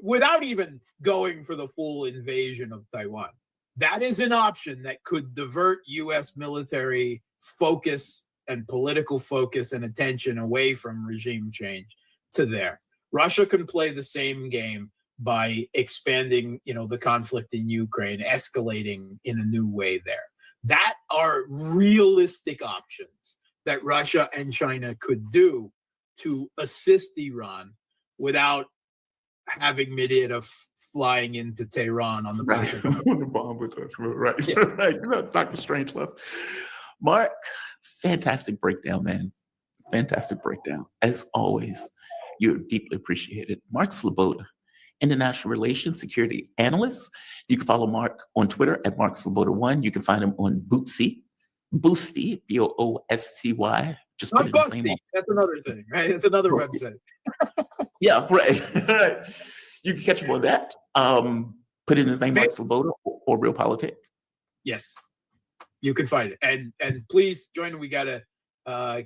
Without even going for the full invasion of Taiwan. That is an option that could divert U.S. military focus and political focus and attention away from regime change to there. Russia can play the same game by expanding, the conflict in Ukraine, escalating in a new way there. That are realistic options that Russia and China could do to assist Iran without having Medvedev flying into Tehran on the Right. On the bomb with us. Right. Yeah. Right. Dr. Strangelove. Mark, fantastic breakdown, man. Fantastic breakdown. As always, you're deeply appreciated. Mark Sloboda, International Relations Security Analyst. You can follow Mark on Twitter at Mark Sloboda1. You can find him on Boosty, Boosty. Just put Not it in the same. Busty. That's another thing, right? It's another website. Yeah, right. You can catch him on that. Put in his name, Mark Sloboda, or Real Politic. Yes, you can find it. And please join. We got a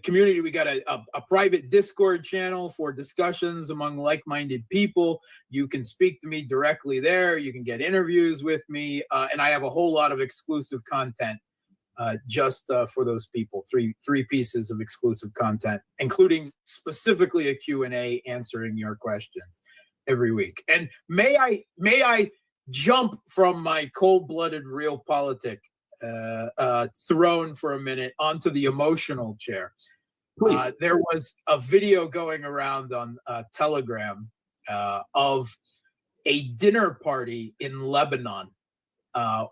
community. We got a private Discord channel for discussions among like-minded people. You can speak to me directly there. You can get interviews with me, and I have a whole lot of exclusive content just for those people. Three pieces of exclusive content, including specifically a Q&A answering your questions every week. And may I jump from my cold-blooded realpolitik throne for a minute onto the emotional chair. Please. There was a video going around on Telegram of a dinner party in Lebanon on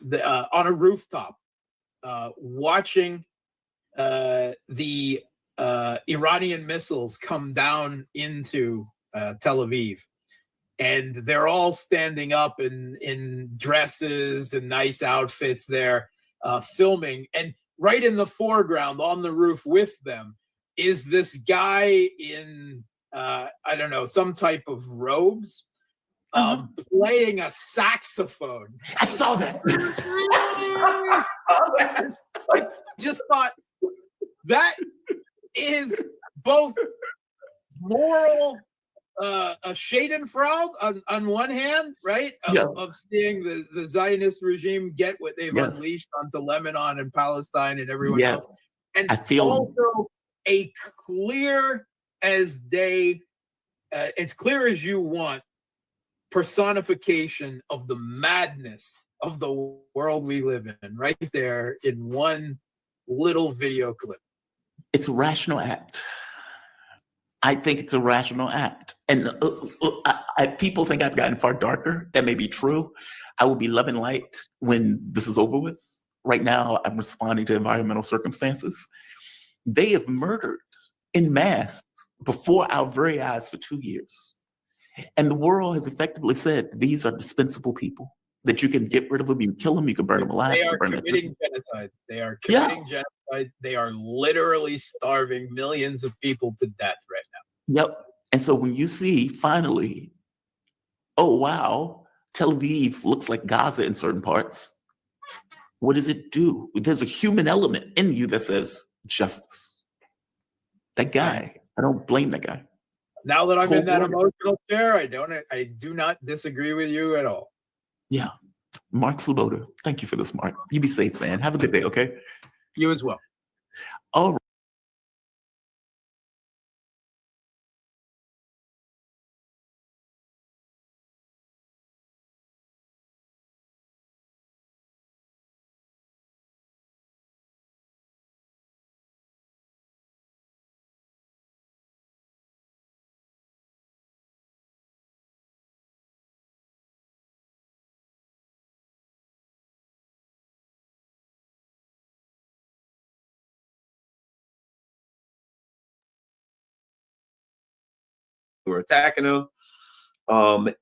a rooftop, watching the Iranian missiles come down into Tel Aviv. And they're all standing up in dresses and nice outfits there, filming. And right in the foreground on the roof with them is this guy in, I don't know, some type of robes, playing a saxophone. I saw that. I just thought that is both moral, a Schadenfreude on one hand, right? Of seeing the Zionist regime get what they've unleashed onto Lebanon and Palestine and everyone else. And I feel also a clear as day, as clear as you want, personification of the madness of the world we live in, right there in one little video clip. It's a rational act. I think it's a rational act. And people think I've gotten far darker. That may be true. I will be love and light when this is over with. Right now, I'm responding to environmental circumstances. They have murdered en masse before our very eyes for 2 years. And the world has effectively said, these are dispensable people, that you can get rid of them, you can kill them, you can burn them alive. They are committing genocide. They are committing genocide. They are literally starving millions of people to death right now. Yep. And so when you see finally, oh, wow, Tel Aviv looks like Gaza in certain parts, what does it do? There's a human element in you that says justice. That guy, I don't blame that guy. Now that I'm in that emotional chair, I do not disagree with you at all. Yeah. Mark Sloboda, thank you for this, Mark. You be safe, man. Have a good day, okay? You as well. All right. were attacking them.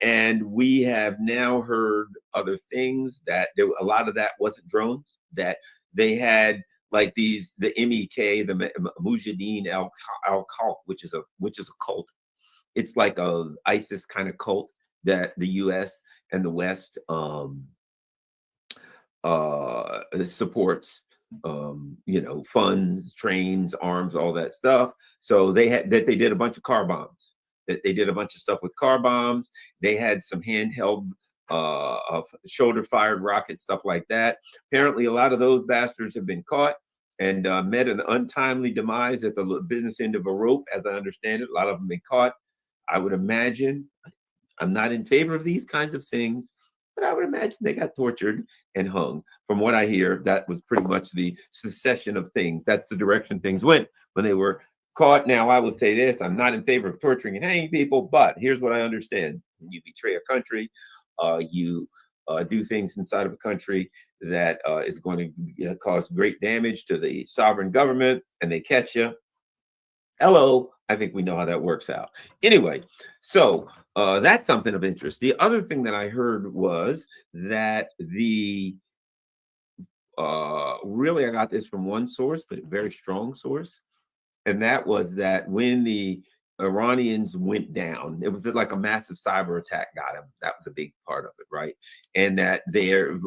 And we have now heard other things that a lot of that wasn't drones, that they had like the MEK, the Mujahideen al-Khalq, which is a cult. It's like a ISIS kind of cult that the US and the West supports. Funds, trains, arms, all that stuff. So they did a bunch of car bombs. That they did a bunch of stuff with car bombs. They had some handheld shoulder-fired rockets, stuff like that. Apparently, a lot of those bastards have been caught and met an untimely demise at the business end of a rope, as I understand it. A lot of them been caught. I would imagine, I'm not in favor of these kinds of things, but I would imagine they got tortured and hung. From what I hear, that was pretty much the succession of things. That's the direction things went when they were caught. Now, I will say this, I'm not in favor of torturing and hanging people, but here's what I understand. You betray a country, you do things inside of a country that is going to cause great damage to the sovereign government, and they catch you. Hello, I think we know how that works out. Anyway, so that's something of interest. The other thing that I heard was that really, I got this from one source, but a very strong source, and that was that when the Iranians went down, it was like a massive cyber attack got them. That was a big part of it, right? And that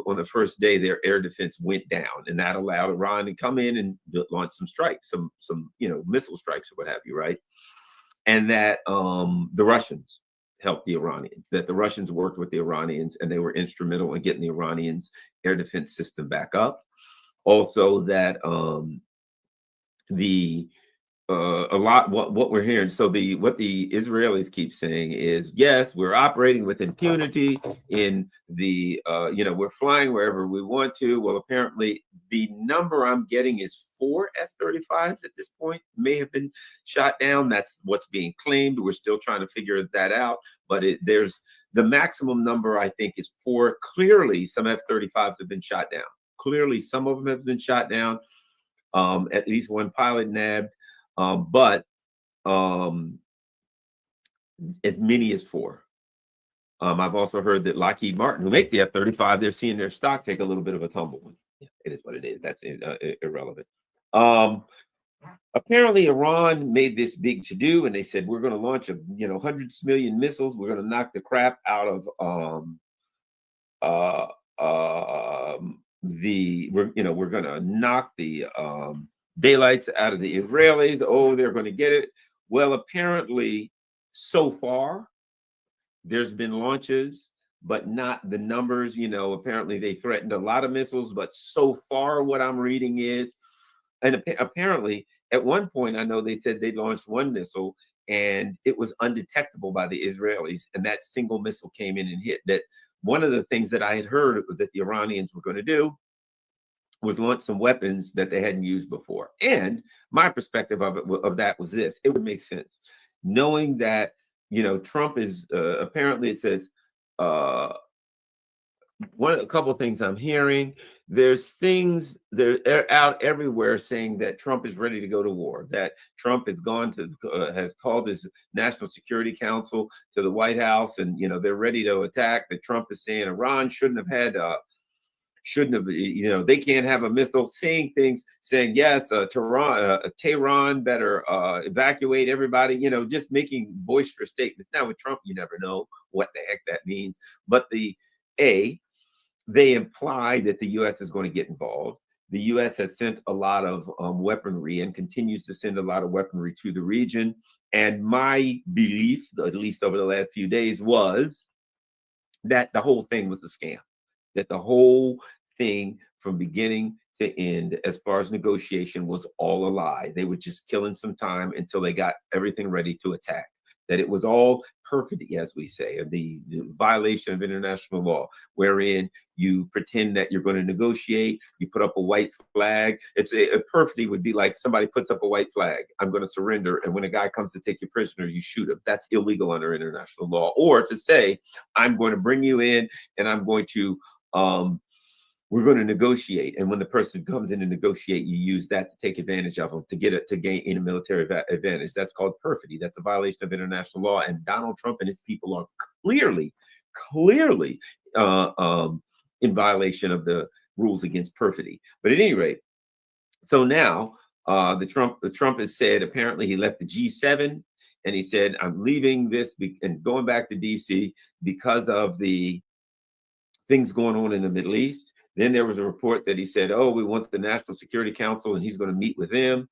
on the first day, their air defense went down, and that allowed Iran to come in and launch some strikes, some missile strikes or what have you, right? And that the Russians helped the Iranians, that the Russians worked with the Iranians, and they were instrumental in getting the Iranians' air defense system back up. Also, that a lot what we're hearing. So what the Israelis keep saying is, yes, we're operating with impunity in the we're flying wherever we want to. Well, apparently the number I'm getting is 4 F-35s at this point may have been shot down. That's what's being claimed. We're still trying to figure that out, but there's the maximum number, I think, is 4. Clearly some F-35s have been shot down. Clearly some of them have been shot down. At least one pilot nabbed. But as many as 4. I've also heard that Lockheed Martin, who make the F-35, they're seeing their stock take a little bit of a tumble. Yeah, it is what it is. That's irrelevant. Apparently, Iran made this big to-do, and they said, we're going to launch hundreds of million missiles. We're going to knock the crap out of we're going to knock the daylights out of the Israelis. Oh, they're going to get it. Well, apparently, so far, there's been launches, but not the numbers. Apparently they threatened a lot of missiles, but so far what I'm reading is, and apparently at one point, I know they said they launched one missile and it was undetectable by the Israelis, and that single missile came in and hit. That one of the things that I had heard that the Iranians were going to do was launch some weapons that they hadn't used before. And my perspective of that was this: it would make sense, knowing that Trump is apparently, it says a couple of things I'm hearing. There's things they're out everywhere saying that Trump is ready to go to war. That Trump has has called his National Security Council to the White House, and they're ready to attack. That Trump is saying Iran shouldn't have, they can't have a missile, saying things, saying, yes, Tehran better evacuate everybody, just making boisterous statements. Now with Trump, you never know what the heck that means. But they imply that the U.S. is going to get involved. The U.S. has sent a lot of weaponry and continues to send a lot of weaponry to the region. And my belief, at least over the last few days, was that the whole thing was a scam. That the whole thing from beginning to end, as far as negotiation, was all a lie. They were just killing some time until they got everything ready to attack. That it was all perfidy, as we say, of the violation of international law, wherein you pretend that you're going to negotiate, you put up a white flag. It's a perfidy would be like somebody puts up a white flag, I'm going to surrender, and when a guy comes to take you prisoner, you shoot him. That's illegal under international law. Or to say, I'm going to bring you in and I'm going to we're going to negotiate, and when the person comes in to negotiate, you use that to take advantage of them to gain a military advantage. That's called perfidy. That's a violation of international law, and Donald Trump and his people are clearly in violation of the rules against perfidy. But at any rate, so now the Trump has said, apparently he left the G7 and he said, I'm leaving this and going back to DC because of the things going on in the Middle East. Then there was a report that he said, oh, we want the National Security Council and he's going to meet with them.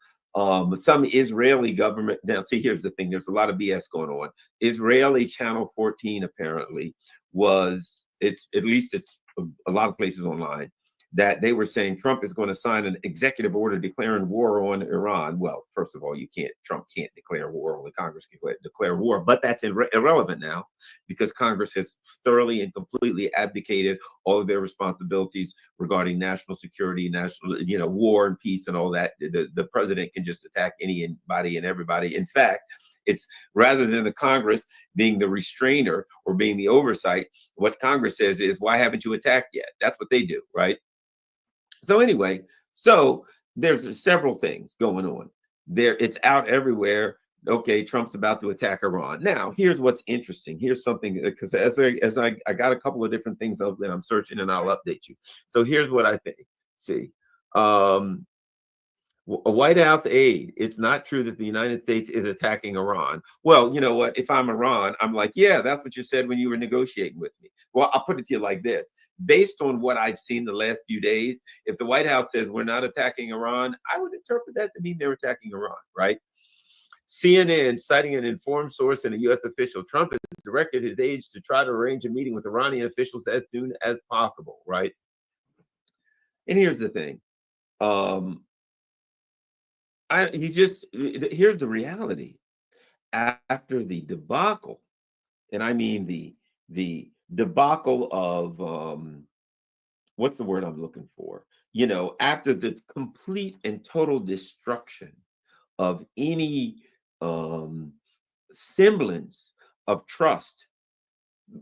Some Israeli government, now see, here's the thing, there's a lot of BS going on. Israeli Channel 14 apparently was, it's at least it's a lot of places online. that they were saying Trump is going to sign an executive order declaring war on Iran. Well, first of all, Trump can't declare war, only Congress can declare war, but that's irrelevant now because Congress has thoroughly and completely abdicated all of their responsibilities regarding national security, national, war and peace and all that. The president can just attack anybody and everybody. In fact, it's rather than the Congress being the restrainer or being the oversight, what Congress says is, why haven't you attacked yet? That's what they do, right? So anyway, there's several things going on there. It's out everywhere. Okay, Trump's about to attack Iran. Now, here's what's interesting. Here's something, because as I got a couple of different things that I'm searching, and I'll update you. So here's what I think. See, a White House aide, it's not true that the United States is attacking Iran. Well, you know what? If I'm Iran, I'm like, yeah, that's what you said when you were negotiating with me. Well, I'll put it to you like this. Based on what I've seen the last few days, if the White House says we're not attacking Iran, I would interpret that to mean they're attacking Iran, right? CNN, citing an informed source and a U.S. official, Trump has directed his aides to try to arrange a meeting with Iranian officials as soon as possible, right? And here's the thing. Here's the reality. After the debacle, and I mean the debacle of what's the word I'm looking for? After the complete and total destruction of any semblance of trust,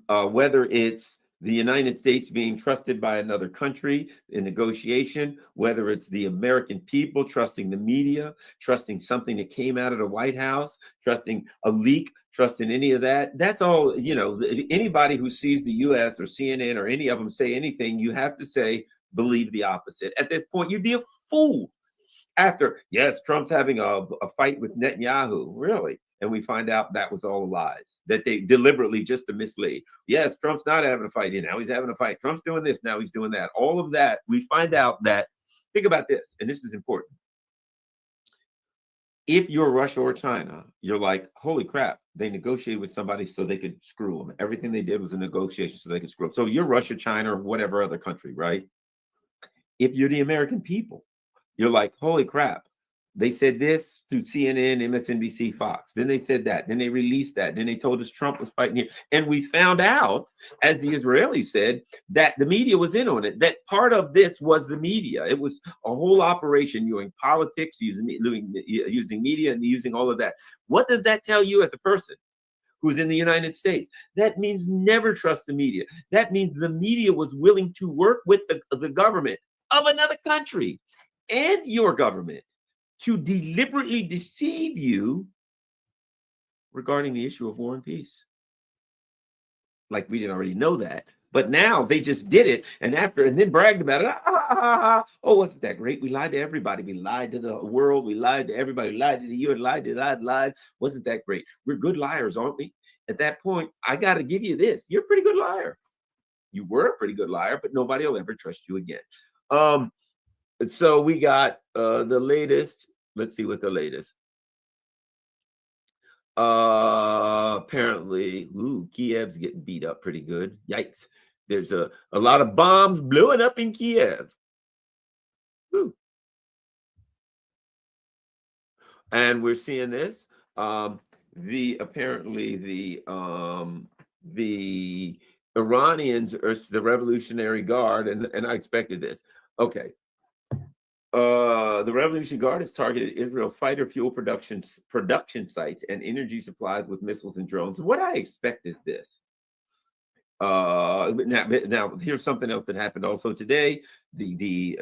whether it's the United States being trusted by another country in negotiation, whether it's the American people trusting the media, trusting something that came out of the White House, trusting a leak, trusting any of that. That's all, anybody who sees the US or CNN or any of them say anything, you have to say, believe the opposite. At this point, you'd be a fool. After, yes, Trump's having a fight with Netanyahu, really? And we find out that was all lies, that they deliberately just to mislead. Yes, Trump's not having a fight. Now he's having a fight. Trump's doing this. Now he's doing that. All of that, we find out that, think about this, and this is important. If you're Russia or China, you're like, holy crap, they negotiated with somebody so they could screw them. Everything they did was a negotiation so they could screw them. So you're Russia, China, or whatever other country, right? If you're the American people, you're like, holy crap. They said this to CNN, MSNBC, Fox. Then they said that. Then they released that. Then they told us Trump was fighting here. And we found out, as the Israelis said, that the media was in on it. That part of this was the media. It was a whole operation using politics, using media, and using all of that. What does that tell you as a person who's in the United States? That means never trust the media. That means the media was willing to work with the government of another country and your government to deliberately deceive you regarding the issue of war and peace. Like we didn't already know that, but now they just did it, and then bragged about it. Oh, wasn't that great? We lied to everybody. We lied to the world. We lied to everybody. We lied to you and lied. Wasn't that great? We're good liars, aren't we? At that point, I got to give you this. You're a pretty good liar. You were a pretty good liar, but nobody will ever trust you again. So we got the latest. Let's see what the latest. Apparently, Kiev's getting beat up pretty good. Yikes. There's a lot of bombs blowing up in Kiev. And we're seeing this. The Iranians are the Revolutionary Guard, and I expected this. Okay. The Revolutionary Guard has targeted Israel fighter fuel production sites and energy supplies with missiles and drones. What I expect is this. Now here's something else that happened also today. The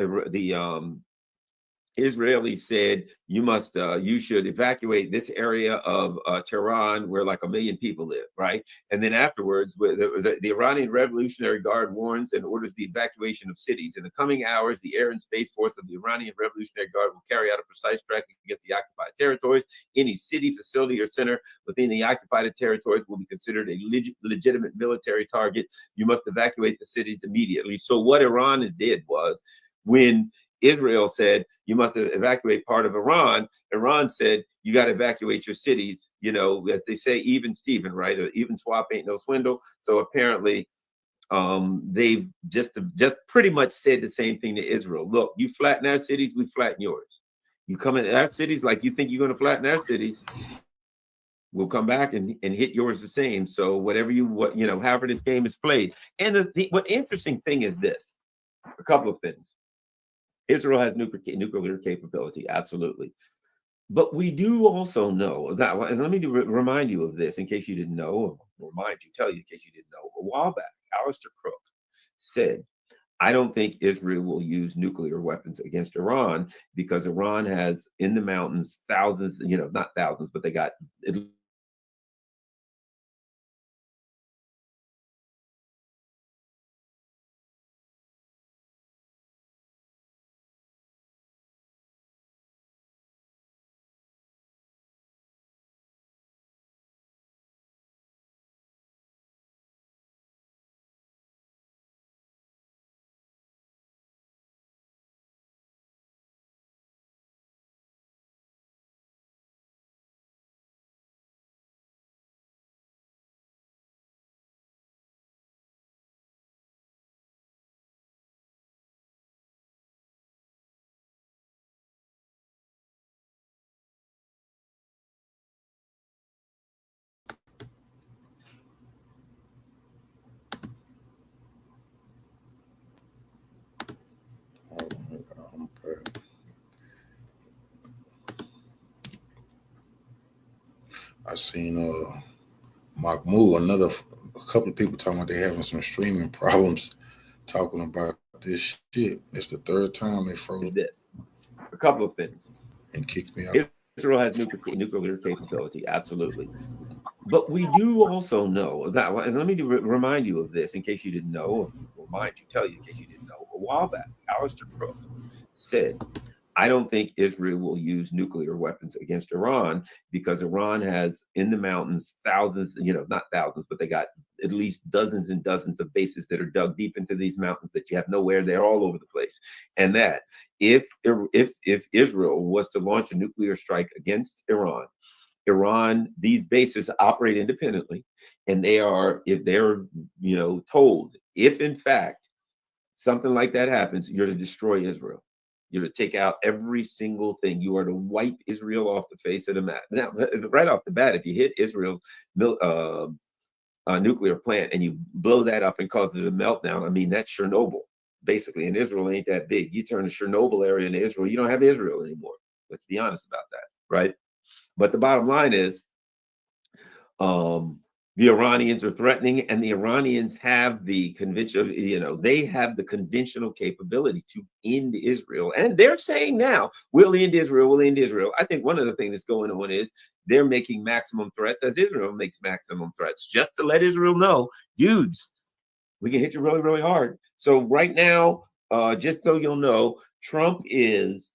Israelis said you should evacuate this area of Tehran where like 1 million people live, right? And then afterwards, the Iranian Revolutionary Guard warns and orders the evacuation of cities. In the coming hours, the Air and Space Force of the Iranian Revolutionary Guard will carry out a precise tracking against the occupied territories. Any city, facility, or center within the occupied territories will be considered a legitimate military target. You must evacuate the cities immediately. So what Iran did was, when Israel said you must evacuate part of Iran, Iran said you got to evacuate your cities, as they say, even Steven, right? Or even swap ain't no swindle. So apparently they've just pretty much said the same thing to Israel. Look, you flatten our cities, we flatten yours. You come into our cities like you think you're going to flatten our cities, we'll come back and hit yours the same. So whatever however this game is played. And what interesting thing is this, a couple of things. Israel has nuclear capability, absolutely. But we do also know that, and let me remind you of this in case you didn't know, or tell you in case you didn't know. A while back, Alistair Crook said, I don't think Israel will use nuclear weapons against Iran because Iran has in the mountains thousands, not thousands, but they got I seen Mahmoud, a couple of people talking about they having some streaming problems, talking about this shit. It's the third time they froze this. A couple of things. And kicked me out. Israel has nuclear capability, absolutely. But we do also know that, and let me remind you of this in case you didn't know, or tell you in case you didn't know. A while back, Alistair Crook said, I don't think Israel will use nuclear weapons against Iran because Iran has in the mountains thousands, not thousands, but they got at least dozens and dozens of bases that are dug deep into these mountains that you have nowhere. They're all over the place. And that if Israel was to launch a nuclear strike against Iran, these bases operate independently, and if they're told, if in fact something like that happens, you're to destroy Israel. You're to take out every single thing. You are to wipe Israel off the face of the map. Now, right off the bat, if you hit Israel's nuclear plant and you blow that up and cause it a meltdown, I mean, that's Chernobyl, basically. And Israel ain't that big. You turn the Chernobyl area into Israel, you don't have Israel anymore. Let's be honest about that, right? But the bottom line is, the Iranians are threatening, and the Iranians have the they have the conventional capability to end Israel. And they're saying now, we'll end Israel, we'll end Israel. I think one of the things that's going on is they're making maximum threats as Israel makes maximum threats, just to let Israel know, dudes, we can hit you really, really hard. So right now, just so you'll know, Trump is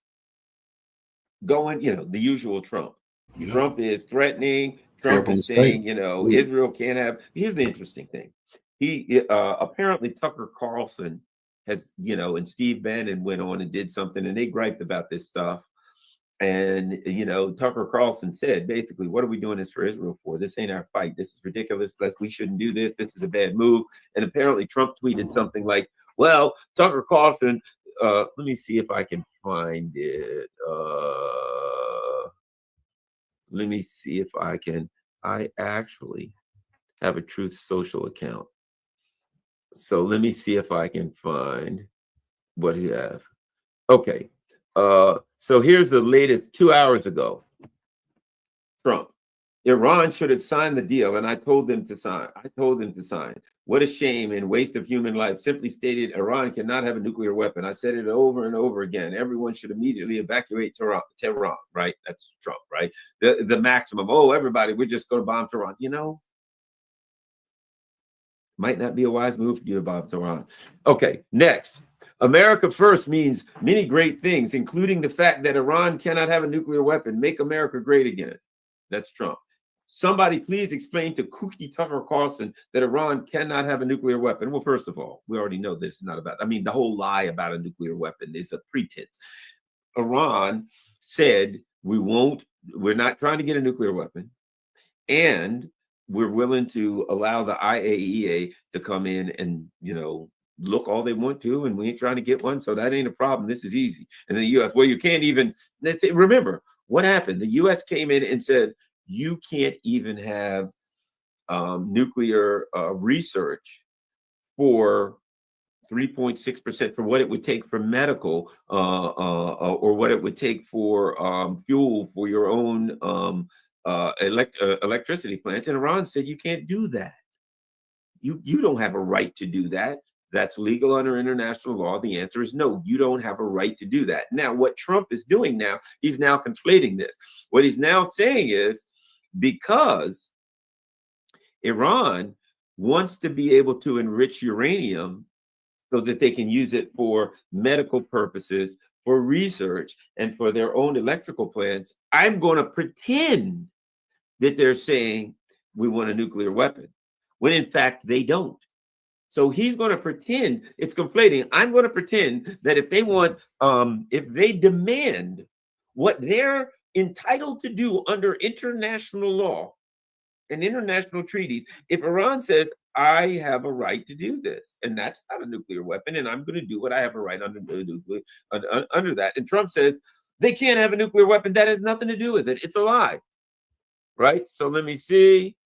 going, the usual Trump. Yeah. Trump is threatening. Trump is saying, Israel can't have. Here's the interesting thing. He apparently Tucker Carlson has, and Steve Bannon went on and did something, and they griped about this stuff. And Tucker Carlson said, basically, what are we doing this for Israel for? This ain't our fight. This is ridiculous. We shouldn't do this. This is a bad move. And apparently Trump tweeted something like, well, Tucker Carlson, let me see if I can find it. Let me see if I can. I actually have a Truth Social account. So let me see if I can find what you have. Okay. So here's the latest 2 hours ago. Trump. Iran should have signed the deal, and I told them to sign. What a shame and waste of human life. Simply stated, Iran cannot have a nuclear weapon. I said it over and over again. Everyone should immediately evacuate Tehran, right? That's Trump, right? The maximum. Oh, everybody, we're just going to bomb Tehran. Might not be a wise move for you to bomb Tehran. Okay, next. America first means many great things, including the fact that Iran cannot have a nuclear weapon. Make America great again. That's Trump. Somebody please explain to kooky Tucker Carlson that Iran cannot have a nuclear weapon. Well, first of all, we already know this is not about, the whole lie about a nuclear weapon is a pretense. Iran said, we're not trying to get a nuclear weapon. And we're willing to allow the IAEA to come in and, look all they want to, and we ain't trying to get one, so that ain't a problem. This is easy. And the U.S., well, you can't even remember what happened. The U.S. came in and said you can't even have nuclear research for 3.6% for what it would take for medical or what it would take for fuel for your own electricity plants. And Iran said you can't do that. You don't have a right to do that. That's legal under international law. The answer is no, you don't have a right to do that. Now, what Trump is doing now, he's now conflating this. What he's now saying is because Iran wants to be able to enrich uranium so that they can use it for medical purposes, for research, and for their own electrical plants, I'm going to pretend that they're saying we want a nuclear weapon, when in fact they don't. So he's going to pretend, it's conflating. I'm going to pretend that if they want, if they demand what they're entitled to do under international law and international treaties, if Iran says, I have a right to do this, and that's not a nuclear weapon, and I'm going to do what I have a right under that. And Trump says they can't have a nuclear weapon. That has nothing to do with it. It's a lie, right? So let me see.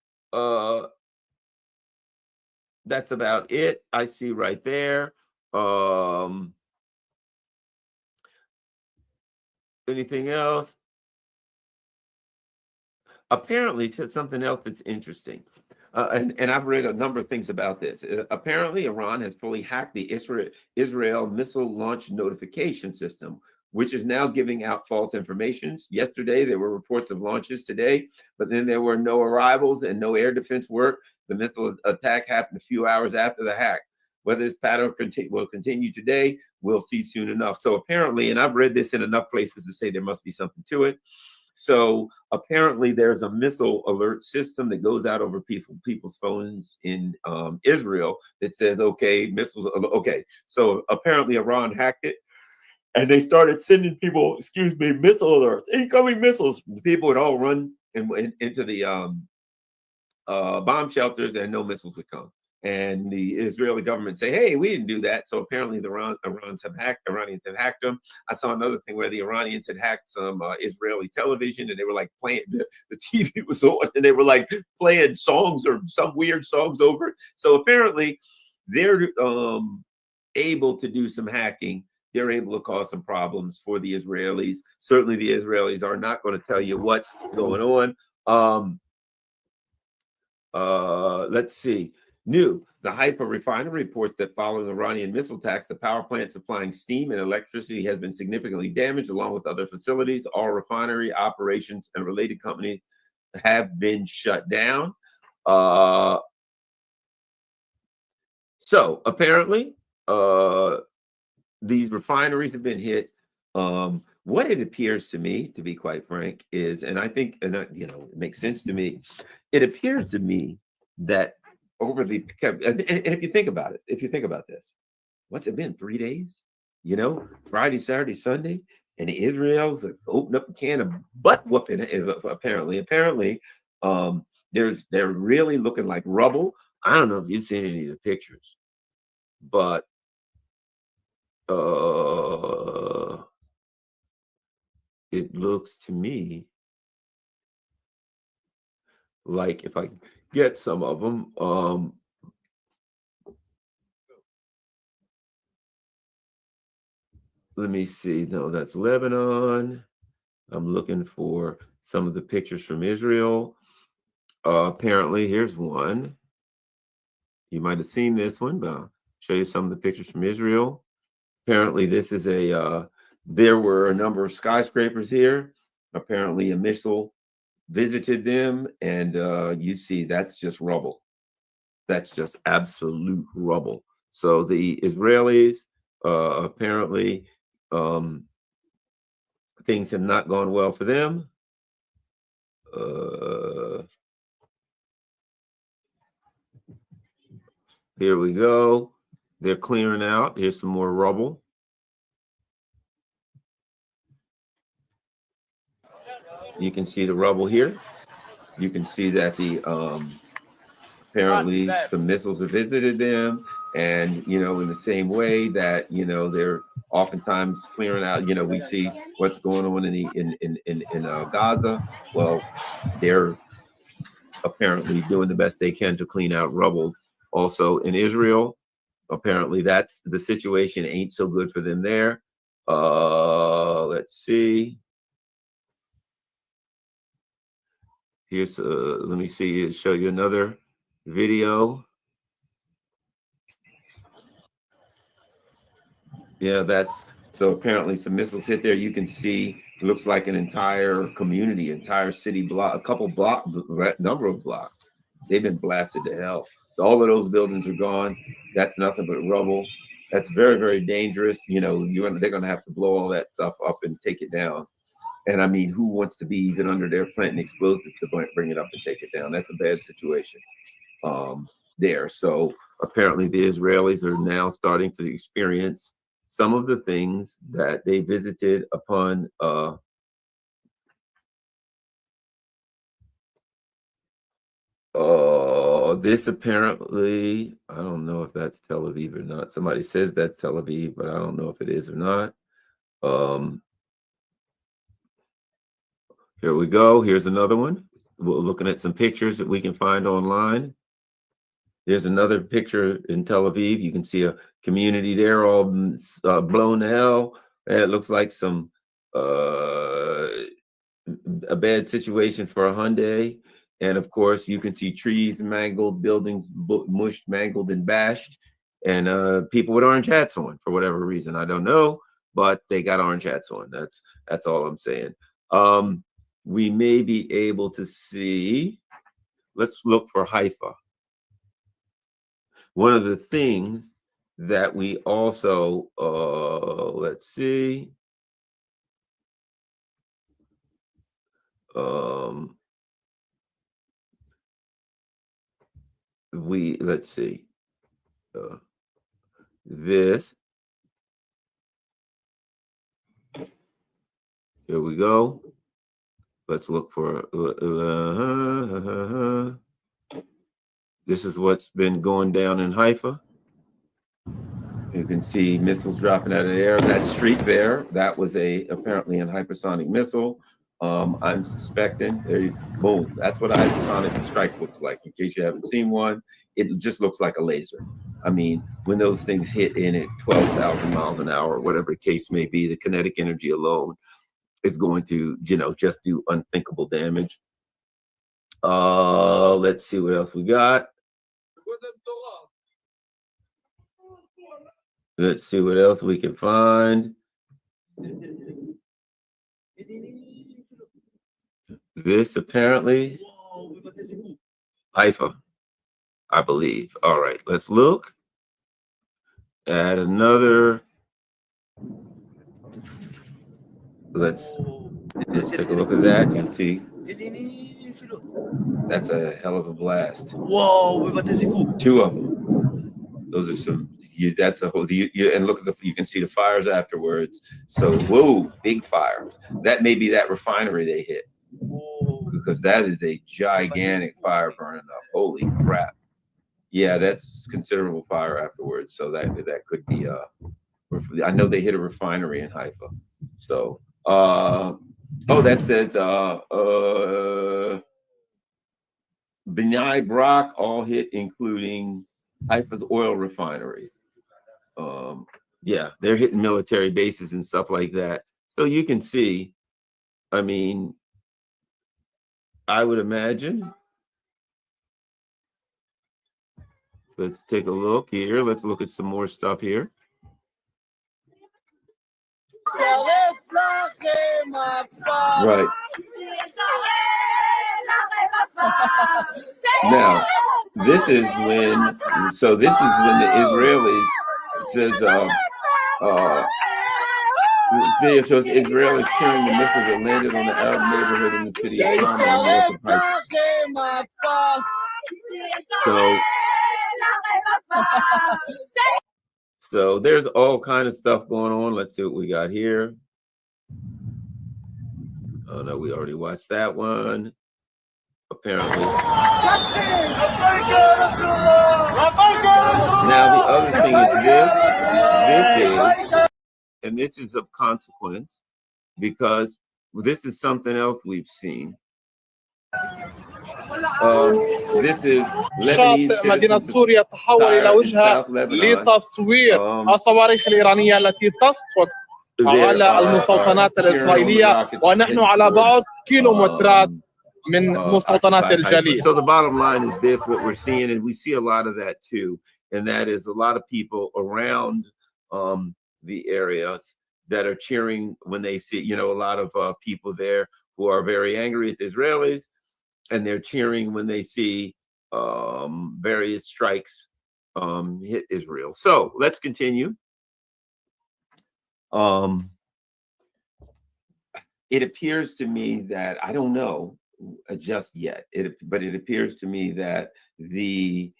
That's about it. I see right there. Anything else? Apparently, something else that's interesting. And I've read a number of things about this. Apparently, Iran has fully hacked the Israel missile launch notification system, which is now giving out false information. Yesterday, there were reports of launches today, but then there were no arrivals and no air defense work. The missile attack happened a few hours after the hack. Whether this pattern will continue today, we'll see soon enough. So apparently, and I've read this in enough places to say there must be something to it. So apparently there's a missile alert system that goes out over people's phones in Israel that says, okay, missiles, okay. So apparently Iran hacked it and they started sending people, missile alerts, incoming missiles. The people would all run into the bomb shelters and no missiles would come. And the Israeli government say, hey, we didn't do that. So apparently the Iranians have hacked them. I saw another thing where the Iranians had hacked some Israeli television and they were like playing, the TV was on and they were like playing songs or some weird songs over it. So apparently they're able to do some hacking. They're able to cause some problems for the Israelis. Certainly the Israelis are not going to tell you what's going on. Let's see. New, the Haifa refinery reports that following Iranian missile attacks, the power plant supplying steam and electricity has been significantly damaged, along with other facilities. All refinery operations and related companies have been shut down. So apparently, these refineries have been hit. What it appears to me, to be quite frank, is, and I think, it makes sense to me. It appears to me that over the, and if you think about this, what's it been, 3 days? Friday, Saturday, Sunday, and Israel's opened up a can of butt whooping. Apparently, they're really looking like rubble. I don't know if you've seen any of the pictures, but it looks to me like, if I get some of them, let me see. No, that's Lebanon. I'm looking for some of the pictures from Israel. Apparently, here's one. You might have seen this one, but I'll show you some of the pictures from Israel. Apparently, this is there were a number of skyscrapers here. Apparently, a missile visited them, and you see that's just rubble. That's just absolute rubble. So the Israelis, apparently, things have not gone well for them. Here we go. They're clearing out. Here's some more rubble. You can see the rubble here. You can see that the apparently some missiles have visited them, and in the same way that they're oftentimes clearing out. We see what's going on in Gaza. Well, they're apparently doing the best they can to clean out rubble. Also in Israel, apparently that's the situation ain't so good for them there. Let's see. Here's let me see, show you another video. Yeah, that's so apparently some missiles hit there. You can see it looks like an entire community, entire city block, a couple block, number of blocks. They've been blasted to hell. So all of those buildings are gone. That's nothing but rubble. That's very, very dangerous. They're going to have to blow all that stuff up and take it down. And I mean, who wants to be even under there planting explosives to bring it up and take it down? That's a bad situation there. So apparently the Israelis are now starting to experience some of the things that they visited upon this apparently, I don't know if that's Tel Aviv or not. Somebody says that's Tel Aviv, but I don't know if it is or not. Here we go. Here's another one. We're looking at some pictures that we can find online. There's another picture in Tel Aviv. You can see a community there all blown to hell. And it looks like some a bad situation for a Hyundai. And of course, you can see trees mangled, buildings mushed, mangled, and bashed, and people with orange hats on for whatever reason. I don't know, but they got orange hats on. That's all I'm saying. We may be able to see. Let's look for Haifa. One of the things that we also, let's see. Let's see. This. Here we go. Let's look for. This is what's been going down in Haifa. You can see missiles dropping out of the air. That street there, that was apparently a hypersonic missile. I'm suspecting there's boom. That's what a hypersonic strike looks like. In case you haven't seen one, it just looks like a laser. I mean, when those things hit in at 12,000 miles an hour, whatever the case may be, the kinetic energy alone is going to, just do unthinkable damage. Let's see what else we got. Let's see what else we can find. This apparently Haifa, I believe. All right, let's look at another. Let's take a look at that. You can see that's a hell of a blast. Whoa, two of them. Those are some. That's a whole. And look at you can see the fires afterwards. So whoa, big fires. That may be that refinery they hit, because that is a gigantic fire burning up. Holy crap! Yeah, that's considerable fire afterwards. So that could be I know they hit a refinery in Haifa. So that says B'nai Brak all hit, including Haifa's oil refinery. Yeah, they're hitting military bases and stuff like that. So you can see, I mean, I would imagine. Let's take a look here. Let's look at some more stuff here. Right. Now, this is when the Israelis, it says, video shows Israelis carrying the missiles that landed on the Arab neighborhood in the city of Hama, north of Haifa. So there's all kind of stuff going on. Let's see what we got here. Oh no, we already watched that one. apparently. Now the other thing is this is of consequence because this is something else we've seen. This is شاطئ مدينة سوريا تحول إلى وجهة لتصوير الصواريخ الإيرانية التي تسقط على المستوطنات الإسرائيلية ونحن على بعد كيلومترات من مستوطنات الجليل. So the bottom line is this, what we're seeing, and we see a lot of that too, and that is a lot of people around the areas that are cheering when they see, you know, a lot of people there who are very angry at the Israelis, and they're cheering when they see various strikes hit Israel. So let's continue. It appears to me that, I don't know just yet, but it appears to me that the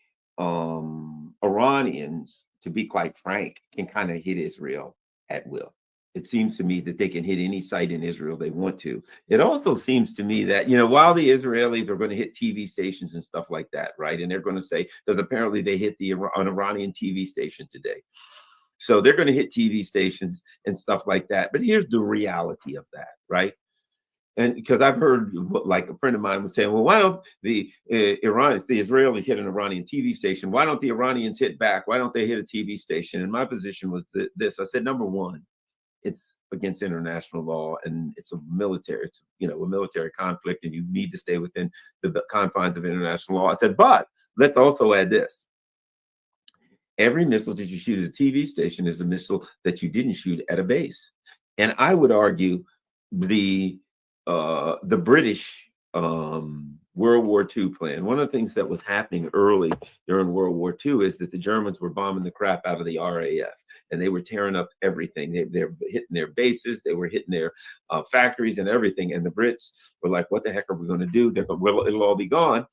Iranians, to be quite frank, can kind of hit Israel at will. It seems to me that they can hit any site in Israel they want to. It also seems to me that, you know, while the Israelis are going to hit TV stations and stuff like that, right? And they're going to say, because apparently they hit an Iranian TV station today. So they're going to hit TV stations and stuff like that. But here's the reality of that, right? And because I've heard, like a friend of mine was saying, well, why don't the Israelis hit an Iranian TV station? Why don't the Iranians hit back? Why don't they hit a TV station? And my position was this. I said, number one, it's against international law, and it's a military conflict, and you need to stay within the confines of international law. I said, but let's also add this. Every missile that you shoot at a TV station is a missile that you didn't shoot at a base. And I would argue the British World War II plan, one of the things that was happening early during World War II is that the Germans were bombing the crap out of the RAF, and they were tearing up everything. They're hitting their bases, they were hitting their factories and everything. And the Brits were like, what the heck are we going to do? It'll all be gone.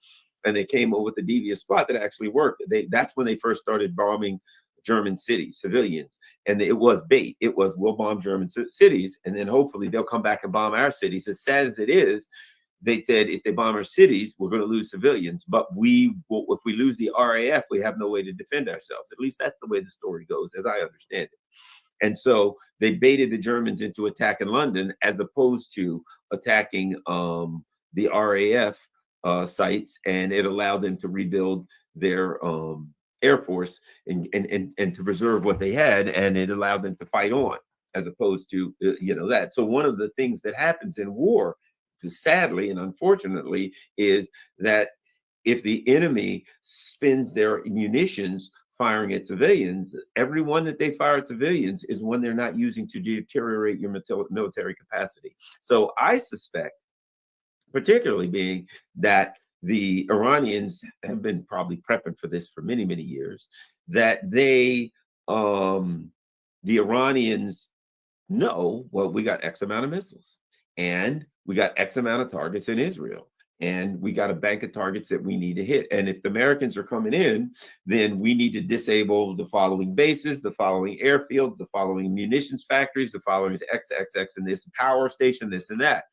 And they came up with a devious plot that actually worked. That's when they first started bombing German cities, civilians. And it was bait. It was, we'll bomb German cities, and then hopefully they'll come back and bomb our cities. As sad as it is, they said, if they bomb our cities, we're going to lose civilians. But if we lose the RAF, we have no way to defend ourselves. At least that's the way the story goes, as I understand it. And so they baited the Germans into attacking London as opposed to attacking the RAF sites, and it allowed them to rebuild their Air Force and to preserve what they had, and it allowed them to fight on as opposed to that. So one of the things that happens in war, sadly and unfortunately, is that if the enemy spends their munitions firing at civilians, every one that they fire at civilians is one they're not using to deteriorate your military capacity. So I suspect, particularly being that the Iranians have been probably prepping for this for many, many years, that the Iranians know, well, we got X amount of missiles, and we got X amount of targets in Israel, and we got a bank of targets that we need to hit. And if the Americans are coming in, then we need to disable the following bases, the following airfields, the following munitions factories, the following XXX, and this power station, this and that.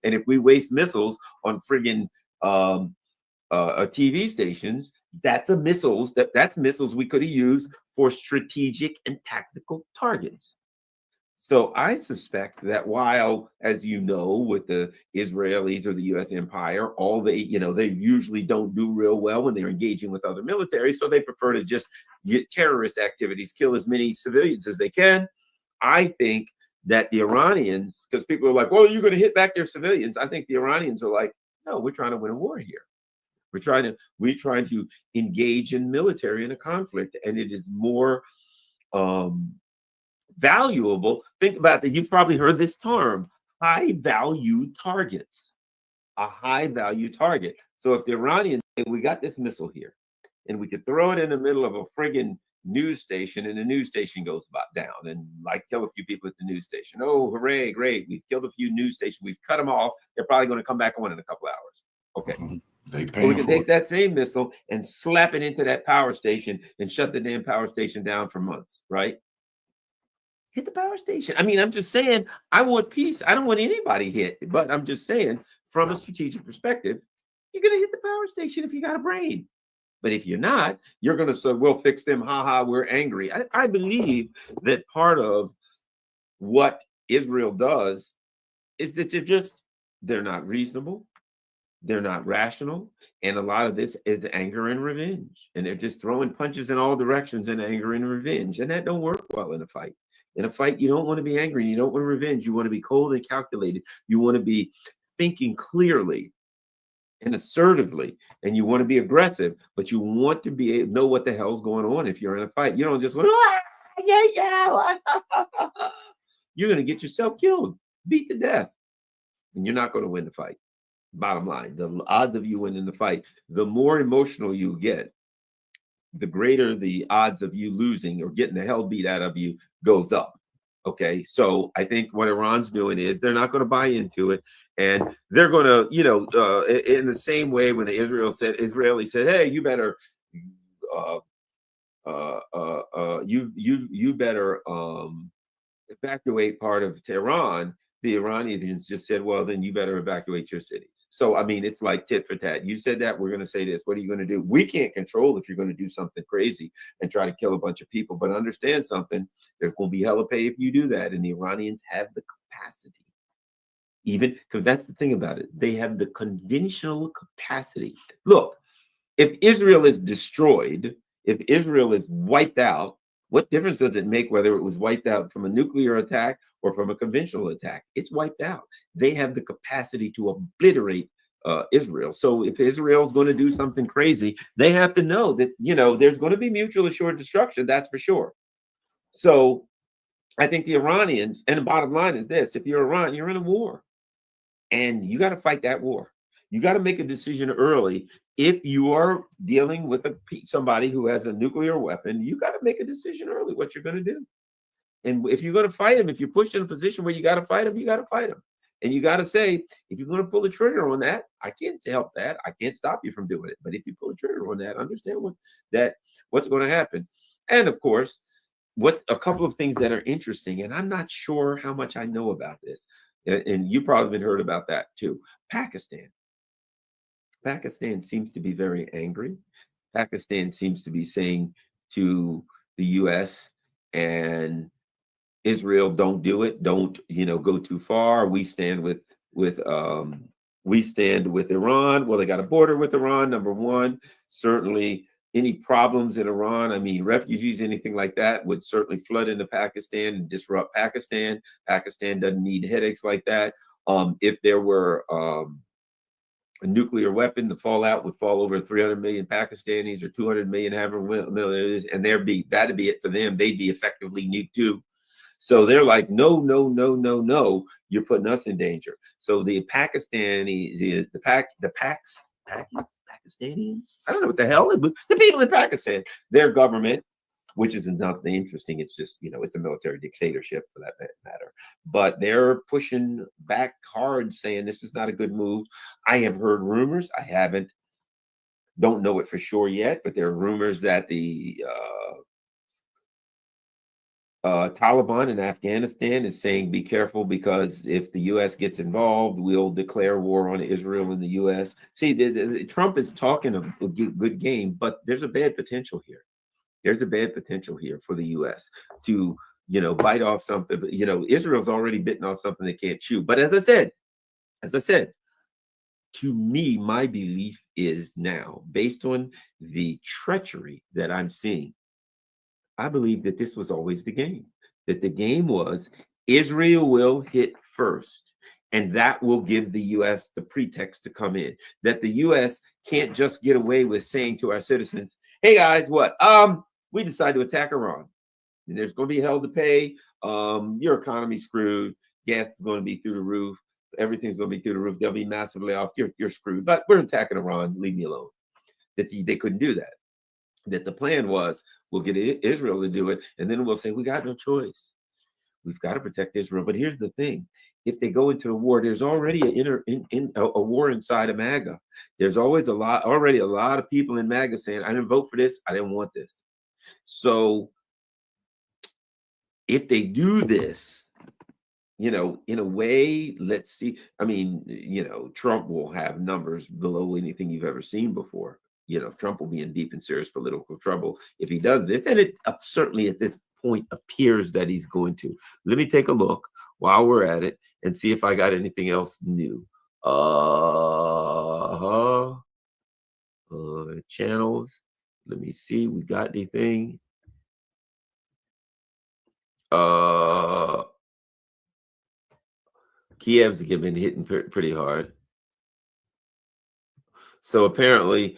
And if we waste missiles on friggin' TV stations, that's missiles we could have used for strategic and tactical targets. So I suspect that while, as you know, with the Israelis or the U.S. empire, they usually don't do real well when they're engaging with other military, so they prefer to just get terrorist activities, kill as many civilians as they can. I think that the Iranians, because people are like, well, you're going to hit back their civilians. I think the Iranians are like, no, we're trying to win a war here. We're trying to engage in military in a conflict, and it is more valuable. Think about that. You've probably heard this term, high value targets, a high value target. So if the Iranians say, we got this missile here, and we could throw it in the middle of a friggin' news station, and the news station goes down and kill a few people at the news station. Oh, hooray, great. We've killed a few news stations. We've cut them off. They're probably going to come back on in a couple hours. Okay. So we can take that same missile and slap it into that power station and shut the damn power station down for months, right? Hit the power station. I mean, I'm just saying, I want peace. I don't want anybody hit, but I'm just saying, from a strategic perspective, you're going to hit the power station if you got a brain. But if you're not, you're going to say, we'll fix them. Ha ha, we're angry. I believe that part of what Israel does is that they're not reasonable. They're not rational. And a lot of this is anger and revenge. And they're just throwing punches in all directions in anger and revenge. And that don't work well in a fight. In a fight, you don't want to be angry. And you don't want revenge. You want to be cold and calculated. You want to be thinking clearly and assertively, and you want to be aggressive, but you want to be able to know what the hell's going on if you're in a fight. You don't just want you're going to get yourself killed, beat to death, and you're not going to win the fight. Bottom line, the odds of you winning the fight, the more emotional you get, the greater the odds of you losing or getting the hell beat out of you goes up. Okay, so I think what Iran's doing is they're not going to buy into it, and they're going to, in the same way when the Israeli said, "Hey, you better, you better evacuate part of Tehran." The Iranians just said, "Well, then you better evacuate your cities." So I mean, it's like tit for tat. You said that, we're going to say this. What are you going to do? We can't control if you're going to do something crazy and try to kill a bunch of people. But understand something: there's going to be hella pay if you do that, and the Iranians have the capacity. Even because that's the thing about it, they have the conventional capacity. Look, if Israel is destroyed, if Israel is wiped out, what difference does it make whether it was wiped out from a nuclear attack or from a conventional attack? It's wiped out. They have the capacity to obliterate Israel. So if Israel is going to do something crazy, they have to know that, there's going to be mutual assured destruction. That's for sure. So I think the Iranians, and the bottom line is this: if you're Iran, you're in a war, and you got to fight that war. You got to make a decision early. If you are dealing with somebody who has a nuclear weapon, you got to make a decision early what you're going to do. And if you're going to fight him, if you're pushed in a position where you got to fight him, you got to fight him. And you got to say, if you're going to pull the trigger on that, I can't help that. I can't stop you from doing it. But if you pull the trigger on that, understand what's going to happen. And of course, what's a couple of things that are interesting, and I'm not sure how much I know about this, and you probably heard about that too. Pakistan seems to be very angry. Pakistan seems to be saying to the U.S. and Israel, don't do it. Don't, go too far. We stand with Iran. Well, they got a border with Iran, number one. Certainly any problems in Iran, refugees, anything like that would certainly flood into Pakistan and disrupt Pakistan. Pakistan doesn't need headaches like that. If there were a nuclear weapon, the fallout would fall over 300 million Pakistanis or 200 million, and that'd be it for them. They'd be effectively nuked too. So they're like, no, you're putting us in danger. So the Pakistanis, Pakistanians, I don't know what the hell, but the people in Pakistan, their government, which is not interesting. It's just, it's a military dictatorship for that matter. But they're pushing back hard, saying this is not a good move. I have heard rumors. Don't know it for sure yet, but there are rumors that the Taliban in Afghanistan is saying, be careful, because if the U.S. gets involved, we'll declare war on Israel and the U.S. See, Trump is talking a good game, but there's a bad potential here. There's a bad potential here for the U.S. to, bite off something. But, Israel's already bitten off something they can't chew. But as I said, to me, my belief is now, based on the treachery that I'm seeing, I believe that this was always the game. That the game was Israel will hit first, and that will give the U.S. the pretext to come in. That the U.S. can't just get away with saying to our citizens, hey guys, we decided to attack Iran, and there's going to be hell to pay. Your economy's screwed. Gas is going to be through the roof. Everything's going to be through the roof. They'll be massively off. You're screwed. But we're attacking Iran. Leave me alone. That they couldn't do that. That the plan was, we'll get Israel to do it, and then we'll say we got no choice. We've got to protect Israel. But here's the thing: if they go into the war, there's already a war inside of MAGA. There's already a lot of people in MAGA saying, I didn't vote for this. I didn't want this. So if they do this, you know, in a way, let's see. I mean, you know, Trump will have numbers below anything you've ever seen before. You know, Trump will be in deep and serious political trouble if he does this. And it certainly at this point appears that he's going to. Let me take a look while we're at it and see if I got anything else new. Channels. Let me see. We got anything? Kiev's been hitting pretty hard. So apparently,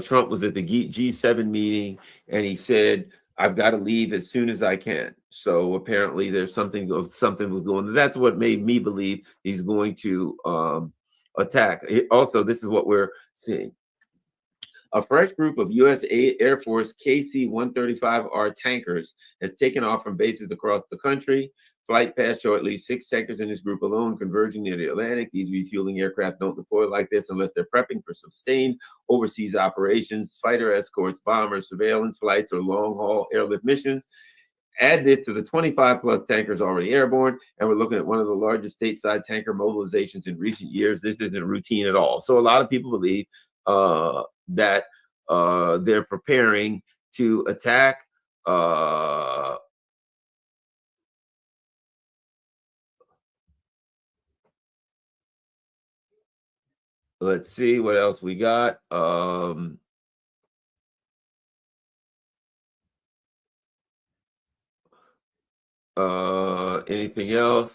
Trump was at the G7 meeting, and he said, "I've got to leave as soon as I can." So apparently, there's something was going on. That's what made me believe he's going to attack. Also, this is what we're seeing. A fresh group of U.S. Air Force KC-135R tankers has taken off from bases across the country. Flight paths show at least 6 tankers in this group alone converging near the Atlantic. These refueling aircraft don't deploy like this unless they're prepping for sustained overseas operations, fighter escorts, bombers, surveillance flights, or long-haul airlift missions. Add this to the 25 plus tankers already airborne, and we're looking at one of the largest stateside tanker mobilizations in recent years. This isn't routine at all. So a lot of people believe that they're preparing to attack let's see what else we got. Anything else?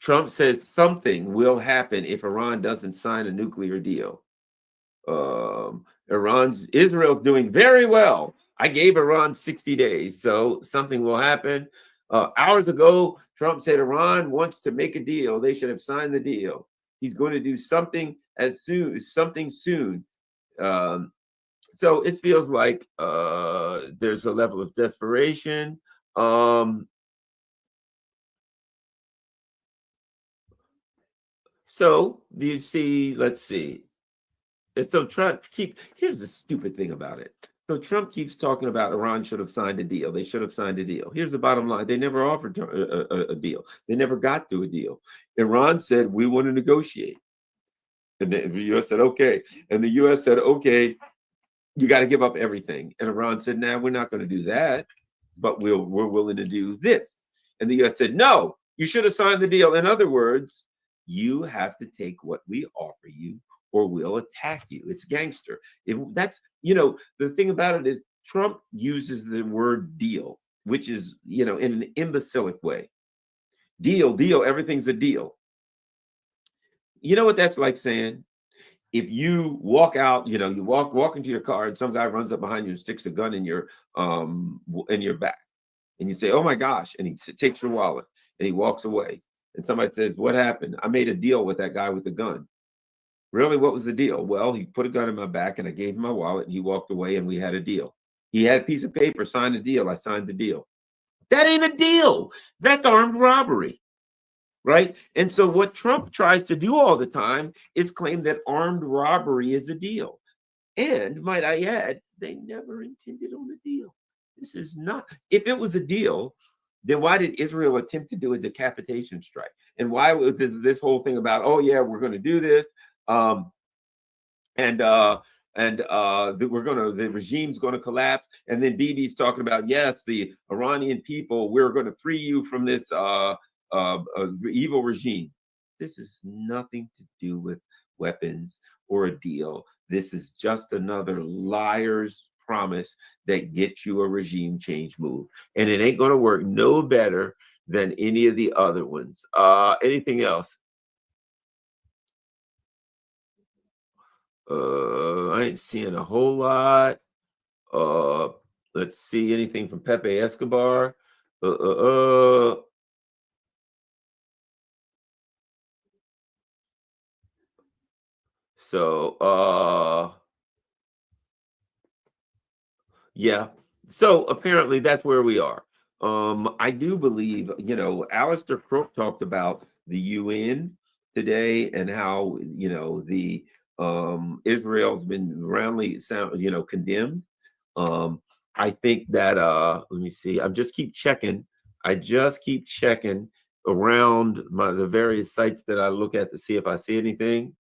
Trump says something will happen if Iran doesn't sign a nuclear deal. Israel's doing very well. I gave Iran 60 days, so something will happen. Hours ago, Trump said Iran wants to make a deal. They should have signed the deal. He's going to do something soon. So it feels like there's a level of desperation. So do you see? Let's see. And so Trump here's the stupid thing about it. So Trump keeps talking about Iran should have signed a deal. They should have signed a deal. Here's the bottom line. They never offered a deal. They never got to a deal. Iran said, we want to negotiate. And the U.S. said, okay. And the U.S. said, okay, you got to give up everything. And Iran said, nah, we're not going to do that, but we're willing to do this. And the U.S. said, no, you should have signed the deal. In other words, you have to take what we offer you or we'll attack you. It's gangster. That's, you know, the thing about it is Trump uses the word deal, which is, you know, in an imbecilic way. Deal, everything's a deal. You know what that's like saying? If you walk out, you know, you walk into your car and some guy runs up behind you and sticks a gun in your back. And you say, oh my gosh, and he takes your wallet and he walks away. And somebody says, what happened? I made a deal with that guy with the gun. Really, what was the deal? Well, he put a gun in my back and I gave him my wallet and he walked away and we had a deal. He had a piece of paper, signed a deal. I signed the deal. That ain't a deal. That's armed robbery, right? And so what Trump tries to do all the time is claim that armed robbery is a deal. And might I add, they never intended on a deal. This is not, if it was a deal, then why did Israel attempt to do a decapitation strike? And why was this whole thing about, oh yeah, we're going to do this, the regime's going to collapse, and then Bibi's talking about, yes, the Iranian people, we're going to free you from this evil regime. This is nothing to do with weapons or a deal. This is just another liar's promise that gets you a regime change move, and it ain't going to work no better than any of the other ones. Anything else? I ain't seeing a whole lot. Let's see, anything from Pepe Escobar. Yeah. So apparently that's where we are. I do believe, you know, Alistair Crook talked about the UN today and how, you know, the Israel's been roundly condemned. I think that let me see. I just keep checking around the various sites that I look at to see if I see anything.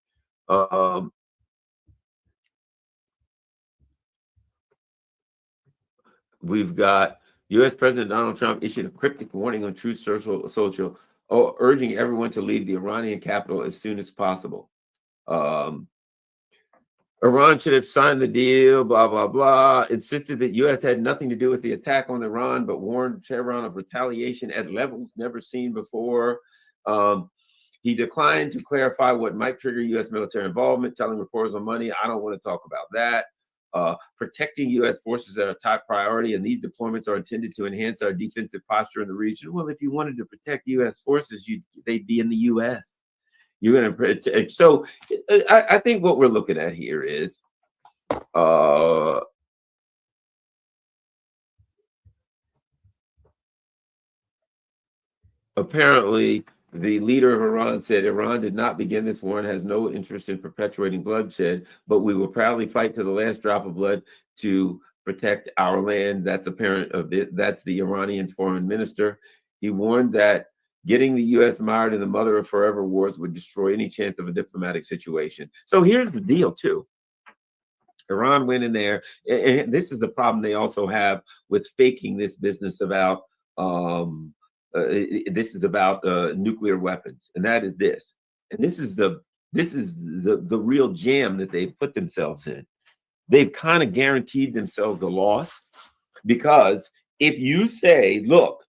We've got U.S. President Donald Trump issued a cryptic warning on Truth Social, urging everyone to leave the Iranian capital as soon as possible. Iran should have signed the deal, blah, blah, blah. Insisted that U.S. had nothing to do with the attack on Iran, but warned Tehran of retaliation at levels never seen before. He declined to clarify what might trigger U.S. military involvement, telling reporters on Monday, I don't want to talk about that. Protecting U.S. forces are a top priority, and these deployments are intended to enhance our defensive posture in the region. Well, if you wanted to protect U.S. forces, they'd be in the U.S. You're going to protect. So I think what we're looking at here is apparently the leader of Iran said Iran did not begin this war and has no interest in perpetuating bloodshed, but we will proudly fight to the last drop of blood to protect our land. That's apparent of that's the Iranian foreign minister. He warned that getting the U.S. mired in the mother of forever wars would destroy any chance of a diplomatic situation. So here's the deal, too. Iran went in there, and this is the problem they also have with faking this business about nuclear weapons, and that is this. And this is the real jam that they've put themselves in. They've kind of guaranteed themselves a loss, because if you say, look,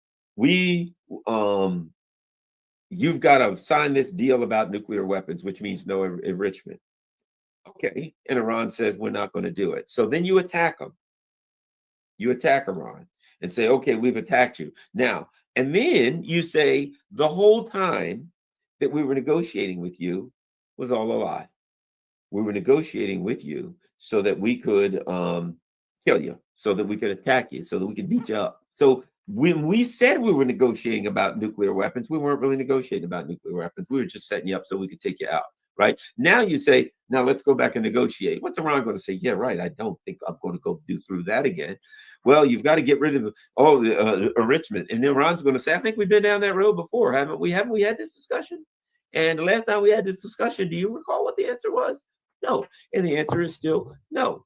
you've got to sign this deal about nuclear weapons, which means no enrichment. Okay. And Iran says, we're not going to do it. So then you attack them. You attack Iran and say, okay, we've attacked you. Now, and then you say the whole time that we were negotiating with you was all a lie. We were negotiating with you so that we could kill you, so that we could attack you, so that we could beat you up. So when we said we were negotiating about nuclear weapons, we weren't really negotiating about nuclear weapons. We were just setting you up so we could take you out, right? Now you say, now let's go back and negotiate. What's Iran going to say? Yeah, right. I don't think I'm going to go through that again. Well, you've got to get rid of all the enrichment. And Iran's going to say, I think we've been down that road before, haven't we? Haven't we had this discussion? And the last time we had this discussion, do you recall what the answer was? No. And the answer is still no.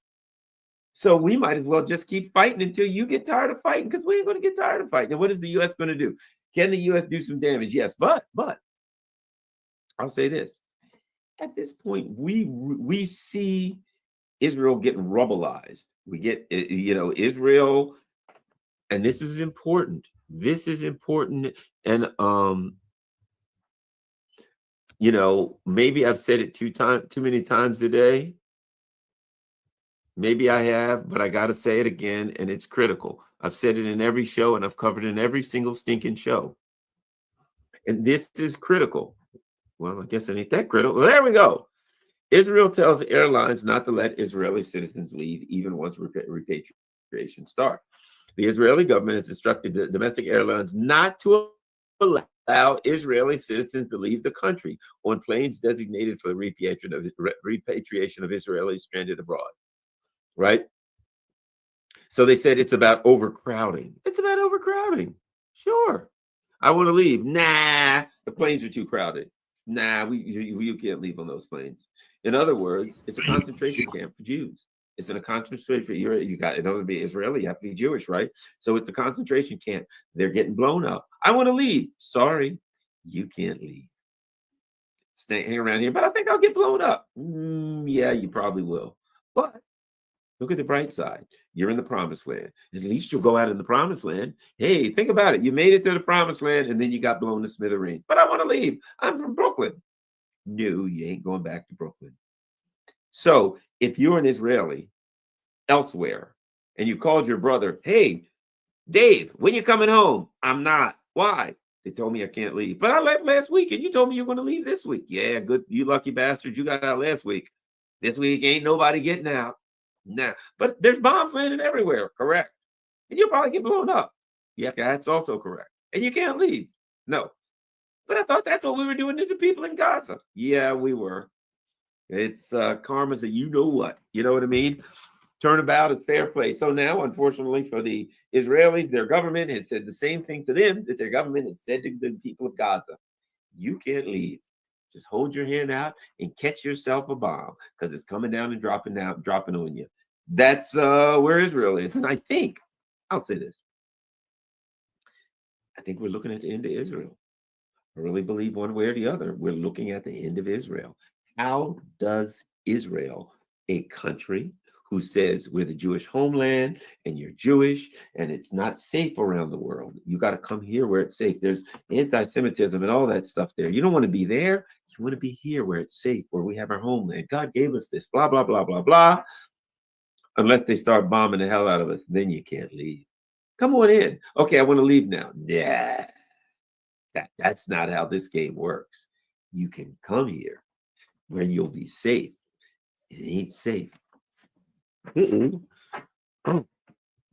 So we might as well just keep fighting until you get tired of fighting, because we ain't going to get tired of fighting. And what is the U.S. going to do? Can the U.S. do some damage? Yes, but I'll say this. At this point, we see Israel getting rubbleized. We get, Israel, and this is important. This is important. And, maybe I've said it too many times today. Maybe I have, but I got to say it again, and it's critical. I've said it in every show, and I've covered it in every single stinking show. And this is critical. Well, I guess it ain't that critical. Well, there we go. Israel tells airlines not to let Israeli citizens leave even once repatriation starts. The Israeli government has instructed the domestic airlines not to allow Israeli citizens to leave the country on planes designated for the repatriation of Israelis stranded abroad. Right? So they said it's about overcrowding. It's about overcrowding. Sure. I want to leave. Nah, the planes are too crowded. Nah, you can't leave on those planes. In other words, it's a concentration camp for Jews. It's in a concentration. You got, in order to be Israeli, you have to be Jewish, right? So it's the concentration camp. They're getting blown up. I want to leave. Sorry, you can't leave. Hang around here, but I think I'll get blown up. Yeah, you probably will. But look at the bright side. You're in the promised land. At least you'll go out in the promised land. Hey, think about it. You made it to the promised land, and then you got blown to smithereens. But I want to leave. I'm from Brooklyn. No, you ain't going back to Brooklyn. So if you're an Israeli elsewhere, and you called your brother, hey, Dave, when you coming home? I'm not. Why? They told me I can't leave. But I left last week, and you told me you're going to leave this week. Yeah, good. You lucky bastard. You got out last week. This week ain't nobody getting out. Now, but there's bombs landing everywhere, correct? And you'll probably get blown up. Yeah, that's also correct. And you can't leave. No. But I thought that's what we were doing to the people in Gaza. Yeah, we were. It's karma's a you know what. You know what I mean? Turnabout is fair play. So now, unfortunately for the Israelis, their government has said the same thing to them that their government has said to the people of Gaza. You can't leave. Just hold your hand out and catch yourself a bomb because it's coming down and dropping on you. That's where Israel is. And I think, I'll say this, I think we're looking at the end of Israel. I really believe one way or the other, we're looking at the end of Israel. How does Israel, a country who says we're the Jewish homeland and you're Jewish and it's not safe around the world, you got to come here where it's safe. There's anti-Semitism and all that stuff there. You don't want to be there. You want to be here where it's safe, where we have our homeland. God gave us this, blah, blah, blah, blah, blah. Unless they start bombing the hell out of us, then you can't leave. Come on in. Okay, I want to leave now. Yeah. That's not how this game works. You can come here where you'll be safe. It ain't safe. Oh,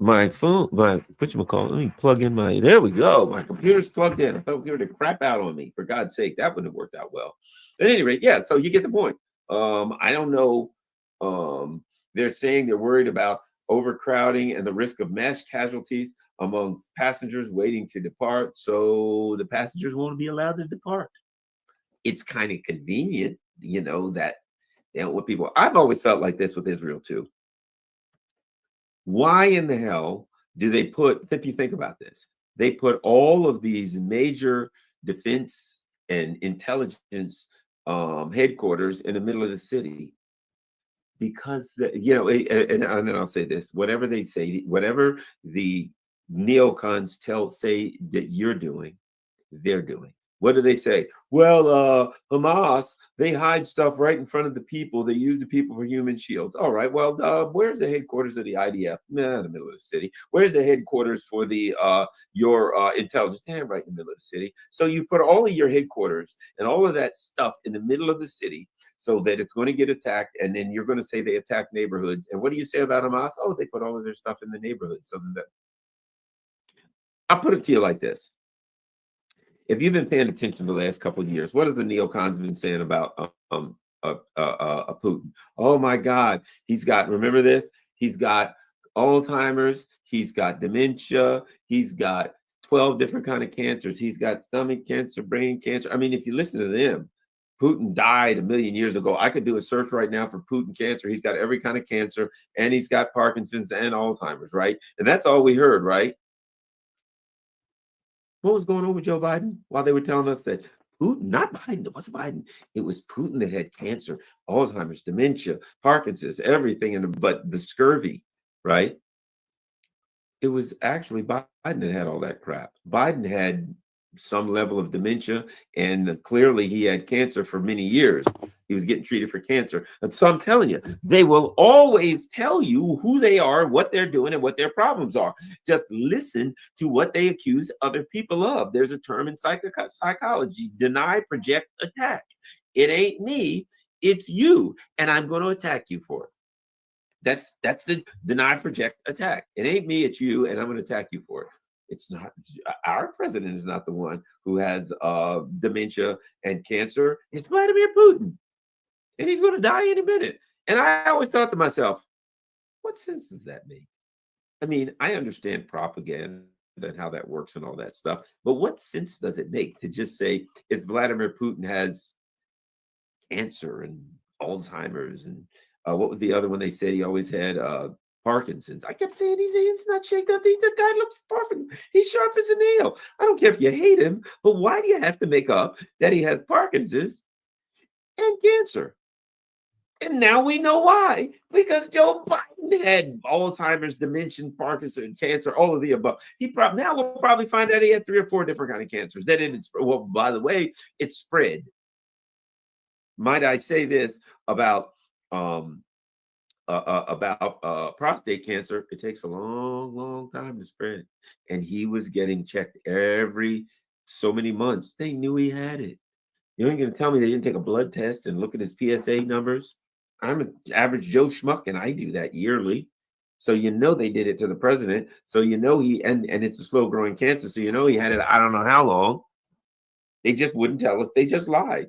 my phone, whatchamacallit, let me plug in there we go. My computer's plugged in. I thought it was going to crap out on me. For God's sake, that wouldn't have worked out well. At any rate, yeah, so you get the point. I don't know. They're saying they're worried about overcrowding and the risk of mass casualties amongst passengers waiting to depart. So the passengers won't be allowed to depart. It's kind of convenient, that what people, I've always felt like this with Israel too. Why in the hell do they put, if you think about this, they put all of these major defense and intelligence headquarters in the middle of the city? Because, and I'll say this, whatever they say, whatever the neocons say that you're doing, they're doing. What do they say? Well, Hamas, they hide stuff right in front of the people. They use the people for human shields. All right, well, where's the headquarters of the IDF? Nah, in the middle of the city. Where's the headquarters for the your intelligence? Right in the middle of the city. So you put all of your headquarters and all of that stuff in the middle of the city so that it's going to get attacked, and then you're going to say they attack neighborhoods. And what do you say about Hamas? Oh, they put all of their stuff in the neighborhoods. So that I'll put it to you like this. If you've been paying attention the last couple of years, what have the neocons been saying about Putin? Oh my God, he's got, remember this? He's got Alzheimer's, he's got dementia, he's got 12 different kind of cancers. He's got stomach cancer, brain cancer. I mean, if you listen to them, Putin died 1 million years ago. I could do a search right now for Putin cancer. He's got every kind of cancer, and he's got Parkinson's and Alzheimer's, right? And that's all we heard, right? What was going on with Joe Biden while they were telling us that Putin, not Biden, it wasn't Biden. It was Putin that had cancer, Alzheimer's, dementia, Parkinson's, everything, but the scurvy, right? It was actually Biden that had all that crap. Biden had some level of dementia, and clearly he had cancer for many years. He was getting treated for cancer. And so I'm telling you, they will always tell you who they are, what they're doing, and what their problems are. Just listen to what they accuse other people of. There's a term in psychology, deny, project, attack. It ain't me, it's you, and I'm going to attack you for it. That's the deny, project, attack. It ain't me, it's you, and I'm going to attack you for it. It's not, our president is not the one who has dementia and cancer. It's Vladimir Putin. And he's going to die in a minute. And I always thought to myself, what sense does that make? I mean, I understand propaganda and how that works and all that stuff. But what sense does it make to just say it's Vladimir Putin has cancer and Alzheimer's and what was the other one they said he always had? Parkinson's. I kept saying he's not shaking up. The guy looks perfect. He's sharp as a nail. I don't care if you hate him, but why do you have to make up that he has Parkinson's and cancer? And now we know why. Because Joe Biden had Alzheimer's, dementia, Parkinson's, cancer, all of the above. Now we'll probably find out he had 3 or 4 different kind of cancers. That didn't. Well, by the way, it spread. Might I say this about prostate cancer? It takes a long time to spread, and he was getting checked every so many months. They knew he had it. You ain't gonna tell me they didn't take a blood test and look at his PSA numbers? I'm an average Joe schmuck, and I do that yearly. So they did it to the president. So he and it's a slow growing cancer. So he had it. I don't know how long. They just wouldn't tell us. They just lied.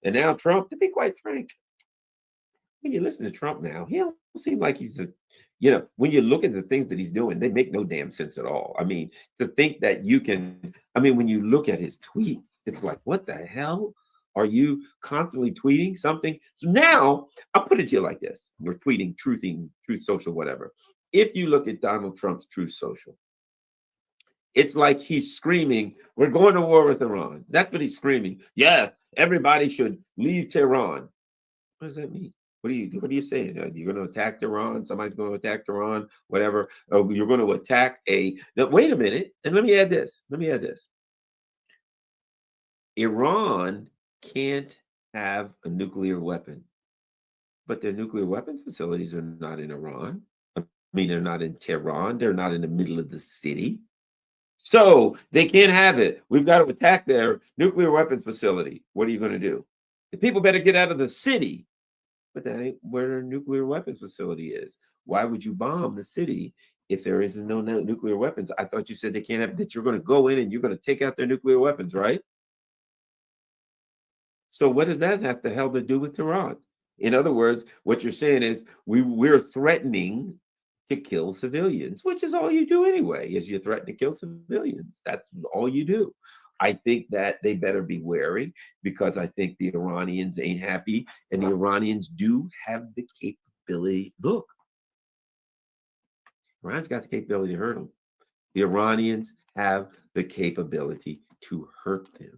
And now Trump, to be quite frank, when you listen to Trump now, he don't seem like he's the, when you look at the things that he's doing, they make no damn sense at all. I mean, to think that you can, when you look at his tweets, it's like, what the hell? Are you constantly tweeting something? So now I'll put it to you like this. We're tweeting, Truth Social, whatever. If you look at Donald Trump's Truth Social, it's like he's screaming, we're going to war with Iran. That's what he's screaming. Yeah, everybody should leave Tehran. What does that mean? What are you saying? You're going to attack Iran? Somebody's going to attack Iran? Whatever. You're going to attack Now, wait a minute. And let me add this. Iran can't have a nuclear weapon, but their nuclear weapons facilities are not in Iran. They're not in Tehran. They're not in the middle of the city. So they can't have it. We've got to attack their nuclear weapons facility. What are you going to do? The people better get out of the city. But that ain't where their nuclear weapons facility is. Why would you bomb the city if there is no nuclear weapons? I thought you said they can't have, that you're going to go in and you're going to take out their nuclear weapons, right? So what does that have the hell to do with Tehran? In other words, what you're saying is we're threatening to kill civilians, which is all you do anyway, is you threaten to kill civilians. That's all you do. I think that they better be wary, because I think the Iranians ain't happy, and the Iranians do have the capability. Look, Iran's got the capability to hurt them. The Iranians have the capability to hurt them.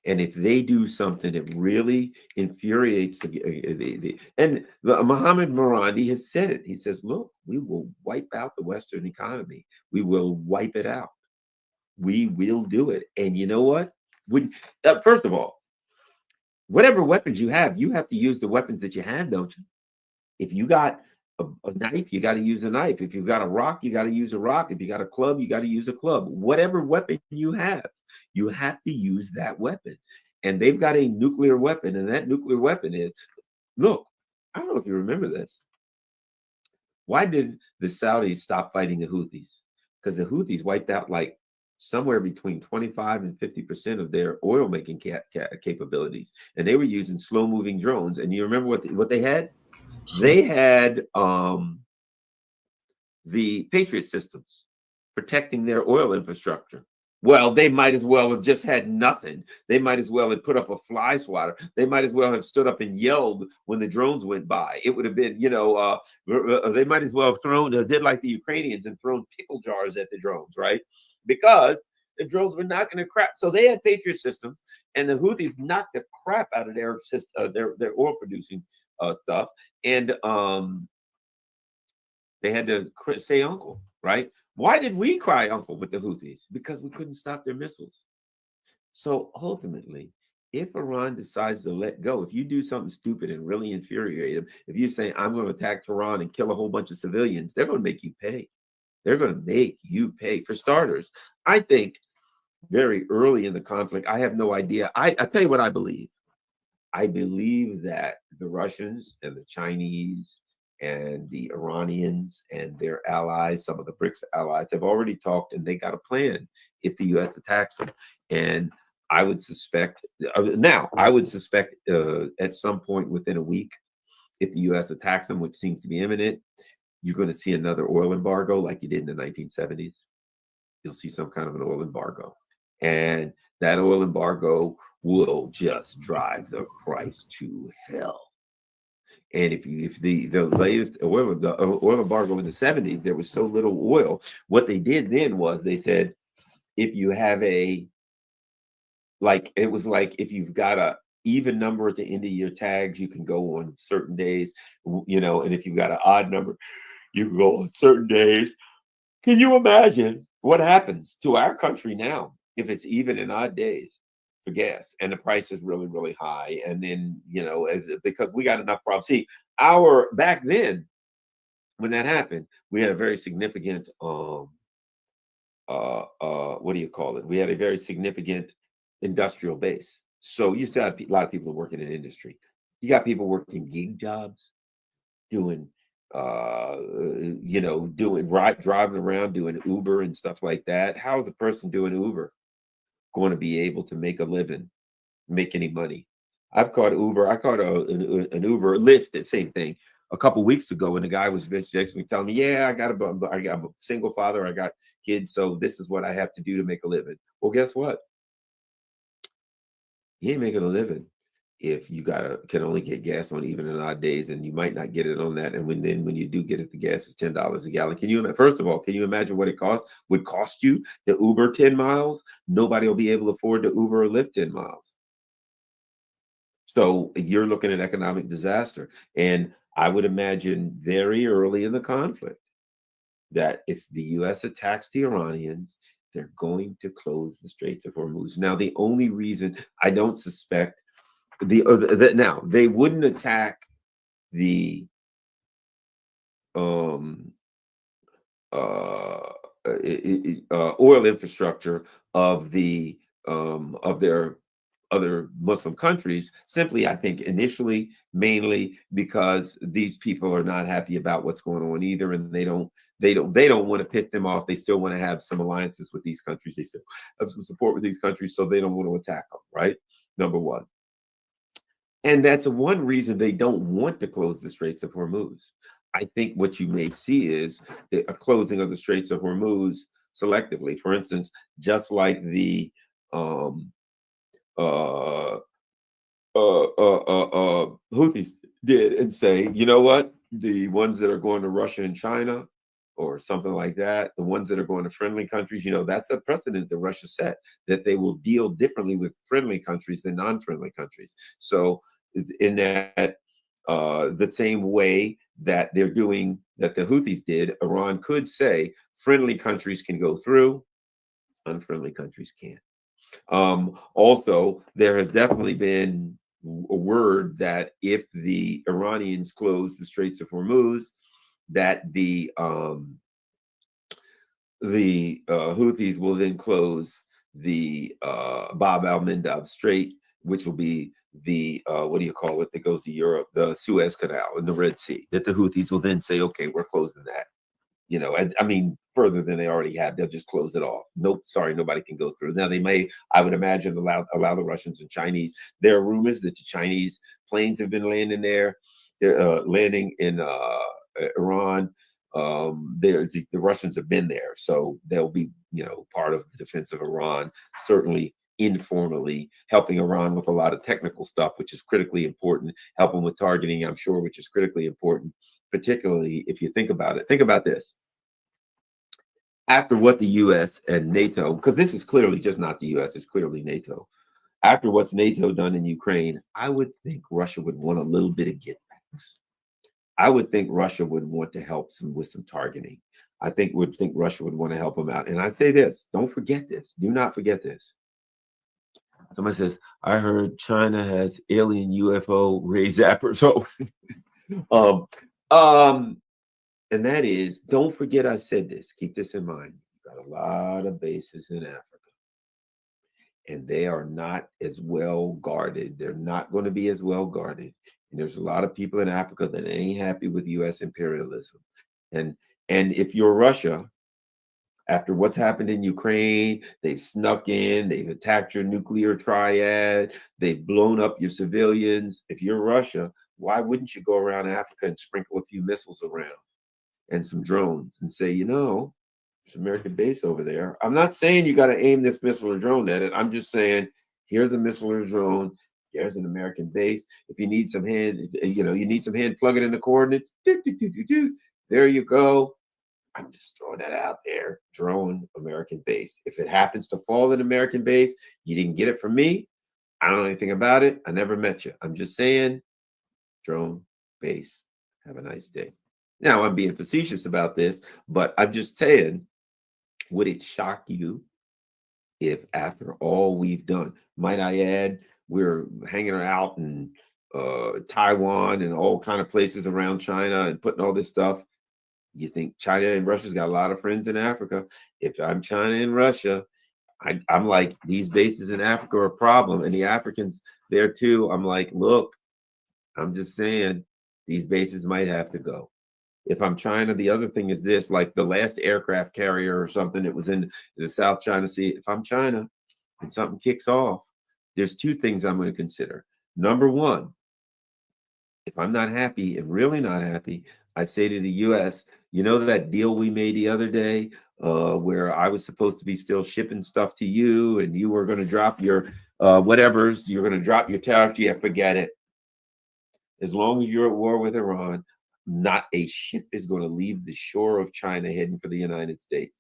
And if they do something that really infuriates and Mohammed Morandi has said it. He says, look, we will wipe out the Western economy. We will wipe it out. We will do it. And you know what? First of all, whatever weapons you have to use the weapons that you have, don't you? If you got a knife, you got to use a knife. If you've got a rock, you got to use a rock. If you got a club, you got to use a club. Whatever weapon you have to use that weapon. And they've got a nuclear weapon, and that nuclear weapon is, look, I don't know if you remember this. Why did the Saudis stop fighting the Houthis? Because the Houthis wiped out like somewhere between 25 and 50% of their oil making capabilities. And they were using slow moving drones. And you remember what they had? They had the Patriot systems protecting their oil infrastructure. Well, they might as well have just had nothing. They might as well have put up a fly swatter. They might as well have stood up and yelled when the drones went by. It would have been, they might as well have did like the Ukrainians and thrown pickle jars at the drones, right? Because the drones were knocking the crap. So they had Patriot systems, and the Houthis knocked the crap out of their oil producing stuff. And they had to say uncle, right? Why did we cry uncle with the Houthis? Because we couldn't stop their missiles. So ultimately, if Iran decides to let go, if you do something stupid and really infuriate them, if you say, I'm going to attack Tehran and kill a whole bunch of civilians, they're going to make you pay. They're going to make you pay. For starters, I think very early in the conflict, I have no idea. I tell you what I believe. I believe that the Russians and the Chinese and the Iranians and their allies, some of the BRICS allies, have already talked, and they got a plan if the U.S. attacks them. And I would suspect, at some point within a week, if the U.S. attacks them, which seems to be imminent, you're going to see another oil embargo like you did in the 1970s. You'll see some kind of an oil embargo. And that oil embargo will just drive the price to hell. And if the latest oil embargo in the 70s, there was so little oil, what they did then was they said, if you have if you've got a even number at the end of your tags, you can go on certain days, and if you've got an odd number, you can go on certain days. Can you imagine what happens to our country now if it's even and odd days for gas and the price is really, really high? And then, because we got enough problems. See, back then, when that happened, we had a very significant, what do you call it? We had a very significant industrial base. So you still have a lot of people working in industry. You got people working gig jobs, driving around doing Uber and stuff like that. How is the person doing Uber going to be able to make a living, make any money? I've caught Uber. I caught an Uber, Lyft, the same thing, a couple weeks ago, and the guy was basically telling me, "Yeah, I got a single father. I got kids, so this is what I have to do to make a living." Well, guess what? You ain't making a living if you can only get gas on even and odd days, and you might not get it on that. And when you do get it, the gas is $10 a gallon. First of all, can you imagine what it would cost you to Uber 10 miles? Nobody will be able to afford to Uber or Lyft 10 miles. So you're looking at economic disaster. And I would imagine very early in the conflict that if the US attacks the Iranians, they're going to close the Straits of Hormuz. Now, the only reason I don't suspect now they wouldn't attack the oil infrastructure of their other Muslim countries, simply, I think, initially, mainly because these people are not happy about what's going on either, and they don't want to piss them off. They still want to have some alliances with these countries. They still have some support with these countries, so they don't want to attack them. Right, number one. And that's one reason they don't want to close the Straits of Hormuz. I think what you may see is a closing of the Straits of Hormuz selectively. For instance, just like the Houthis did, and say, you know what, the ones that are going to Russia and China or something like that, the ones that are going to friendly countries, that's a precedent that Russia set, that they will deal differently with friendly countries than non-friendly countries. So in that the same way that they're doing, that the Houthis did, Iran could say friendly countries can go through, unfriendly countries can't. Also, there has definitely been a word that if the Iranians close the Straits of Hormuz, that the Houthis will then close the Bab al-Mandab Strait, which will be the what do you call it that goes to Europe, the Suez Canal and the Red Sea. That the Houthis will then say, okay, we're closing that. I mean, further than they already have. They'll just close it off. Nope, sorry, nobody can go through. Now they may, I would imagine, allow the Russians and Chinese. There are rumors that the Chinese planes have been landing there, landing in Iran. The Russians have been there, so they'll be, part of the defense of Iran, certainly informally helping Iran with a lot of technical stuff, which is critically important. Help them with targeting, I'm sure, which is critically important. Particularly if you think about it. Think about this. After what the U.S. and NATO, because this is clearly just not the U.S., it's clearly NATO. After what's NATO done in Ukraine, I would think Russia would want a little bit of get backs. I would think Russia would want to help with some targeting. I would think Russia would want to help them out. And I say this, don't forget this. Do not forget this. Somebody says, I heard China has alien UFO ray zappers. So, and that is, don't forget I said this. Keep this in mind. You've got a lot of bases in Africa, and they are not as well guarded. They're not going to be as well guarded. And there's a lot of people in Africa that ain't happy with U.S. imperialism. And if you're Russia, after what's happened in Ukraine, they've snuck in, they've attacked your nuclear triad, they've blown up your civilians. If you're Russia, why wouldn't you go around Africa and sprinkle a few missiles around and some drones and say, there's an American base over there. I'm not saying you got to aim this missile or drone at it. I'm just saying, here's a missile or drone. There's an American base. If you need some hand, plug it in the coordinates. There you go. I'm just throwing that out there. Drone, American base. If it happens to fall in American base, you didn't get it from me. I don't know anything about it. I never met you. I'm just saying, drone, base. Have a nice day. Now, I'm being facetious about this, but I'm just saying, would it shock you if after all we've done, might I add, we're hanging out in Taiwan and all kind of places around China and putting all this stuff? You think China and Russia's got a lot of friends in Africa. If I'm China and Russia, I'm like, these bases in Africa are a problem. And the Africans there too, I'm like, look, I'm just saying, these bases might have to go. If I'm China, the other thing is this, like the last aircraft carrier or something that was in the South China Sea, if I'm China and something kicks off, there's two things I'm going to consider. Number one, if I'm not happy and really not happy, I say to the U.S., you know that deal we made the other day where I was supposed to be still shipping stuff to you and you were going to drop your whatevers, you're going to drop your tariff, yeah, forget it. As long as you're at war with Iran, not a ship is going to leave the shore of China heading for the United States.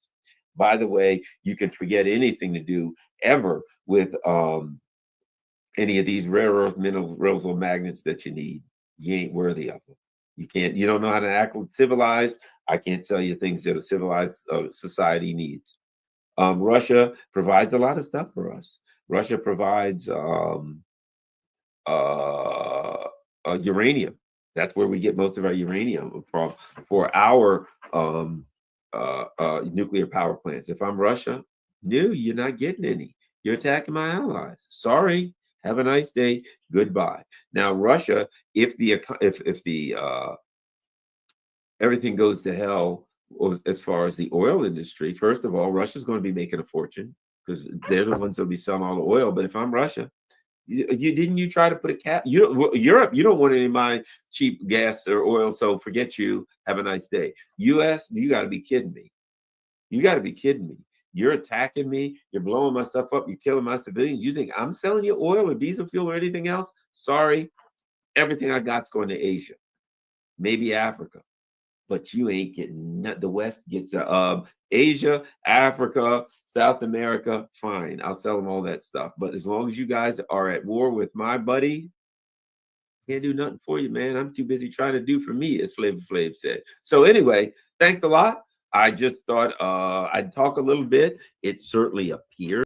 By the way, you can forget anything to do ever with any of these rare earth minerals or magnets that you need. You ain't worthy of them. You don't know how to act civilized. I can't tell you things that a civilized society needs. Russia provides a lot of stuff for us. Russia provides uranium. That's where we get most of our uranium from for our nuclear power plants. If I'm Russia, no, you're not getting any. You're attacking my allies. Sorry. Have a nice day. Goodbye. Now, Russia, if the everything goes to hell as far as the oil industry, first of all, Russia's going to be making a fortune because they're the ones that'll be selling all the oil. But if I'm Russia, you try to put a cap? Europe, you don't want any of my cheap gas or oil, so forget you. Have a nice day. U.S., you got to be kidding me. You got to be kidding me. You're attacking me. You're blowing my stuff up. You're killing my civilians. You think I'm selling you oil or diesel fuel or anything else? Sorry. Everything I got's going to Asia, maybe Africa. But you ain't getting the West gets Asia, Africa, South America. Fine. I'll sell them all that stuff. But as long as you guys are at war with my buddy, can't do nothing for you, man. I'm too busy trying to do for me, as Flavor Flav said. So anyway, thanks a lot. I just thought I'd talk a little bit. It certainly appears.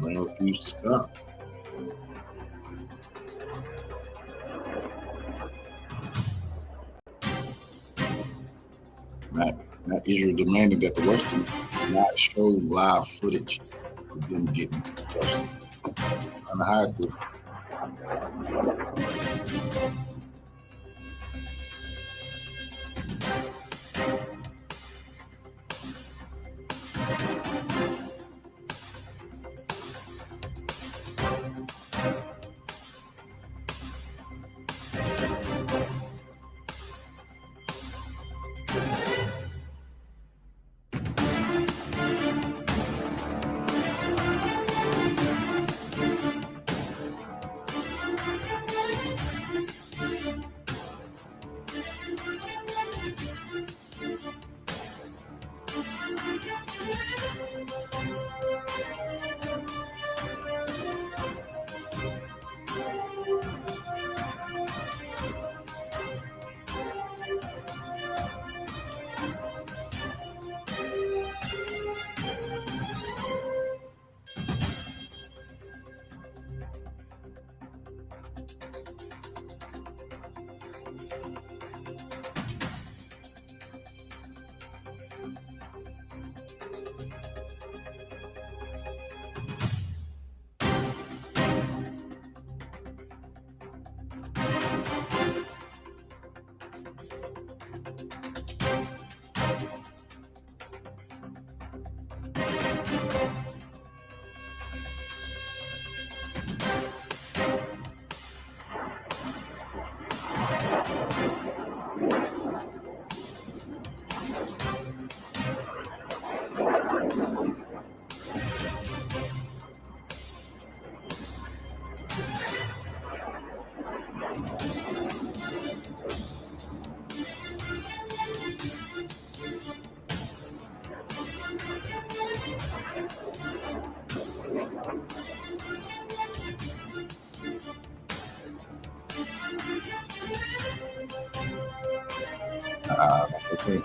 Iran refused to stop. Now Israel demanded that the Western not show live footage of them getting crushed. Trying to hide this. Okay.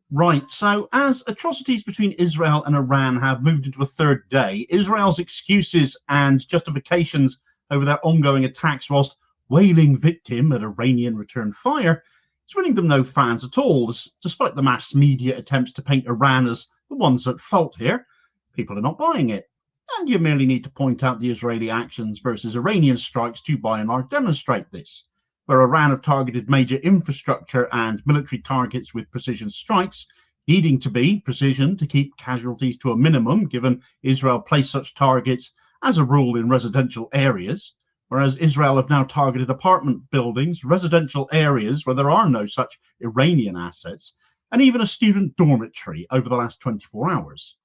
Right, so as atrocities between Israel and Iran have moved into a third day, Israel's excuses and justifications over their ongoing attacks whilst wailing victim at Iranian return fire is winning them no fans at all, despite the mass media attempts to paint Iran as the ones at fault here. People are not buying it. And you merely need to point out the Israeli actions versus Iranian strikes to by and large demonstrate this, where Iran have targeted major infrastructure and military targets with precision strikes, needing to be precision to keep casualties to a minimum, given Israel placed such targets as a rule in residential areas, whereas Israel have now targeted apartment buildings, residential areas where there are no such Iranian assets, and even a student dormitory over the last 24 hours.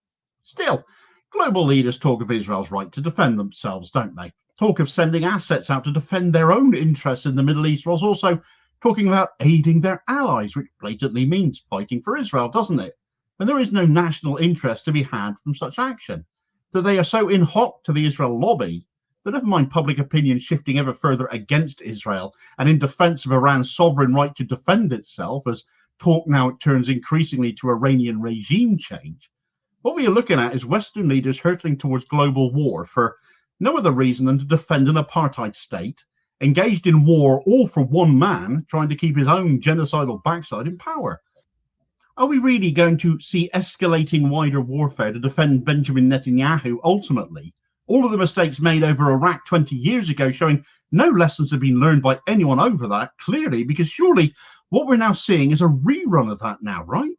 Still, global leaders talk of Israel's right to defend themselves, don't they? Talk of sending assets out to defend their own interests in the Middle East, whilst also talking about aiding their allies, which blatantly means fighting for Israel, doesn't it? And there is no national interest to be had from such action. That they are so in hoc to the Israel lobby that, never mind public opinion shifting ever further against Israel and in defense of Iran's sovereign right to defend itself, as talk now turns increasingly to Iranian regime change, what we are looking at is Western leaders hurtling towards global war for no other reason than to defend an apartheid state, engaged in war all for one man trying to keep his own genocidal backside in power. Are we really going to see escalating wider warfare to defend Benjamin Netanyahu ultimately? All of the mistakes made over Iraq 20 years ago showing no lessons have been learned by anyone over that, clearly, because surely what we're now seeing is a rerun of that now, right?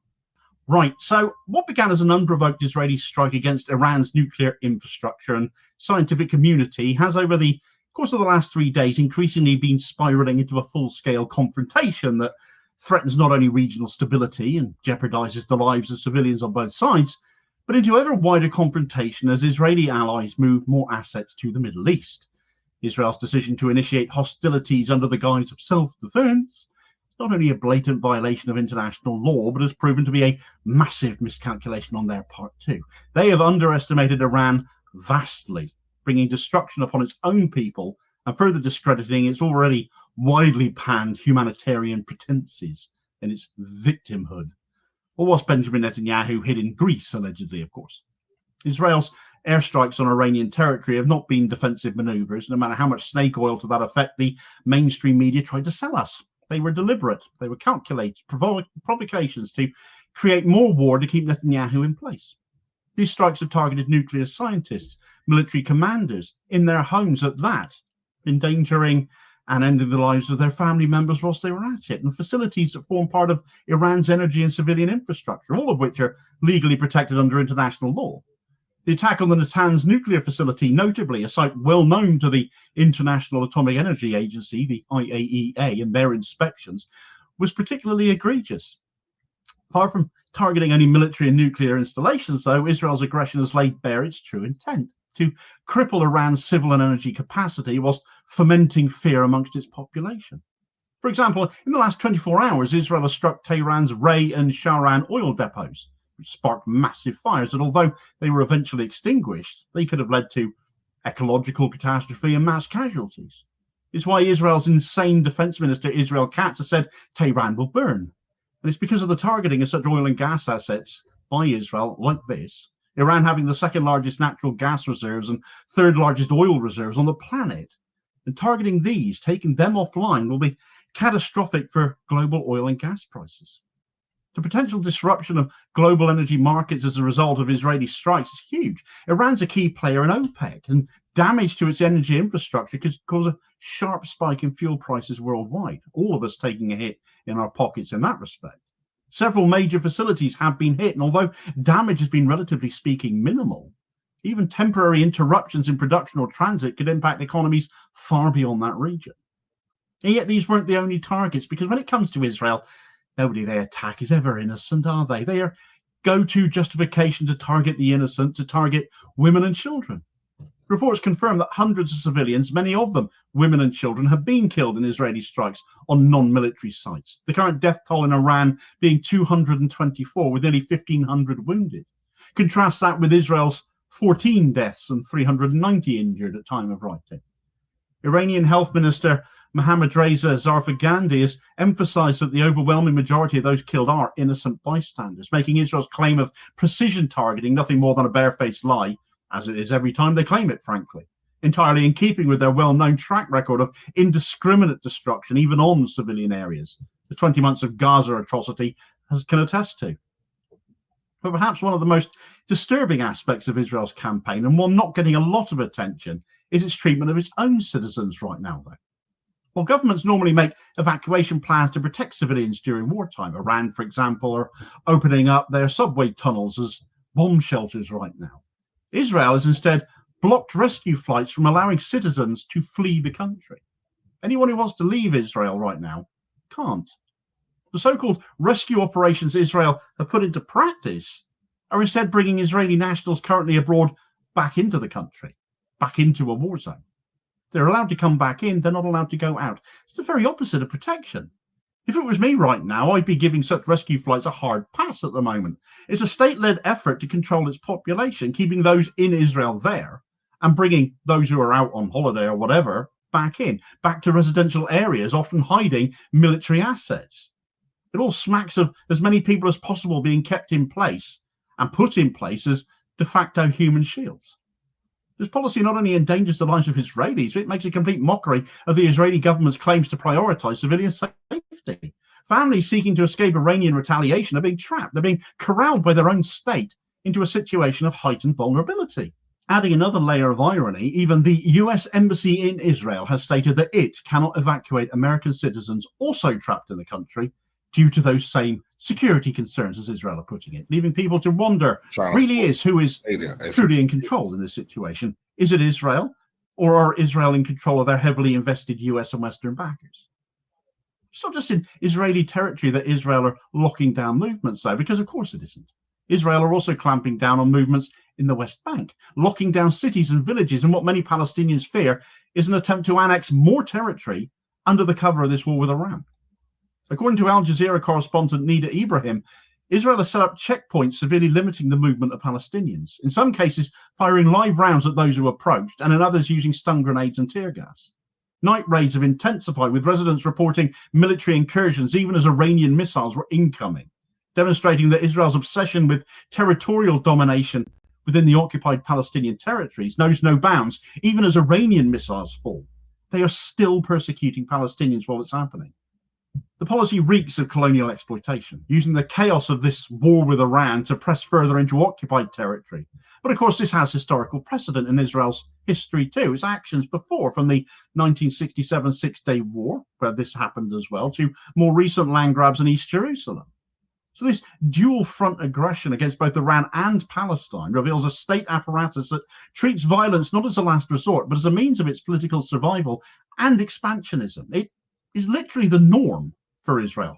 Right, so what began as an unprovoked Israeli strike against Iran's nuclear infrastructure and scientific community has, over the course of the last 3 days, increasingly been spiraling into a full-scale confrontation that threatens not only regional stability and jeopardizes the lives of civilians on both sides, but into ever wider confrontation as Israeli allies move more assets to the Middle East. Israel's decision to initiate hostilities under the guise of self-defense not only a blatant violation of international law, but has proven to be a massive miscalculation on their part too. They have underestimated Iran vastly, bringing destruction upon its own people and further discrediting its already widely panned humanitarian pretenses and its victimhood. Or was Benjamin Netanyahu hid in Greece, allegedly, of course. Israel's airstrikes on Iranian territory have not been defensive maneuvers, no matter how much snake oil to that effect the mainstream media tried to sell us. They were deliberate, they were calculated, provocations to create more war to keep Netanyahu in place. These strikes have targeted nuclear scientists, military commanders in their homes at that, endangering and ending the lives of their family members whilst they were at it, and facilities that form part of Iran's energy and civilian infrastructure, all of which are legally protected under international law. The attack on the Natanz nuclear facility, notably a site well known to the International Atomic Energy Agency, the IAEA, and their inspections, was particularly egregious. Apart from targeting only military and nuclear installations, though, Israel's aggression has laid bare its true intent: to cripple Iran's civil and energy capacity whilst fomenting fear amongst its population. For example, in the last 24 hours, Israel has struck Tehran's Ray and Shahran oil depots, which sparked massive fires that, although they were eventually extinguished, they could have led to ecological catastrophe and mass casualties. It's why Israel's insane defense minister, Israel Katz, has said Tehran will burn. And it's because of the targeting of such oil and gas assets by Israel like this, Iran having the second largest natural gas reserves and third largest oil reserves on the planet. And targeting these, taking them offline, will be catastrophic for global oil and gas prices. The potential disruption of global energy markets as a result of Israeli strikes is huge. Iran's a key player in OPEC, and damage to its energy infrastructure could cause a sharp spike in fuel prices worldwide, all of us taking a hit in our pockets in that respect. Several major facilities have been hit, and although damage has been relatively speaking minimal, even temporary interruptions in production or transit could impact economies far beyond that region. And yet these weren't the only targets, because when it comes to Israel, nobody they attack is ever innocent, are they? They are go-to justification to target the innocent, to target women and children. Reports confirm that hundreds of civilians, many of them women and children, have been killed in Israeli strikes on non-military sites. The current death toll in Iran being 224, with nearly 1,500 wounded. Contrast that with Israel's 14 deaths and 390 injured at time of writing. Iranian Health Minister Mohammad Reza Zarfagandi has emphasized that the overwhelming majority of those killed are innocent bystanders, making Israel's claim of precision targeting nothing more than a barefaced lie, as it is every time they claim it, frankly, entirely in keeping with their well-known track record of indiscriminate destruction, even on civilian areas. The 20 months of Gaza atrocity can attest to. But perhaps one of the most disturbing aspects of Israel's campaign, and one not getting a lot of attention, is its treatment of its own citizens right now, though. While governments normally make evacuation plans to protect civilians during wartime, Iran, for example, are opening up their subway tunnels as bomb shelters right now. Israel has instead blocked rescue flights from allowing citizens to flee the country. Anyone who wants to leave Israel right now can't. The so-called rescue operations Israel have put into practice are instead bringing Israeli nationals currently abroad back into the country, back into a war zone. They're allowed to come back in, they're not allowed to go out. It's the very opposite of protection. If it was me right now, I'd be giving such rescue flights a hard pass at the moment. It's a state-led effort to control its population, keeping those in Israel there and bringing those who are out on holiday or whatever back in, back to residential areas, often hiding military assets. It all smacks of as many people as possible being kept in place and put in place as de facto human shields. This policy not only endangers the lives of Israelis, it makes a complete mockery of the Israeli government's claims to prioritize civilian safety. Families seeking to escape Iranian retaliation are being trapped. They're being corralled by their own state into a situation of heightened vulnerability. Adding another layer of irony, even the US Embassy in Israel has stated that it cannot evacuate American citizens also trapped in the country due to those same security concerns, as Israel are putting it, leaving people to wonder really is who is truly in control in this situation. Is it Israel, or are Israel in control of their heavily invested US and Western backers? It's not just in Israeli territory that Israel are locking down movements, though, because of course it isn't. Israel are also clamping down on movements in the West Bank, locking down cities and villages, and what many Palestinians fear is an attempt to annex more territory under the cover of this war with Iran. According to Al Jazeera correspondent Nida Ibrahim, Israel has set up checkpoints severely limiting the movement of Palestinians, in some cases firing live rounds at those who approached, and in others using stun grenades and tear gas. Night raids have intensified, with residents reporting military incursions even as Iranian missiles were incoming, demonstrating that Israel's obsession with territorial domination within the occupied Palestinian territories knows no bounds. Even as Iranian missiles fall, they are still persecuting Palestinians while it's happening. The policy reeks of colonial exploitation, using the chaos of this war with Iran to press further into occupied territory. But of course, this has historical precedent in Israel's history too. Its actions before, from the 1967 Six-Day War, where this happened as well, to more recent land grabs in East Jerusalem. So this dual front aggression against both Iran and Palestine reveals a state apparatus that treats violence not as a last resort, but as a means of its political survival and expansionism. It is literally the norm for Israel.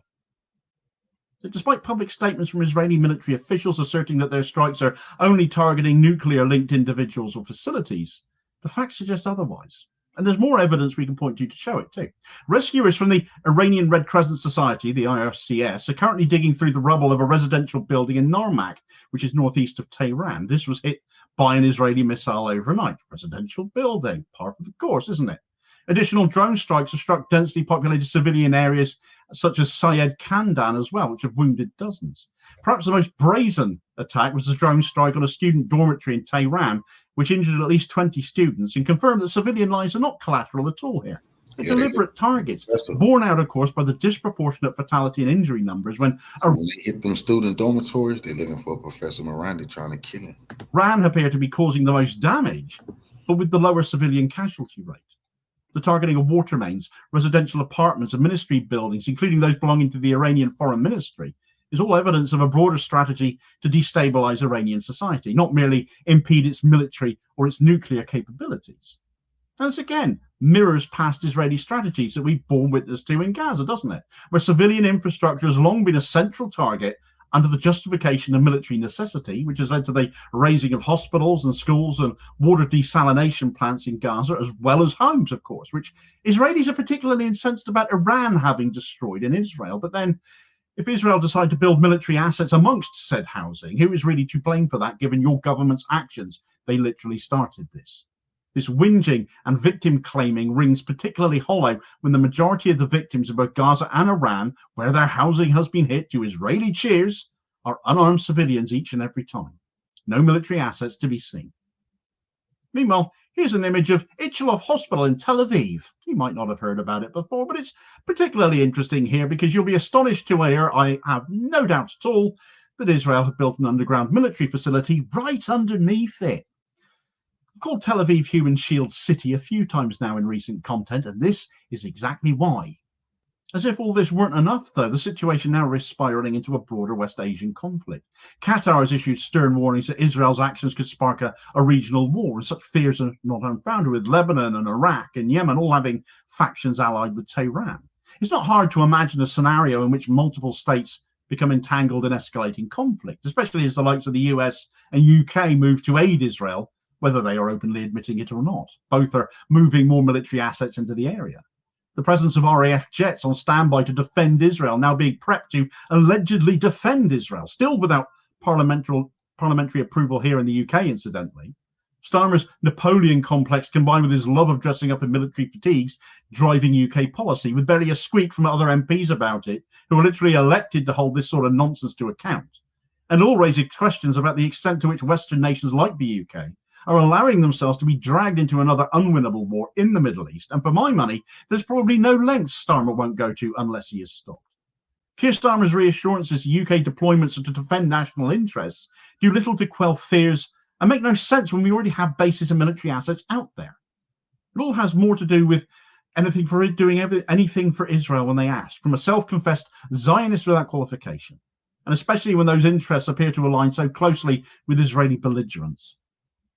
So despite public statements from Israeli military officials asserting that their strikes are only targeting nuclear-linked individuals or facilities, the facts suggest otherwise. And there's more evidence we can point to show it too. Rescuers from the Iranian Red Crescent Society, the IRCS, are currently digging through the rubble of a residential building in Narmak, which is northeast of Tehran. This was hit by an Israeli missile overnight. Residential building, part of the course, isn't it? Additional drone strikes have struck densely populated civilian areas such as Syed Kandan as well, which have wounded dozens. Perhaps the most brazen attack was the drone strike on a student dormitory in Tehran, which injured at least 20 students and confirmed that civilian lives are not collateral at all here. They're deliberate targets, borne out, of course, by the disproportionate fatality and injury numbers. When they hit them student dormitories, they're looking for Professor Miranda trying to kill him. Iran appear to be causing the most damage, but with the lower civilian casualty rate. The targeting of water mains, residential apartments and ministry buildings, including those belonging to the Iranian Foreign Ministry, is all evidence of a broader strategy to destabilize Iranian society, not merely impede its military or its nuclear capabilities. And this again mirrors past Israeli strategies that we've borne witness to in Gaza, doesn't it? Where civilian infrastructure has long been a central target under the justification of military necessity, which has led to the razing of hospitals and schools and water desalination plants in Gaza, as well as homes, of course, which Israelis are particularly incensed about Iran having destroyed in Israel. But then, if Israel decided to build military assets amongst said housing, who is really to blame for that, given your government's actions? They literally started this. This whinging and victim claiming rings particularly hollow when the majority of the victims of both Gaza and Iran, where their housing has been hit to Israeli cheers, are unarmed civilians each and every time. No military assets to be seen. Meanwhile, here's an image of Ichilov Hospital in Tel Aviv. You might not have heard about it before, but it's particularly interesting here because you'll be astonished to hear, I have no doubt at all, that Israel have built an underground military facility right underneath it. I've called Tel Aviv Human Shield City a few times now in recent content, and this is exactly why. As if all this weren't enough, though, the situation now risks spiraling into a broader West Asian conflict. Qatar has issued stern warnings that Israel's actions could spark a regional war, and such fears are not unfounded, with Lebanon and Iraq and Yemen all having factions allied with Tehran. It's not hard to imagine a scenario in which multiple states become entangled in escalating conflict, especially as the likes of the US and UK move to aid Israel, whether they are openly admitting it or not. Both are moving more military assets into the area. The presence of RAF jets on standby to defend Israel, now being prepped to allegedly defend Israel, still without parliamentary approval here in the UK, incidentally. Starmer's Napoleon complex, combined with his love of dressing up in military fatigues, driving UK policy, with barely a squeak from other MPs about it, who are literally elected to hold this sort of nonsense to account. And all raises questions about the extent to which Western nations like the UK are allowing themselves to be dragged into another unwinnable war in the Middle East. And for my money, there's probably no lengths Starmer won't go to unless he is stopped. Keir Starmer's reassurances UK deployments are to defend national interests do little to quell fears and make no sense when we already have bases and military assets out there. It all has more to do with anything for Israel when they ask, from a self-confessed Zionist without qualification, and especially when those interests appear to align so closely with Israeli belligerence.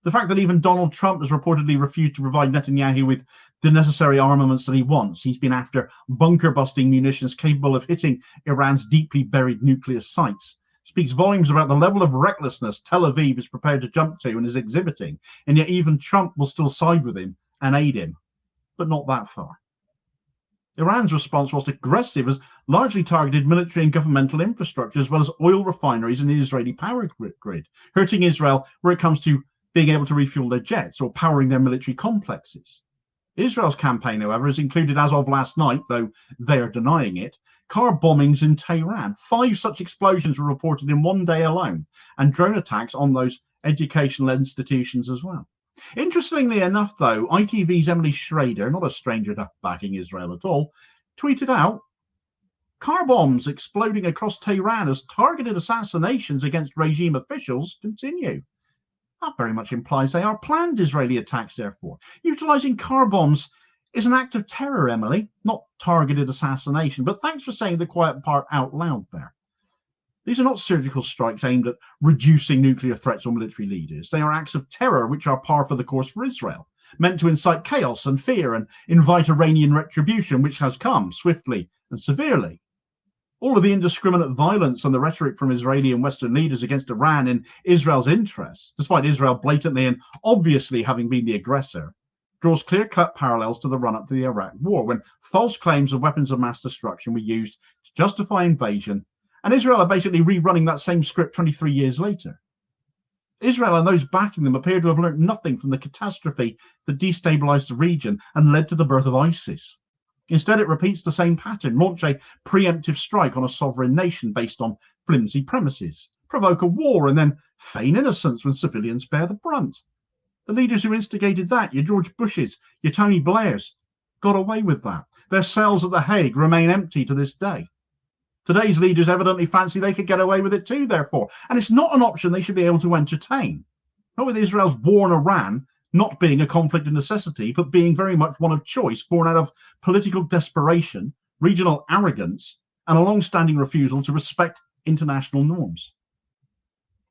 The fact that even Donald Trump has reportedly refused to provide Netanyahu with the necessary armaments that he wants. He's been after bunker-busting munitions capable of hitting Iran's deeply buried nuclear sites. Speaks volumes about the level of recklessness Tel Aviv is prepared to jump to and is exhibiting, and yet even Trump will still side with him and aid him, but not that far. Iran's response, whilst aggressive, has largely targeted military and governmental infrastructure, as well as oil refineries and the Israeli power grid, hurting Israel where it comes to being able to refuel their jets or powering their military complexes. Israel's campaign, however, has included, as of last night, though they are denying it, car bombings in Tehran. 5 such explosions were reported in one day alone, and drone attacks on those educational institutions as well. Interestingly enough, though, ITV's Emily Schrader, not a stranger to backing Israel at all, tweeted out, Car bombs exploding across Tehran as targeted assassinations against regime officials continue. That very much implies they are planned Israeli attacks, therefore. Utilizing car bombs is an act of terror, Emily, not targeted assassination. But thanks for saying the quiet part out loud there. These are not surgical strikes aimed at reducing nuclear threats or military leaders. They are acts of terror which are par for the course for Israel, meant to incite chaos and fear and invite Iranian retribution, which has come swiftly and severely. All of the indiscriminate violence and the rhetoric from Israeli and Western leaders against Iran in Israel's interests, despite Israel blatantly and obviously having been the aggressor, draws clear-cut parallels to the run-up to the Iraq War, when false claims of weapons of mass destruction were used to justify invasion, and Israel are basically rerunning that same script 23 years later. Israel and those backing them appear to have learned nothing from the catastrophe that destabilized the region and led to the birth of ISIS. Instead, it repeats the same pattern: launch a preemptive strike on a sovereign nation based on flimsy premises, provoke a war, and then feign innocence when civilians bear the brunt. The leaders who instigated that, your George Bushes, your Tony Blairs, got away with that. Their cells at The Hague remain empty to this day. Today's leaders evidently fancy they could get away with it too, therefore, and it's not an option they should be able to entertain. Not with Israel's war in Iran not being a conflict of necessity, but being very much one of choice, born out of political desperation, regional arrogance, and a long-standing refusal to respect international norms.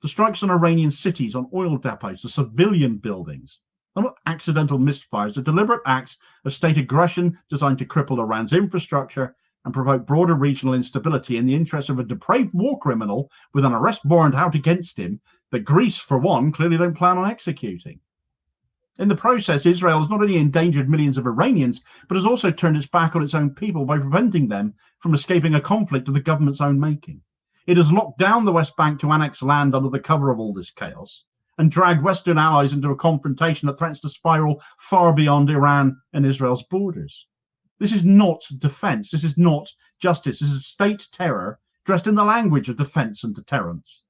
The strikes on Iranian cities, on oil depots, the civilian buildings, are not accidental misfires, they're deliberate acts of state aggression designed to cripple Iran's infrastructure and provoke broader regional instability in the interest of a depraved war criminal with an arrest warrant out against him that Greece, for one, clearly don't plan on executing. In the process, Israel has not only endangered millions of Iranians, but has also turned its back on its own people by preventing them from escaping a conflict of the government's own making. It has locked down the West Bank to annex land under the cover of all this chaos and dragged Western allies into a confrontation that threatens to spiral far beyond Iran and Israel's borders. This is not defense. This is not justice. This is state terror dressed in the language of defense and deterrence.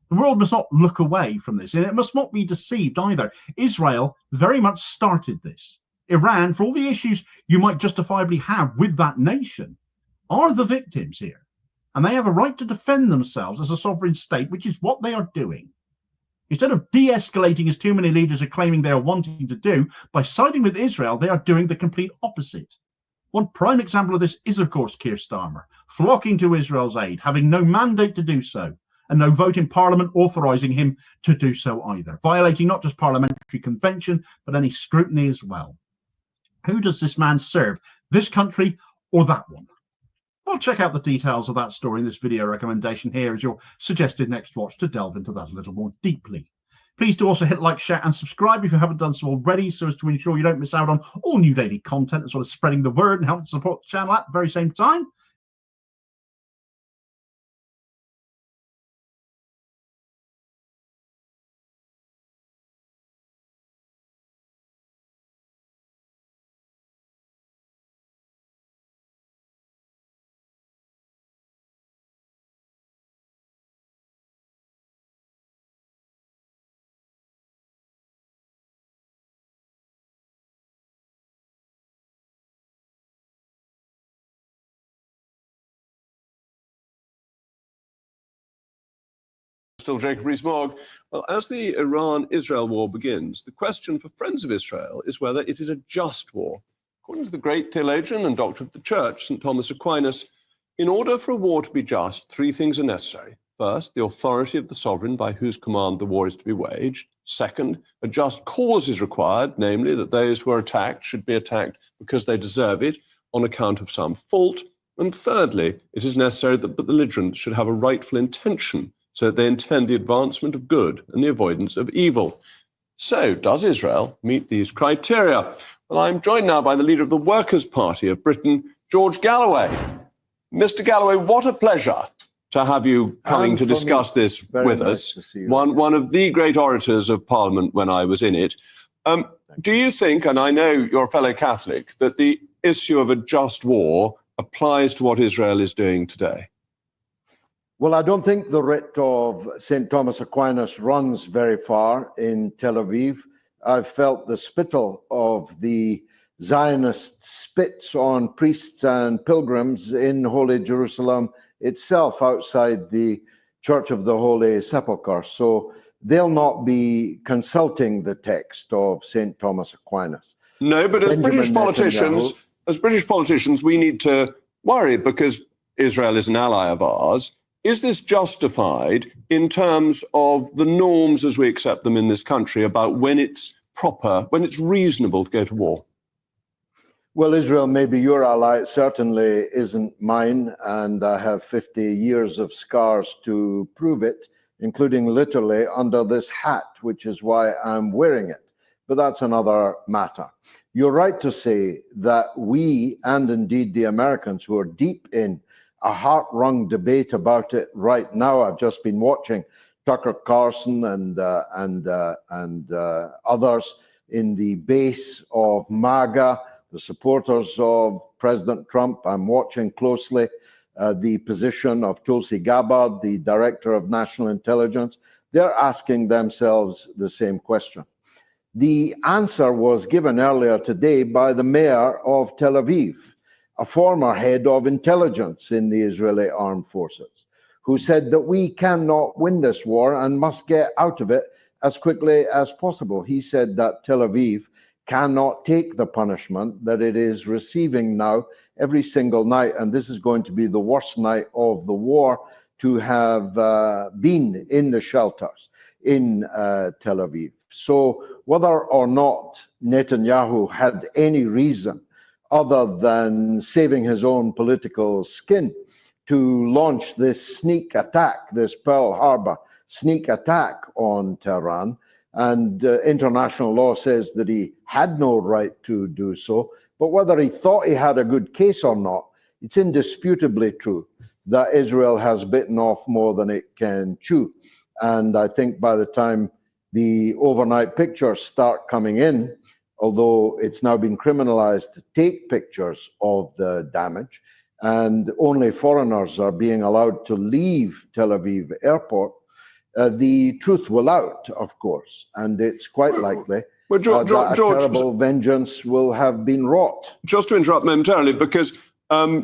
The world must not look away from this, and it must not be deceived either. Israel very much started this. Iran, for all the issues you might justifiably have with that nation, are the victims here, and they have a right to defend themselves as a sovereign state, which is what they are doing. Instead of de-escalating, as too many leaders are claiming they are wanting to do, by siding with Israel, they are doing the complete opposite. One prime example of this is, of course, Keir Starmer, flocking to Israel's aid, having no mandate to do so, and no vote in Parliament authorising him to do so either, violating not just parliamentary convention, but any scrutiny as well. Who does this man serve, this country or that one? Well, check out the details of that story in this video recommendation here as your suggested next watch to delve into that a little more deeply. Please do also hit like, share and subscribe if you haven't done so already, so as to ensure you don't miss out on all new daily content, as well as spreading the word and helping support the channel at the very same time. Still Jacob Rees-Mogg. Well, as the Iran-Israel war begins, the question for friends of Israel is whether it is a just war. According to the great theologian and doctor of the church, St. Thomas Aquinas, in order for a war to be just, three things are necessary. First, the authority of the sovereign by whose command the war is to be waged. Second, a just cause is required, namely that those who are attacked should be attacked because they deserve it on account of some fault. And thirdly, it is necessary that the belligerents should have a rightful intention, so that they intend the advancement of good and the avoidance of evil. So, does Israel meet these criteria? Well, I'm joined now by the leader of the Workers' Party of Britain, George Galloway. Mr. Galloway, what a pleasure to have you coming to discuss this with us. One of the great orators of Parliament when I was in it. Do you think, and I know you're a fellow Catholic, that the issue of a just war applies to what Israel is doing today? Well, I don't think the writ of St. Thomas Aquinas runs very far in Tel Aviv. I've felt the spittle of the Zionist spits on priests and pilgrims in Holy Jerusalem itself outside the Church of the Holy Sepulchre. So they'll not be consulting the text of St. Thomas Aquinas. No, but as British politicians, we need to worry because Israel is an ally of ours. Is this justified in terms of the norms as we accept them in this country about when it's proper, when it's reasonable to go to war? Well, Israel may be your ally. It certainly isn't mine, and I have 50 years of scars to prove it, including literally under this hat, which is why I'm wearing it. But that's another matter. You're right to say that we, and indeed the Americans, who are deep in a heart-wrung debate about it right now. I've just been watching Tucker Carlson and others in the base of MAGA, the supporters of President Trump. I'm watching closely the position of Tulsi Gabbard, the director of national intelligence. They're asking themselves the same question. The answer was given earlier today by the mayor of Tel Aviv, a former head of intelligence in the Israeli armed forces, who said that we cannot win this war and must get out of it as quickly as possible. He said that Tel Aviv cannot take the punishment that it is receiving now every single night, and this is going to be the worst night of the war to have been in the shelters in Tel Aviv. So whether or not Netanyahu had any reason other than saving his own political skin to launch this sneak attack, this Pearl Harbor sneak attack on Tehran, and international law says that he had no right to do so, but whether he thought he had a good case or not, it's indisputably true that Israel has bitten off more than it can chew. And I think by the time the overnight pictures start coming in, although it's now been criminalized to take pictures of the damage, and only foreigners are being allowed to leave Tel Aviv airport, the truth will out, of course, and it's quite likely that a terrible vengeance will have been wrought. Just to interrupt momentarily, because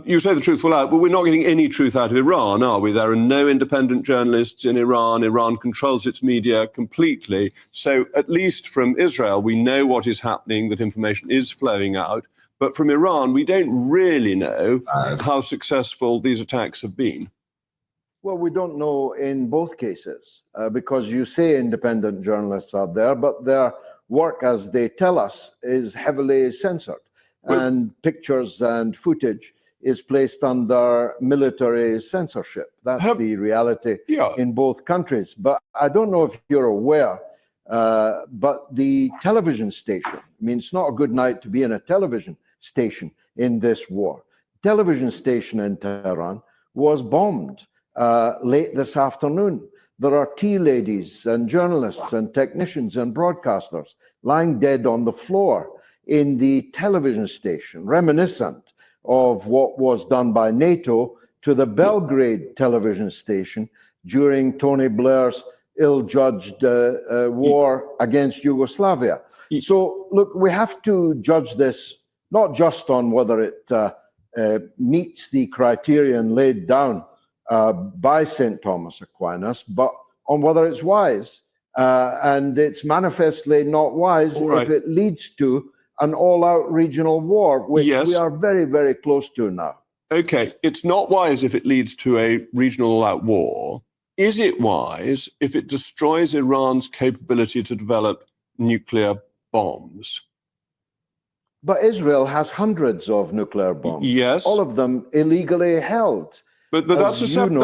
you say the truth will out, but we're not getting any truth out of Iran, are we? There are no independent journalists in Iran. Iran controls its media completely. So at least from Israel, we know what is happening, that information is flowing out. But from Iran, we don't really know how successful these attacks have been. Well, we don't know in both cases, because you say independent journalists are there, but their work, as they tell us, is heavily censored. And pictures and footage is placed under military censorship. That's the reality in both countries. But I don't know if you're aware, but the television station, I mean, it's not a good night to be in a television station in this war. Television station in Tehran was bombed late this afternoon. There are tea ladies and journalists and technicians and broadcasters lying dead on the floor in the television station, reminiscent of what was done by NATO to the Belgrade television station during Tony Blair's ill-judged war against Yugoslavia. So, look, we have to judge this not just on whether it meets the criterion laid down by St. Thomas Aquinas, but on whether it's wise. And it's manifestly not wise if it leads to an all-out regional war, which we are very, very close to now. Okay, it's not wise if it leads to a regional all-out war. Is it wise if it destroys Iran's capability to develop nuclear bombs? But Israel has hundreds of nuclear bombs. Yes. All of them illegally held. But that's a separate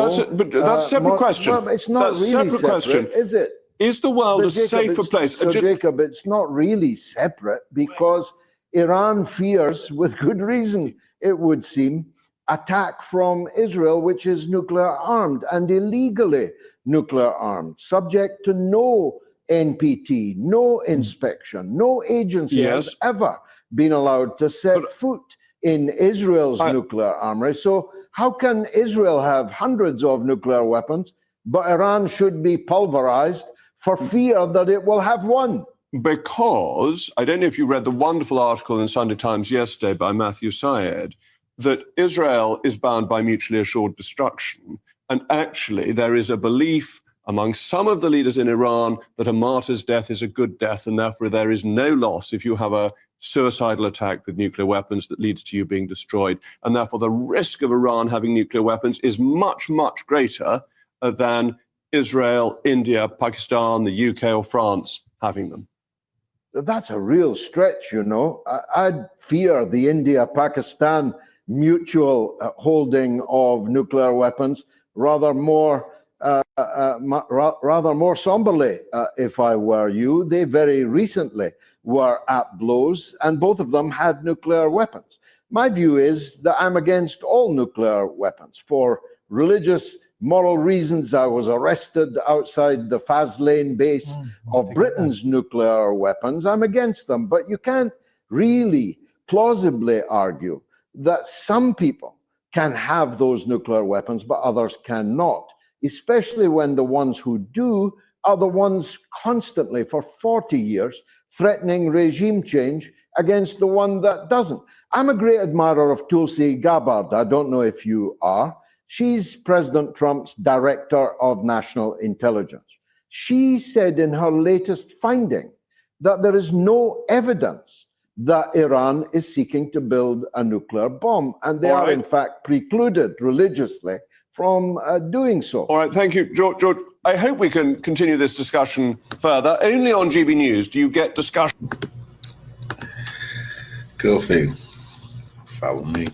question. Well, it's not that's really separate question. Is it? Is the world a safer place? So, Jacob, it's not really separate because Iran fears, with good reason, it would seem, attack from Israel, which is nuclear armed and illegally nuclear armed, subject to no NPT, no inspection, no agency has ever been allowed to set foot in Israel's nuclear armory. So how can Israel have hundreds of nuclear weapons, but Iran should be pulverized for fear that it will have one? because I don't know if you read the wonderful article in Sunday Times yesterday by Matthew Syed, that Israel is bound by mutually assured destruction. And actually, there is a belief among some of the leaders in Iran that a martyr's death is a good death, and therefore there is no loss if you have a suicidal attack with nuclear weapons that leads to you being destroyed. And therefore the risk of Iran having nuclear weapons is much, much greater than Israel, India, Pakistan, the UK, or France having them. That's a real stretch, you know. I'd fear the India-Pakistan mutual holding of nuclear weapons rather more somberly, if I were you. They very recently were at blows, and both of them had nuclear weapons. My view is that I'm against all nuclear weapons. For religious, moral reasons, I was arrested outside the Faslane base of Britain's nuclear weapons. I'm against them, but you can't really plausibly argue that some people can have those nuclear weapons, but others cannot, especially when the ones who do are the ones constantly for 40 years threatening regime change against the one that doesn't. I'm a great admirer of Tulsi Gabbard. I don't know if you are. She's President Trump's Director of National Intelligence. She said in her latest finding that there is no evidence that Iran is seeking to build a nuclear bomb, and they are in fact precluded religiously from doing so. All right, thank you, George. George, I hope we can continue this discussion further. Only on GB News do you get discussion. Good for you. Follow me.